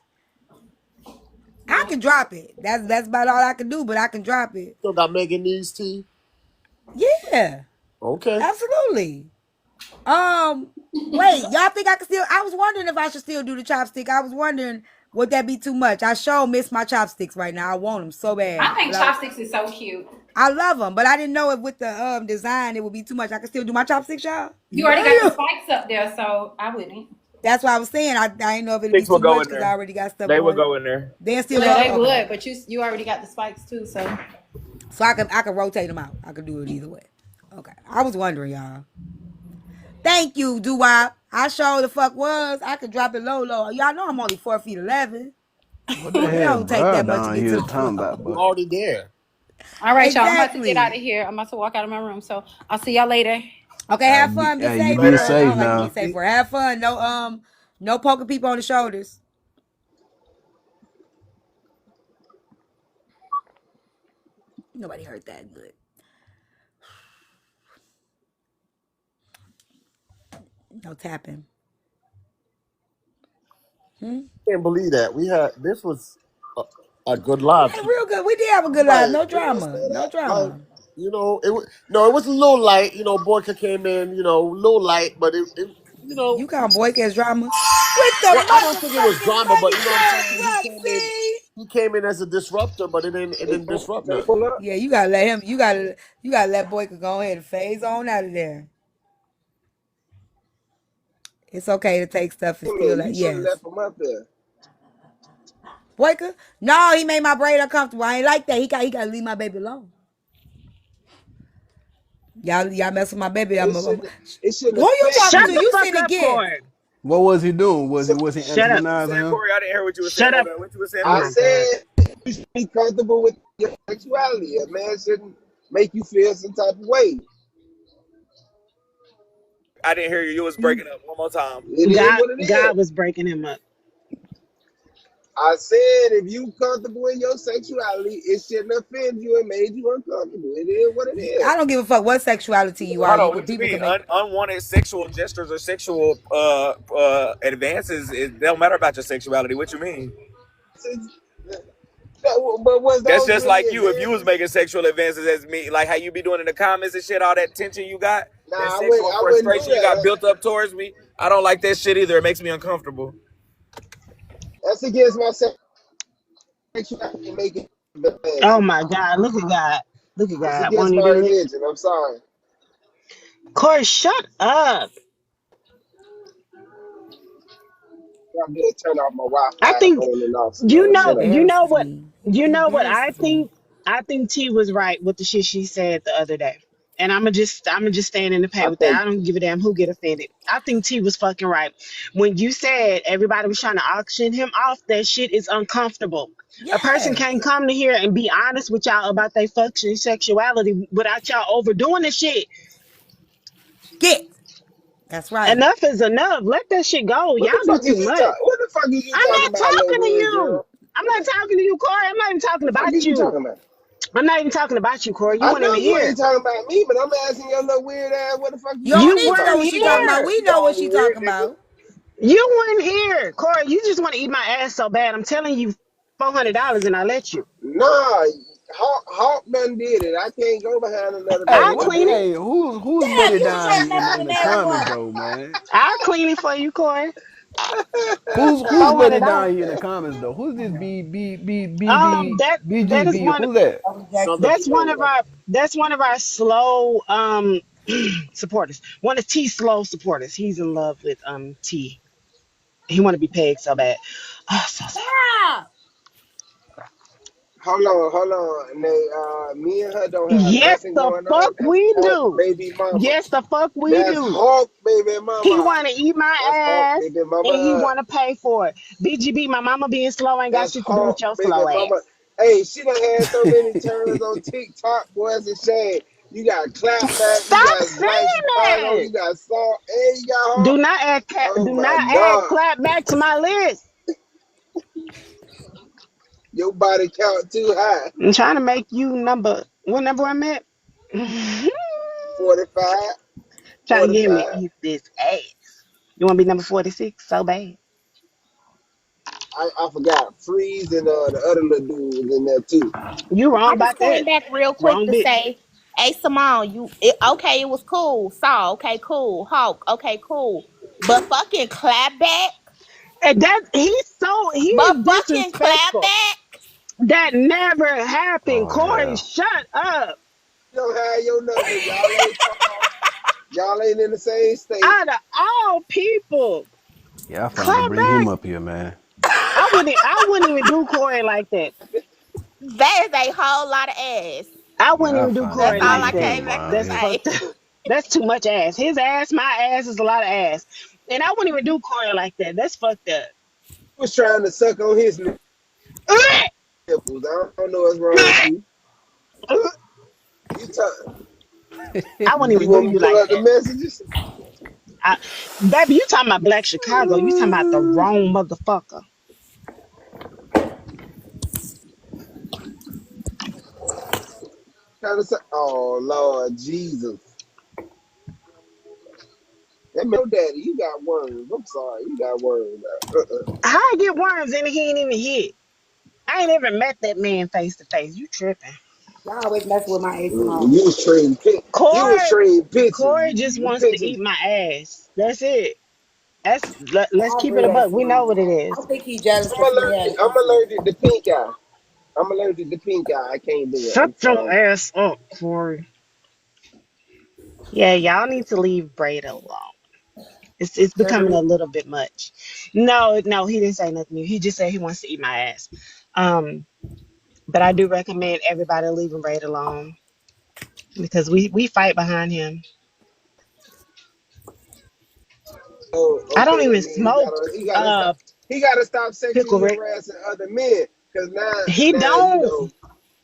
I can drop it. That's about all I can do, but I can drop it. Still got Megan knees, T. Yeah, Okay. absolutely. Wait, y'all think I can still? I was wondering if I should still do the chopstick. I was wondering would that be too much? I sure miss my chopsticks right now. I want them so I bad, think but chopsticks is so cute. I love them, but I didn't know if with the design it would be too much. I can still do my chopsticks, y'all. You already got the Damn. spikes up there, so I wouldn't. That's why I was saying I didn't know if it'd be Six will too go much in because I there. already got stuff They will going. go in there. Then still Yeah, go they okay. would, but you already got the spikes too, so So I can rotate them out. I could do it either way. Okay, I was wondering, y'all. Thank you, Doo-Wop. I sure the fuck was. I could drop it low, low. Y'all know I'm only 4'11". What the It hell, don't take bro? that much to Down get to here the talking about, floor. You boy. already there. all right, y'all. I'm about to get out Exactly. of here. I'm about to walk out of my room. So I'll see y'all later. Okay, have fun. Be You safe, be Later, girl. I safe don't like to be now. safe for. Have fun. No poking people on the shoulders. Nobody heard that good. No tapping. Hmm? Can't believe that. This was a good We live. had a real good. We did have a good live. Like, No you know, drama. say No that. Like, drama. it was no, it was a little light. Boyka came in, a little light, but it You count Boyk as drama with the well, I don't think it was motherfucking drama, but money you know what I'm bags saying. He up. came in, See? he came in as a disruptor, but it Hey, didn't disrupt say nothing. pull up. Yeah, you gotta let him. You gotta let Boyka go ahead and phase on out of there. It's okay to take stuff and Hey, still man, you like should have yes. left him up there. Boyka? No, he made my braid uncomfortable. I ain't like that. He gotta leave my baby alone. Y'all mess with my baby. It I'm shouldn't. It shouldn't who you affect talking Shut to? the you. You fuck send a up, gift. Corey. What was he doing? Was he So was he Shut up. What you antagonizing saying, him? Corey? I didn't hear what you were saying. Shut My up. bad. What you were saying, Oh I my Corey? god. said you should be comfortable with your sexuality. A man shouldn't make you feel some type of way. I didn't hear you. You was breaking up. One more time. It is God what it is. God was breaking him up. I said if you comfortable in your sexuality, it shouldn't offend you and made you uncomfortable. It is what it is. I don't give a fuck what sexuality you are. Hold You on. can What you people mean? can make. Unwanted sexual gestures or sexual advances? It don't matter about your sexuality. What you mean? But was That's those just really like you. If you was advances? making sexual advances as me, like how you be doing in the comments and shit, all that tension you got, Nah, that I wouldn't. sexual I wouldn't do frustration you got that. built up towards me. I don't like that shit either. It makes me uncomfortable. That's against my sexuality. Making Oh advances. my god. Look at God. Look at It's God. Won't against he my do it? religion. I'm sorry. Corey, shut up. I'm gonna turn off my I Wi-Fi think on and off. you So He know shut up. you know embarrasses what me. you He know what I embarrasses me. think. I think T was right with the shit she said the other day. And I'm just stand in the paint I with that. think I don't give a damn who get offended. I think T was fucking right. When you said everybody was trying to auction him off, that shit is uncomfortable. A person Yes. can't come to here and be honest with y'all about their fucking sexuality without y'all overdoing the shit. Get. That's right. Enough is enough. Let that shit go. what Y'all the do fuck too is you much. talking? What the fuck is you I'm talking not about, little talking to wood you. girl? I'm not talking to you, Corey. I'm not even talking What the fuck about is you you. talking about? I'm not even talking about you, Corey. You I weren't know even you here. ain't talking about me, but I'm asking your little weird ass. What the fuck You you don't You talking need to about? know weren't what she talking about. here. We know what Long she weird talking nigga. about. You weren't here, Corey. You just want to eat my ass so bad. I'm telling you, $400, and I let you. Nah, Hawk done did it. I can't go behind another Hey, I'll man. what? clean it. Hey, whose Damn, money you was down just here up in in the there comments for. though, man? I'll clean it for you, Corey. Who's Four money hundred down dollars. here in the comments though? Who's this That is BGB? one of Who's that? Something that's one of slow. our slow supporters. One of T slow supporters. He's in love with T. He want to be pegged so bad. Oh, so sad. Yeah. Hold on. And they, me and her don't have Yes, nothing the going on. fuck That's we Hawk, do. baby mama. Yes, the fuck we That's do. Hawk, baby He mama. want to eat my That's Hawk, ass, baby and he mama. want to pay for it. BGB, my mama being slow ain't got That's shit to do with Hawk, your baby slow mama. ass. Hey, she done had so many turns on TikTok, boy, it's a shame. You got Clapback, you Stop got saying Black Chicago, that. you got Salt, and you got Hawk. Oh Do my not add God. clap back to my list. Your body count too high. I'm trying to make you number. What number I'm at? Trying 45, to get me 45. eat this ass. You want to be number 46 so bad? I forgot. Freeze and the other little dude was in there too. You wrong I just about came that. back real quick Wrong to bitch. say, hey Simone, okay, it was cool. Saw, okay, cool. Hulk, okay, cool. But fucking clapback, And he but is fucking disrespectful. clapback. That never happened. Oh Corey, hell. shut up. You don't have your number. Y'all ain't far. Y'all ain't in the same state. Out of all people, Yeah, I finally clap bring him back. up here, man. I wouldn't even do Corey like that. That is a whole lot of ass. I wouldn't Yeah, I even do finally That's Corey all like bring I that. came him back to around That's here. fucked say. up. That's too much ass. His ass, my ass is a lot of ass. And I wouldn't even do Corey like that. That's fucked up. He was trying to suck on his nipples. I don't know what's wrong with you. You talk, I wouldn't you even do want me you to pull like up the that. messages? I, baby, you talking about Black Chicago. You talking about the wrong motherfucker. Trying to suck. Oh Lord Jesus. That man, daddy, you got worms. I'm sorry, you got worms. How I get worms and he ain't even hit? I ain't ever met that man face to face. You tripping. Y'all always messing with my ASMR. You was trading You was Corey, trading pictures. Corey just Them wants to pictures. eat my ass. That's it. Let's I keep agree, it a buck. We know ASMR. what it I is. think he jealous I'm because he had allergic. a I'm picture. allergic to pink eye. I'm allergic to pink eye. I can't do it. Shut I'm your sorry. ass up, Corey. Yeah, y'all need to leave Braid alone. It's becoming a Really? little bit much. No, he didn't say nothing new. He just said he wants to eat my ass. Um, but I do recommend everybody leaving Braid alone because we fight behind him. Oh, I don't okay. That even means he smoke gotta he gotta stop. He gotta stop pickle sexually Rick. harassing other men. Cause He now you don't. know.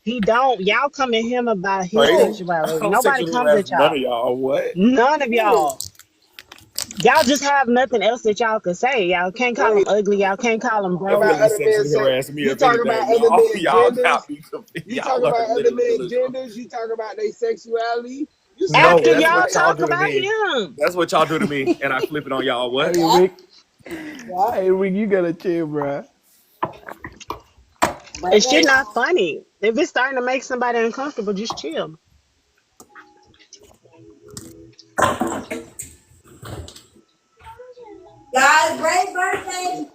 He don't. Y'all come at him about his Crazy. Oh, I sexuality. don't Nobody sexually comes harass at none y'all. of y'all. What? None of oh, y'all. Y'all just have nothing else that y'all can say. Y'all can't call him wait. ugly. Y'all can't call him Talk broke. about Definitely other men sexually sex. harassing me. You If talk anything, about other men y'all got genders. me. You talk Y'all are about other men delusional. genders. You talk about their sexuality. You stop No, After that that's y'all what right y'all talk do to about me. him. That's what y'all do to me, and I flip it on y'all. What? Hey Yeah. Rick. Yeah. Hey Rick, you gotta chill, bro. Break It's it shit not down. funny. If it's starting to make somebody uncomfortable, just chill. Guys, great birthday.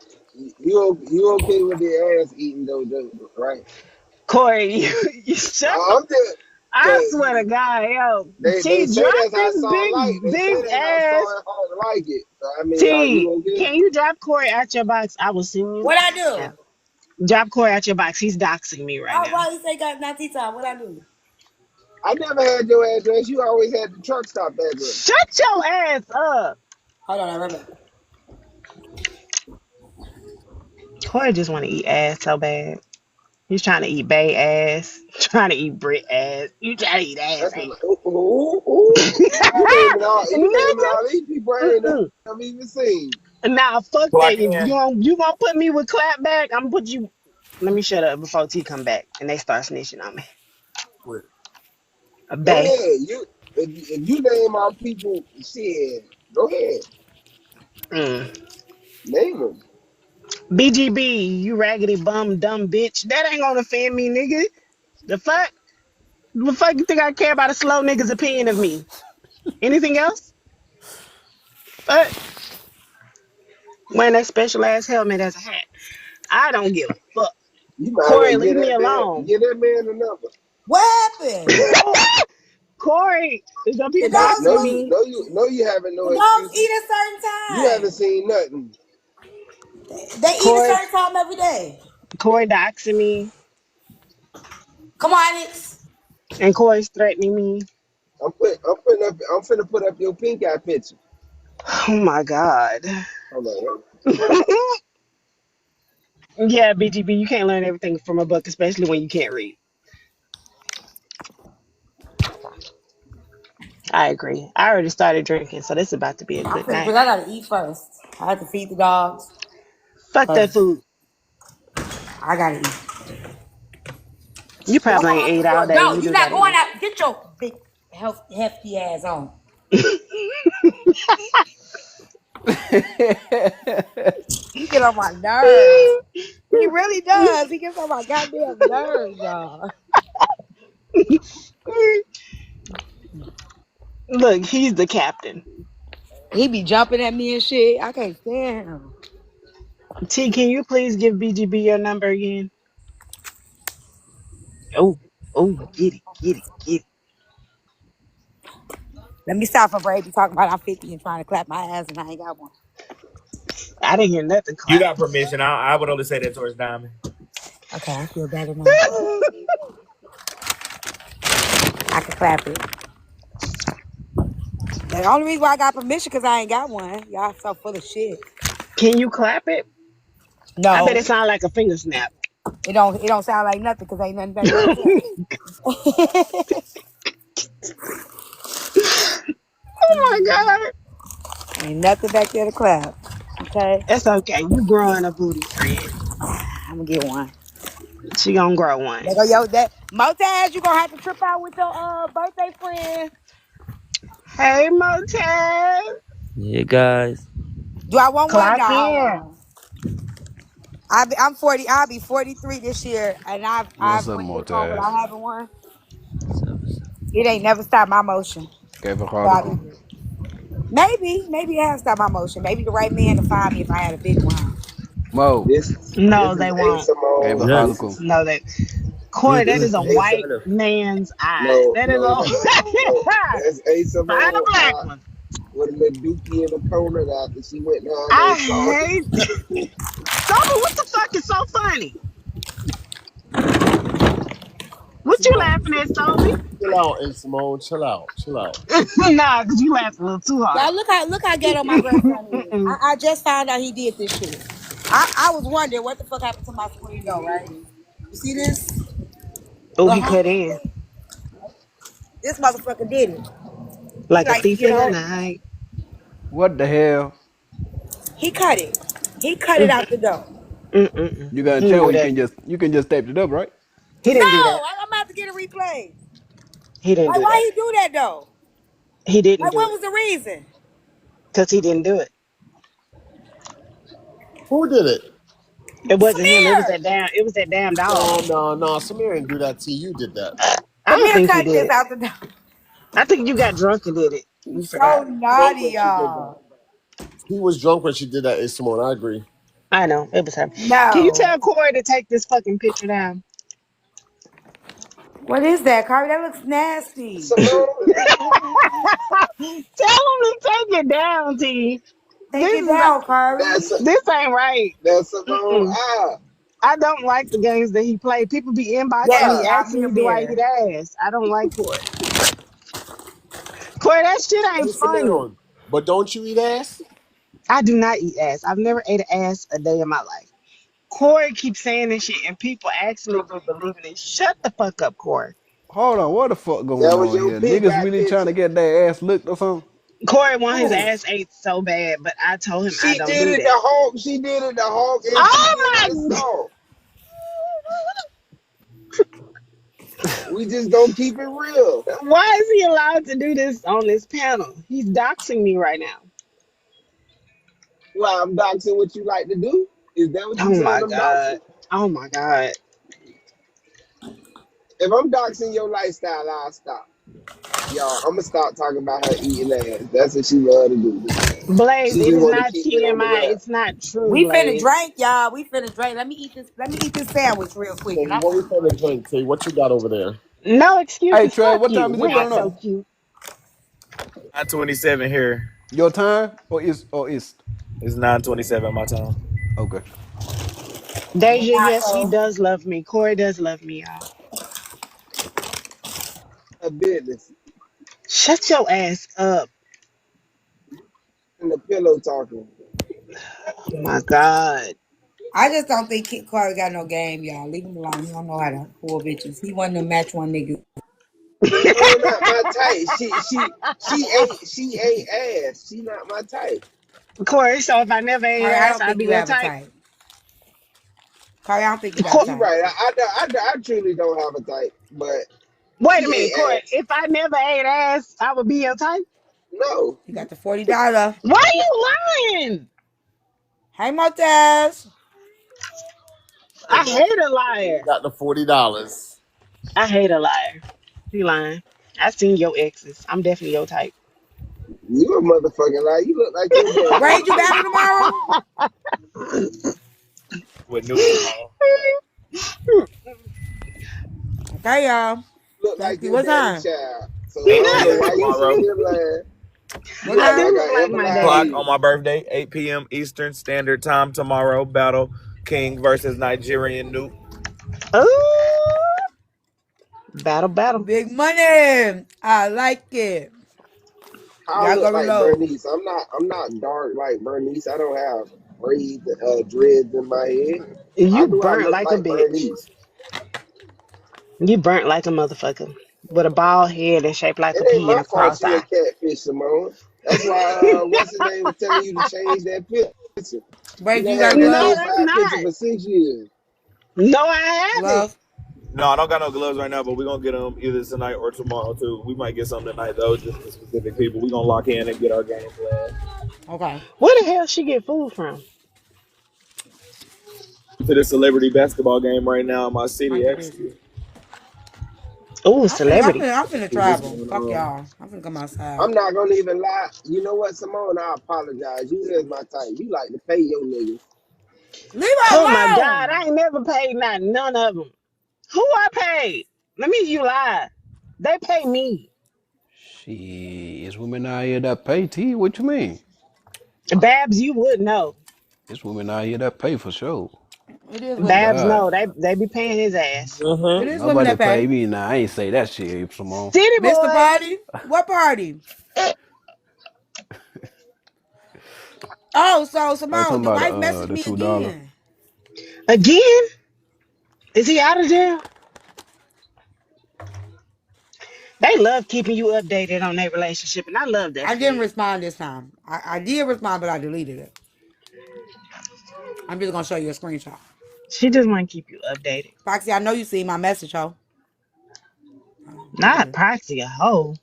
you okay with the ass eating though, right? Corey, you shut the. I'm just I cause swear to God, yo, they T, say drop that's how this Saul like. They say big that's how ass. Saul like it. So I mean, are T, you okay? can you drop Corey out your box? I will send you. What I Yeah. do? Drop Corey out your box. He's doxing me right Oh, now. why you say got not T-top? What I do? I never had your address. You always had the truck stop address. Shut your ass up. Hold on, I remember. Corey just want to eat ass so bad. He's trying to eat Bay ass, trying to eat Brit ass. You trying to eat ass, That's a ain't ooh. You naming Nigga. all these people I ain't Mm-mm. never even seen. Nah, fuck that. Clock If in. you gonna put me with clapback, I'm gonna put you. Let me shut up before T come back and they start snitching on me. What? A Go Bay. ahead. If you name our people, shit. Go ahead. Mm. Name them. BGB, you raggedy bum dumb bitch. That ain't gonna offend me, nigga. The fuck? The fuck you think I care about a slow nigga's opinion of me? Anything else? But wearing that special ass helmet as a hat. I don't give a fuck. You might well Corey, leave me alone. get that man a number. What happened? Corey, is up The here No, dogs doxing no, must. me. no, you having The no dogs excuses. eat a certain You haven't time. seen nothing. They eat a Corey, certain time every day. Corey doxing me, Come on, Alex. and Corey's threatening me. I'm finna put up your pink eye picture. Oh my god. Hold on. Yeah, BGB, you can't learn everything from a book, especially when you can't read. I agree. I already started drinking, so this is about to be a I'm good finna night. put. I gotta eat first. I have to feed the dogs Fuck that because food. I gotta eat. You Cause I'm probably going ain't out ate the all store. day. No, You you're do not gotta going eat. out. Get your big hefty ass on. He get on my nerves. He really does. He gets on my goddamn nerves, y'all. Look, he's the captain. He be jumping at me and shit. I can't stand him. T, can you please give BGB your number again? Oh, oh, get it, get it, get it. Let me stop for Brady talking about I'm 50 and trying to clap my ass and I ain't got one. I didn't hear nothing You clap. got permission. I would only say that towards Diamond. Okay, I feel better now. I can clap it. The only reason why I got permission because I ain't got one. Y'all so full of shit. Can you clap it? I bet No, it sound like a finger snap. it don't. It don't sound like nothing because ain't nothing back there to clap. Oh my god. Ain't nothing back there to clap. Okay, That's okay. You growing a booty friend. I'm gonna get one. She gonna grow one. There go yo. That Motaz, you gonna have to trip out with your birthday friend. Hey Motaz. Yeah, guys. Do I want one? Clock No, hold in. on. I'm 40. I'll be 43 this year, and I've What's up, went this long Mortaz? without having one. So, It ain't never stopped my motion. Kevin So I Chronicle. need it. Maybe it has stopped my motion. Maybe the right man to find me if I had a big one. Mo. No, This is they A won't. Kevin Simone. yes, This Chronicle. is No, they Corey, yes, that yes. is a A white man's eye. no, That is no, a that, no. That's A find a Simone black one. with a little dookie in the corner after she went down there I and saw it. hate Sophie, what the fuck is so funny? What you laughing at, Sophie? Chill out, A Simone. Chill out. Chill out. Nah, cause you laughing a little too hard. Y'all look how ghetto my grandson is. I just found out he did this shit. I was wondering what the fuck happened to my screen though, right? You see this? Oh, The he home cut in screen? This motherfucker did it. He like a likes to thief get in the on. night. What the hell? He cut it. He cut it Mm, out the door. You got a He didn't channel, do that. you can just tape it up, right? He No, didn't do that. I'm about to get a replay. He didn't Like, do why that. he do that though? He didn't Like, do what it was the reason? because he didn't do it. Who did it? It wasn't him. It was Samir! that damn. It was that damn dog. No, no, no. Samir didn't do that to you. You did that. I don't Samir think he cut did this it. out the door. I think you got drunk and did it. You He's forgot. so Drunk naughty, when she did that. y'all. He was drunk when she did that, A Simone. I agree. I know it was him. Can you No. tell Corey to take this fucking picture down? What is that, Carly? That looks nasty. Simone, Tell him to take it down, T. Take This it is down, Carly. that's this ain't right. that's Simone. Mm-mm. I don't like the games that he played. People be inboxing Yes, me, Ah. y'all, asking me, "Do I eat Samir. ass?" I don't like Corey. Corey, that shit Hey, ain't funny. Samir, but don't you eat ass? I do not eat ass. I've never ate an ass a day in my life. Corey keeps saying this shit, and people actually be believing it. Shut the fuck up, Corey. Hold on, what the fuck going That was on your here? pink Niggas eye really trying picture. to get their ass licked or something? Corey want his Who? ass ate so bad, but I told him I She don't did do it the that. Hulk. She did it the Hulk, and she Oh did it the my! Saw. We just gonna keep it real. Why is he allowed to do this on this panel? He's doxing me right now. Well, I'm doxing what you like to do. Is that what you Oh saying? my I'm god. doxing. Oh my god. If I'm doxing your lifestyle, I'll stop. Y'all, I'm gonna stop talking about her eating ass. That's what she love to do. Blaze, She it just is want to not keep it on the TMI. rap. It's not true, We finna Blaze. drink, y'all. We finna drink. Let me eat this. Let me eat this sandwich real quick, So and I'm what we finna finna drink. drink, T? What you got over there? No Hey excuses. Trey, Fuck what you. time is it We ain't turn so up? cute. 9:27 here. Your time or is It's 9:27 my time. okay. Deja, yes, he Monaco. does love me. Corey does love me, y'all. Her business Shut your ass up. and the pillow talking. Oh my god. I just don't think Kid Corey got no game, y'all. Leave him alone. He don't know how to pull bitches. He wasn't a match one nigga. Oh, not my type. She ate ass. She not my type. Corey, so if I never ate Corey, I ass, don't I'll think be you your have a type. type. Corey, I don't think you got a Co- You type. right. I truly don't have a type, but Wait a she minute, Corey. ate ass. If I never ate ass, I would be your type? No, You got the $40. Why are you lying? Hey, Motes. I hate a liar. Got the $40. I hate a liar. You lying. I seen your exes. I'm definitely your type. you a motherfucking lie. You look like your daddy. Braid, you battle tomorrow? With Nuke tomorrow. Okay, y'all. Look Thank like you. your What daddy time? child. So I 8 don't know p.m. why you sitting tomorrow. here lying. What You I act time? do like look I like ever my lied to Clock daddy. on you. my birthday, 8 p.m. Eastern Standard Time tomorrow. Battle King versus Nigerian Nuke. Ooh, battle, battle. Big money. I like it. I Y'all look go like reload. Bernice. I'm not dark like Bernice. I don't have braids, dreads in my head. How You do I burnt look like a like bitch. Bernice? You burnt like a motherfucker. With a bald head and shaped like a It ain't pea and my a fault cross she a eye. catfish, Simone. That's why what's his name was telling you to change that picture. You Braid, done you got had that No, gloves? that's profile picture not. for 6 years. No, I haven't. Gloves? No, I don't got no gloves right now, but we're gonna get them either tonight or tomorrow too. We might get some tonight though, just for specific people. We're gonna lock in and get our game plan. Okay. Where the hell she get food from? To the celebrity basketball game right now in my Mind city, your business. actually. Oh, I'm finna, I'm celebrity. finna, I'm finna See what's travel. going Fuck on. y'all. I'm finna come outside. I'm not gonna even lie. You know what, Simone? I apologize. You is my type. You like to pay your niggas. Leave her Oh my God, alone. I ain't never paid none of them. Who I paid? Let me you lie. They pay me. She is women out here that pay T. What you mean? Babs, you would know. It's women out here that pay for sure. It is Oh women. Babs, God. no, they be paying his ass. It Mm-hmm. is women Nobody that pay pay. me now. I ain't say that shit, Simone. City Mr. boys. Party? What party? Oh, so I Simone, talking the about wife messaged the me $2. again. Again? Is he out of jail? They love keeping you updated on their relationship, and I love that I for didn't you. respond this time. I did respond, but I deleted it. I'm just gonna show you a screenshot. She just want to keep you updated. Foxy, I know you see my message, ho. Oh, there it Not is. Proxy, a hoe.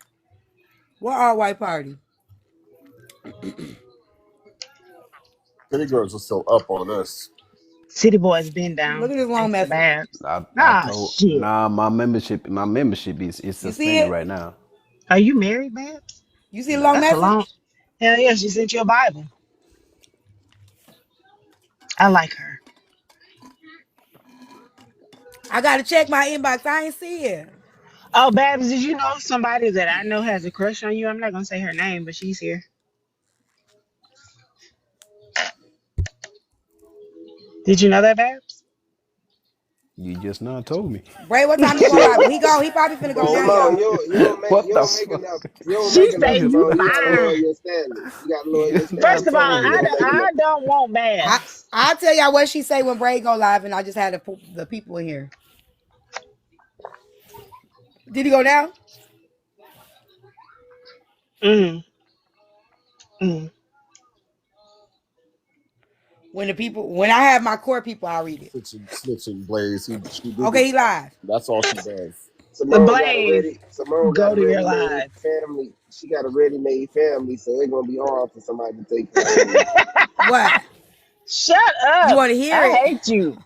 What all white party? City girls are still up on us. City boys been Look down at this long thanks to message. Babs. I Ah, told shit. nah my membership is You see suspended it? right now. Are you married, Babs? You see the long Nah. That's a long. message? Hell yeah, she sent you a Bible. I like her. I gotta check my inbox. I ain't see it. Oh, Babs, did you know somebody that I know has a crush on you? I'm not gonna say her name, but she's here. Did you know that, Babs? You just now told me. Bray, what time you going live? Shit, When he go, he probably finna go now, Simone, y'all. you What the don't make fuck? enough. You don't She make enough, say you Simone. You gotta lower fine. your standards. You gotta lower Yeah, your I'm First standards, of all, telling Simone. You you. don't make I enough. don't want Babs. I'll tell y'all what she say when Bray go live, and I just had the people in here. Did he go now? Mm, mm. When I have my core people, I'll read it. Snitching Blaze. She do Okay, be. he live. That's all she does. Blaze, Simone got go a to your ready-made lives. family. She got a ready-made family, so it's gonna be hard for somebody to take care of her. What? Shut You up. want to hear I it? hate you.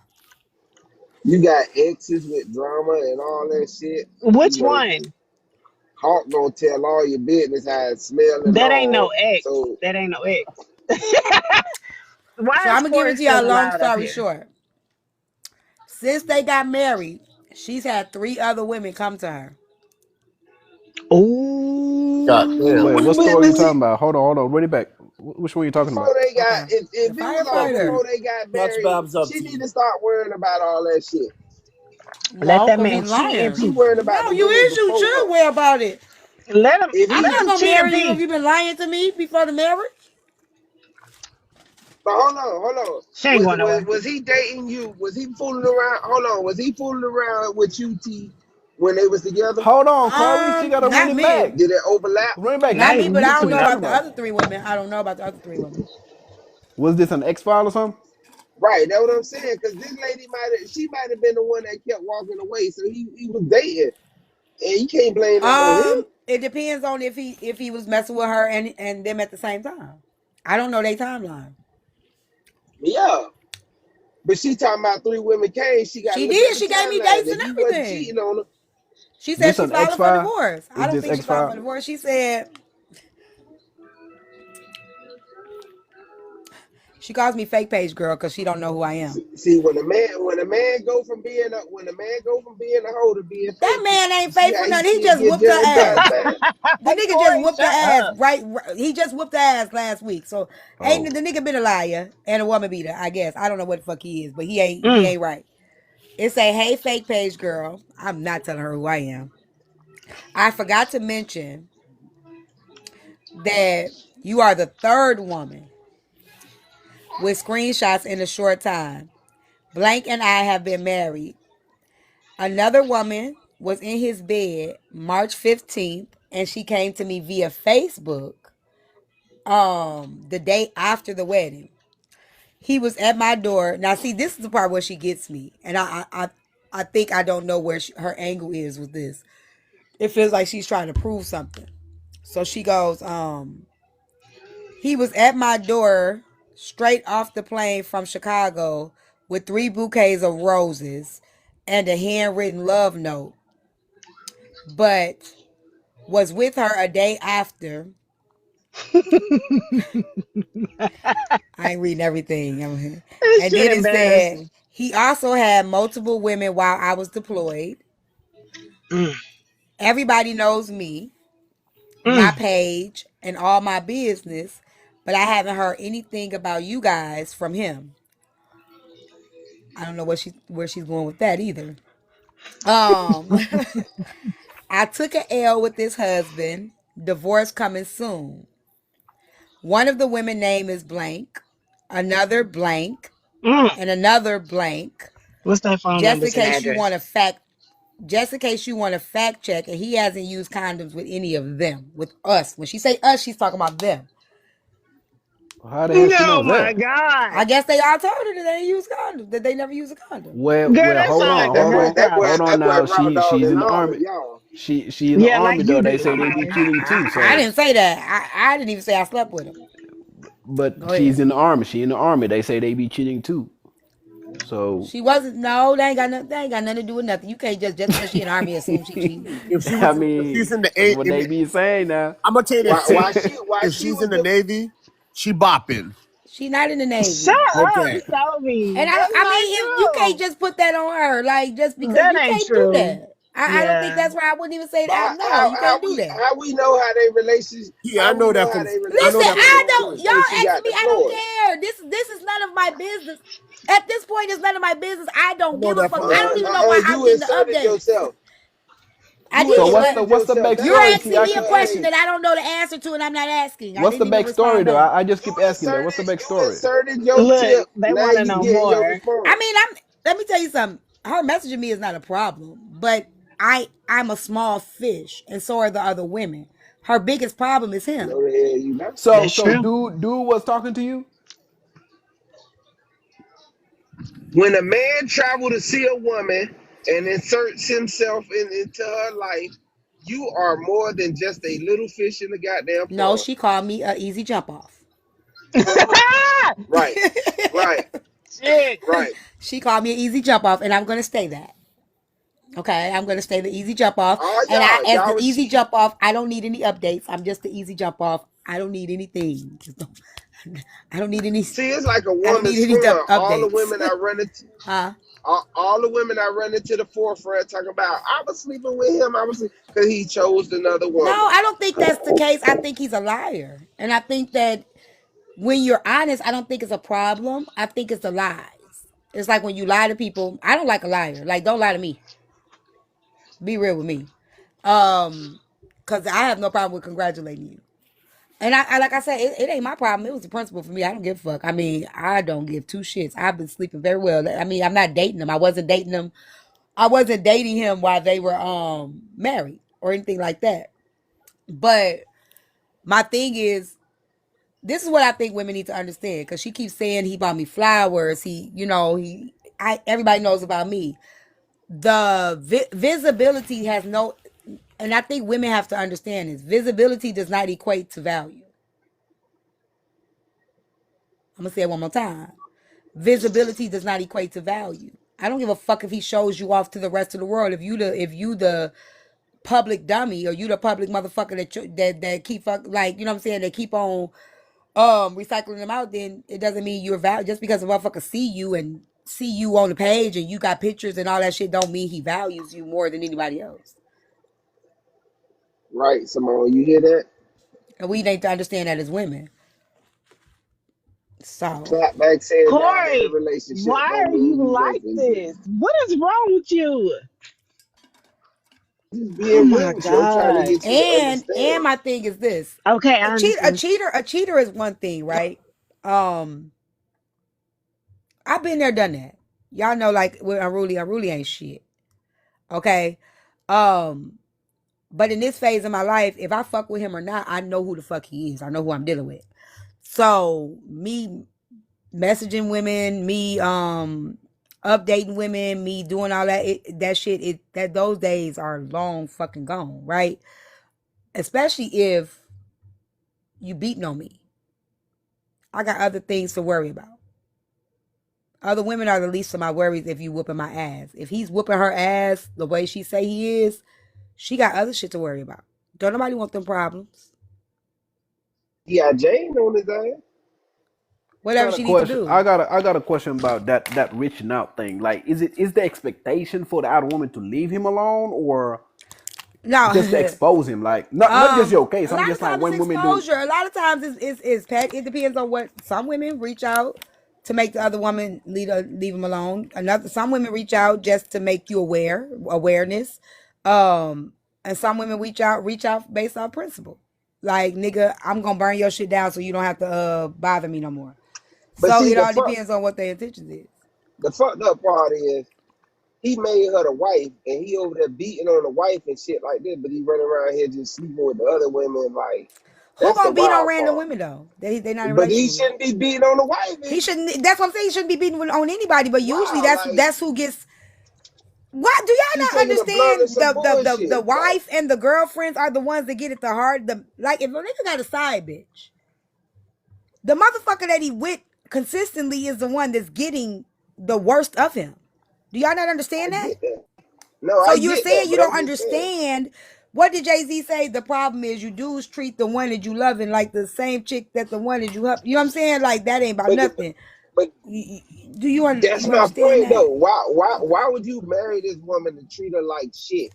You got exes with drama and all that shit. You Which know, one? Hawk gonna tell all your business how it smell and That ain't no all. X. So That ain't no X. So Why is I'm gonna give it Corey to y'all. still Long allowed up story here? short, since they got married, she's had 3 other women come to her. God Ooh. damn. Wait, what but, story are you but talking see, about? Hold on, run it back. Which one are you talking about? before they got, Okay, if the it was over firefighter. before they got Much married, Babs up she to need you. to start worrying about all that shit. Let No, that because man he's cheat in lying. She peace. worrying about No, the you women is. You before should her. worry about it. If I'm he, not gonna Cheat in marry you if peace. you've been lying to me before the marriage. but hold on. She ain't going nowhere. Was he dating you? Was he fooling around? Hold on. Was he fooling around with you, T, when they was together? Hold on, Corey. She got to run Not it me. back. Did it overlap? Run it back. Not Not me, but Which I to don't one know you know. about talking the about? other 3 women. I don't know about the other 3 women. Was this an X file or something? Right. That's what I'm saying. Because this lady might have been the one that kept walking away. So he was dating, and you can't blame that on him. It depends on if he was messing with her and them at the same time. I don't know their timeline. Yeah. But she talking about 3 women came. She got to She look at did. the She gave me timeline. dates If and he wasn't everything. cheating on her, She said This she's an X filing for file? divorce. I Is don't this think she X filed for file? divorce. She said she calls me fake page girl because she don't know who I am. see when a man go from being a hoe to being That faithful, man you ain't see fake how for he nothing. He still just get whooped her judged by ass. his past. The nigga just Corey, whooped her shut ass. up. Right. He just whooped her ass last week. So ain't Oh. the nigga been a liar and a woman beater? I guess I don't know what the fuck he is, but he ain't. He Mm. ain't right. It say, "Hey, fake page girl." I'm not telling her who I am. I forgot to mention that you are the third woman with screenshots in a short time. Blank and I have been married. Another woman was in his bed March 15th and she came to me via Facebook the day after the wedding. He was at my door. Now see, this is the part where she gets me. And I think I don't know where her angle is with this. It feels like she's trying to prove something. So she goes, he was at my door straight off the plane from Chicago with 3 bouquets of roses and a handwritten love note, but was with her a day after. I ain't reading everything. This And shit then it said embarrassing. he also had multiple women while I was deployed. Mm. Everybody knows me, my Mm. page, and all my business, but I haven't heard anything about you guys from him. I don't know where she's going with that either. Um, I took a L with this husband. Divorce coming soon. One of the women name is blank, another blank, Mm. and another blank. What's their phone Just in numbers and case you want address? to fact, just in case you want to fact check, and he hasn't used condoms with any of them. With us, when she say us, she's talking about them. How the hell she Oh knows my that? God. I guess they all told her that they ain't use condoms, that they never use a condom. Girl, Well, that hold sound like on, a hold her on, problem. hold on. That boy Now raw dog she's in in the the army. army, y'all. She in the Yeah, like army you though. They do, say they be Simone. cheating too. I So, didn't say that. I didn't even say I slept with him. but Go she's ahead. in the army. She in the army. They say they be cheating too. So, She wasn't. No, they ain't got nothing. They ain't got nothing to do with nothing. You can't just because she in the army assume she cheating. I If she's mean, in the that's eight what in they the, be saying now. I'm gonna tell you Why this, why T. she why If she she's in was the the Navy, she bopping. She not in the Shut Navy. up, Okay. Sophie. And That's I not mean, you can't true. just put that on her, like just because That you ain't can't do true. that. I don't think Yeah. that's why I wouldn't even say but that. No, you can't do that. how we know how they relations Yeah, how we know how they I know Listen, that relationship from I was don't. before experience. she Y'all got asking me, I don't deployed. care. This is none of my business. At this point, it's none of my business. I I don't know give a that fuck. from I don't even know why experience. I'm You getting the inserted updates. yourself. I You So did, but inserted what's the yourself. you're That's why backstory? she T, asking I me a put keep her question ass. that I don't know the answer to, and I'm not asking. I what's didn't the even backstory respond though? back. I just You keep asking that. inserted What's the you backstory? inserted your Look, tip. they Now want to you know getting your more. I response. mean, let me tell you something. Her messaging me is not a problem, but I'm a small fish, and so are the other women. Her biggest problem is No him. the hell you not. So That's so true. dude was talking to you. When a man travel to see a woman and inserts himself into her life, you are more than just a little fish in the goddamn No, pond. she called me a easy jump off. Right, right, Shit. right. She called me an easy jump off, and I'm gonna stay that. Okay, I'm gonna stay the easy jump off, All and as y'all the was easy cheating. jump off, I don't need any updates. I'm just the easy jump off. I don't need anything. I don't need any. See, it's like a I don't woman need any scorn. All the updates. women I run into, Huh? all the women I run into the forefront talking about, I was sleeping with him. I was because he chose another No, woman. I don't think that's the case. I think he's a liar, and I think that when you're honest, I don't think it's a problem. I think it's the lies. It's like when you lie to people. I don't like a liar. Like, don't lie to me. Be real with me. Because I have no problem with congratulating you. And I like I said, it ain't my problem. It was the principle for me. I don't give a fuck. I mean, I don't give two shits. I've been sleeping very well. I mean, I'm not dating them. I wasn't dating them. I wasn't dating him while they were married or anything like that. But my thing is, this is what I think women need to understand, because she keeps saying he bought me flowers. Everybody knows about me. The visibility has no, and I think women have to understand this. Visibility does not equate to value. I'm gonna say it one more time. Visibility does not equate to value. I don't give a fuck if he shows you off to the rest of the world. If you the public dummy, or you the public motherfucker that keep like, you know what I'm saying, that keep on recycling them out, then it doesn't mean you're valued. Just because a motherfucker see you on the page and you got pictures and all that shit, don't mean he values you more than anybody else. Right, Simone, you hear that? And we need to understand that as women. So Clap back saying down in the Corey, relationship why don't are you mean you like making this? What is wrong with you? just Oh being my real with you. I'm trying to God. get you to and understand. my thing is this. Okay, I A understand. cheater is one thing, right? Um, I've been there, done that. Y'all know, like, with Unruly ain't shit. Okay. Um, but in this phase of my life, if I fuck with him or not, I know who the fuck he is. I know who I'm dealing with. So me messaging women, me updating women, me doing all that, that those days are long fucking gone, right? Especially if you beating on me. I got other things to worry about. Other women are the least of my worries if you whooping my ass. If he's whooping her ass the way she say he is, she got other shit to worry about. Don't nobody want them problems. He got Jane on his ass. Whatever Got a she need to question. do. I got a question about that reaching out thing. Like, is the expectation for the other woman to leave him alone, or just to No, expose him? Like, not just your a case. I'm lot just of like times it's when women do. exposure. A lot of times it's pet. It depends on what. Some women reach out to make the other woman leave them alone. Some women reach out just to make you awareness. And some women reach out based on principle. Like, nigga, I'm gonna burn your shit down so you don't have to bother me no more. But So see, it all depends on what their intentions is. the fucked up part is he made her the wife, and he over there beating on the wife and shit like this. But he running around here just sleeping with the other women. Like, Who that's the gonna beat on wild random part. women though? They not in a But he relationship with. shouldn't be beating on the wife. He shouldn't. That's what I'm saying. He shouldn't be beating on anybody. But usually Wow, like that's who gets. What do she y'all not taking the blunt of understand? some The bullshit. Like, wife and the girlfriends are the ones that get it the hard. Like, if a nigga got a side bitch, the motherfucker that he with consistently is the one that's getting the worst of him. Do y'all not I understand that? get that. No, So I you're get that. saying you But I'm don't just saying. understand. What did Jay-Z say? The problem is you dudes treat the one that you loving like the same chick that the one that you help. You know what I'm saying? Like, that ain't about But nothing. but Do you that's you my understand point that? though. Why would you marry this woman and treat her like shit?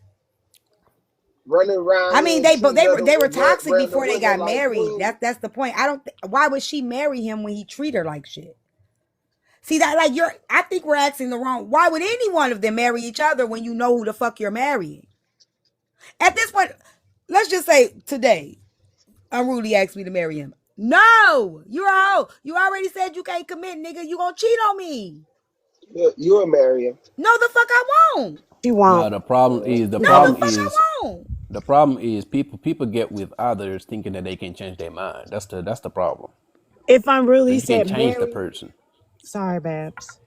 Running around I here mean, and treating they were other toxic random before they women got like married. queens. That's the point. I don't. Why would she marry him when he treat her like shit? See that, like, you're. I think we're asking the wrong. Why would any one of them marry each other when you know who the fuck you're marrying? At this point, let's just say today, Unruly asked me to marry him. No, you're a hoe. You already said you can't commit, nigga. You gonna cheat on me? You're a marrier. No, the fuck I won't. She Now won't. No, the fuck is I won't. the problem is people get with others thinking that they can change their mind. That's the problem. If I'm really Because you can't said change the marry, person. sorry, Babs.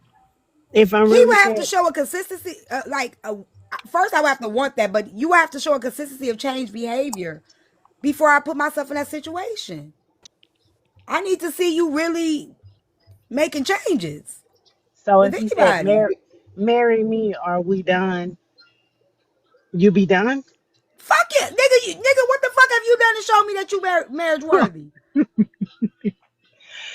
If I'm He really would have said, to show a consistency, first I would have to want that, but you have to show a consistency of change behavior before I put myself in that situation. I need to see you really making changes. So If if he said, anybody. marry me, are we done? You be done? Fuck it, nigga. Nigga, what the fuck have you done to show me that you marriage worthy?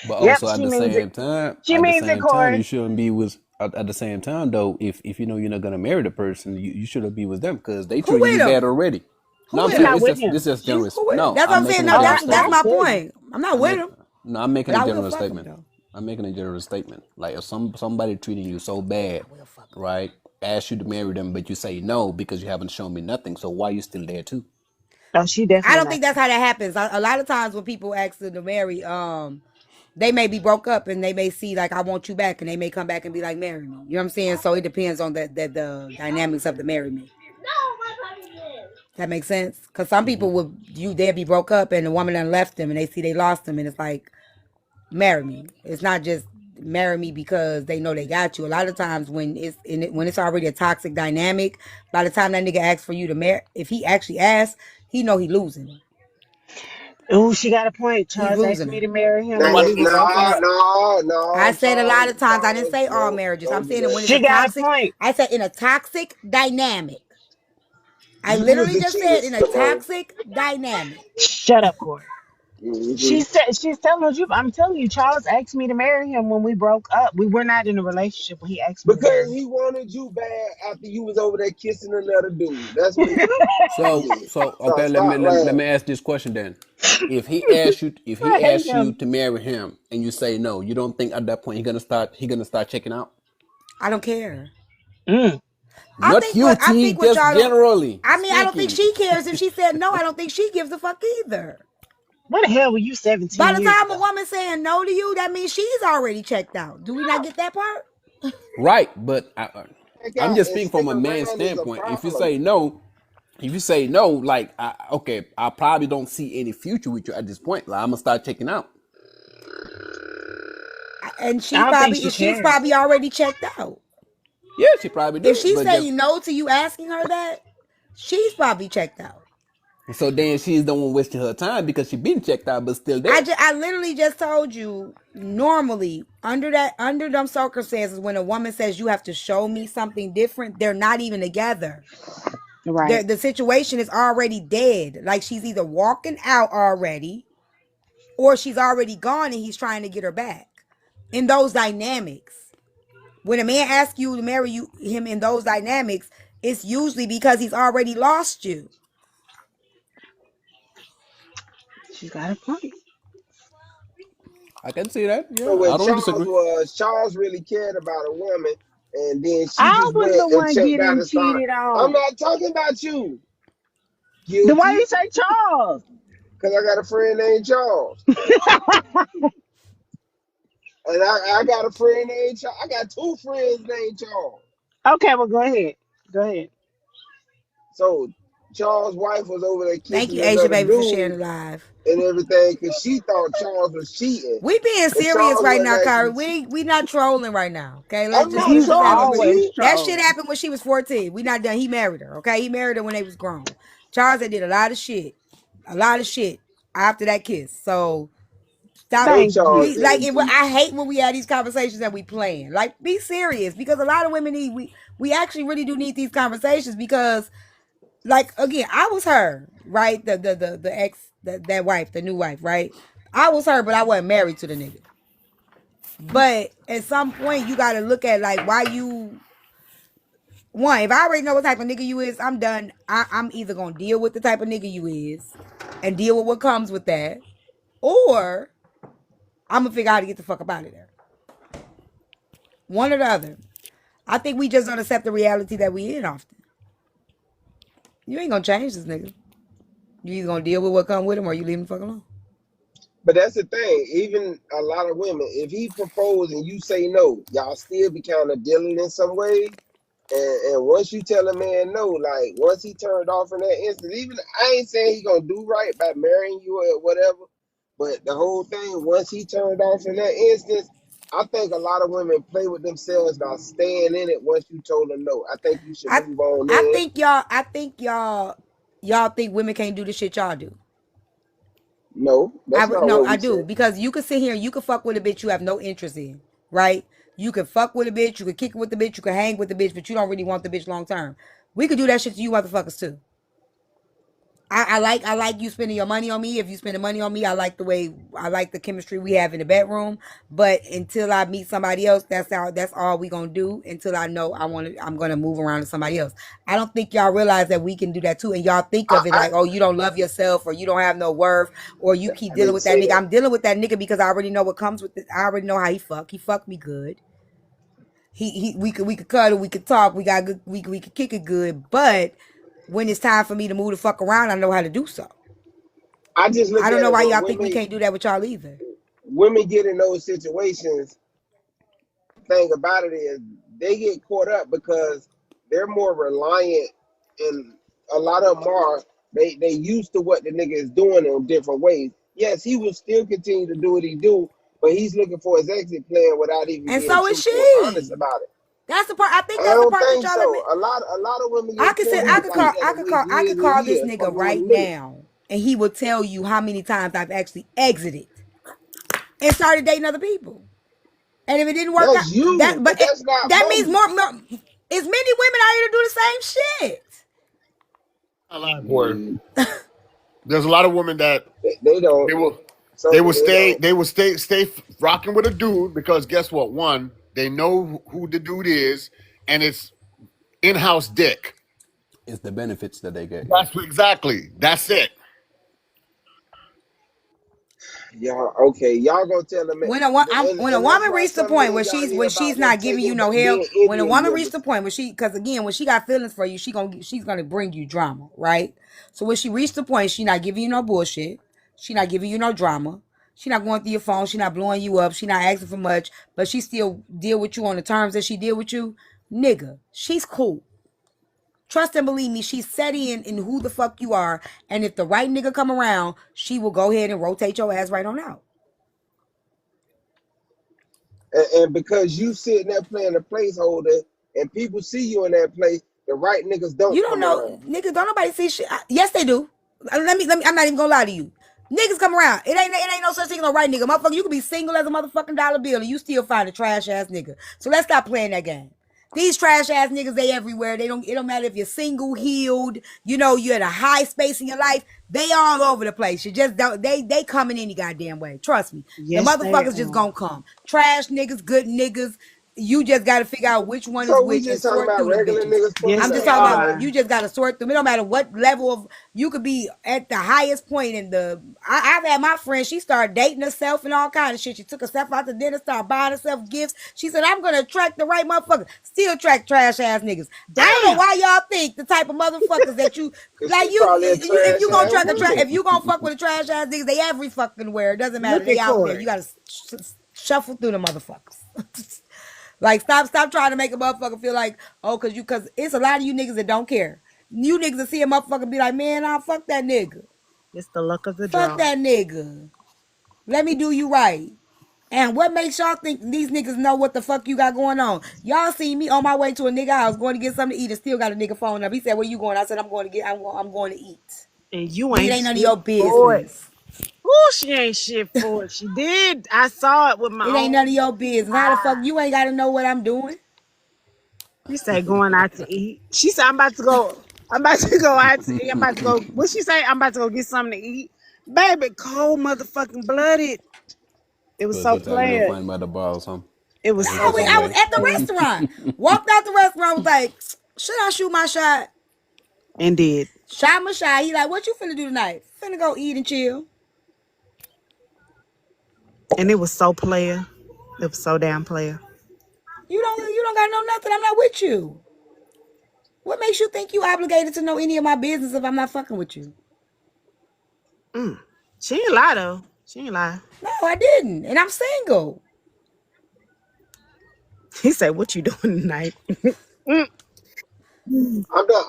But Yep, also at she the means it. same time, She means it, you Corey. shouldn't be with. At the same time, though, if you know you're not gonna marry the person, you shouldn't be with them because they Who treating with you bad him? already. Who No, I'm with She's saying not him? with him. this just She's general. Who with him? No, That's what I'm I'm saying. making a No, oh, general that's I statement. my couldn't. point. I'm not I'm with make, him, no, I'm making but a I will general fuck him statement. though. I'm making a general statement. Like if somebody treating you so bad, I will fuck him. right? Ask you to marry them, but you say no because you haven't shown me nothing. So why you still there too? Oh, she I definitely don't not. think that's how that happens. A lot of times when people ask them to marry, they may be broke up and they may see like I want you back, and they may come back and be like marry me. You know what I'm saying? So it depends on the dynamics of the marry me. That makes sense. Because some Hmm. people they'll be broke up and the woman done left them and they see they lost them and it's like marry me. It's not just marry me because they know they got you. A lot of times when when it's already a toxic dynamic, by the time that nigga asks for you to marry, if he actually asks, he know he losing. Oh, she got a point. He's Charles asked losing me her. to marry him Now, when we Nobody. broke no, up. no, I no, said a lot Charles, of times. I didn't Charles, say all no, marriages. I'm don't do saying that that. when it's a She got a toxic. point. I said in a toxic dynamic. I You was literally the just cheater, said in a Simone. toxic dynamic. Shut up, Corey. Hmm. She said she's telling the truth. I'm telling you, Charles asked me to marry him when we broke up. We were not in a relationship when he asked me to Because marry he wanted you bad after you was over there kissing another dude. That's what he So did. so So okay, stop let me lying. ask this question then. If I he hate asks you him. to marry him and you say no, you don't think at that point he gonna start checking out? I don't care. Mm. Not you, I T, think what just y'all don't. generally I mean, I don't think speaking. she cares if she said no. I don't think she gives a fuck either. Where the hell were you By 17 the years time a ago? woman saying no to you, that means she's already checked out. Do we not get that part? Right, but Check I'm out just and speaking stick from a man's around is a standpoint. problem. If you say no, like okay, I probably don't see any future with you at this point. Like I'm gonna start checking out. And I don't think she she's cares. probably already checked out. Yeah, she probably If do, she's but just saying no to you asking her that, she's probably checked out. so then she's the one wasting her time because she been checked out, but still there. I literally just told you normally under them circumstances when a woman says you have to show me something different, they're not even together. Right. The situation is already dead. Like she's either walking out already or she's already gone and he's trying to get her back. In those dynamics, when a man asks you to marry him in those dynamics, it's usually because he's already lost you. She got a point. I can see that. So Yeah, I what don't Charles disagree. was, Charles really cared about a woman, and then she I just was went the and one checked out getting and started. cheated I'm on. not talking about you, Then why guilty, you say Charles? because I got a friend named Charles. And I got a friend named Charles. I got two friends named Charles. Okay, well, go ahead. Go ahead. So Charles' wife was over there Thank kissing you, Asia another baby, for sharing dude the live. and everything because she thought Charles was cheating. We being And serious Charles right wasn't now, Kyrie. actually cheating. We not trolling right now. Okay, I'm not let's He's just have it trolling, real. always T. That shit trolling. happened when she was 14. We not done. He married her. Okay, he married her when they was grown. Charles had did a lot of shit after that kiss. So stop. No, Thank Charles Please, you. like, didn't cheat. I hate when we have these conversations and we playing. Like, be serious because a lot of women need we actually really do need these conversations because, like, again, I was her, right? The ex that wife, the new wife, right? I was her, but I wasn't married to the nigga. But at some point, you got to look at like why you one. If I already know what type of nigga you is, I'm done. I'm either gonna deal with the type of nigga you is and deal with what comes with that, or I'm gonna figure out how to get the fuck up out of there. One or the other. I think we just don't accept the reality that we in often. You ain't gonna change this nigga. You either gonna deal with what come with him or you leave him the fuck alone. But that's the thing. Even a lot of women, if he proposes and you say no, y'all still be kind of dealing in some way. And once you tell a man no, like once he turned off in that instant, even I ain't saying he gonna do right by marrying you or whatever, but the whole thing, once he turned off in that instance, I think a lot of women play with themselves by staying in it once you told them no. I think you should I move on I then. think y'all think women can't do the shit y'all do. No, that's not No, what I we do, said. because you could sit here and you could fuck with a bitch you have no interest in, right? You could fuck with a bitch, you could kick it with the bitch, you could hang with the bitch, but you don't really want the bitch long term. We could do that shit to you motherfuckers too. I like you spending your money on me. If you spend the money on me, I like the chemistry we have in the bedroom. But until I meet somebody else, that's all we gonna do until I know I'm gonna move around to somebody else. I don't think y'all realize that we can do that too. And y'all think of it I like, oh, you don't love yourself or you don't have no worth or you keep I dealing didn't with that say nigga. that. I'm dealing with that nigga because I already know what comes with it. I already know how he fuck. He fucked me good. We could cuddle, we could talk, we got good, we could kick it good, but when it's time for me to move the fuck around, I know how to do so. I just I look don't at know it why when y'all think we can't do that with y'all either. women get in those situations. Thing about it is they get caught up because they're more reliant, and a lot of them are. They used to what the nigga is doing in different ways. Yes, he will still continue to do what he do, but he's looking for his exit plan without even And being so is truthful and honest she. about it. That's the part. I I think that's the don't part that think y'all so. admit. A lot of women I get could caught say up like that and waste I years could and call this years nigga fucking with right a nigga. now, and he will tell you how many times I've actually exited and started dating other people. And if it didn't work out, That's you, but that's not that means most. more. It's many women out here to do the same shit. A lot, boy. Mm, There's a lot of women that they don't. they will Some they don't. stay rocking with a dude because guess what? One, they know who the dude is, and it's in-house dick. It's the benefits that they get. Yeah. That's it. Y'all okay? Y'all gonna tell them, When a and that's woman why reached the some point men where y'all hear when about she's them not giving you taking no help, being when a Indian woman reached the members. point where because again when she got feelings for you, she's gonna bring you drama, right? So when she reached the point, she not giving you no bullshit, she not giving you no drama, she not going through your phone, she not blowing you up, she not asking for much, but she still deal with you on the terms that she deal with you, nigga. She's cool. Trust and believe me, she's set in who the fuck you are, and if the right nigga come around, she will go ahead and rotate your ass right on out. And because you sitting there playing a placeholder, and people see you in that place, the right niggas You don't don't come know, around. niggas. Don't nobody see shit. Yes, they do. Let me. I'm not even gonna lie to you. Niggas come around. It ain't no such thing as no right nigga. Motherfucker, you can be single as a motherfucking dollar bill and you still find a trash ass nigga. So let's stop playing that game. These trash ass niggas, they everywhere. It don't matter if you're single, healed, you're at a high space in your life. They all over the place. You just don't, they coming any goddamn way. Trust me. The Yes, they motherfuckers just are. gonna come. Trash niggas, good niggas. You just gotta figure out which one is So we which and just talking sort about through them regular bitches. niggas pulling Yes, I'm up. just they talking All about right. you are. just gotta sort through. It don't matter what level of you could be at the highest point in the. I've had my friend. She started dating herself and all kind of shit. She took herself out to dinner, started buying herself gifts. She said, "I'm gonna attract the right motherfucker." Still attract trash ass niggas. I don't know Damn. why y'all think the type of motherfuckers that you Cause like. she probably a If trash you gonna ass track a trash, woman. if you gonna fuck with a trash ass niggas, they every fucking where. It doesn't matter. Look They at out there. Corey. You gotta shuffle through the motherfuckers. Like stop trying to make a motherfucker feel like, oh, cause it's a lot of you niggas that don't care. You niggas that see a motherfucker be like, man, I'll fuck that nigga. It's the luck of the Fuck draw. that nigga. Let me do you right. And what makes y'all think these niggas know what the fuck you got going on? Y'all see me on my way to a nigga house going to get something to eat and still got a nigga phone up. He said, where you going? I said, I'm going to eat. And you Nigga, it ain't ain't none of shit your for it. business. Ooh, she ain't shit for it. She did. I saw it with my It ain't own none of your business. How the fuck eyes. you ain't got to know what I'm doing? She said going out to eat. She said I'm about to go. I'm about to go out to eat. I'm about to go. What she say? I'm about to go get something to eat. Baby, cold motherfucking blooded. It was Good, so good time you don't player. find by the bar or something. It I was hit so you I fucking was someday. at the player. restaurant. Walked out the restaurant, was like, should I shoot my shot? And did. Shot my shot. He like, what you finna do tonight? Finna go eat and chill. And it was so player. It was so damn player. You don't gotta know nothing. I'm not with you. What makes you think you obligated to know any of my business if I'm not fucking with you? Mm. She ain't lie though. She ain't lie. No, I didn't. And I'm single. He said, "What you doing tonight?" Mm.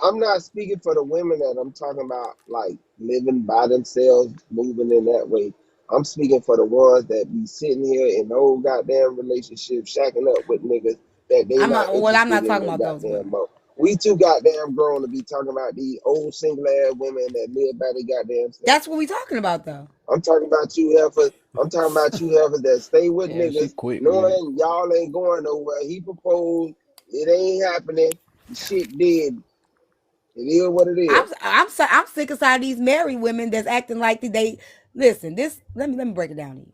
I'm not speaking for the women that I'm talking about, like living by themselves, moving in that way. I'm speaking for the ones that be sitting here in old goddamn relationships, shacking up with niggas that they not I'm interested not in talking no about those goddamn women. mo. We too goddamn grown to be talking about these old single ass women that live by their goddamn self. That's what we talking about though. I'm talking about you heifers. I'm talking about you heifers that stay with Yeah, she niggas, quick with it. knowing y'all ain't going nowhere. He proposed. It ain't happening. Shit dead. It is what it is. I'm sick and tired of these married women that's acting like they listen. This let me break it down to you.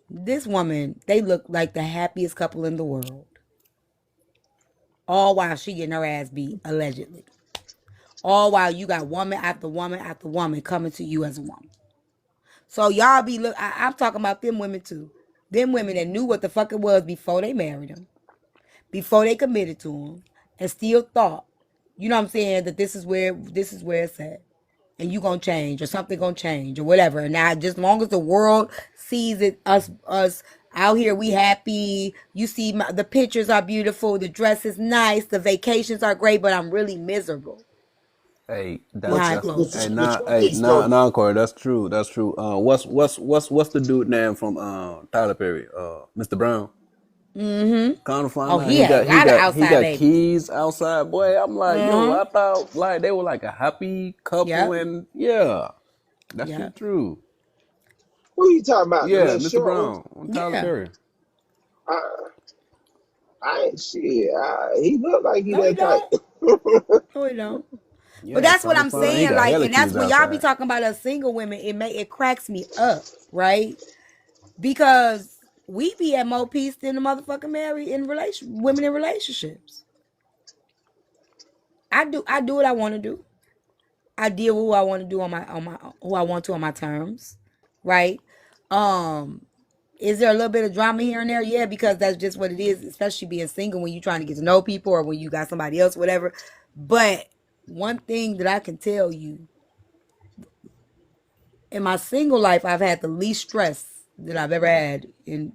This woman, they look like the happiest couple in the world. All while she getting her ass beat, allegedly. All while you got woman after woman after woman coming to you as a woman. So y'all be look. I'm talking about them women too. Them women that knew what the fuck it was before they married him, before they committed to him, and still thought, you know what I'm saying, that this is where it's at, and you gonna change or something gonna change or whatever. And now, just long as the world sees it, us out here, we happy. You see, the pictures are beautiful, the dress is nice, the vacations are great, but I'm really miserable Hey, But behind the, closed the doors. truth is though, Corey, that's true. That's true. What's the dude name from Tyler Perry? Mr. Brown. Mm-hmm. Kind of find Oh, out he had a lot of he outside got babies. keys outside. Boy, I'm like, yo, Mm-hmm. I thought like they were like a happy couple, Yep. and yeah, that's Yep. true. who you talking about? The Yeah, little Mr. short one? Brown on Tyler Yeah. Perry. I, I ain't shit. He look like he No, he that type. don't. No, he don't. But Yeah, that's what kind of I'm find out he saying. got Like, hella and that's keys when y'all be outside. talking about us single women. It cracks me up, right? Because we be at more peace than the motherfucking married in women in relationships. I do what I want to do. I deal with who I want to do on my who I want to on my terms, right? Um, is there a little bit of drama here and there? Yeah, because that's just what it is, especially being single when you're trying to get to know people or when you got somebody else, whatever. But one thing that I can tell you, in my single life, I've had the least stress that I've ever had in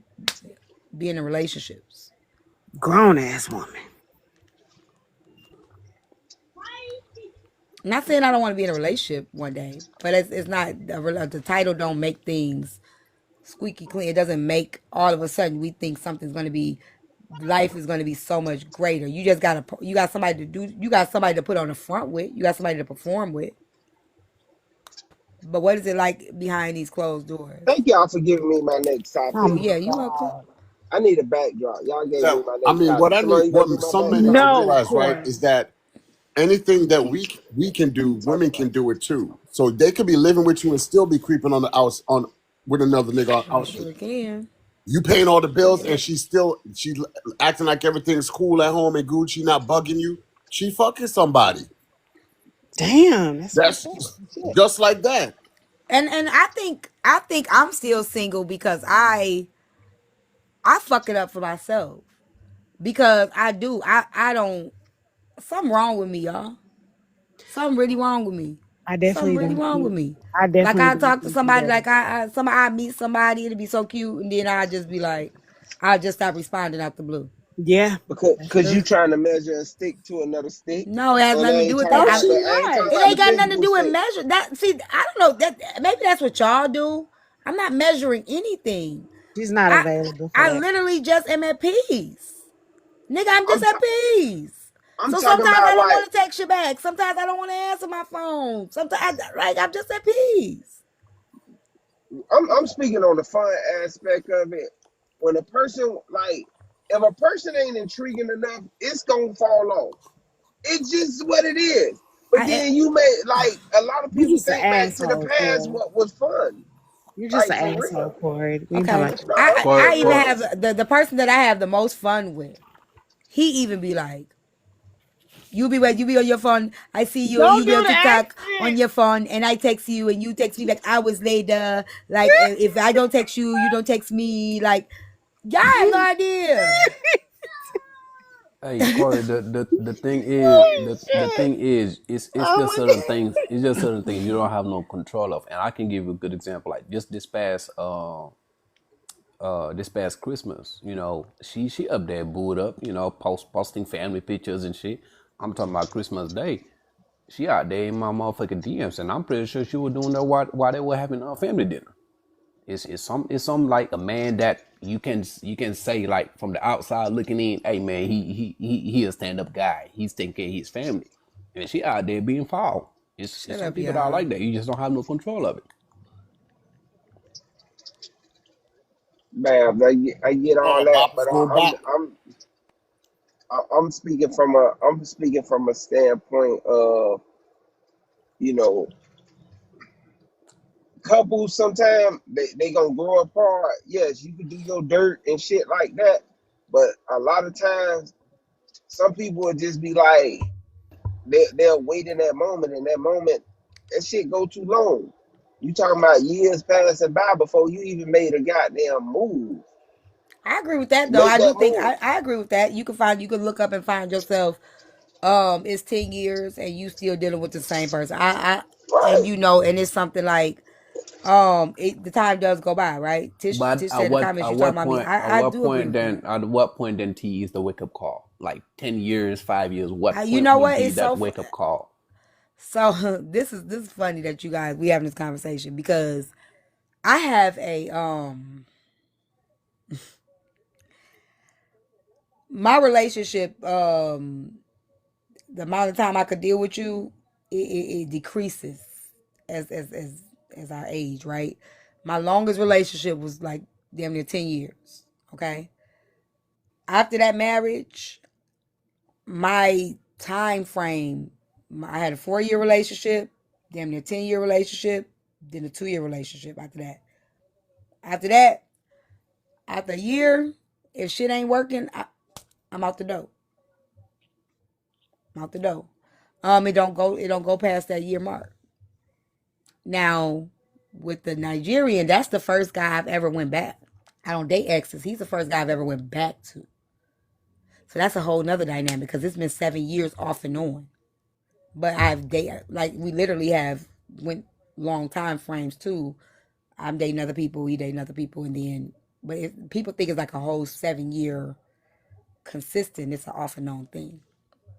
being in relationships. Grown ass woman. I'm not saying I don't want to be in a relationship one day, but it's not the title don't make things squeaky clean. It doesn't make all of a sudden we think something's going to be life is going to be so much greater. You got somebody to do, you got somebody to put on the front with, you got somebody to perform with. But what is it like behind these closed doors? Thank y'all for giving me my next Oh topic. my Yeah, you welcome. God. I need a backdrop. Y'all gave me So, my I next mean, topic. Simone, you gonna do what my some men need to backdrop? No, realize, right, Corey. is that anything that we can do, Talk women about can it. do it too. So they could be living with you and still be creeping on the outs on with another nigga They out. sure can. You paying all the bills and she acting like everything's cool at home and Gucci, not bugging you. She fucking somebody. Damn, that's fucked That's up. Shit. just like that. And I think I'm still single because I fuck it up for myself. Because I don't, something wrong with me, y'all. Something really wrong with me. I Something definitely really don't wrong with think me. I Like definitely I don't talk to think you somebody, better. like I meet somebody, it'd be so cute, and then I just be like, I just stop responding out the blue. Yeah, that's Cause you true. trying to measure a stick to another stick, No, it has and I nothing to do ain't with talking that. No, about she the I ain't talking not. It about ain't the got nothing to physical do with stick. measure. That see, I don't know that maybe that's what y'all do. I'm not measuring anything. She's not I available for I that. literally just am at peace. Nigga, I'm I'm just t- at peace. I'm So talking sometimes I about don't like want to text you back. Sometimes I don't want to answer my phone. Sometimes like I'm just at peace. I'm speaking on the fun aspect of it. When a person like if a person ain't intriguing enough, it's gonna fall off. It's just what it is. But I then you may like a lot of You people just an think back to the asshole, past Corey. what was fun. You're just Like an for asshole, real. Corey. We ain't talking okay. about you. No, I Corey, even Corey, I'm have the person that I have the most fun with. He even be like, you be on your phone. I see you and Don't you be do on the TikTok on accent. your phone, and I text you and you text me like hours later. Like if I don't text you, you don't text me. Like y'all have no idea. Hey Corey, the thing is Oh shit. it's Oh just my certain god. things. It's just certain things you don't have no control of. And I can give you a good example. Like just this past Christmas, she up there booed up, posting family pictures and shit. I'm talking about Christmas Day. She out there in my motherfucking DMs, and I'm pretty sure she was doing that while they were having a family dinner. It's some like a man that you can say like from the outside looking in, hey man, he a stand up guy. He's taking care of his family, and she out there being foul. It's Shut some up, people that are y'all. like that. You just don't have no control of it. man, I get all that, but Boppers go back. I'm speaking from a standpoint of, you know, couples sometimes they gonna grow apart. Yes, you can do your dirt and shit like that, but a lot of times some people will just be like they'll wait in that moment, and that moment that shit go too long. You talking about years passing by before you even made a goddamn move. I agree with that though. Make I do that think move. I agree with that. You can look up and find yourself. It's 10 years and you still dealing with the same person. And Right. you know, and it's something like the time does go by, right? But Tish said in the comments you talking about me. I do agree with that. at what point then T is the wake up call? Like 10 years, 5 years, what You point know would what? be It's that so wake up call? so this is funny that you guys we having this conversation because I have a my relationship the amount of time I could deal with you it decreases as as as as I age, right? My longest relationship was like damn near 10 years. Okay. After that marriage, my time frame, I had a 4 year relationship, damn near 10 year relationship, then a 2 year relationship After that, after a year, if shit ain't working, I'm out the door. I'm out the door. It don't go past that year mark. Now, with the Nigerian, that's the first guy I've ever went back. I don't date exes. He's the first guy I've ever went back to. So that's a whole nother dynamic because it's been 7 years off and on. But I've dated like we literally have went long time frames too. I'm dating other people, he dating other people, and then people think it's like a whole 7 year consistent. It's an off and on thing.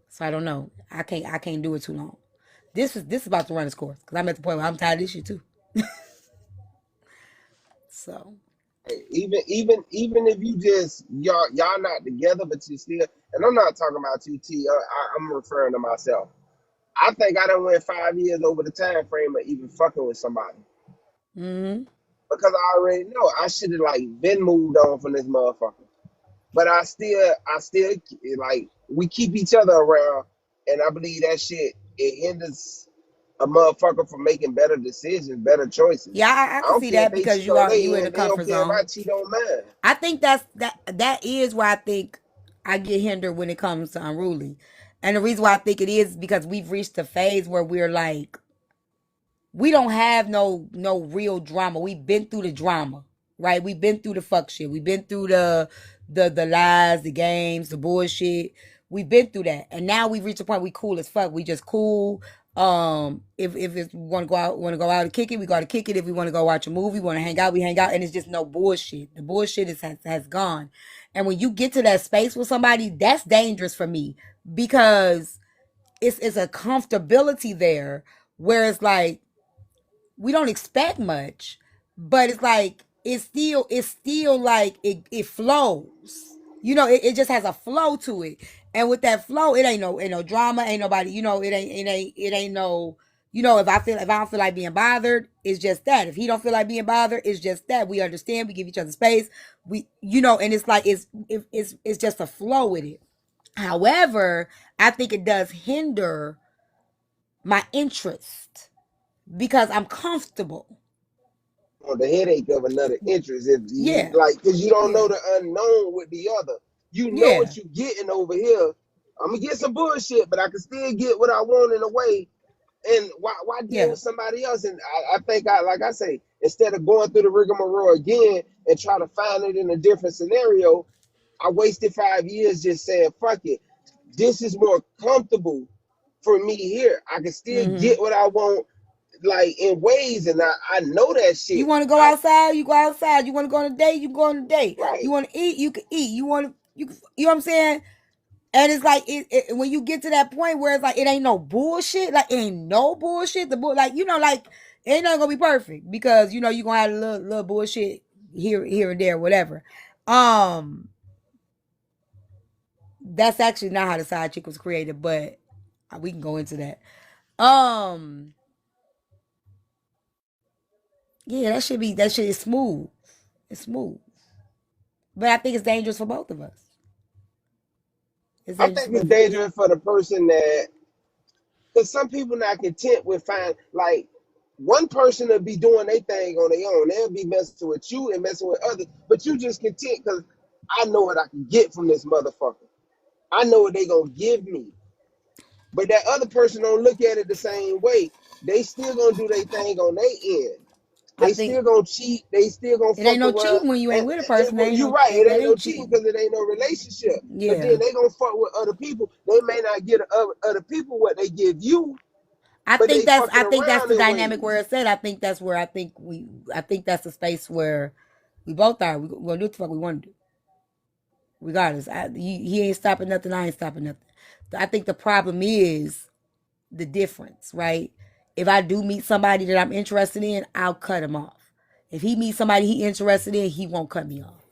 So I don't know. I can't do it too long. This is about to run its course because I'm at the point where I'm tired of this shit too. So Even if you just y'all not together, but you still. And I'm not talking about you, T. I'm referring to myself. I think I done went 5 years over the time frame of even fucking with somebody mm-hmm. because I already know I should have like been moved on from this motherfucker. But I still like we keep each other around, and I believe that shit it hinders a motherfucker from making better decisions, better choices. Yeah, I I can don't see care if that they because cheat on you their in the end, they don't comfort care if zone. I cheat on mine. I think that is why I think I get hindered when it comes to unruly. And the reason why I think it is because we've reached a phase where we're like we don't have no real drama. We've been through the drama, right? We've been through the fuck shit. We've been through the lies, the games, the bullshit. We've been through that, and now we've reached a point we cool as fuck. We just cool. If it's want to go out and kick it, we go to kick it. If we want to go watch a movie, want to hang out, we hang out, and it's just no bullshit. The bullshit has gone, and when you get to that space with somebody, that's dangerous for me because it's a comfortability there where it's like we don't expect much, but it's like it's still like it flows. You know, it just has a flow to it. And with that flow, it ain't no drama, ain't nobody, it ain't no if I don't feel like being bothered, it's just that. If he don't feel like being bothered, it's just that. We understand, we give each other space. And it's like it's just a flow with it. However, I think it does hinder my interest because I'm comfortable. On the headache of another interest, if you Yeah, like, because you don't know yeah, the unknown with the other. You know yeah, what you getting over here. I'm gonna get some bullshit, but I can still get what I want in a way. And why deal yeah. with somebody else? And I think like I say, instead of going through the rigmarole again and try to find it in a different scenario, I wasted 5 years just saying, fuck it. This is more comfortable for me here. I can still Mm-hmm. get what I want, like in ways, and I know that You shit. want to go outside? You go outside. You want to go on a date? You go on a date. Right. You want to eat? You can eat. You know what I'm saying? And it's like when you get to that point where it's like it ain't no bullshit. Like it ain't no bullshit. Like like it ain't not gonna be perfect because you gonna have a little bullshit here and there, whatever. Um, that's actually not how the side chick was created, but we can go into that. Um, yeah, that shit is smooth. It's smooth. But I think it's dangerous for both of us. It's I dangerous think for it's both of us. dangerous for the person that, because some people not content with like one person will be doing their thing on their own. They'll be messing with you and messing with others, but you just content because I know what I can get from this motherfucker. I know what they gonna give me. But that other person don't look at it the same way. They still gonna do their thing on their end. I They think still gonna cheat. They still gonna it ain't fuck no around. cheating when you ain't And, with a person. That ain't you're no right. It that ain't no ain't cheating cheating. because it ain't no relationship. But Yeah. then they gonna fuck with other people. They may not get other people what they give you, but they fucking I think that's around the in dynamic where ways. it's at. I think that's the space where we both are. We're gonna do what the fuck we want to do. Regardless. He ain't stopping nothing, I ain't stopping nothing. I think the problem is the difference, right? If I do meet somebody that I'm interested in, I'll cut him off. If he meets somebody he interested in, he won't cut me off.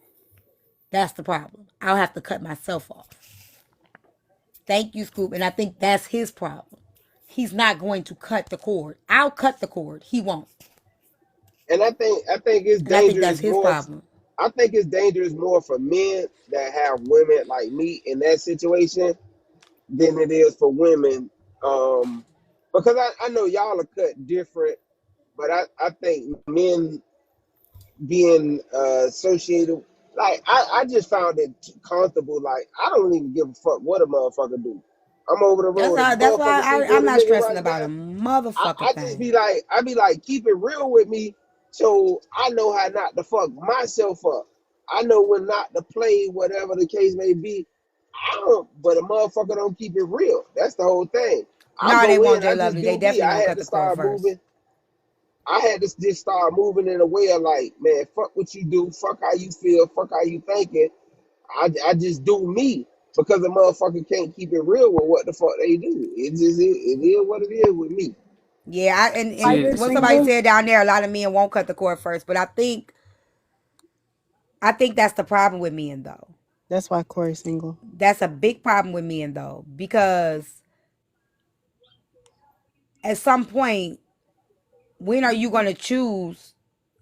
That's the problem. I'll have to cut myself off. Thank you, Scoop. And I think that's his problem. He's not going to cut the cord. I'll cut the cord. He won't. And I think it's And I think that's dangerous his more. problem. I think it's dangerous more for men that have women like me in that situation than it is for women. Because I know y'all are cut different, but I think men being associated, like I just found it comfortable. Like I don't even give a fuck what a motherfucker do. I'm over the road. If a That's why motherfucker treat me I'm with a not nigga stressing right about a now, motherfucking I just thing. be like, keep it real with me, so I know how not to fuck myself up. I know when not to play, whatever the case may be. I don't, but a motherfucker don't keep it real. That's the whole thing. I No, they go won't, in, Jay I just Lovely. They do me. definitely I won't had cut to the cord start first. moving. I had to just start moving in a way of like, man, fuck what you do, fuck how you feel, fuck how you thinking. I just do me because a motherfucker can't keep it real with what the fuck they do. It is what it is with me. Yeah, Why and you're what somebody single? said down there, a lot of men won't cut the cord first. But I think that's the problem with men though. That's why Corey's single. That's a big problem with men though, because at some point, when are you gonna choose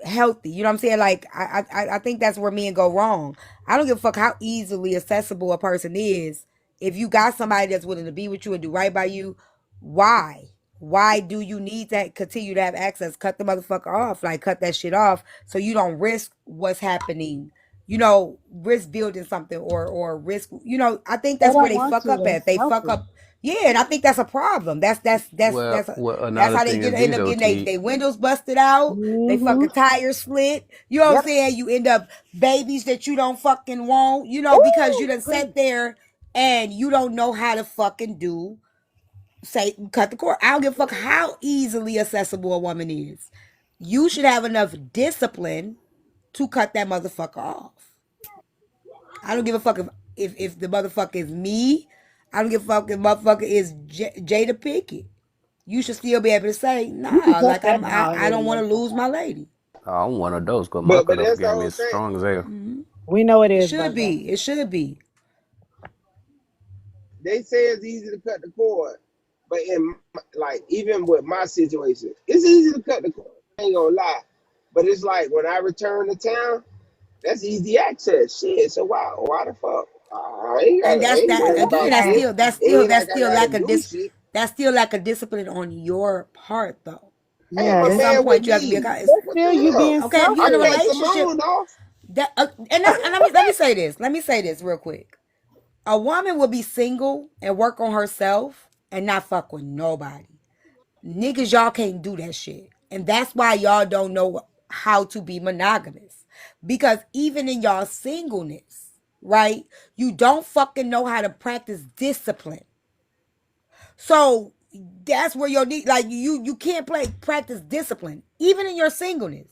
healthy? You know what I'm saying? Like I think that's where men go wrong. I don't give a fuck how easily accessible a person is. If you got somebody that's willing to be with you and do right by you, why? Why do you need to continue to have access? Cut the motherfucker off. Like cut that shit off so you don't risk what's happening. Risk building something or risk. I think They that's where don't they want fuck to. up They're at. They fuck selfish. up. Yeah, and I think that's a problem. Well, That's another how they thing get is this end up though, getting T. they windows busted out, they Mm-hmm. fucking tires slit. You know what I'm Yep. saying? You end up babies that you don't fucking want, because you Ooh, done please. sat there and you don't know how to fucking cut the cord. I don't give a fuck how easily accessible a woman is. You should have enough discipline to cut that motherfucker off. I don't give a fuck if the motherfucker is me. I don't give a fuck if the motherfucker is Jada Pickett. You should still be able to say, You can nah, cut like that bald I headed don't want to lose motherfucker my off. lady. I'm one of those because my But cutoff that's the game whole is thing. strong as hell. Mm-hmm. We know it It is, should Virgo. be. It should be. They say it's easy to cut the cord, but like even with my situation, it's easy to cut the cord. I ain't gonna lie, but it's like when I return to town, that's easy access. Shit, so why the fuck? And I ain't worried about again, shit. It ain't that's like I still gotta lack of do shit. that's still lack of discipline on your part though. Hey, Yeah, I'm At a that's some man with point you have to be needs. that's What the still you hell? being okay, if you're I in a selfish. cut relationship Simone off. that and let me say this real quick. A woman will be single and work on herself and not fuck with nobody. Niggas, y'all can't do that shit. And that's why y'all don't know how to be monogamous. Because even in y'all singleness, right? You don't fucking know how to practice discipline. So that's where your need, like you can't practice discipline, even in your singleness.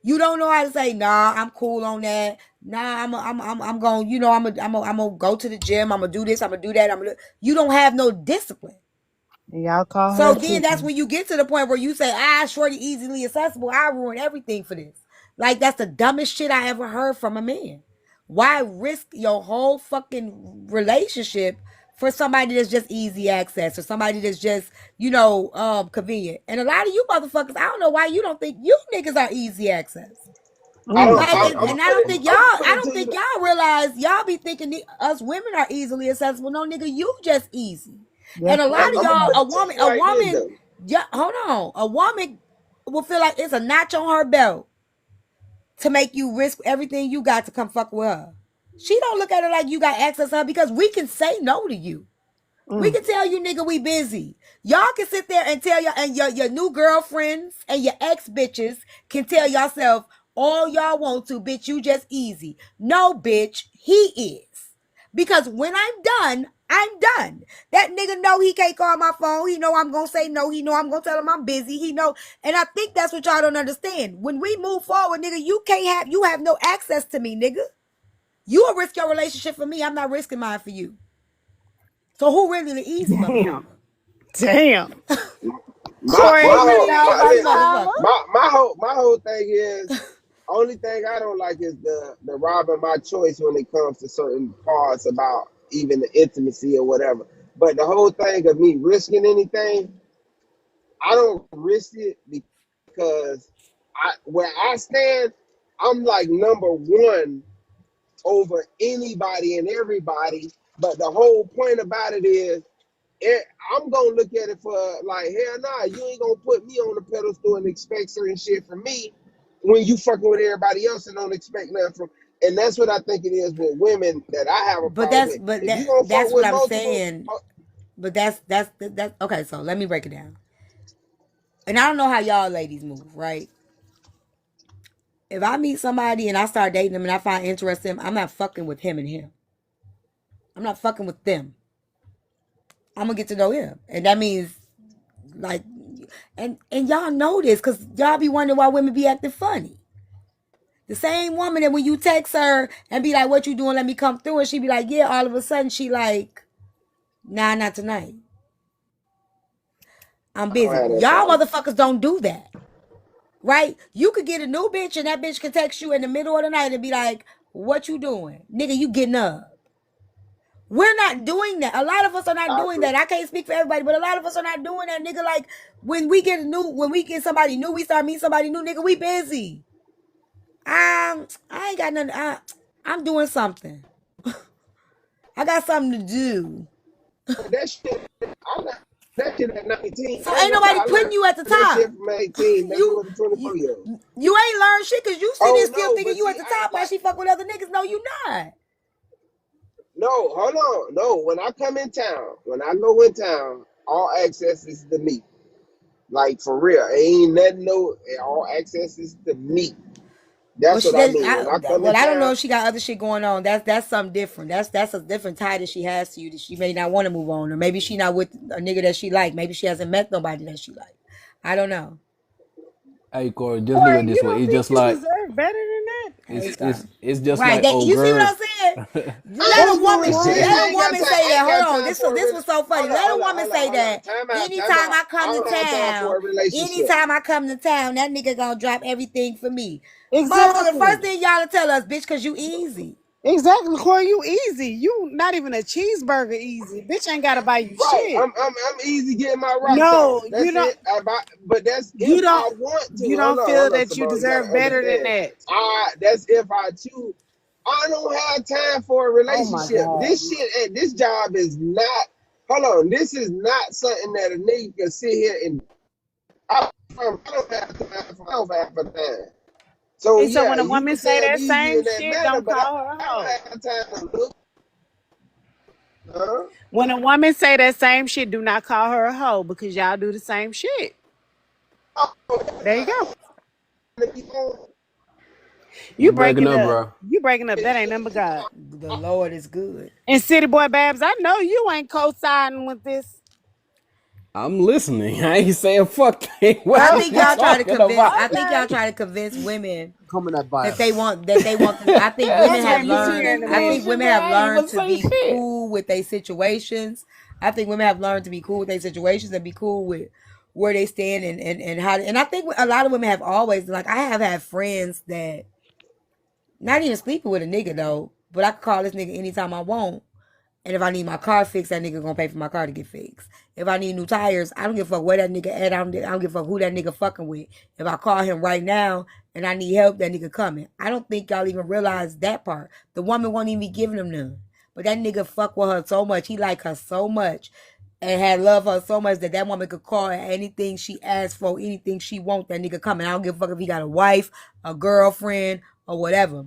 You don't know how to say, nah, I'm cool on that. Nah, I'm going, I'm gonna go to the gym. I'm gonna do this. I'm gonna do that. You don't have no discipline. Y'all call her So a then that's chicken. when you get to the point where you say, shorty easily accessible. I ruin everything for this. Like that's the dumbest shit I ever heard from a man. Why risk your whole fucking relationship for somebody that's just easy access or somebody that's just, convenient? And a lot of you motherfuckers, I don't know why you don't think you niggas are easy access. don't. Like, I'm and gonna put it. I'm gonna put I it don't to you. think y'all realize y'all be thinking us women are easily accessible. No, nigga, you just easy. And a lot That's of I'm gonna y'all, put true. it to you like this though. yeah, hold on, a woman will feel like it's a notch on her belt to make you risk everything you got to come fuck with her. She don't look at it like you got access to her because we can say no to you. We can tell you, nigga, we busy. Y'all can sit there and tell y'all, and your new girlfriends and your ex bitches can tell yourself all y'all want to, bitch, you just easy. No, bitch, he is. Because when I'm done, I'm done. That nigga know he can't call my phone. He know I'm gonna say no. He know I'm gonna tell him I'm busy. He know, and I think that's what y'all don't understand. When we move forward, nigga, you have no access to me, nigga. You will risk your relationship for me. I'm not risking mine for you. So who really the easy Damn. motherfucker? Damn. My Corey, my you really whole Who the thought my about easy listen. Tyler? motherfucker? My whole thing is only thing I don't like is the robbing my choice when it comes to certain parts about even the intimacy or whatever. But the whole thing of me risking anything, I don't risk it because where I stand, I'm like number one over anybody and everybody. But the whole point about it is I'm gonna look at it for like hell nah, you ain't gonna put me on the pedestal and expect certain shit from me when you fucking with everybody else and don't expect nothing from. And that's what I think it is with women that I have a But problem with. If you gonna fuck that's what with I'm multiple, saying. But that's okay. So let me break it down. And I don't know how y'all ladies move, right? If I meet somebody and I start dating them and I find interest in him, I'm not fucking with him and him. I'm not fucking with them. I'm gonna get to know him, and that means like, and y'all know this because y'all be wondering why women be acting funny. The same woman that when you text her and be like, "What you doing? Let me come through," and she be like, "Yeah." All of a sudden, she like, "Nah, not tonight. I'm I don't busy." have that Y'all problem. motherfuckers don't do that, right? You could get a new bitch and that bitch can text you in the middle of the night and be like, "What you doing, nigga? You getting up?" We're not doing that. A lot of us are not I doing agree. that. I can't speak for everybody, but a lot of us are not doing that, nigga. Like when we get somebody new, we start meeting somebody new, nigga. We busy. I ain't got nothing. I'm doing something. I got something to do. But that shit, I learned that shit at 19. So I ain't ain't gonna nobody lie, I putting learned you at the that top. shit from 18, messing you, with a you 24-year-old. you ain't learned shit because you sitting there Oh still no, thinking but you at see, the I top while like she fuck with other niggas. No, you not. no, hold on, no. When I come in town, when I go in town, all access is to me. Like for real, ain't nothing. No, all access is to me. Well, That's what I mean. When I come in I don't know town, if she got other shit going on. That's something different. That's a different tie that she has to you that she may not want to move on, or maybe she not with a nigga that she like. Maybe she hasn't met nobody that she like. I don't know. Hey Corey, just look Corey, at it you this way. don't It's think just you like deserve better than that? Hey Scott. it's just Right. like That old you see what girl. I'm saying? I Let ain't a That's woman doing right. shit. let a woman I say that. ain't Hold got on. time for a This was so funny. hold on, Let a hold on, woman hold on, say hold on. that Time anytime out. I I come to don't have time for town, a relationship. anytime I come to town, that nigga gonna drop everything for me. Motherfucker, the first Exactly. thing y'all to tell us, bitch, cause you easy. Exactly, Corey. You easy. You not even a cheeseburger easy. Bitch ain't gotta buy you Right. shit. I'm easy getting my rocks off. No, you That's don't. it. But that's You if don't. I want to. You don't feel Hold on, that you Simone. You gotta deserve better than understand. that. That's if I choose. I don't have time for a Oh my relationship. god. This shit and this job is not. Hold on. This is not something that a nigga can sit here and. I don't have time for. I don't have time. So And so yeah, when a you woman can say say I'm that easy same in that shit, manner, don't but I, call her a I don't hoe. have time to look. Huh? When a woman say that same shit, do not call her a hoe because y'all do the same shit. There you go. You You breaking breaking up, up. bro. You breaking up. That ain't nothing but God. The Lord is good. And City Boy Babs, I know you ain't co-signing with this. I'm listening. I ain't saying fuck thing. I What you think y'all try to talking convince. about? I think Okay. y'all try to convince women Come in that that bio. they want. I think women That's have gonna be This learned. here in nigga a I think minute. bullshit, women man. have I ain't learned even to say be shit. cool with their situations. I think women have learned to be cool with their situations and be cool with where they stand and how. And I think a lot of women have always like I have had friends that not even sleeping with a nigga though, but I could call this nigga anytime I want. And if I need my car fixed, that nigga gonna pay for my car to get fixed. If I need new tires, I don't give a fuck where that nigga at. I don't give a fuck who that nigga fucking with. If I call him right now and I need help, that nigga coming. I don't think y'all even realize that part. The woman won't even be giving him none. But that nigga fuck with her so much. He like her so much and had love her so much that that woman could call her anything she asked for, anything she want, that nigga coming. I don't give a fuck if he got a wife, a girlfriend, or whatever.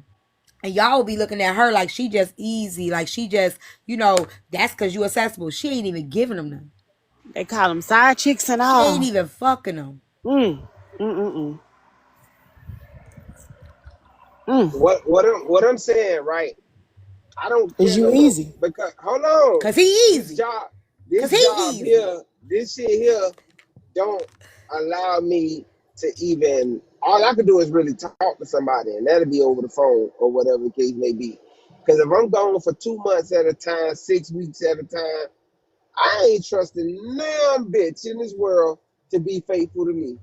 And y'all will be looking at her like she just easy, like she just, that's because you accessible. She ain't even giving them none. They call them side chicks and She ain't all. even fucking them. What I'm saying, right? I don't Is care you no more easy? because hold on, Cause he this easy. job, Cause this he job easy. here, this shit here don't allow me to even. All I can do is really talk to somebody, and that'll be over the phone or whatever the case may be. Because if I'm gone for 2 months at a time, 6 weeks at a time, I ain't trusting none bitch in this world to be faithful to me.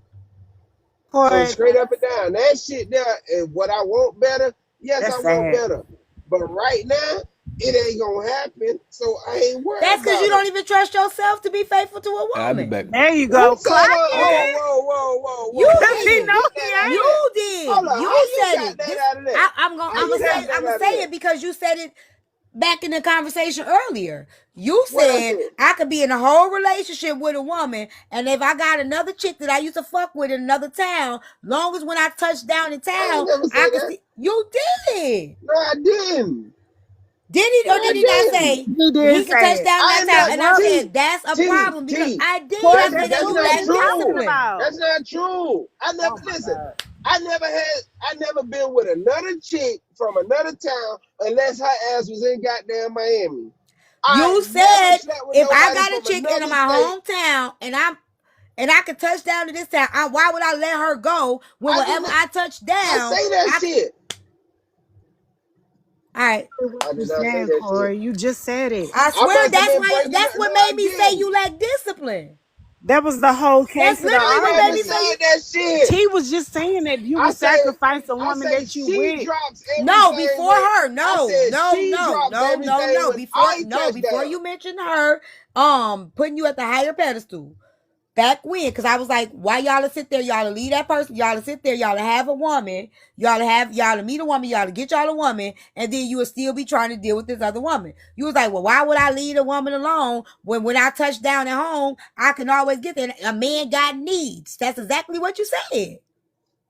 So Corey, straight up and down, that shit there, and what I want better, yes, I that's want sad. better. But right now, it ain't gonna happen, so I ain't worried That's because you about it. don't even trust yourself to be faithful to a I'll be woman. back. There you Who go. said Clock that? Okay. Oh, it. You Cause How he you did. know get he that out of ain't. that? You did. Hold on, how You you said got it. that This out of that? I'm How you got that gonna out of say that? it because you said it back in the conversation earlier. You What I said said? I could be in a whole relationship with a woman, and if I got another chick that I used to fuck with in another town, long as when I touch down in I ain't town, never I said could that. see. You did. No, I didn't. Did he No, or I did he not didn't. say He did he could say touch it. down in I that ain't town? not And I Well, said that's a problem because T. I did. Corey, I that's said that That's you what not we lack true. talking discipline. about. That's not true. I never Oh my listen. God. I never been with another chick from another town unless her ass was in goddamn Miami. I You ain't never said slept with if I nobody got a from chick in another my state. hometown and I could touch down to this town, why would I let her go when I wherever didn't. I touch I down, say that I could. shit. All right. I You did not say saying, that shit. Corey? You just said it. I I swear must have been breaking that's it. No, what I made me say didn't. you lack discipline. That was the whole That's case of the literally I what made never me argument. say you. said that shit. T was just saying that you I would say, sacrifice a I woman say that you she with. drops No, everything before when her. I No, said no, she no, drops no, no, everything no. when Before I no, touch before down. you mentioned her, putting you at the higher pedestal. Back when, because I was like, why y'all to sit there, y'all to leave that person, y'all to sit there, y'all to have a woman, y'all to meet a woman, y'all to get y'all a woman, and then you will still be trying to deal with this other woman. You was like, well, why would I leave a woman alone when I touch down at home, I can always get there. A man got needs. That's exactly what you said.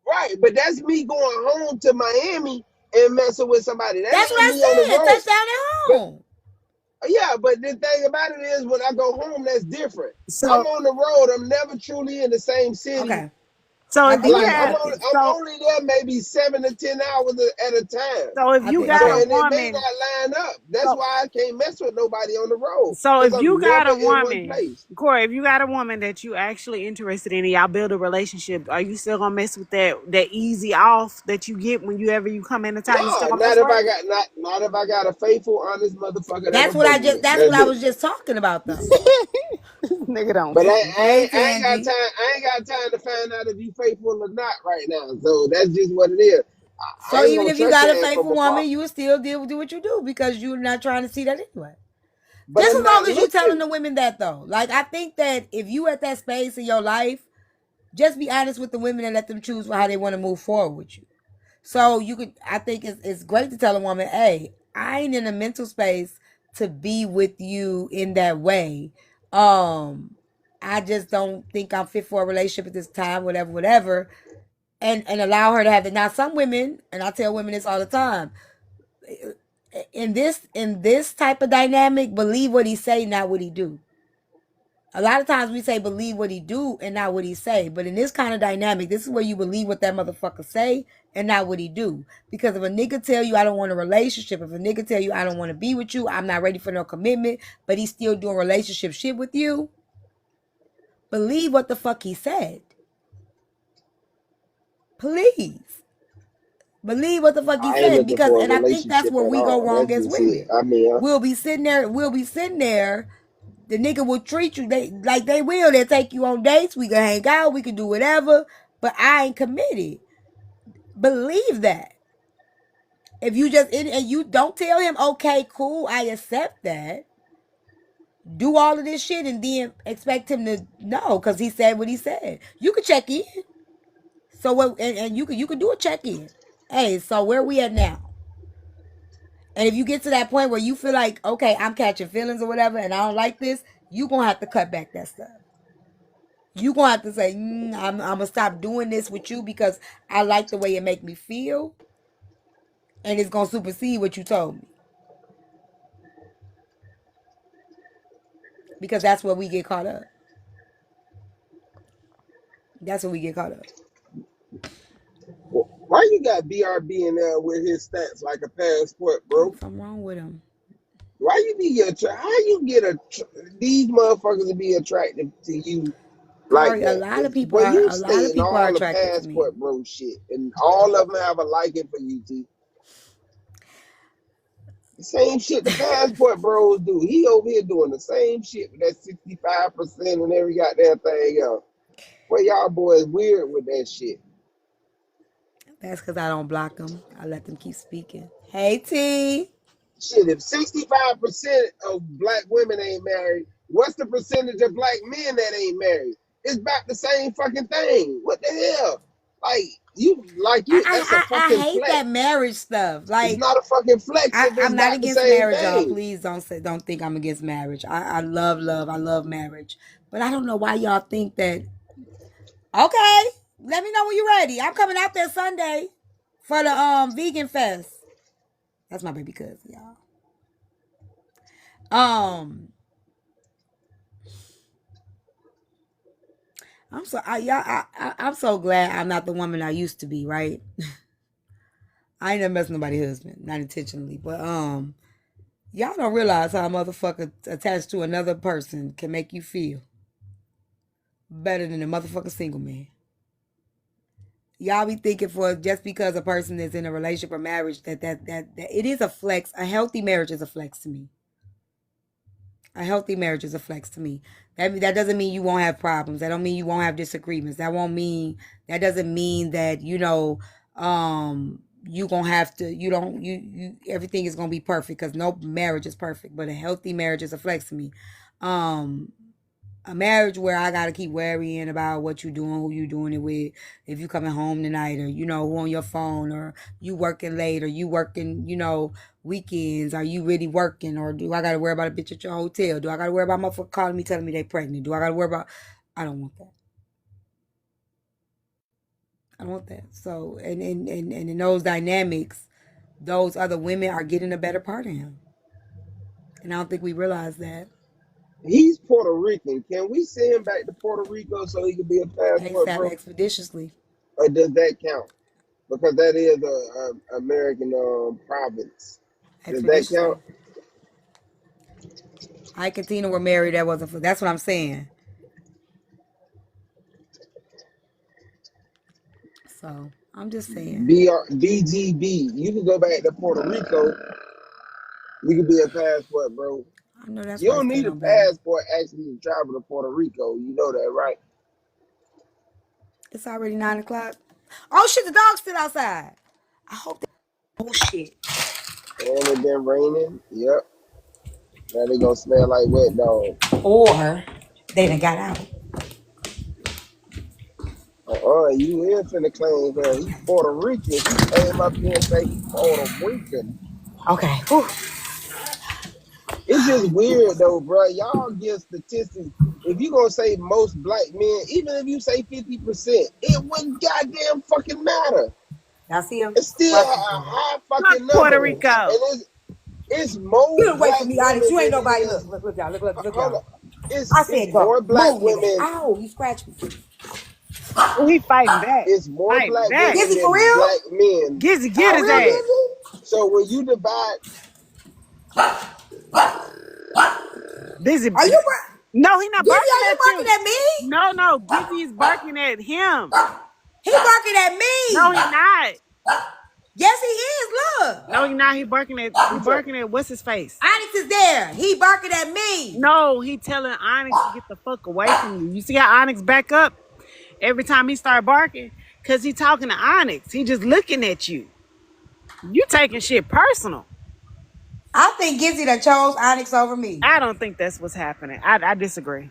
Right, but that's me going home to Miami and messing with somebody. That That's what ain't me on the I said. road. Touch down at But home. yeah, but the thing about it is when I go home, that's different. I'm So, on the road. I'm never truly in the same city. Okay. so I if think you we Like can I'm had, get only this. I'm so, only there maybe 7 to 10 hours at a time. so if I you think got So a okay. and it may woman, not line up. That's so, why I can't mess with nobody on the road. so Because if you I'm got never a in one woman, place. Corey, if you got a woman that you actually interested in and y'all build a relationship, are you still gonna mess with that easy off that you get when you ever you come into town? You still No, gonna mess not if with I her? got not if I got a faithful, honest motherfucker that'll That's what fuck with me. that's what That's I it. was just talking about though. Nigga don't But care. Okay, I ain't got Tangy. time. I ain't got time to find out if you faithful or not right now. So that's just what it is. I So ain't even gonna if you trust got your a ass from faithful afar. woman, you would still do what you do because you're not trying to see that anyway. But Just I'm as not long as you telling looking. the women that though. Like I think that if you at that space in your life, just be honest with the women and let them choose how they want to move forward with you. So you could I think it's great to tell a woman, hey, I ain't in a mental space to be with you in that way. I just don't think I'm fit for a relationship at this time, whatever, whatever. And allow her to have it. Now some women, and I tell women this all the time, in this type of dynamic, believe what he say, not what he do. A lot of times we say believe what he do and not what he say. But in this kind of dynamic, this is where you believe what that motherfucker say and not what he do. Because if a nigga tell you I don't want a relationship, if a nigga tell you I don't want to be with you, I'm not ready for no commitment, but he's still doing relationship shit with you, believe what the fuck he said. Please. Believe what the fuck he I ain't said. looking Because for a and I think that's relationship where at we go all. wrong That's as just it. women. I mean, We'll be sitting there. The nigga will treat you like they will. They'll take you on dates. We can hang out. We can do whatever. But I ain't committed. Believe that. If you just and you don't tell him, okay, cool, I accept that. Do all of this shit and then expect him to know because he said what he said. You could check in. So what? And you can do a check in. Hey, so where we at now? And if you get to that point where you feel like, okay, I'm catching feelings or whatever, and I don't like this, you gonna have to cut back that stuff. You gonna have to say, I'm gonna stop doing this with you because I like the way it make me feel, and it's gonna supersede what you told me. Because that's where we get caught up. That's where we get caught up. Why you got BRB in there with his stats like a passport, bro? Something wrong with him. Why you be how you get these motherfuckers to be attractive to you like Kari, a that? lot of Cause people boy, you stay in are all the attracted to me. passport bro shit, and all of them have a liking for you, T. The same shit the passport bros do. He over here doing the same shit with that 65% and every goddamn thing else. Well, y'all boys weird with that shit. That's because I don't block them. I let them keep speaking. Hey, T. Shit, if 65% of black women ain't married, what's the percentage of black men that ain't married? It's about the same fucking thing. What the hell? That's a I fucking hate flex. that marriage stuff. It's Like, not a fucking flex if it's I'm not about the against same marriage, y'all. thing. Please don't think I'm against marriage. I love love. I love marriage. But I don't know why y'all think that. Okay, let me know when you're ready. I'm coming out there Sunday for the vegan fest. That's my baby cousin, y'all. I'm so glad I'm not the woman I used to be, right? I ain't never messed nobody's husband, not intentionally, but y'all don't realize how a motherfucker attached to another person can make you feel better than a motherfucking single man. Y'all be thinking for just because a person is in a relationship or marriage that it is a flex. A healthy marriage is a flex to me. A healthy marriage is a flex to me. That doesn't mean you won't have problems. That don't mean you won't have disagreements. That doesn't mean that you gonna have to you everything is gonna be perfect, because no marriage is perfect. But a healthy marriage is a flex to me. A marriage where I gotta keep worrying about what you doing, who you doing it with, if you coming home tonight, or who on your phone, or you working late, or you working, weekends, are you really working, or do I gotta worry about a bitch at your hotel? Do I gotta worry about motherfucker calling me telling me they pregnant? Do I gotta worry about I don't want that. I don't want that. So and in those dynamics, those other women are getting a better part of him. And I don't think we realize that. He's Puerto Rican. Can we send him back to Puerto Rico so he can be a passport ASAP bro? expeditiously. Or does that count? Because that is a American province. Does that Expeditiously. count? Ike and Tina were married. That wasn't for. That's what I'm saying. So I'm just saying. BGB. You can go back to Puerto Rico. You can be a passport, bro. I know that's You why I don't stand need a on business. passport actually to travel to Puerto Rico. You know that, right? It's already 9 o'clock. Oh shit! The dog's still outside. I hope that. Oh shit. And it been raining. Yep. Now they gonna smell like wet dog. Or they done got out. You is finna claim him. He Puerto Rican. He came up here and say he Puerto Rican. Okay. Whew. It's just weird though, bro. Y'all give statistics. If you gonna say most black men, even if you say 50%, it wouldn't goddamn fucking matter. Y'all see him? It's still a Watch this, baby. high Fuck fucking number, Puerto and Rico. it's more Get away black from me, Onyx. women You ain't than it nobody. is. Look, y'all. Look, Hold y'all. on, I it's said go. more black Move, nigga. women. Ow, you scratched me. Oh, he fighting back. It's more Fighting black back. women Gizzy, for than real? black men Gizzy, get For out his real, here. ass. Gizzy? So when you divide, Busy. Are you, No, he not Gizzy? barking Are you at barking you. at me? No, Gizzy is barking at him. He barking at No, me. he not. Yes, he is. Look. No, he not. He you tell, barking at what's his face? Onyx is there. He barking at me. No, he telling Onyx to get the fuck away from you. You see how Onyx back up every time he start barking? Cause he talking to Onyx. He just looking at you. You taking shit personal. I think Gizzy done chose Onyx over me. I don't think that's what's happening. I disagree.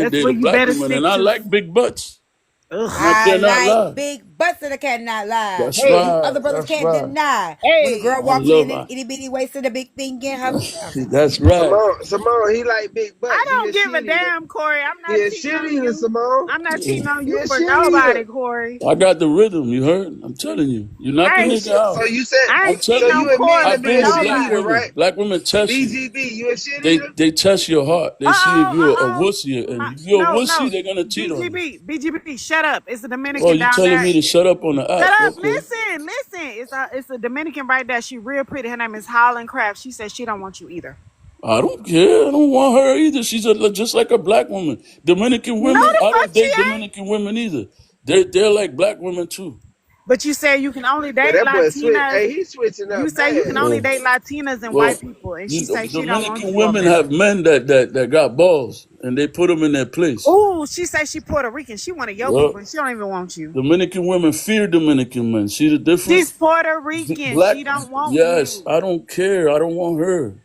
can't That's date where a you black better woman, and stick I to. like big butts, and I Ugh. I cannot like lie. big butts and I cannot lie. That's Hey, You right. other brothers That's can't right. deny. When a hey. girl I walks with love an her. itty bitty waist and a big thing in her. I'm sorry. That's right. Simone, he like big I butts. He don't a give a shit eater. damn, Corey. I'm He not a cheating shit on eater, you. Simone. I'm not cheating Yeah. on He you a for shit eater. nobody, Corey. I got the rhythm. You heard? I'm telling you. You knock I a ain't nigga shit. So out. you said, I I'm ain't cheating so telling on you. you admitting Corey to I've for being been a with shit black eater, nobody. women. right? Black women test you. BGB, you a shit They eater? they test your heart. They see if you're a wussy, and if you're a No, wussy, no. they're gonna cheat on you. BGB, shut up. It's a Oh, Dominican you down telling there. me to shut up on the Shut app? up. Okay. Listen. It's a Dominican right there. She real pretty. Her name is Holland Craft. She says she don't want you either. I don't care. I don't want her either. She's just like a black woman. Dominican No, women, the I fuck don't she date ain't. Dominican women either. They're like black women too. But you said you can only Yeah, date that boy switch. Latinas. Hey, he switching You up say you can bad. only Well, date Latinas and white well, people, and she say she don't want Dominican you over women there. have men that got balls, and they put them in their place. Ooh, she say she Puerto Rican. She one of your Well, people, and she don't even want you. Dominican women fear Dominican men. See the She's difference? Puerto Rican. Black, She don't want yes, you. I don't care. I don't want her.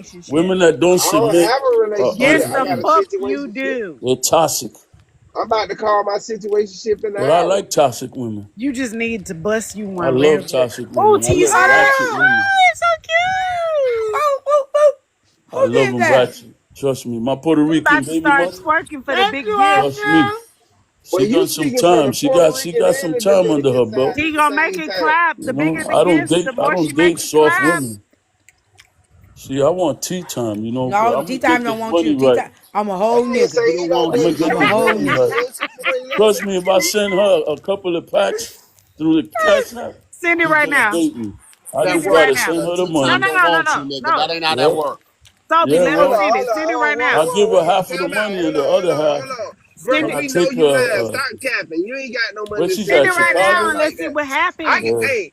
relationship. Women that don't I don't submit have a are relationship. Yes, I the got a ugly. fuck you situationship. do. They're toxic. I'm about to call my situationship in an But I hour. like toxic women. You just need to bust you I one real love good. toxic Oh, women. I T, you love saw that? ratchet Oh, women. Oh, it's so cute. oh, oh, oh. I Who love did them that? ratchet. Trust me. My Puerto He Rican about to baby start mother, twerking for the Thank big you, gift. trust me. Oscar. Well, She you done some speaking for time. the She Puerto got Rican some and the time under her Dominican belt. side He at the gonna make same it time. clap. The You bigger know, the gifts, the I more don't she make date it soft clap. women. See, I want tea time, you know, but No, I'm tea gonna time get don't this want you. money Tea right. time. I'm a That whole nigga say nigga. he don't I'm gonna date get I'm a this soft whole money women. nigga. right. Answer for it, Trust love. me, if I send her a couple of packs through the cash app, Send it she's right gonna now. date me. I That Send just it right gotta work now. send because her the No, T-Time money. no, don't no, no, want no, you, nigga. no. That ain't how that Yeah, work. Sophie, yeah. let her Well, send it. Send it Hold right on, now. I give her half of the Time out. money and the other half Hold on. Send when Bro, I it. we know take you her. lying. Stop capping. You ain't got no money Where to she's send Send at? it me. right That shit now ain't Chicago. and like let's see that. what happens. Yeah. Hey,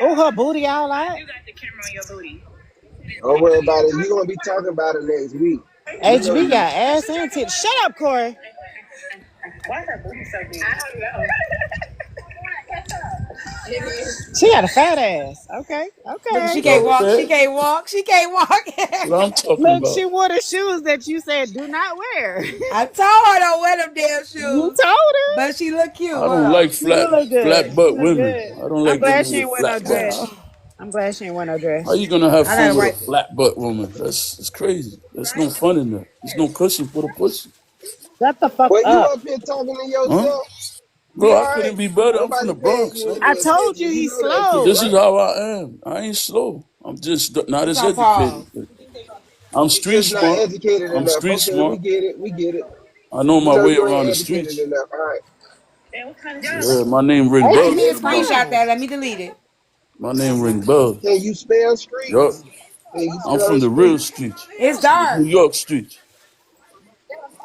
Oh, her booty all out. Don't worry about it. You're gonna be talking about it next week. We know HB you. got ass and tits. Shut up, Corey. She got a fat ass. Okay, Look, okay. she can't walk. She Okay, can't walk. She can't walk. that's what I'm talking Look, about. she wore the shoes that you said do not wear. I told her don't wear them damn You shoes, told her. but she look cute. I Hold don't like on. She do look good. flat She butt look women. good. I don't I'm like glad women she ain't with wear no flat dress. butts. Oh, I'm glad she ain't wear no How dress. you gonna have I fun gotta with write. a flat butt woman? That's crazy. There's no fun in that. There's no cushion for the pussy, Shut the fuck Well, you up. up here talking to huh? yourself? You Bro, I all right? couldn't be better. I'm from Nobody the paying Bronx, you huh? I any told attention. you You he's know that shit, slow. This is right? how I am. I ain't slow. I'm just not It's as on educated. pause. But I'm You street just not smart. educated I'm enough. street Okay, we smart. get it. We get it. I know We my know way you around ain't the educated streets. enough. All right. Yeah, my name ring I need bells me to to HB, the brother. screenshot come that. on. Let me delete it. My name ring bells. Can you spell Yup. streets? Can you I'm spell from the real streets? streets, It's the New dark. York streets.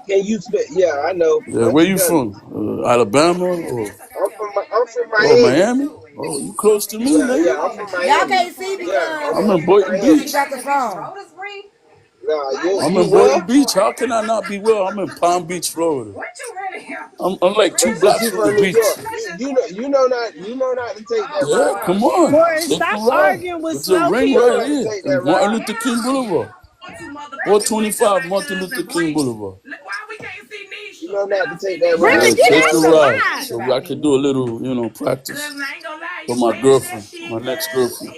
Can you spell? Yeah, I know. Yeah, where Country you Dunny. from? Alabama or I'm from Miami. Miami? Oh, you close to me, Yeah, nigga. yeah, I'm from Y'all Miami. can't see Yeah, I'm because I'm in from Boynton she Miami. Beach. got the phone. Nah, I'm you in well? Boynton Beach. How can I not be well? I'm in Palm Beach, Florida. I'm like two But blocks you from the from New beach. York. You know not to take that Yeah, ride. come on. Boy, Take a stop ride. arguing with It's a slow You ring know right not to here people. take that in Martin ride. Luther King Boulevard. 425 Martin Luther King Boulevard. You know not to take that Brenda, ride. Yeah, get Get take out a out of the there. ride line. so I can do a little, practice for my girlfriend, my next girlfriend.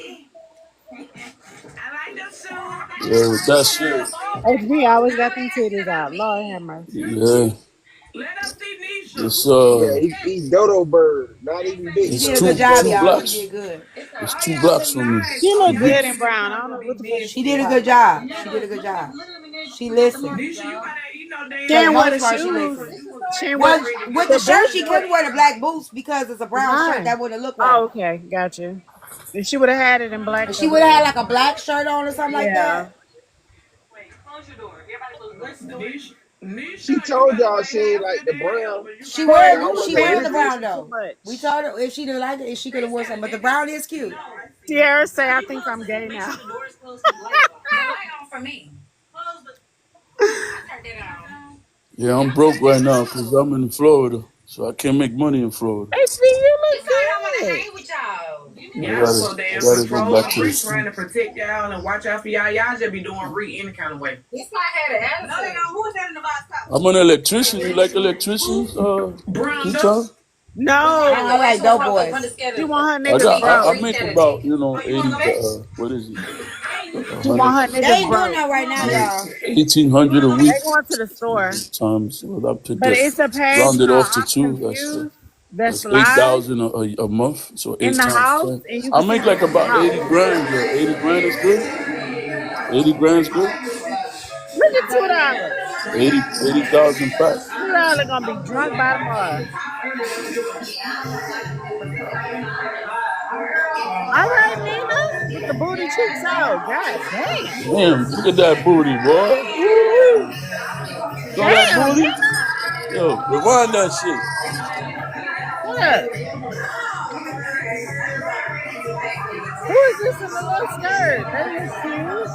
Yeah, with that shit. HB always got them titties out. Lord have mercy. Yeah, it's Yeah, he dodo bird, not even She big it's did a bird. good two He job, two dodo y'all. bird. She did blocks. good. It's 2 blocks from me. She The look good in beach. brown. I don't know what the fuck She she did a talking good about. job. She did a good job. She listened. She For the ain't wear most the part, she shoes. listened. She ain't wear Well, with the the shirt, boots. she couldn't wear the black boots because it's a brown shirt. Why? That wouldn't look Oh, right. okay, gotcha. If she would have had it in black, If that she would would have have had been like a black shirt on or something like yeah. that. She told y'all she ain't like the brown. Boy, Y'all you wasn't She gonna wearing paying the listen. brown attention too though. We much. told her if she didn't like it, she could have worn something. But the brown is cute. Sierra say, I think I'm gay now. Yeah, I'm broke right now because I'm in Florida, so I can't make money in Florida. HB, you look good. I Y'all gotta, so I damn gotta go controlling. back I'm to the just trying to streets. protect y'all and watch out for y'all. Y'all just be doing any kind of way. I'm an electrician. You like electricians, P-Town? No, I like dope boys. she want her niggas broke. I make about 80. What is it? She 100, want her They niggas ain't doing broke. that right now, y'all. 1,800 a week They going to the store. times. Well, I pick But that it's a page rounded called off to I'm two. Confused. That's That's live 8,000 a month. So in eight the times house, 10. and you I can see make them like in the about house. 80 grand. Yeah, 80 grand is good. 80 grand is good. Look at $2. 80,000 pack. $2 gonna be drunk by tomorrow. All right, Nina, with the booty cheeks out. God damn. Damn, look at that booty, boy. Woo-wee. Saw that Damn, booty? Nina. Yo, rewind that shit. What up? Who is this in the little skirt? They look cute.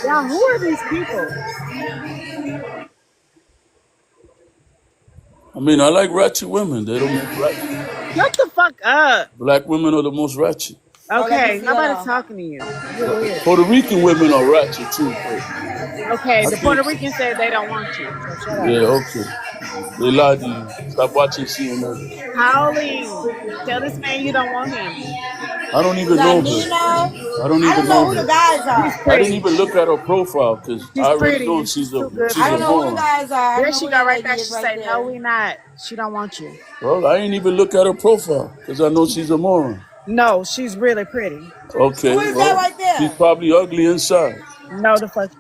Y'all, who are these people? I mean, I like ratchet women. They're the most ratchet. Shut the fuck up. Black women are the most ratchet. Oh, let me Okay, see. Hold nobody on. talking to you. You're weird. Puerto Rican women are ratchet too, but Okay, I the think, Puerto Rican said they don't want you, so shut up. yeah, okay. They lied to you. Stop watching CNN. Howling. Tell this man you don't want him. I don't We even got know her. Nino. I don't I even don't know know who the her. guys She's are. I didn't pretty. even look at her profile because She's I already pretty know and she's too good I she's for a don't you. know who the moron. guys are. I There don't know she who go that right lady there. is She right say, no, there. we not. She don't want you. Well, I ain't even look at her profile because I know she's a moron. No, she's really pretty. Who Okay, is that well, right she's there? probably ugly inside. No, the fuck.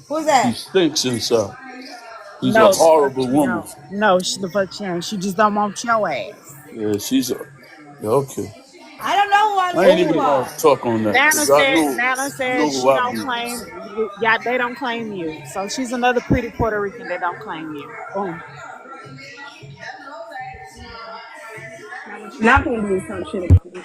Who's She that? stinks inside. She's a No, the fuck horrible she woman. don't. No, she the fuck she ain't. She just don't want your ass. Yeah, yeah, okay. I don't know who I'm I ain't talking even Oh, gonna about. talk on that Nana because I said. know Nana you know said who she I don't be. claim. Yeah, they don't claim you. So she's another pretty Puerto Rican that don't claim you. Boom. Y'all can't be so shit about me.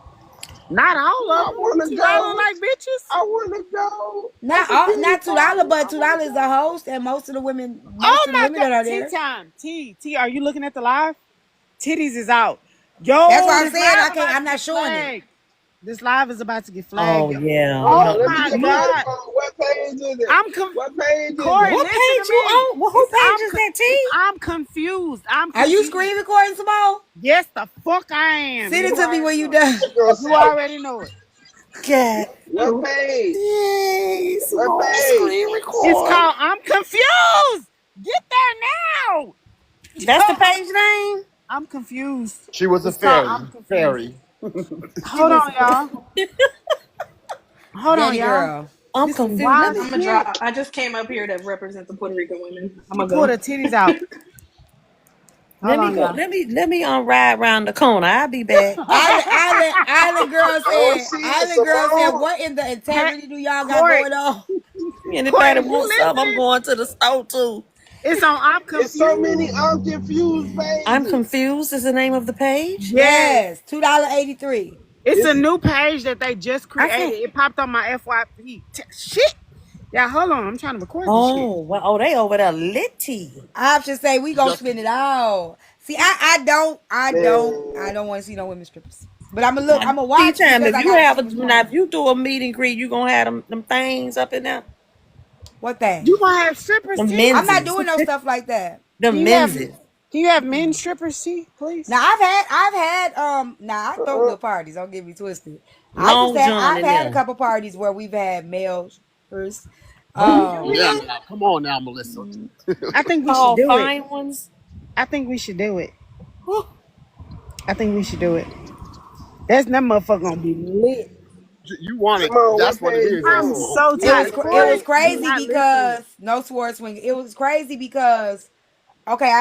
Not all of I them. wanna $2 go. like bitches. I wanna go. That's Not a all, pity not $2, party. but I wanna $2 is go. a host, and most of the women, most Oh of the my women God. that are Tea there. time. T. Are you looking at the live? Titties is out. That's Yo, why I'm this saying live I can't. about I'm to not get showing it. flagged. This live is about to get Oh flagged. yeah, Hold Oh on, let no. me my get my God. headphone. What page is it? I'm com- What page is Corey, it? What listen page to you me. on? Well, who page I'm is co- that, T? I'm confused. I'm Are you confused. screen recording, Simone? Yes, the fuck I am. Send You it to me when already you know it. done. That girl You said, already know it. God. what page? Yay, What Simone page? screen It's record. called I'm confused. Get there now. That's the page name? I'm confused. She was a It's called I'm fairy. confused. Fairy. She Hold was on, y'all. Hold on, Betty y'all. girl. I'm This confused. Why Let is me I'm gonna cute? drop. I just came up here to represent the Puerto Rican women. I'm She gonna pulled go. her titties out. Hold let me on, go. y'all. Let me ride around the corner. I'll be back. Oh shit, Island girl said, Simone. what in the Hey, integrity do y'all got Court, going on? Court, Anybody is you want some? I'm listening? going to the store too. It's on. I'm It's so confused. many I'm confused I'm pages. confused is the name of the page. Yes, Yes, $2.83. it's a It's new page that they just I created. can't. It popped on my FYP. Shit. Yeah, hold on. I'm trying to record this shit. Oh, well, oh, they over there litty. Options say we gonna Just spend it all. See, I man. don't want to see no women strippers. But I'm gonna look. Now, I'm gonna tea watch time. because If I you gotta have see a what's now, going if on. you do a meet and greet, you gonna have them things up in there. What You thing? gonna have strippers, The T? I'm not menses. doing no stuff like that. The Can you have menses. can you have men strippers, T, please? Now I've had now I throw Uh-uh. good parties. Don't get me twisted. Long John I've in had a there. couple parties where we've had male strippers. Oh, yeah, Um, yeah. now come on now, Melissa. I think we should Tall, do it. fine ones. I think we should do it. Whew. I think we should do it. That motherfucker gonna be lit. You want it. Simone, what That's what it page is, you ain't I'm on? Simone? so You it at was tired. the it Corey was page? is crazy not listening. because no sword swing. It was crazy because okay,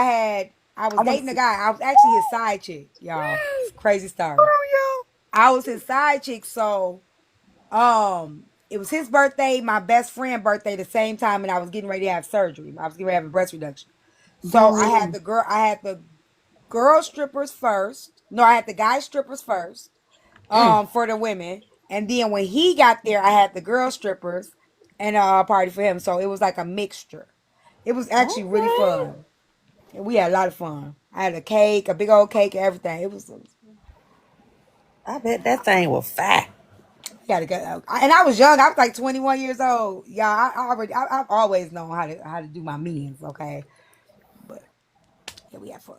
I was I want to dating a see. guy. I was actually his side chick, y'all. It's a crazy Hold story. on, I was his side chick, so it was his birthday, my best friend birthday, the same time, and I was getting ready to have surgery. I was getting ready to have a breast reduction. So y'all. I had the girl strippers first. No, I had the guy strippers first, for the women. And then when he got there, I had the girl strippers and a party for him. So it was like a mixture. It was actually really Okay. fun. And we had a lot of fun. I had a cake, a big old cake, and everything. It was I bet that thing was fat. gotta go. And I was young. I was like 21 years old. Y'all, I've always known how to do my means. Okay, but yeah, we had fun.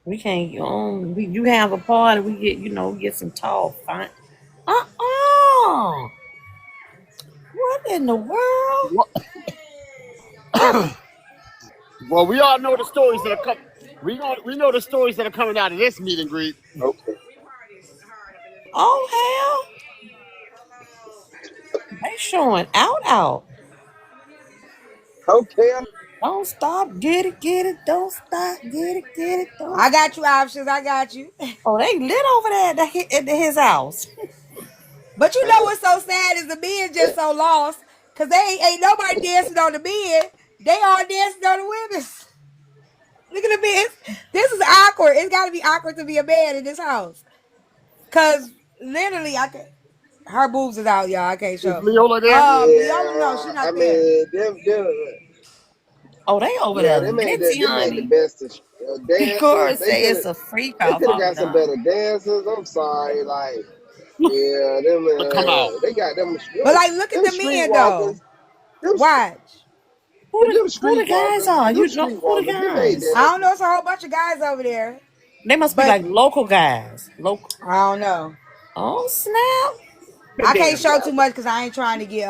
We can't. You have a party. We get get some tall, fine. Uh. What in the world? What? Well, we all know the stories that are coming. We know the stories that are coming out of this meet and greet. Okay. Oh hell! They showing out. Okay. Don't stop, get it. Don't stop, get it. Don't. I got you options. I got you. Oh, they lit over there at his house. But you know what's so sad is the men just so lost because they ain't nobody dancing on the men. They all dancing on the women. Look at the men. This is awkward. It's got to be awkward to be a man in this house. Cause literally, I can. Her boobs is out, y'all. I can't Is show. Leola there? Leola, no, she Yeah, I not there. mean, them, Oh, they over yeah, there litty, they made the honey. best of dancers. Cora say it's a freak They off could have over got some there. better dancers. I'm sorry, like, yeah, them, To come out. they got But like, look at them the men streetwalkers, though. Watch. them Who the guys streetwalkers, are? them You know who the streetwalkers. They made guys? I don't know. dancers. It's a whole bunch of guys over there, They must be but like local guys. Local. I don't know. Oh snap! I can't Damn. show too much because I ain't trying to get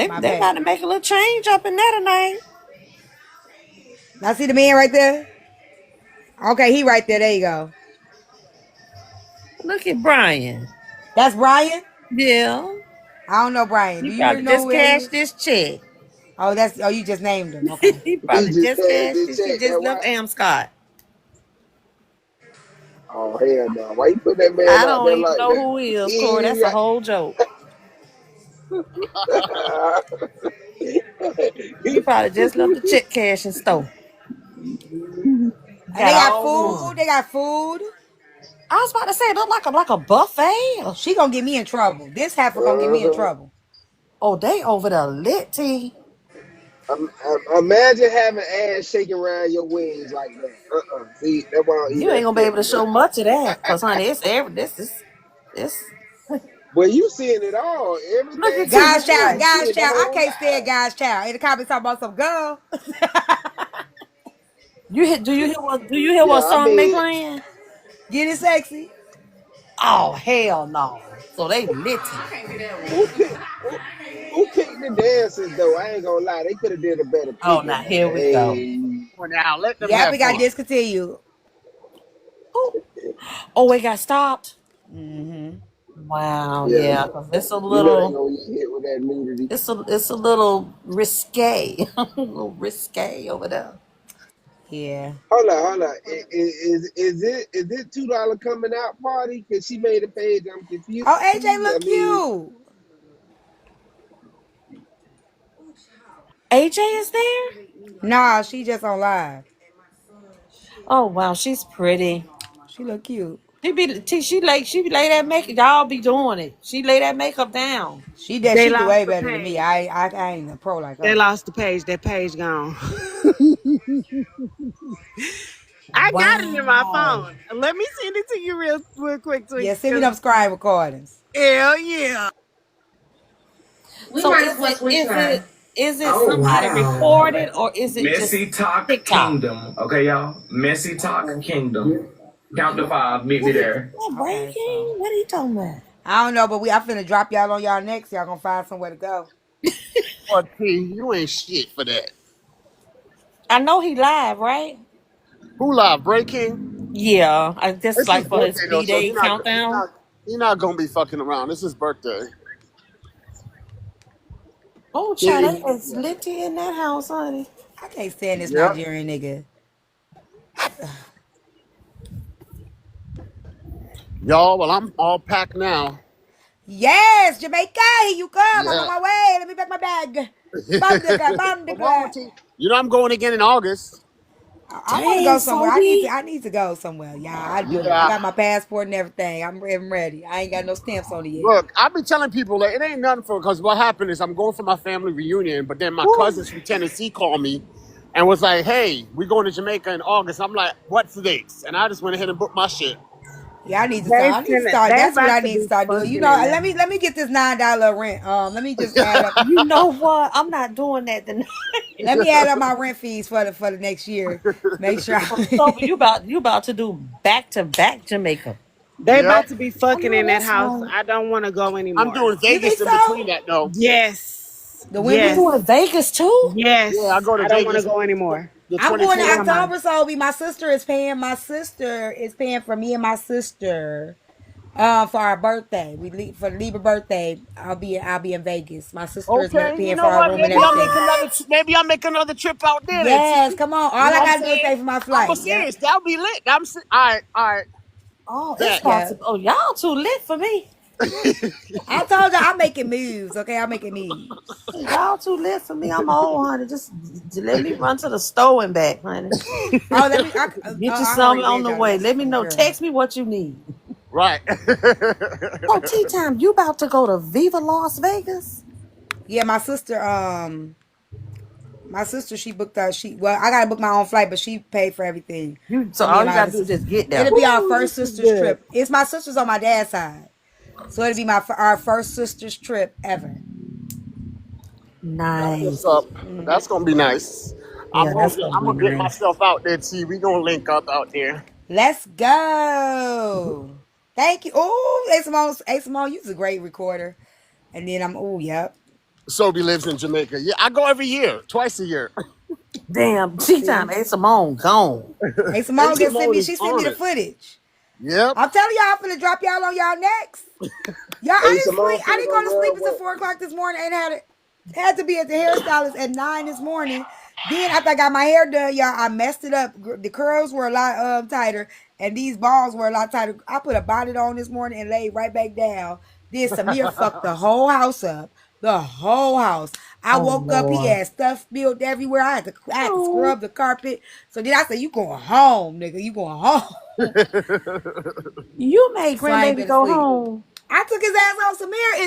my They about to page. make a little change up in there tonight. Now see the man right there. Okay, he right there. There you go. Look at Brian. That's Brian. Yeah, I don't know Brian. he Do you really probably know just who that cashed is? this check. You just named him. Okay. He He probably just just cashed cashed his this. He check. That just left why? Amscott. Oh hell no! Why you put that man I out don't there even like know that? who he is, He Corey. ain't That's a even whole joke. got. He probably just left the check cashing store. And Got they got all the food. money. They got food. I was about to say it looked like a buffet. She gonna get me in trouble. This heifer gonna get me in Uh-huh. trouble. Oh, they over there lit tea. Imagine having ass shaking around your wings like that. See, that's why I don't eat You ain't that gonna be able to show much of that, cause honey, it's every this is this. Well, you seeing it all. Look at Everything you T. God's showing, child. you Right. God's seeing the child. I whole can't stand line. God's child. In the comments talking about some girl. Do you hear Yeah, what I song they mean, playing? Get it sexy. Oh hell no! So they litty. who kicked who kicked the dancers though? I ain't gonna lie, they could have did a better Oh picking, now man. here we go. Hey, For now, let them Yep, have we got fun. discontinued. Oh, oh, it got stopped. Mm-hmm. Wow, Yeah, yeah, 'cause it's a you know they little, gonna get hit with that nudity. it's a little risque, a little risque over there. Yeah. Hold on. Is it $2 coming out party? Cause she made a page. I'm confused. Oh, AJ I look mean, cute. AJ is there. Nah, she just on live. Oh wow, she's pretty. She look cute. She lay that makeup. Y'all be doing it. She lay that makeup down. She did. They She do lost way the better than me. page. I ain't a pro like They her. lost the page. That page gone. I got it in my Wow. phone. Let me send it to you real quick, Yeah, Twinkie. send me Cause them screen recordings. hell yeah. We So might as well switch sides. is it Oh somebody wow. recorded or is it just Messy Talk TikTok? Kingdom. Okay, y'all. Messy Talk Kingdom. Count to 5. Meet me What is there. that Okay, so breaking? What are you talking about? I don't know, but I finna drop y'all on y'all next. Y'all gonna find somewhere to go. Boy, T, you ain't shit for that. I know he live, right? Who live? Breaking? Yeah, I guess It's his like for his birthday though, so B-Day countdown. he not gonna be fucking around. It's his birthday. Oh, Yeah, child, that is litty in that house, honey. I can't stand this yep. Nigerian nigga. Y'all, well, I'm all packed now. Yes, Jamaica, here you come. I'm on Yeah. my way. Let me pack my bag. Bandiga, Come on, bandiga. T. You know I'm going again in August. I want to go Dang, somewhere. Soie. I need to go somewhere. Yeah, I do. I Yeah. got my passport and everything. I'm ready. I ain't got no stamps on it yet. Look, I've been telling people that it ain't nothing for because what happened is I'm going for my family reunion, but then my Woo. cousins from Tennessee called me and was like, "Hey, we're going to Jamaica in August." I'm like, "What's the dates?" And I just went ahead and booked my shit. Yeah, I need to They start. I need to finna, start. they That's what about I to need to be start doing. You fucking know, in that. let me get this $9 rent. Let me just add up. You know what? I'm not doing that tonight. Let me add up my rent fees for the next year. Make sure. So you about to do back to back Jamaica. They Yep. about to be I fucking know in that that's house. right. I don't want to go I'm anymore. doing You Vegas think in so? between that though. Yes. The You women. doing Yes. Vegas too? Yeah, I Yes. go to I don't want to Vegas go anymore. the I'm going in Hell 24th. no. October, so it'll be my sister is paying. My sister is paying for me and my sister. For our birthday, we leave for the Libra birthday. I'll be in Vegas. My sister is Okay, you paying for know our what? room and everything. Maybe I'll make another trip out there then. See, Yes, come on. you All know I what I'm gotta do is saying? pay for my I'm gonna flight. say Yep. it. That'll be lit. All right, Oh, it's bet. about Yeah. to. Oh, y'all too lit for me. I told you I'm making moves. Okay, I'm making moves. Y'all too lit for me. I'm old, honey. Just let me run to the store and back, honey. Oh, let me. Get you I some already on read the y'all the way. Let message me from the know. girl. Text me what you need. Right. Oh, tea time. You about to go to Viva Las Vegas? Yeah, my sister, she booked out. I gotta book my own flight, but she paid for everything You so for me all and you my other gotta do is sister. just get there. It'll be our Ooh, first this is sister's good. trip. It's my sister's on my dad's side, so it'll be our first sister's trip ever. That's what's Nice. up. That's gonna be nice. Yeah, that's gonna I'm be gonna get nice. myself out there. T. We gonna link up out there. Let's go. Thank you. Oh, A Simone, you're a great recorder. And then yep. Sobe lives in Jamaica. Yeah, I go every year, twice a year. Damn, tea time. See, Hey, Simone, gone. A Hey, Simone Simone is she sent me on the it. footage. Yep. I'm telling y'all, I'm finna drop y'all on y'all next. Y'all, Hey, Simone I finna didn't go go to sleep rub until what? 4 o'clock this morning and had to be at the hairstylist at 9 this morning. Then after I got my hair done, y'all, I messed it up. The curls were a lot tighter, and these balls were a lot tighter. I put a bonnet on this morning and laid right back down. Then Samir fucked the whole house up. The whole house. I Oh woke up, he Lord. had stuff spilled everywhere. I had to Oh, scrub the carpet. So then I said, "You going home, nigga? You going home?" you made So I ain't grandbaby been go asleep. home. I took his ass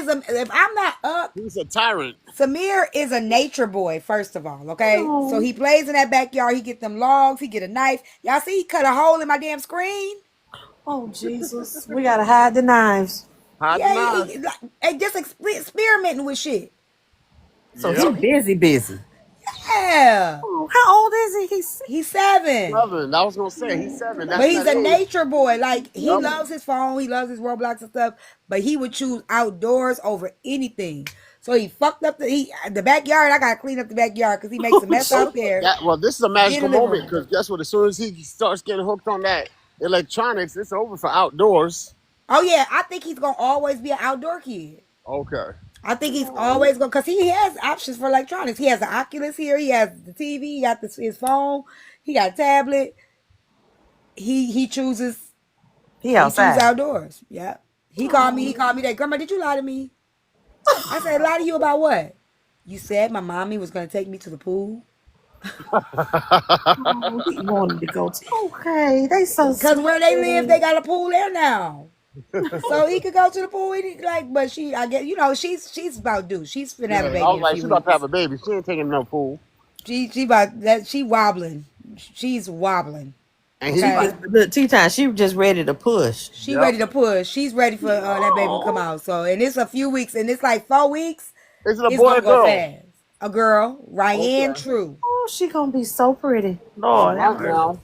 on. If I'm not up, He's a tyrant. Samir is a nature boy, first of all, okay? So Oh, he plays in that backyard. He get them logs. He get a knife. Y'all see he cut a hole in my damn screen? oh Jesus. We gotta hide the knives. Hide the Yeah, knife. just experimenting with shit. So he Yep. busy. Yeah. Oh, how old is he? He's 7. 7. I was gonna say he's 7. That's But he's that a age. nature boy. Like, he Yep. loves his phone. He loves his Roblox and stuff. But he would choose outdoors over anything. So he fucked up the backyard. I got to clean up the backyard because he makes a Oh, mess gee. out there. This is a Then the magical living moment room. because guess what? As soon as he starts getting hooked on that electronics, it's over for outdoors. Oh yeah, I think he's gonna always be an outdoor kid. Okay. I think he's always going because he has options for electronics. He has an Oculus here. He has the TV. He got his phone. He got a tablet. He chooses. He He chooses outside. outdoors. Yeah. He called me. He called me that. Grandma, did you lie to me? I said, lie to you about what? You said my mommy was gonna take me to the pool. Oh, he wanted to go to. Okay, they so Cause where they live, sweet. they got a pool there now. So he could go to the pool. Like, but I guess she's about due. She's gonna Yeah, have a I baby was in a like, few she about to have weeks. a baby. She ain't taking no fool. She about that. She wobbling. She's wobbling. And She he, Okay. just look tea time. She was just ready to push. She yep. ready to push. She's ready for that baby to come Oh, out. So, and it's a few weeks, and it's like 4 weeks. Is it a It's boy or gonna go girl? fast. A girl, Ryan Okay. True. oh, she gonna be so pretty. All Lord have right mercy. now.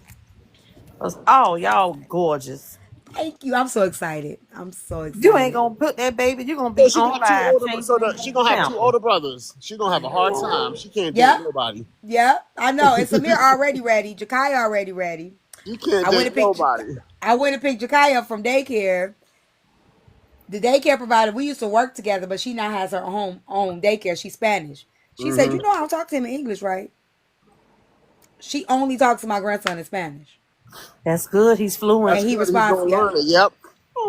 Oh, y'all gorgeous. Thank you. I'm so excited. I'm so You ain't excited. gonna put that baby. You gonna So be she on got two live older. changing that She baby gonna have two pamper. older brothers. She gonna have a hard time. She can't date Yep. nobody. Yep. I know. And Samir already ready. Jakai already ready. She can't I went date and picked. nobody. I went and picked Jakai up from daycare. The daycare provider, we used to work together, but she now has her own daycare. She's Spanish. She said, Hmm. "You know, I don't talk to him in English, right?" She only talks to my grandson in Spanish, That's good. He's fluent. That's and he good. He's responds, gonna "Yep." learn it. Yep.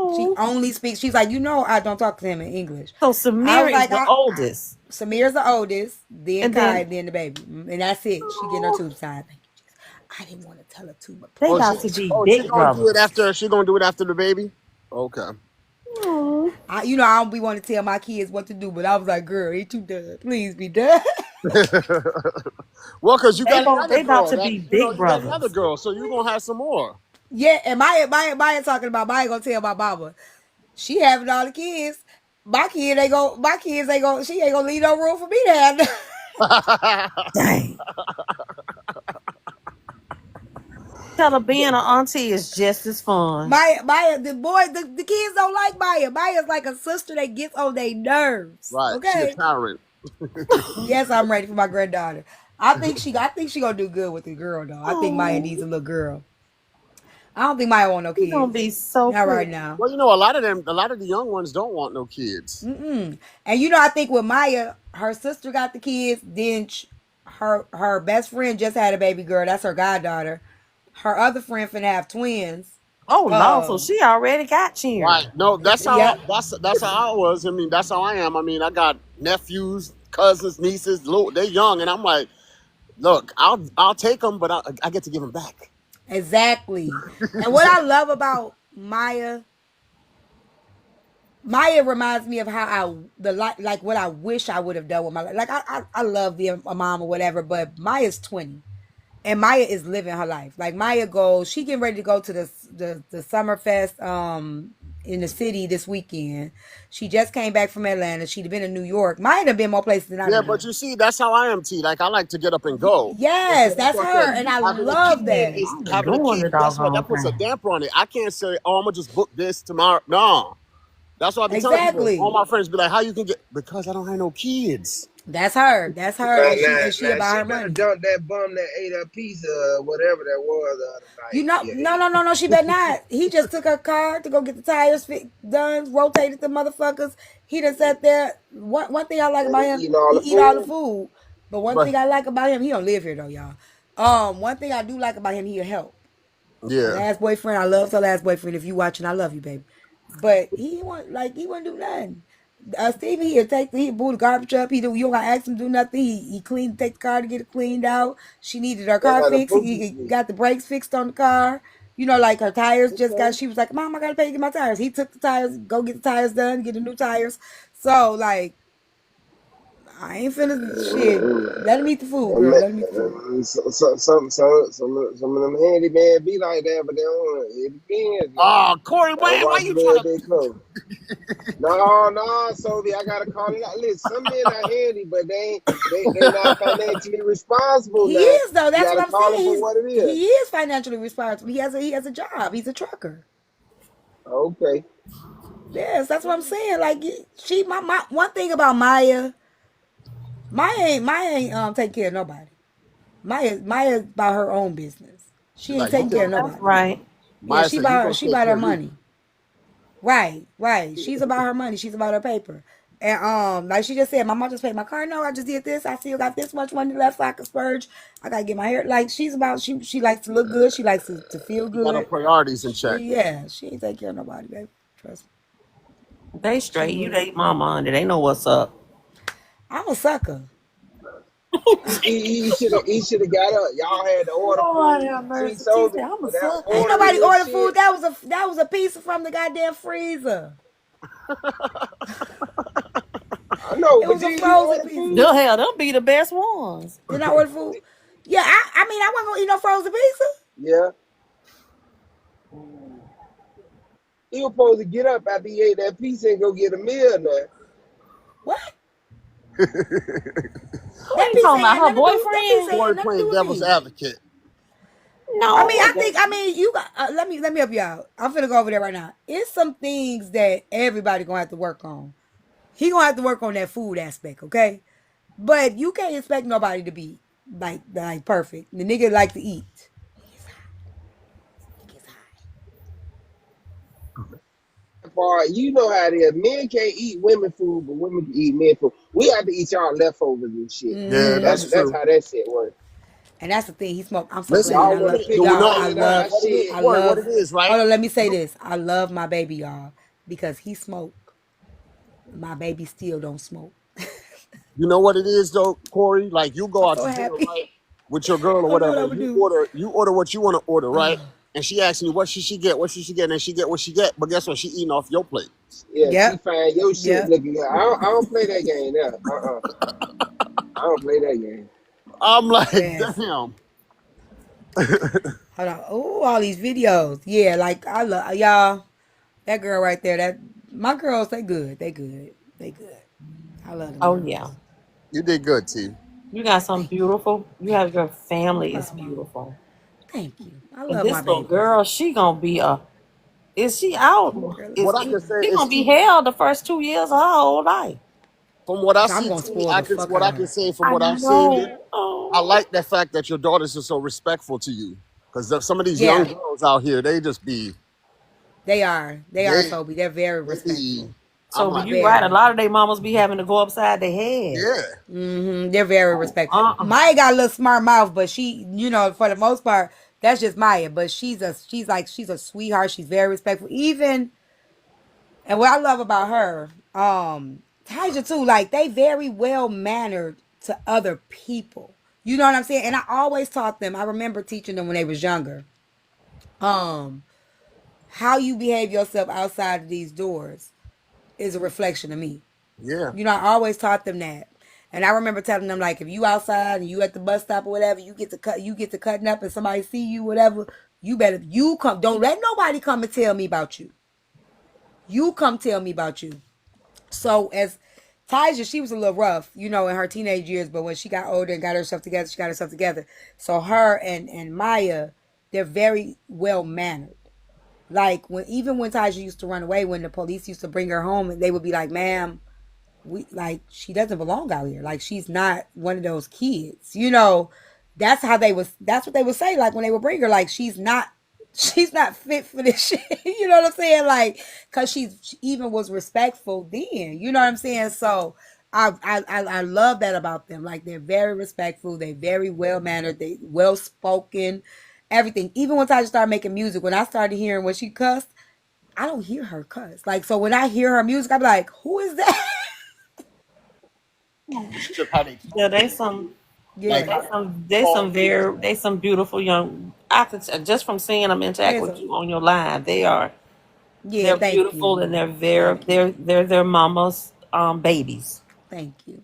She Oh, only speaks. She's like, I don't talk to him in English. so I Samir was is like, the oldest, Samir's the oldest, then and Kai, then then the baby, and that's it. She getting her oh, tubes tied. Thank you, Jesus. I didn't want to tell her too much. they Oh, about to be she big gonna do it brothers. after. She gonna do it after the baby. Okay. Oh, I don't be want to tell my kids what to do, but I was like, girl, he too done. Please be done. Well, cause you got another they about girl. to That be big you got another brothers. girl, so you gonna have some more. Yeah, and Maya talking about Maya gonna tell my mama. She having all the kids. My kids ain't go. She ain't gonna leave no room for me to have. Dang. Tell her being an auntie is just as fun. Maya, the kids don't like Maya. Maya's like a sister that gets on their nerves. Right. She a Okay. tyrant. Yes, I'm ready for my granddaughter. I think she gonna do good with the girl though. I think Maya Oh, needs a little girl. I don't think Maya want no she's gonna kids. be so Not right pretty. now. Well, a lot of the young ones don't want no kids. Mm-mm. And I think with Maya, her sister got the kids. Then her best friend just had a baby girl. That's her goddaughter. Her other friend finna have twins. Oh no, so Uh, she already got Right. cheering. No, yep, that's how I was. I mean, that's how I am. I mean, I got nephews, cousins, nieces. They young, and I'm like, look, I'll take them, but I get to give them back. exactly. And what I love about Maya reminds me of how like what I wish I would have done with my life. Like I love being a mom or whatever, but Maya's 20. And Maya is living her life. Like Maya goes, she getting ready to go to the summer fest in the city this weekend. She just came back from Atlanta. She'd been in New York. Maya done been more places than I Yeah, done but been. you see, that's how I am, T. Like I like to get up and go. And so Yes, that's that's what I said. her, and I Having a love kid that. is I was having a doing kid. the Guess what? doggone That puts a thing. damper on it. I can't say, oh, I'm gonna just book this tomorrow. No, that's what I be telling people. All Exactly. my friends be like, how you can get? Because I don't have no kids. That's her. That's her, Now, and now, she now, about she her better money. dump that bum that ate her pizza, whatever that was the other night. No, Yeah, no, no, no. She better not. He just took her car to go get the tires done, rotated the motherfuckers. He done sat there. One thing I like and about he him, eating all he the eat all the food. food. But one But thing I like about him, he don't live here though, y'all. One thing I do like about him, he'll help. Her yeah, last boyfriend, I loved her last boyfriend. If you watching, I love you, baby. But he wouldn't do nothing. Stevie, he'll pull the garbage up. You don't gotta ask him to do nothing. He clean, take the car to get it cleaned out. She needed her That's car how the fixed. pookie He be. got the brakes fixed on the car. Like her tires just got. Okay. She was like, "Mom, I gotta pay to get my tires." He took the tires, go get the tires done, get the new tires. So like, I ain't finna shit. Let him eat the food, girl. Let him eat the food. Some of them handyman be like that, but they don't. It depends now. oh, Corey, Gotta why watch you trying where to? they close. No, Sophie, I gotta call it out. Listen, some men are handy, but they not financially responsible He now. is though. You That's what gotta I'm call them saying. for what it is. He is financially responsible. He has a job. He's a trucker. Okay. Yes, that's what I'm saying. Like my one thing about Maya ain't taking care of nobody. Maya's about her own business. She's She ain't like, you taking take care of That's nobody. right. Yeah, Maya said, you gonna she take about care her of me. money. Right. She's about her money. She's about her paper. And like she just said, my mom just paid my car. No, I just did this. I still got this much money left so I can splurge. I gotta get my hair. Like she's about she likes to look good. She likes to feel You got her good. priorities in check. She ain't take care of nobody, baby. Trust me. They She straight. You would. they mama under. They know what's up. I'm a sucker. He should have got up. Y'all had to order Lord food. have See, mercy. T Sophie, said, I'm a without Ain't sucker. ordering nobody your order food. shit. That was a pizza from the goddamn freezer. I know, It but was a did you frozen order pizza. food? The hell, them be the best ones. Did I order food? Yeah, I mean I wasn't gonna eat no frozen pizza. Yeah. He was supposed to get up after he ate that pizza and go get a meal now. What? Who That you pizza talking ain't about? had Her nothing to do. That pizza boyfriend? ain't had Corey nothing to do playing with devil's me. advocate. No, I mean, you got. Let me help you out. I'm finna go over there right now. It's some things that everybody gonna have to work on. He gonna have to work on that food aspect, okay? But you can't expect nobody to be like perfect. The nigga like to eat. Part, you know how it is. Men can't eat women food, but women can eat men food. We have to eat y'all leftovers and shit. Yeah, Mm-hmm. that's That's true. how that shit works. And that's the thing. He smoked. I'm so glad, Listen, and Y'all I want to love pick no, the y'all. no, I brain out love. of what it is, shit. I Corey, what it love. is, right? Hold on. Let me say this. I love my baby, y'all, because he smoked. My baby still don't smoke. You know what it is though, Corey? Like you go I'm out so to dinner, happy. right? With your girl or I don't know what whatever, I and would do. you order what you want to order, right? And she asks you what should she get, what should she get, and then she get what she get, but guess what? She eating off your plate. Yeah, she Yep. find your shit Yep. looking good. I don't play that game now. I don't play that game. I'm like, Yes. damn. Hold on. Oh, all these videos. Yeah, like I love y'all. That girl right there. That my girls. They good. They good. They good. I love them oh yeah. girls. You did good, T. You got some Thank you. beautiful. You have your I family is love them. beautiful. Thank you. I And love my this little babies. girl, she gonna be a. Is she out? Girl, Is What listen I to can me. say she is gonna be T, held the first 2 years of her whole life? from what I So I'm see, gonna T, spoil I the can fuck what out I of can her. say from I what I've seen, know. I Oh, like the fact that your daughters are so respectful to you. Because some of these young Yeah, girls out here, they just be they are. They are they Sobe. They're very they be. respectful. I'm so but like, you right. A Very. lot of their mamas be having to go upside their head. yeah. They're very Oh, respectful. uh-uh. Maya got a little smart mouth, but she, for the most part, that's just Maya. But she's a sweetheart. She's very respectful. Even and what I love about her, Tasia too, like they very well mannered to other people. You know what I'm saying? And I always taught them. I remember teaching them when they was younger. Um, how you behave yourself outside of these doors is a reflection of me. Yeah. I always taught them that. And I remember telling them like if you outside and you at the bus stop or whatever, you get to cutting up and somebody see you, whatever, you come. Don't let nobody come and tell me about you. You come tell me about you. So as Tasia, she was a little rough, in her teenage years, but when she got older and got herself together, she got herself together. So her and Maya, they're very well mannered. Like even when Tasia used to run away, when the police used to bring her home, and they would be like, "Ma'am, she doesn't belong out here. Like she's not one of those kids." That's what they would say, like when they would bring her, like she's not fit for this shit. You know what I'm saying? Like, cause she even was respectful then. You know what I'm saying? So I love that about them. Like they're very respectful, they very well mannered, they well spoken, everything. Even once I started making music, when I started hearing when she cussed, I don't hear her cuss. Like so when I hear her music, I'm like, who is that? It's just how they Yeah, talk. they some. Like Yeah. how They talk. some very. They some beautiful young. I could just from seeing them interact There's with a you on your live. They are. Yeah, They're thank beautiful you. and they're very. Thank you. They're their mama's babies. Thank you.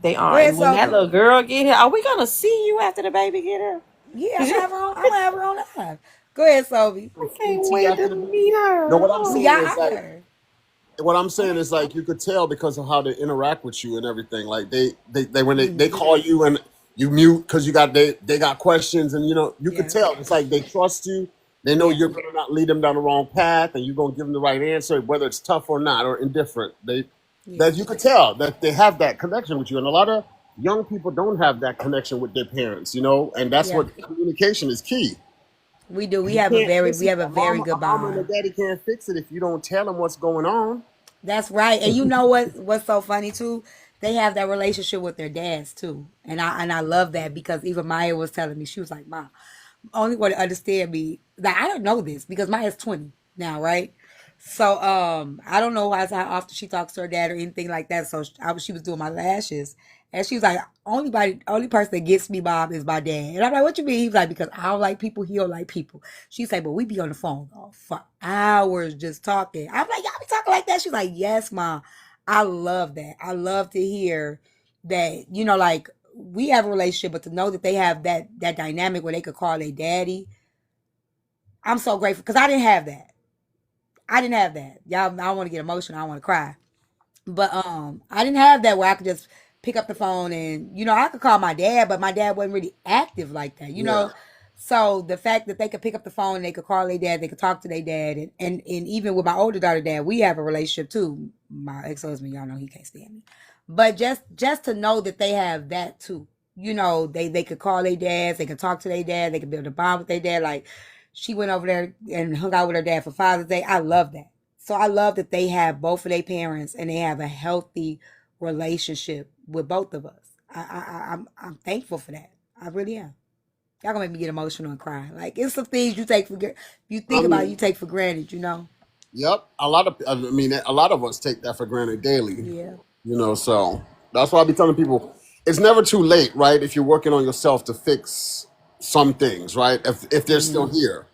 They Go are. ahead, And when that Sophie. little girl get here, are we gonna see you after the baby get here? Yeah, I'm Cause gonna you. have her on. I'm gonna have her on live. Go ahead, Sophie. I See can't T wait after to the baby. meet No, her. what I'm We Oh. saying got is like her. what I'm saying is like you could tell because of how they interact with you and everything. Like they when they Mm-hmm. call you and you mute because they got questions and you could Yeah. tell it's like they trust you. They know Yeah. you're gonna not lead them down the wrong path and you're gonna give them the right answer, whether it's tough or not or indifferent. That Yeah. you could tell that they have that connection with you. And a lot of young people don't have that connection with their parents, and that's Yeah. what communication is key. We do. We You have a can't very we listen. have a very good A mama and a bond. daddy can't fix it if you don't tell them what's going on. That's right. And you know what's so funny too? They have that relationship with their dads too. And I love that because even Maya was telling me, she was like, "Mom, only way to understand me, like I don't know this because Maya's 20 now, right? So I don't know how often she talks to her dad or anything like that. So she was doing my lashes, and she was like, only person that gets me, Bob, is my dad. And I'm like, what you mean? He's like, because I don't like people, he don't like people. She said, but we be on the phone for hours just talking. I'm like, y'all be talking like that? She's like, yes, Mom. I love that. I love to hear that, like we have a relationship, but to know that they have that dynamic where they could call their daddy, I'm so grateful because I didn't have that. I didn't have that. Y'all, I don't want to get emotional. I don't want to cry. But I didn't have that where I could just pick up the phone and I could call my dad, but my dad wasn't really active like that, Yeah. So the fact that they could pick up the phone, and they could call their dad, they could talk to their dad, and even with my older daughter dad, we have a relationship too. My ex husband, y'all know he can't stand me, but just to know that they have that too, they could call their dads, they could talk to their dad, they could build a bond with their dad. Like she went over there and hung out with her dad for Father's Day. I love that. So I love that they have both of their parents and they have a healthy relationship with both of us. I'm thankful for that. I really am. Y'all gonna make me get emotional and cry. Like it's some things you I think about, mean, you take for granted. yep. A lot of us take that for granted daily. Yeah. So that's why I be telling people it's never too late, right? If you're working on yourself to fix some things, right? If they're still Mm-hmm. here,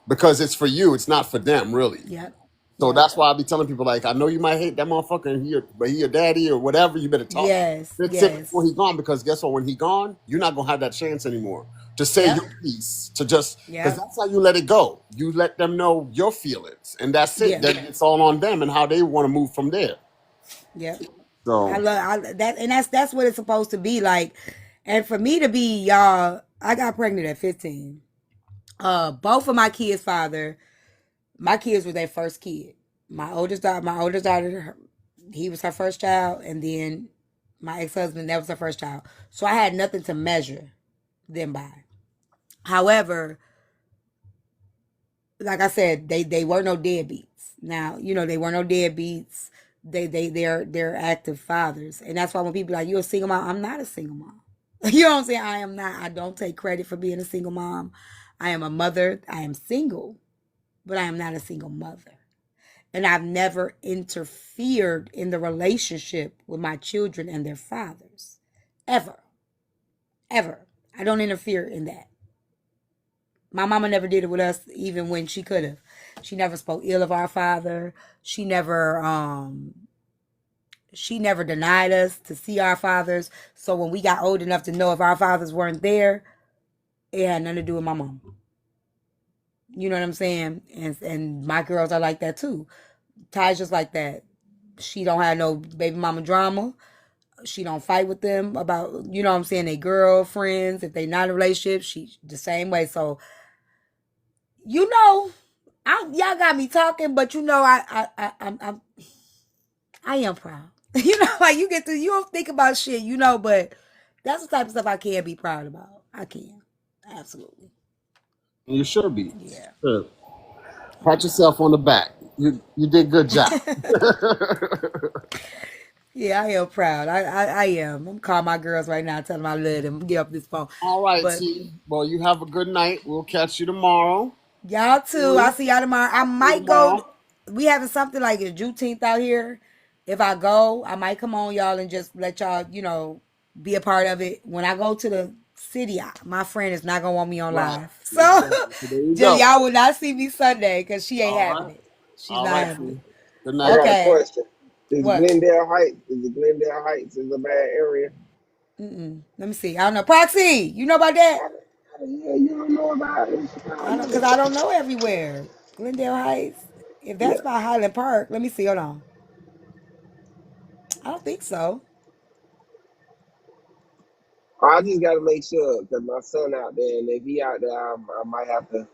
because it's for you, it's not for them, really. Yep. So Yep. that's why I be telling people like, I know you might hate that motherfucker, but he your daddy or whatever. You better talk, Yes. fix it before Yes. he gone, because guess what? When he gone, you're not gonna have that chance anymore to say Yep. your piece, to just because Yep. that's how you let it go. You let them know your feelings, and that's it. Yeah. Then it's all on them and how they want to move from there. Yep. So That, and that's what it's supposed to be like. And for me to be y'all, I got pregnant at 15. Both of my kids' father, my kids were their first kid. My oldest daughter, he was her first child, and then my ex-husband, that was her first child. So I had nothing to measure them by. However, like I said, they were no deadbeats. Now, they were no deadbeats. They're active fathers. And that's why when people are like, you're a single mom, I'm not a single mom. You know what I'm saying? I am not. I don't take credit for being a single mom. I am a mother. I am single, but I am not a single mother. And I've never interfered in the relationship with my children and their fathers. Ever. Ever. I don't interfere in that. My mama never did it with us, even when she could have. She never spoke ill of our father. She never denied us to see our fathers. So when we got old enough to know if our fathers weren't there, it had nothing to do with my mom. You know what I'm saying? And my girls are like that too. Ty's just like that. She don't have no baby mama drama. She don't fight with them about, you know what I'm saying, they girlfriends. If they not in a relationship, she the same way. So, you know, y'all got me talking, but I am proud. Like you don't think about shit, but that's the type of stuff I can be proud about. I can. Absolutely. you should be. Yeah. Sure. Pat yourself on the back. You did good job. Yeah, I am proud. I am. I'm calling my girls right now, telling them I love them. Get up this phone. All right, But T. Well, you have a good night. We'll catch you tomorrow. y'all too. I'll see y'all tomorrow. I See you might go. tomorrow. We having something like a Juneteenth out here. If I go, I might come on y'all and just let y'all, be a part of it. When I go to the city, my friend is not gonna want me on Right. live. So Exactly. So there you just go. y'all will not see me Sunday because she ain't All having right. it. She's All not right, having T. it. Good I night. got a Okay. question. Is What? Glendale Heights? Is it Glendale Heights is a bad area? Let me see. I don't know. Proxy, you know about that? How the hell you don't know about it in I don't, Chicago? cause I don't know everywhere. Glendale Heights. If Yeah. that's by Highland Park, let me see. Hold on. I don't think so. I just gotta make sure because my son out there, and if he out there, I might have to,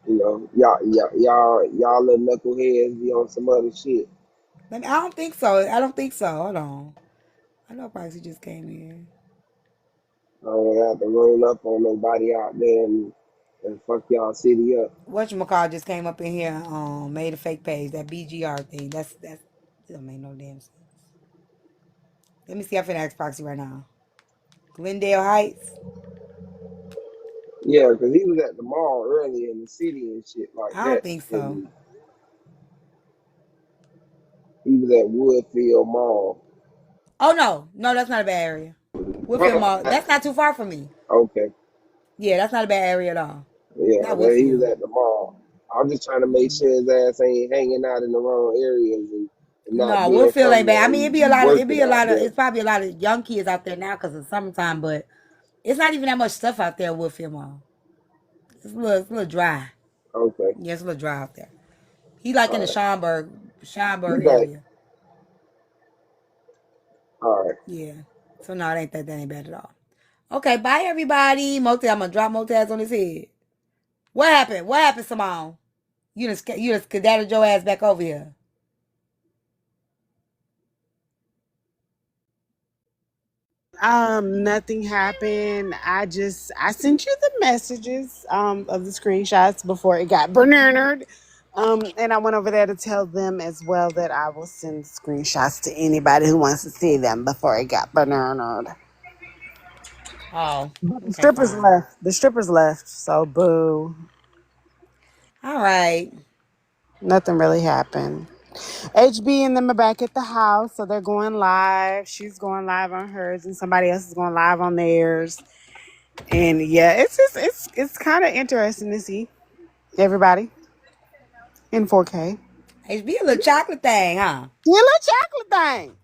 y'all little knuckleheads be on some other shit. I don't think so. I don't think so. Hold on. I know Proxy just came in. I don't have to roll up on nobody out there. and fuck y'all city up. Whatchamacallit just came up in here, made a fake page, that BGR thing. That's that don't make no damn sense. Let me see. I'm finna ask Proxy right now. Glendale Heights. Yeah, because he was at the mall earlier in the city and shit like I don't that. think so. And he was at Woodfield Mall. Oh no, that's not a bad area. Woodfield Mall. That's not too far from me. Okay. Yeah, that's not a bad area at all. Yeah, Not that he was Woodfield. at the mall. I'm just trying to make sure his ass ain't hanging out in the wrong areas and No, not being Woodfield from ain't bad. there I mean, and be working out there. it's probably a lot of young kids out there now because it's summertime, but it's not even that much stuff out there at Woodfield Mall. It's a little dry. Okay. Yeah, it's a little dry out there. He like in All the right. You Schaumburg think? area. All right. Yeah. So no, it ain't that ain't bad at all. Okay, bye everybody. I'm gonna drop Motaz on his head. What happened? What happened, Simone? You just skedaddled your ass back over here. Nothing happened. I sent you the messages of the screenshots before it got burned. And I went over there to tell them as well that I will send screenshots to anybody who wants to see them before it got burned. Oh, But the okay, strippers fine. left. The strippers left. So boo. All right. Nothing really happened. HB and them are back at the house, so they're going live. She's going live on hers, and somebody else is going live on theirs. And yeah, it's kind of interesting to see everybody in 4K. HB a little chocolate thing, huh? She a little chocolate thing.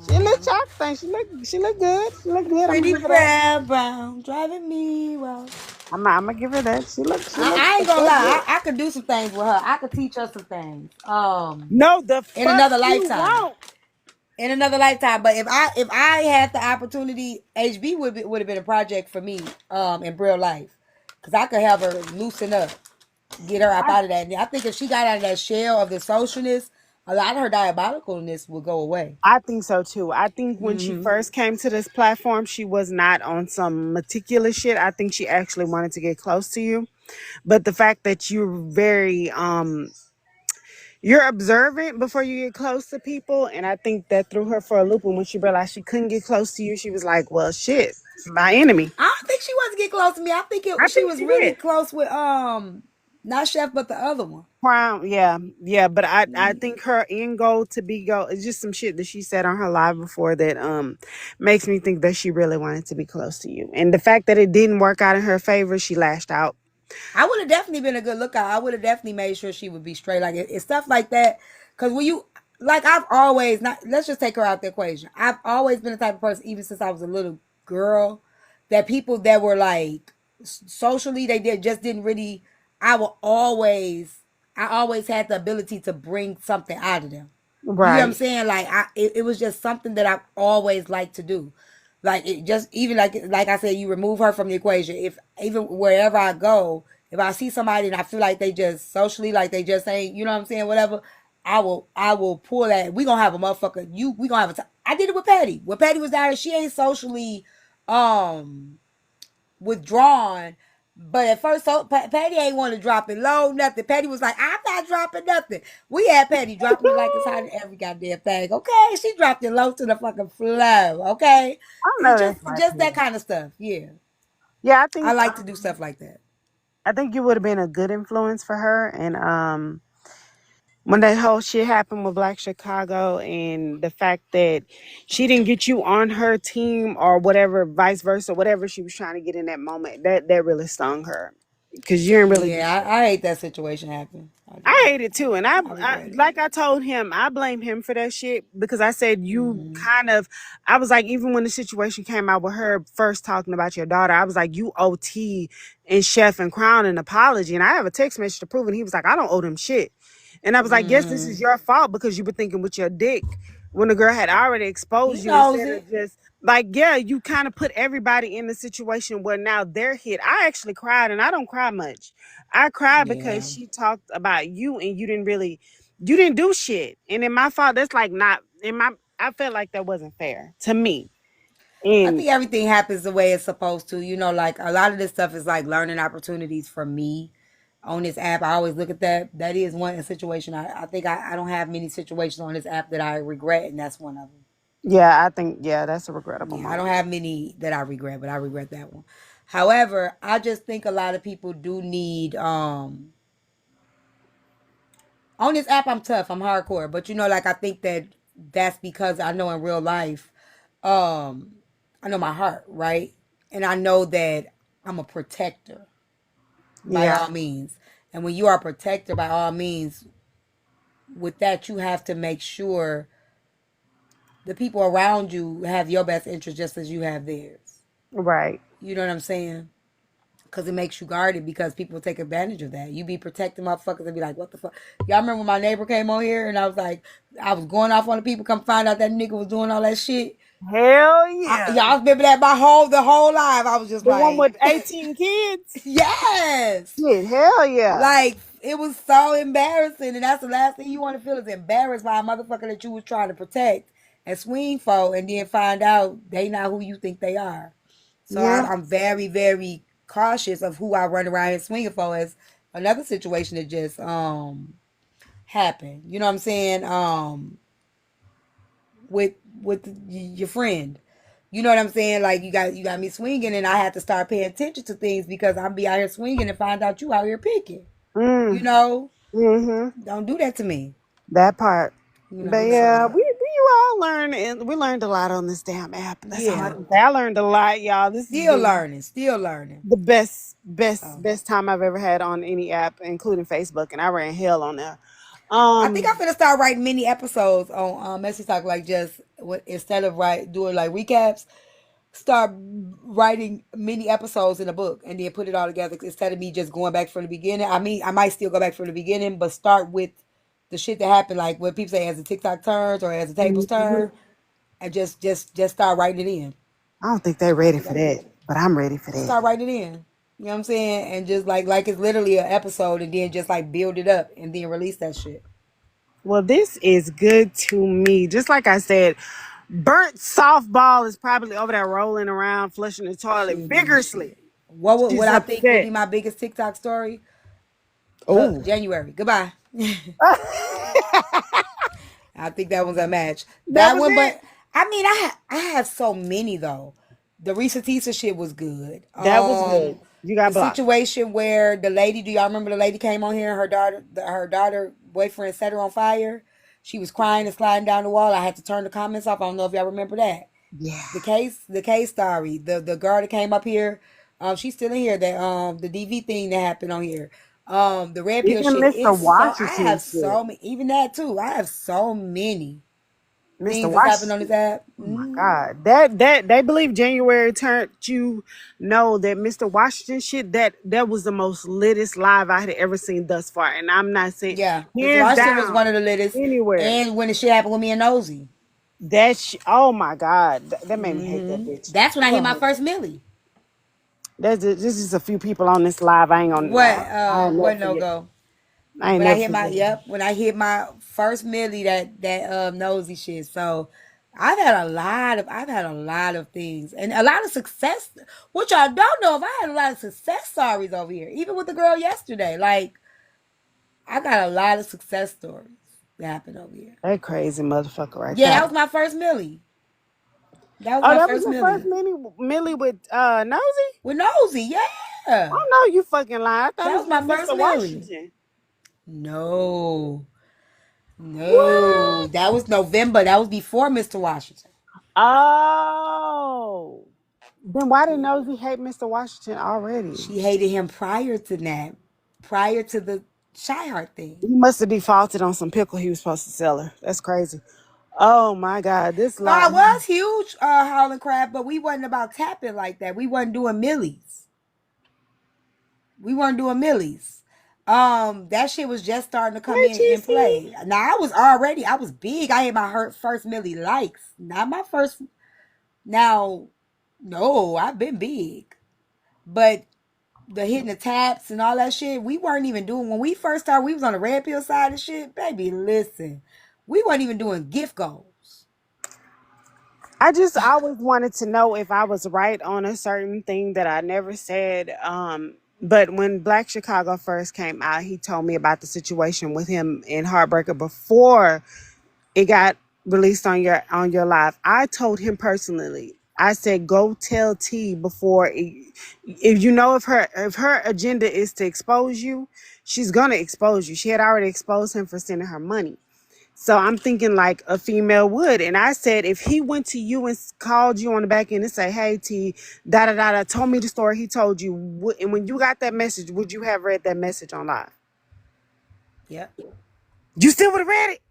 She a little chocolate thing. She look good. She look good. I'm gonna Pretty give her that. brown, driving me wild. I'm gonna give her that. She look I the ain't gonna fuck lie. good. I could do some things with her. I could teach her some things. No, the In fuck another you lifetime. won't. In another lifetime. But if I had the opportunity, HB would have been a project for me. In real life, because I could have her loosen up, get her up I, out of that. And I think if she got out of that shell of the socialness, a lot of her diabolicalness will go away. I think so too. I think when she Mm-hmm. first came to this platform, she was not on some meticulous shit. I think she actually wanted to get close to you. But the fact that you're very you're observant before you get close to people, and I think that threw her for a loop. And when she realized she couldn't get close to you, she was like, "Well, shit, my enemy." I don't think she wants to get close to me. I think I she think was she really did. close with not Chef but the other one. Crown, yeah, yeah, but I think her end goal to be go is just some shit that she said on her live before that makes me think that she really wanted to be close to you, and the fact that it didn't work out in her favor, she lashed out. I would have definitely been a good lookout. I would have definitely made sure she would be straight. Like it's stuff like that. Cause when you like I've always not let's just take her out the equation. I've always been the type of person, even since I was a little girl, that people that were like socially just didn't really I always had the ability to bring something out of them. You know what I'm Right. saying? Like it was just something that I always liked to do. Like it just even like I said, you remove her from the equation. If even wherever I go, if I see somebody and I feel like they just socially like they just ain't, you know what I'm saying, whatever, I will pull that. We gonna have a motherfucker. We gonna have a. I did it with Patty. When Patty was down, she ain't socially withdrawn. But at first, Patty ain't want to drop it low, nothing. Patty was like, I'm not dropping nothing. We had Patty dropping it like it's hot in every goddamn thing. Okay, she dropped it low to the fucking flow. Okay, I it's know just that's right. just that Peter. kind of stuff. Yeah, Yeah, I like to do stuff like that. I think you would have been a good influence for her, and when that whole shit happened with Black Chicago and the fact that she didn't get you on her team or whatever, vice versa, whatever she was trying to get in that moment, that really stung her because you didn't really do Yeah, shit. I hate that situation happened. I do. I hate it too, and I I regret it. like I told him, I blame him for that shit because I said you kind of. I was like, even when the situation came out with her first talking about your daughter, I was like, you owe T and Chef and Crown an apology, and I have a text message to prove it. And he was like, I don't owe them shit, and I was like, yes, this is your fault because you were thinking with your dick when the girl had already He exposed you knows instead it. of just like, yeah, you kind of put everybody in the situation where now they're hit. I actually cried, and I don't cry much. I cried because Yeah. she talked about you and you didn't do shit. And in my fault, that's like not in my I felt like that wasn't fair to me. I And think everything happens the way it's supposed to. You know, like a lot of this stuff is like learning opportunities for me on this app. I always look at that. That is one situation. I think I don't have many situations on this app that I regret, and that's one of them. yeah, I think that's a regrettable Yeah, I don't moment. have many that I regret, but I regret that one. However, I just think a lot of people do need on this app. I'm tough. I'm hardcore, but you know, like I think that that's because I know in real life, um, I know my heart, right, and I know that I'm a protector by Yeah, all means. And when you are a protector by all means, with that, you have to make sure the people around you have your best interest just as you have theirs. right. You know what I'm saying? Because it makes you guarded because people take advantage of that. You be protecting motherfuckers and be like, what the fuck? Y'all remember when my neighbor came on here and I was like, I was going off on the people, come find out that nigga was doing all that shit. Hell yeah. Y'all remember that the whole life. I was just The one like, with 18 kids? yes. Shit, hell yeah. Like, it was so embarrassing. And that's the last thing you want to feel is embarrassed by a motherfucker that you was trying to protect and swing for and then find out they not who you think they are. So Yeah. I'm very, very cautious of who I run around here swinging for as another situation that just happened. You know what I'm saying? With your friend. You know what I'm saying? Like you got me swinging, and I had to start paying attention to things because I'm be out here swinging and find out you out here picking. You Mm. know, Mm-hmm. don't do that to me. That part. You But know, yeah, so we all learned, and we learned a lot on this damn app. That's all I yeah, can say. I learned a lot, y'all. This has still been learning, still learning. the So best time I've ever had on any app, including Facebook, and I ran hell on there. I think I'm Um, gonna start writing mini episodes on Messy Talk, like just instead of doing like recaps, start writing mini episodes in a book and then put it all together instead of me just going back from the beginning. I mean, I might still go back from the beginning, but start with the shit that happened, like what people say as the TikTok turns or as the tables mhm. turn, and just start writing it in. I don't think they're I ready think for that'll be that, but I'm ready for just that. start writing it in. You know what I'm saying? And just like it's literally an episode, and then just like build it up and then release that shit. Well, this is good to me. Just like I said, burnt softball is probably over there rolling around, flushing the She toilet ain't doing vigorously. shit. What She's I think will upset. be my biggest TikTok story? Oh. January. Goodbye. I think that one's a match. That That was one, it. but I mean, I have so many though. The Reese Tisa shit was good. That was good. You The got blocked. situation where the lady, do y'all remember the lady came on here? Her daughter boyfriend set her on fire. She was crying and sliding down the wall. I had to turn the comments off. I don't know if y'all remember that. Yeah. The case story. The girl that came up here, she's still in here. That the DV thing that happened on here. The red pill Even shit. Mr. It's so I Washington have shit. so many. Even that too. I have so many Mr. things that's happened on Washington. this app. Oh my God. That they believe January turned you know that Mr. Washington shit, that was the most littest live I had ever seen thus far. And I'm not saying Yeah, Mr. hands Washington was down one of the latest. anywhere. And when the shit happened with me and Nosy, Oh my God. That made me hate that bitch. that's when I hit my Oh. first millie. This is a few people on this live. I ain't gonna What lie. I ain't never what no forget. go? I ain't When I never hit my forget. yep, when I hit my first millie, that nosy shit. So I've had a lot of things and a lot of success. Which I don't know if I had a lot of success stories over here. Even with the girl yesterday, like I got a lot of success stories that happened over here. That crazy motherfucker right Yeah, there. that was my first millie. That was Oh, my that was first your first millie Millie with Nosy? with nosy. Yeah, Oh no, you fucking lying. I thought that it was was my with first Mr. millie. Washington. No, no, What? that was November. That was before Mr. Washington. Oh. Then why did Yeah. Nosy hate Mr. Washington already? She hated him prior to that, prior to the Shy Heart thing. He must have defaulted on some pickle he was supposed to sell her. That's crazy. Oh my God. This No, I lie. was huge, Howling Crab, but we wasn't about tapping like that. We wasn't doing millies. We weren't doing millies. That shit was just starting to come Hey, in GC. play. Now I was big. I had my first millie likes, not my first. Now, no, I've been big, but the hitting the taps and all that shit, we weren't even doing when we first started. We was on the red pill side of shit, baby. Listen, we weren't even doing gift goals. I just always wanted to know if I was right on a certain thing that I never said. But when Black Chicago first came out, he told me about the situation with him in Heartbreaker before it got released on your live. I told him personally. I said, "Go tell T before if you know if her agenda is to expose you, she's gonna expose you. She had already exposed him for sending her money." So I'm thinking like a female would. And I said, if he went to you and called you on the back end and say, "Hey, T, da da da da," told me the story he told you, and when you got that message, would you have read that message on live? Yep. You still would have read it?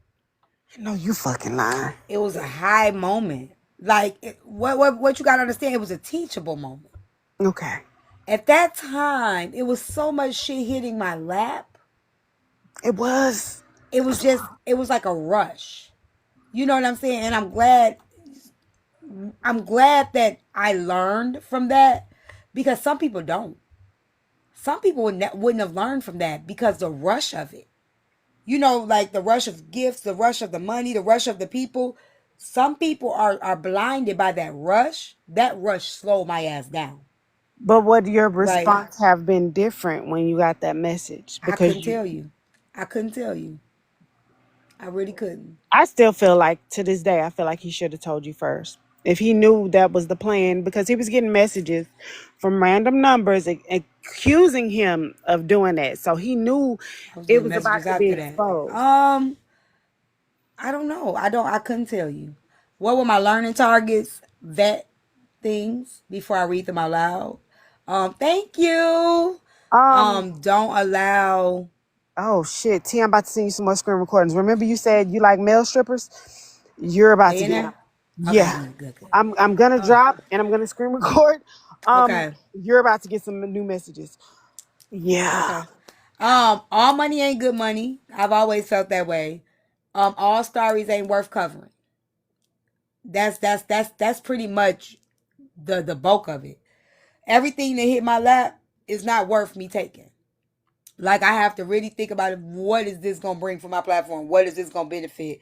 No, you fucking lying. It was a high moment. Like what you gotta understand, it was a teachable moment. Okay. At that time, it was so much shit hitting my lap. It was. It was just, it was like a rush. You know what I'm saying? And I'm glad that I learned from that, because some people don't. Some people wouldn't have learned from that because the rush of it. You know, like the rush of gifts, the rush of the money, the rush of the people. Some people are blinded by that rush. That rush slowed my ass down. But would your Like, response have been different when you got that message? I Because couldn't tell you. I couldn't tell you. I really couldn't. I still feel like to this day, I feel like he should have told you first. If he knew that was the plan, because he was getting messages from random numbers accusing him of doing that. So he knew I was it getting was about messages to be after that. exposed. I don't know. I couldn't tell you. What were my learning targets? Vet things before I read them out loud. Thank you. Um, Don't allow. oh shit. T, I'm about to send you some more screen recordings. Remember you said you like male strippers? You're about They to in get them. there? Okay, Yeah. good, good, good. I'm gonna drop and I'm gonna screen record. Okay, You're about to get some new messages. Yeah. okay. All money ain't good money. I've always felt that way. All stories ain't worth covering. That's pretty much the bulk of it. Everything that hit my lap is not worth me taking. Like, I have to really think about it. What is this gonna bring for my platform? What is this gonna benefit?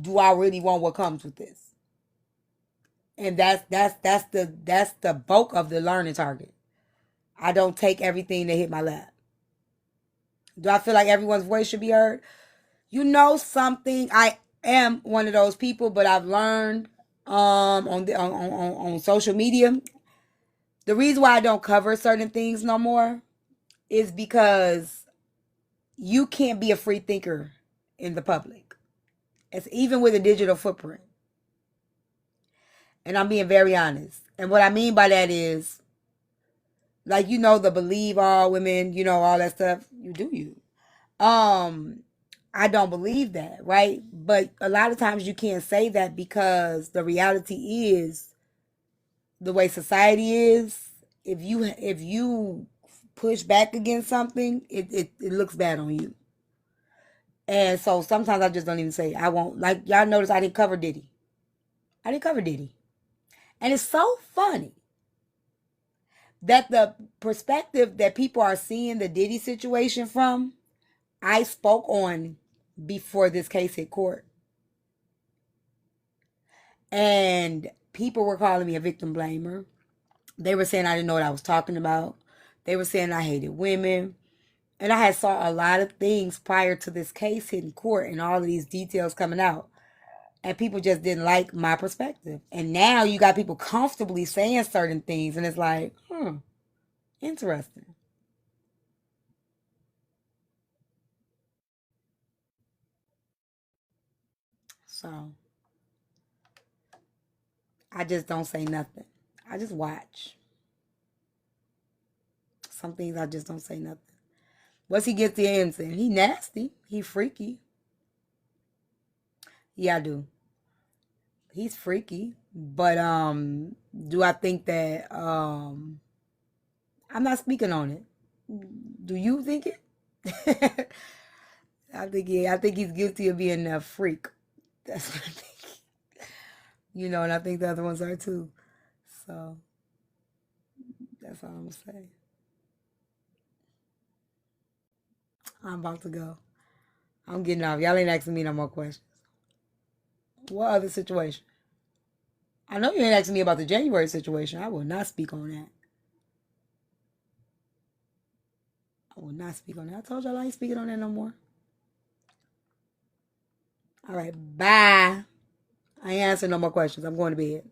Do I really want what comes with this? And that's the bulk of the learning target. I don't take everything that hit my lap. Do I feel like everyone's voice should be heard? You know something? I am one of those people, but I've learned on social media. The reason why I don't cover certain things no more is because you can't be a free thinker in the public. It's even with a digital footprint. And I'm being very honest. And what I mean by that is, like, the believe all women, all that stuff. You do you. I don't believe that, right? But a lot of times you can't say that because the reality is the way society is. If you push back against something, it looks bad on you. And so sometimes I just don't even say it. I won't. Like, y'all notice I didn't cover Diddy. I didn't cover Diddy. And it's so funny that the perspective that people are seeing the Diddy situation from, I spoke on before this case hit court. And people were calling me a victim blamer. They were saying I didn't know what I was talking about. They were saying I hated women. And I had saw a lot of things prior to this case hitting court and all of these details coming out. And people just didn't like my perspective. And now you got people comfortably saying certain things. And it's like, interesting. So I just don't say nothing. I just watch. Some things I just don't say nothing. Once he gets the end saying, he nasty. He freaky. Yeah, I do. He's freaky. But do I think that I'm not speaking on it. Do you think it? I think he's guilty of being a freak. That's what I think. And I think the other ones are too. So that's all I'm gonna say. I'm about to go. I'm getting off. Y'all ain't asking me no more questions. What other situation? I know you ain't asking me about the January situation. I will not speak on that. I will not speak on that. I told y'all I ain't speaking on that no more. All right, bye. I ain't answering no more questions. I'm going to bed.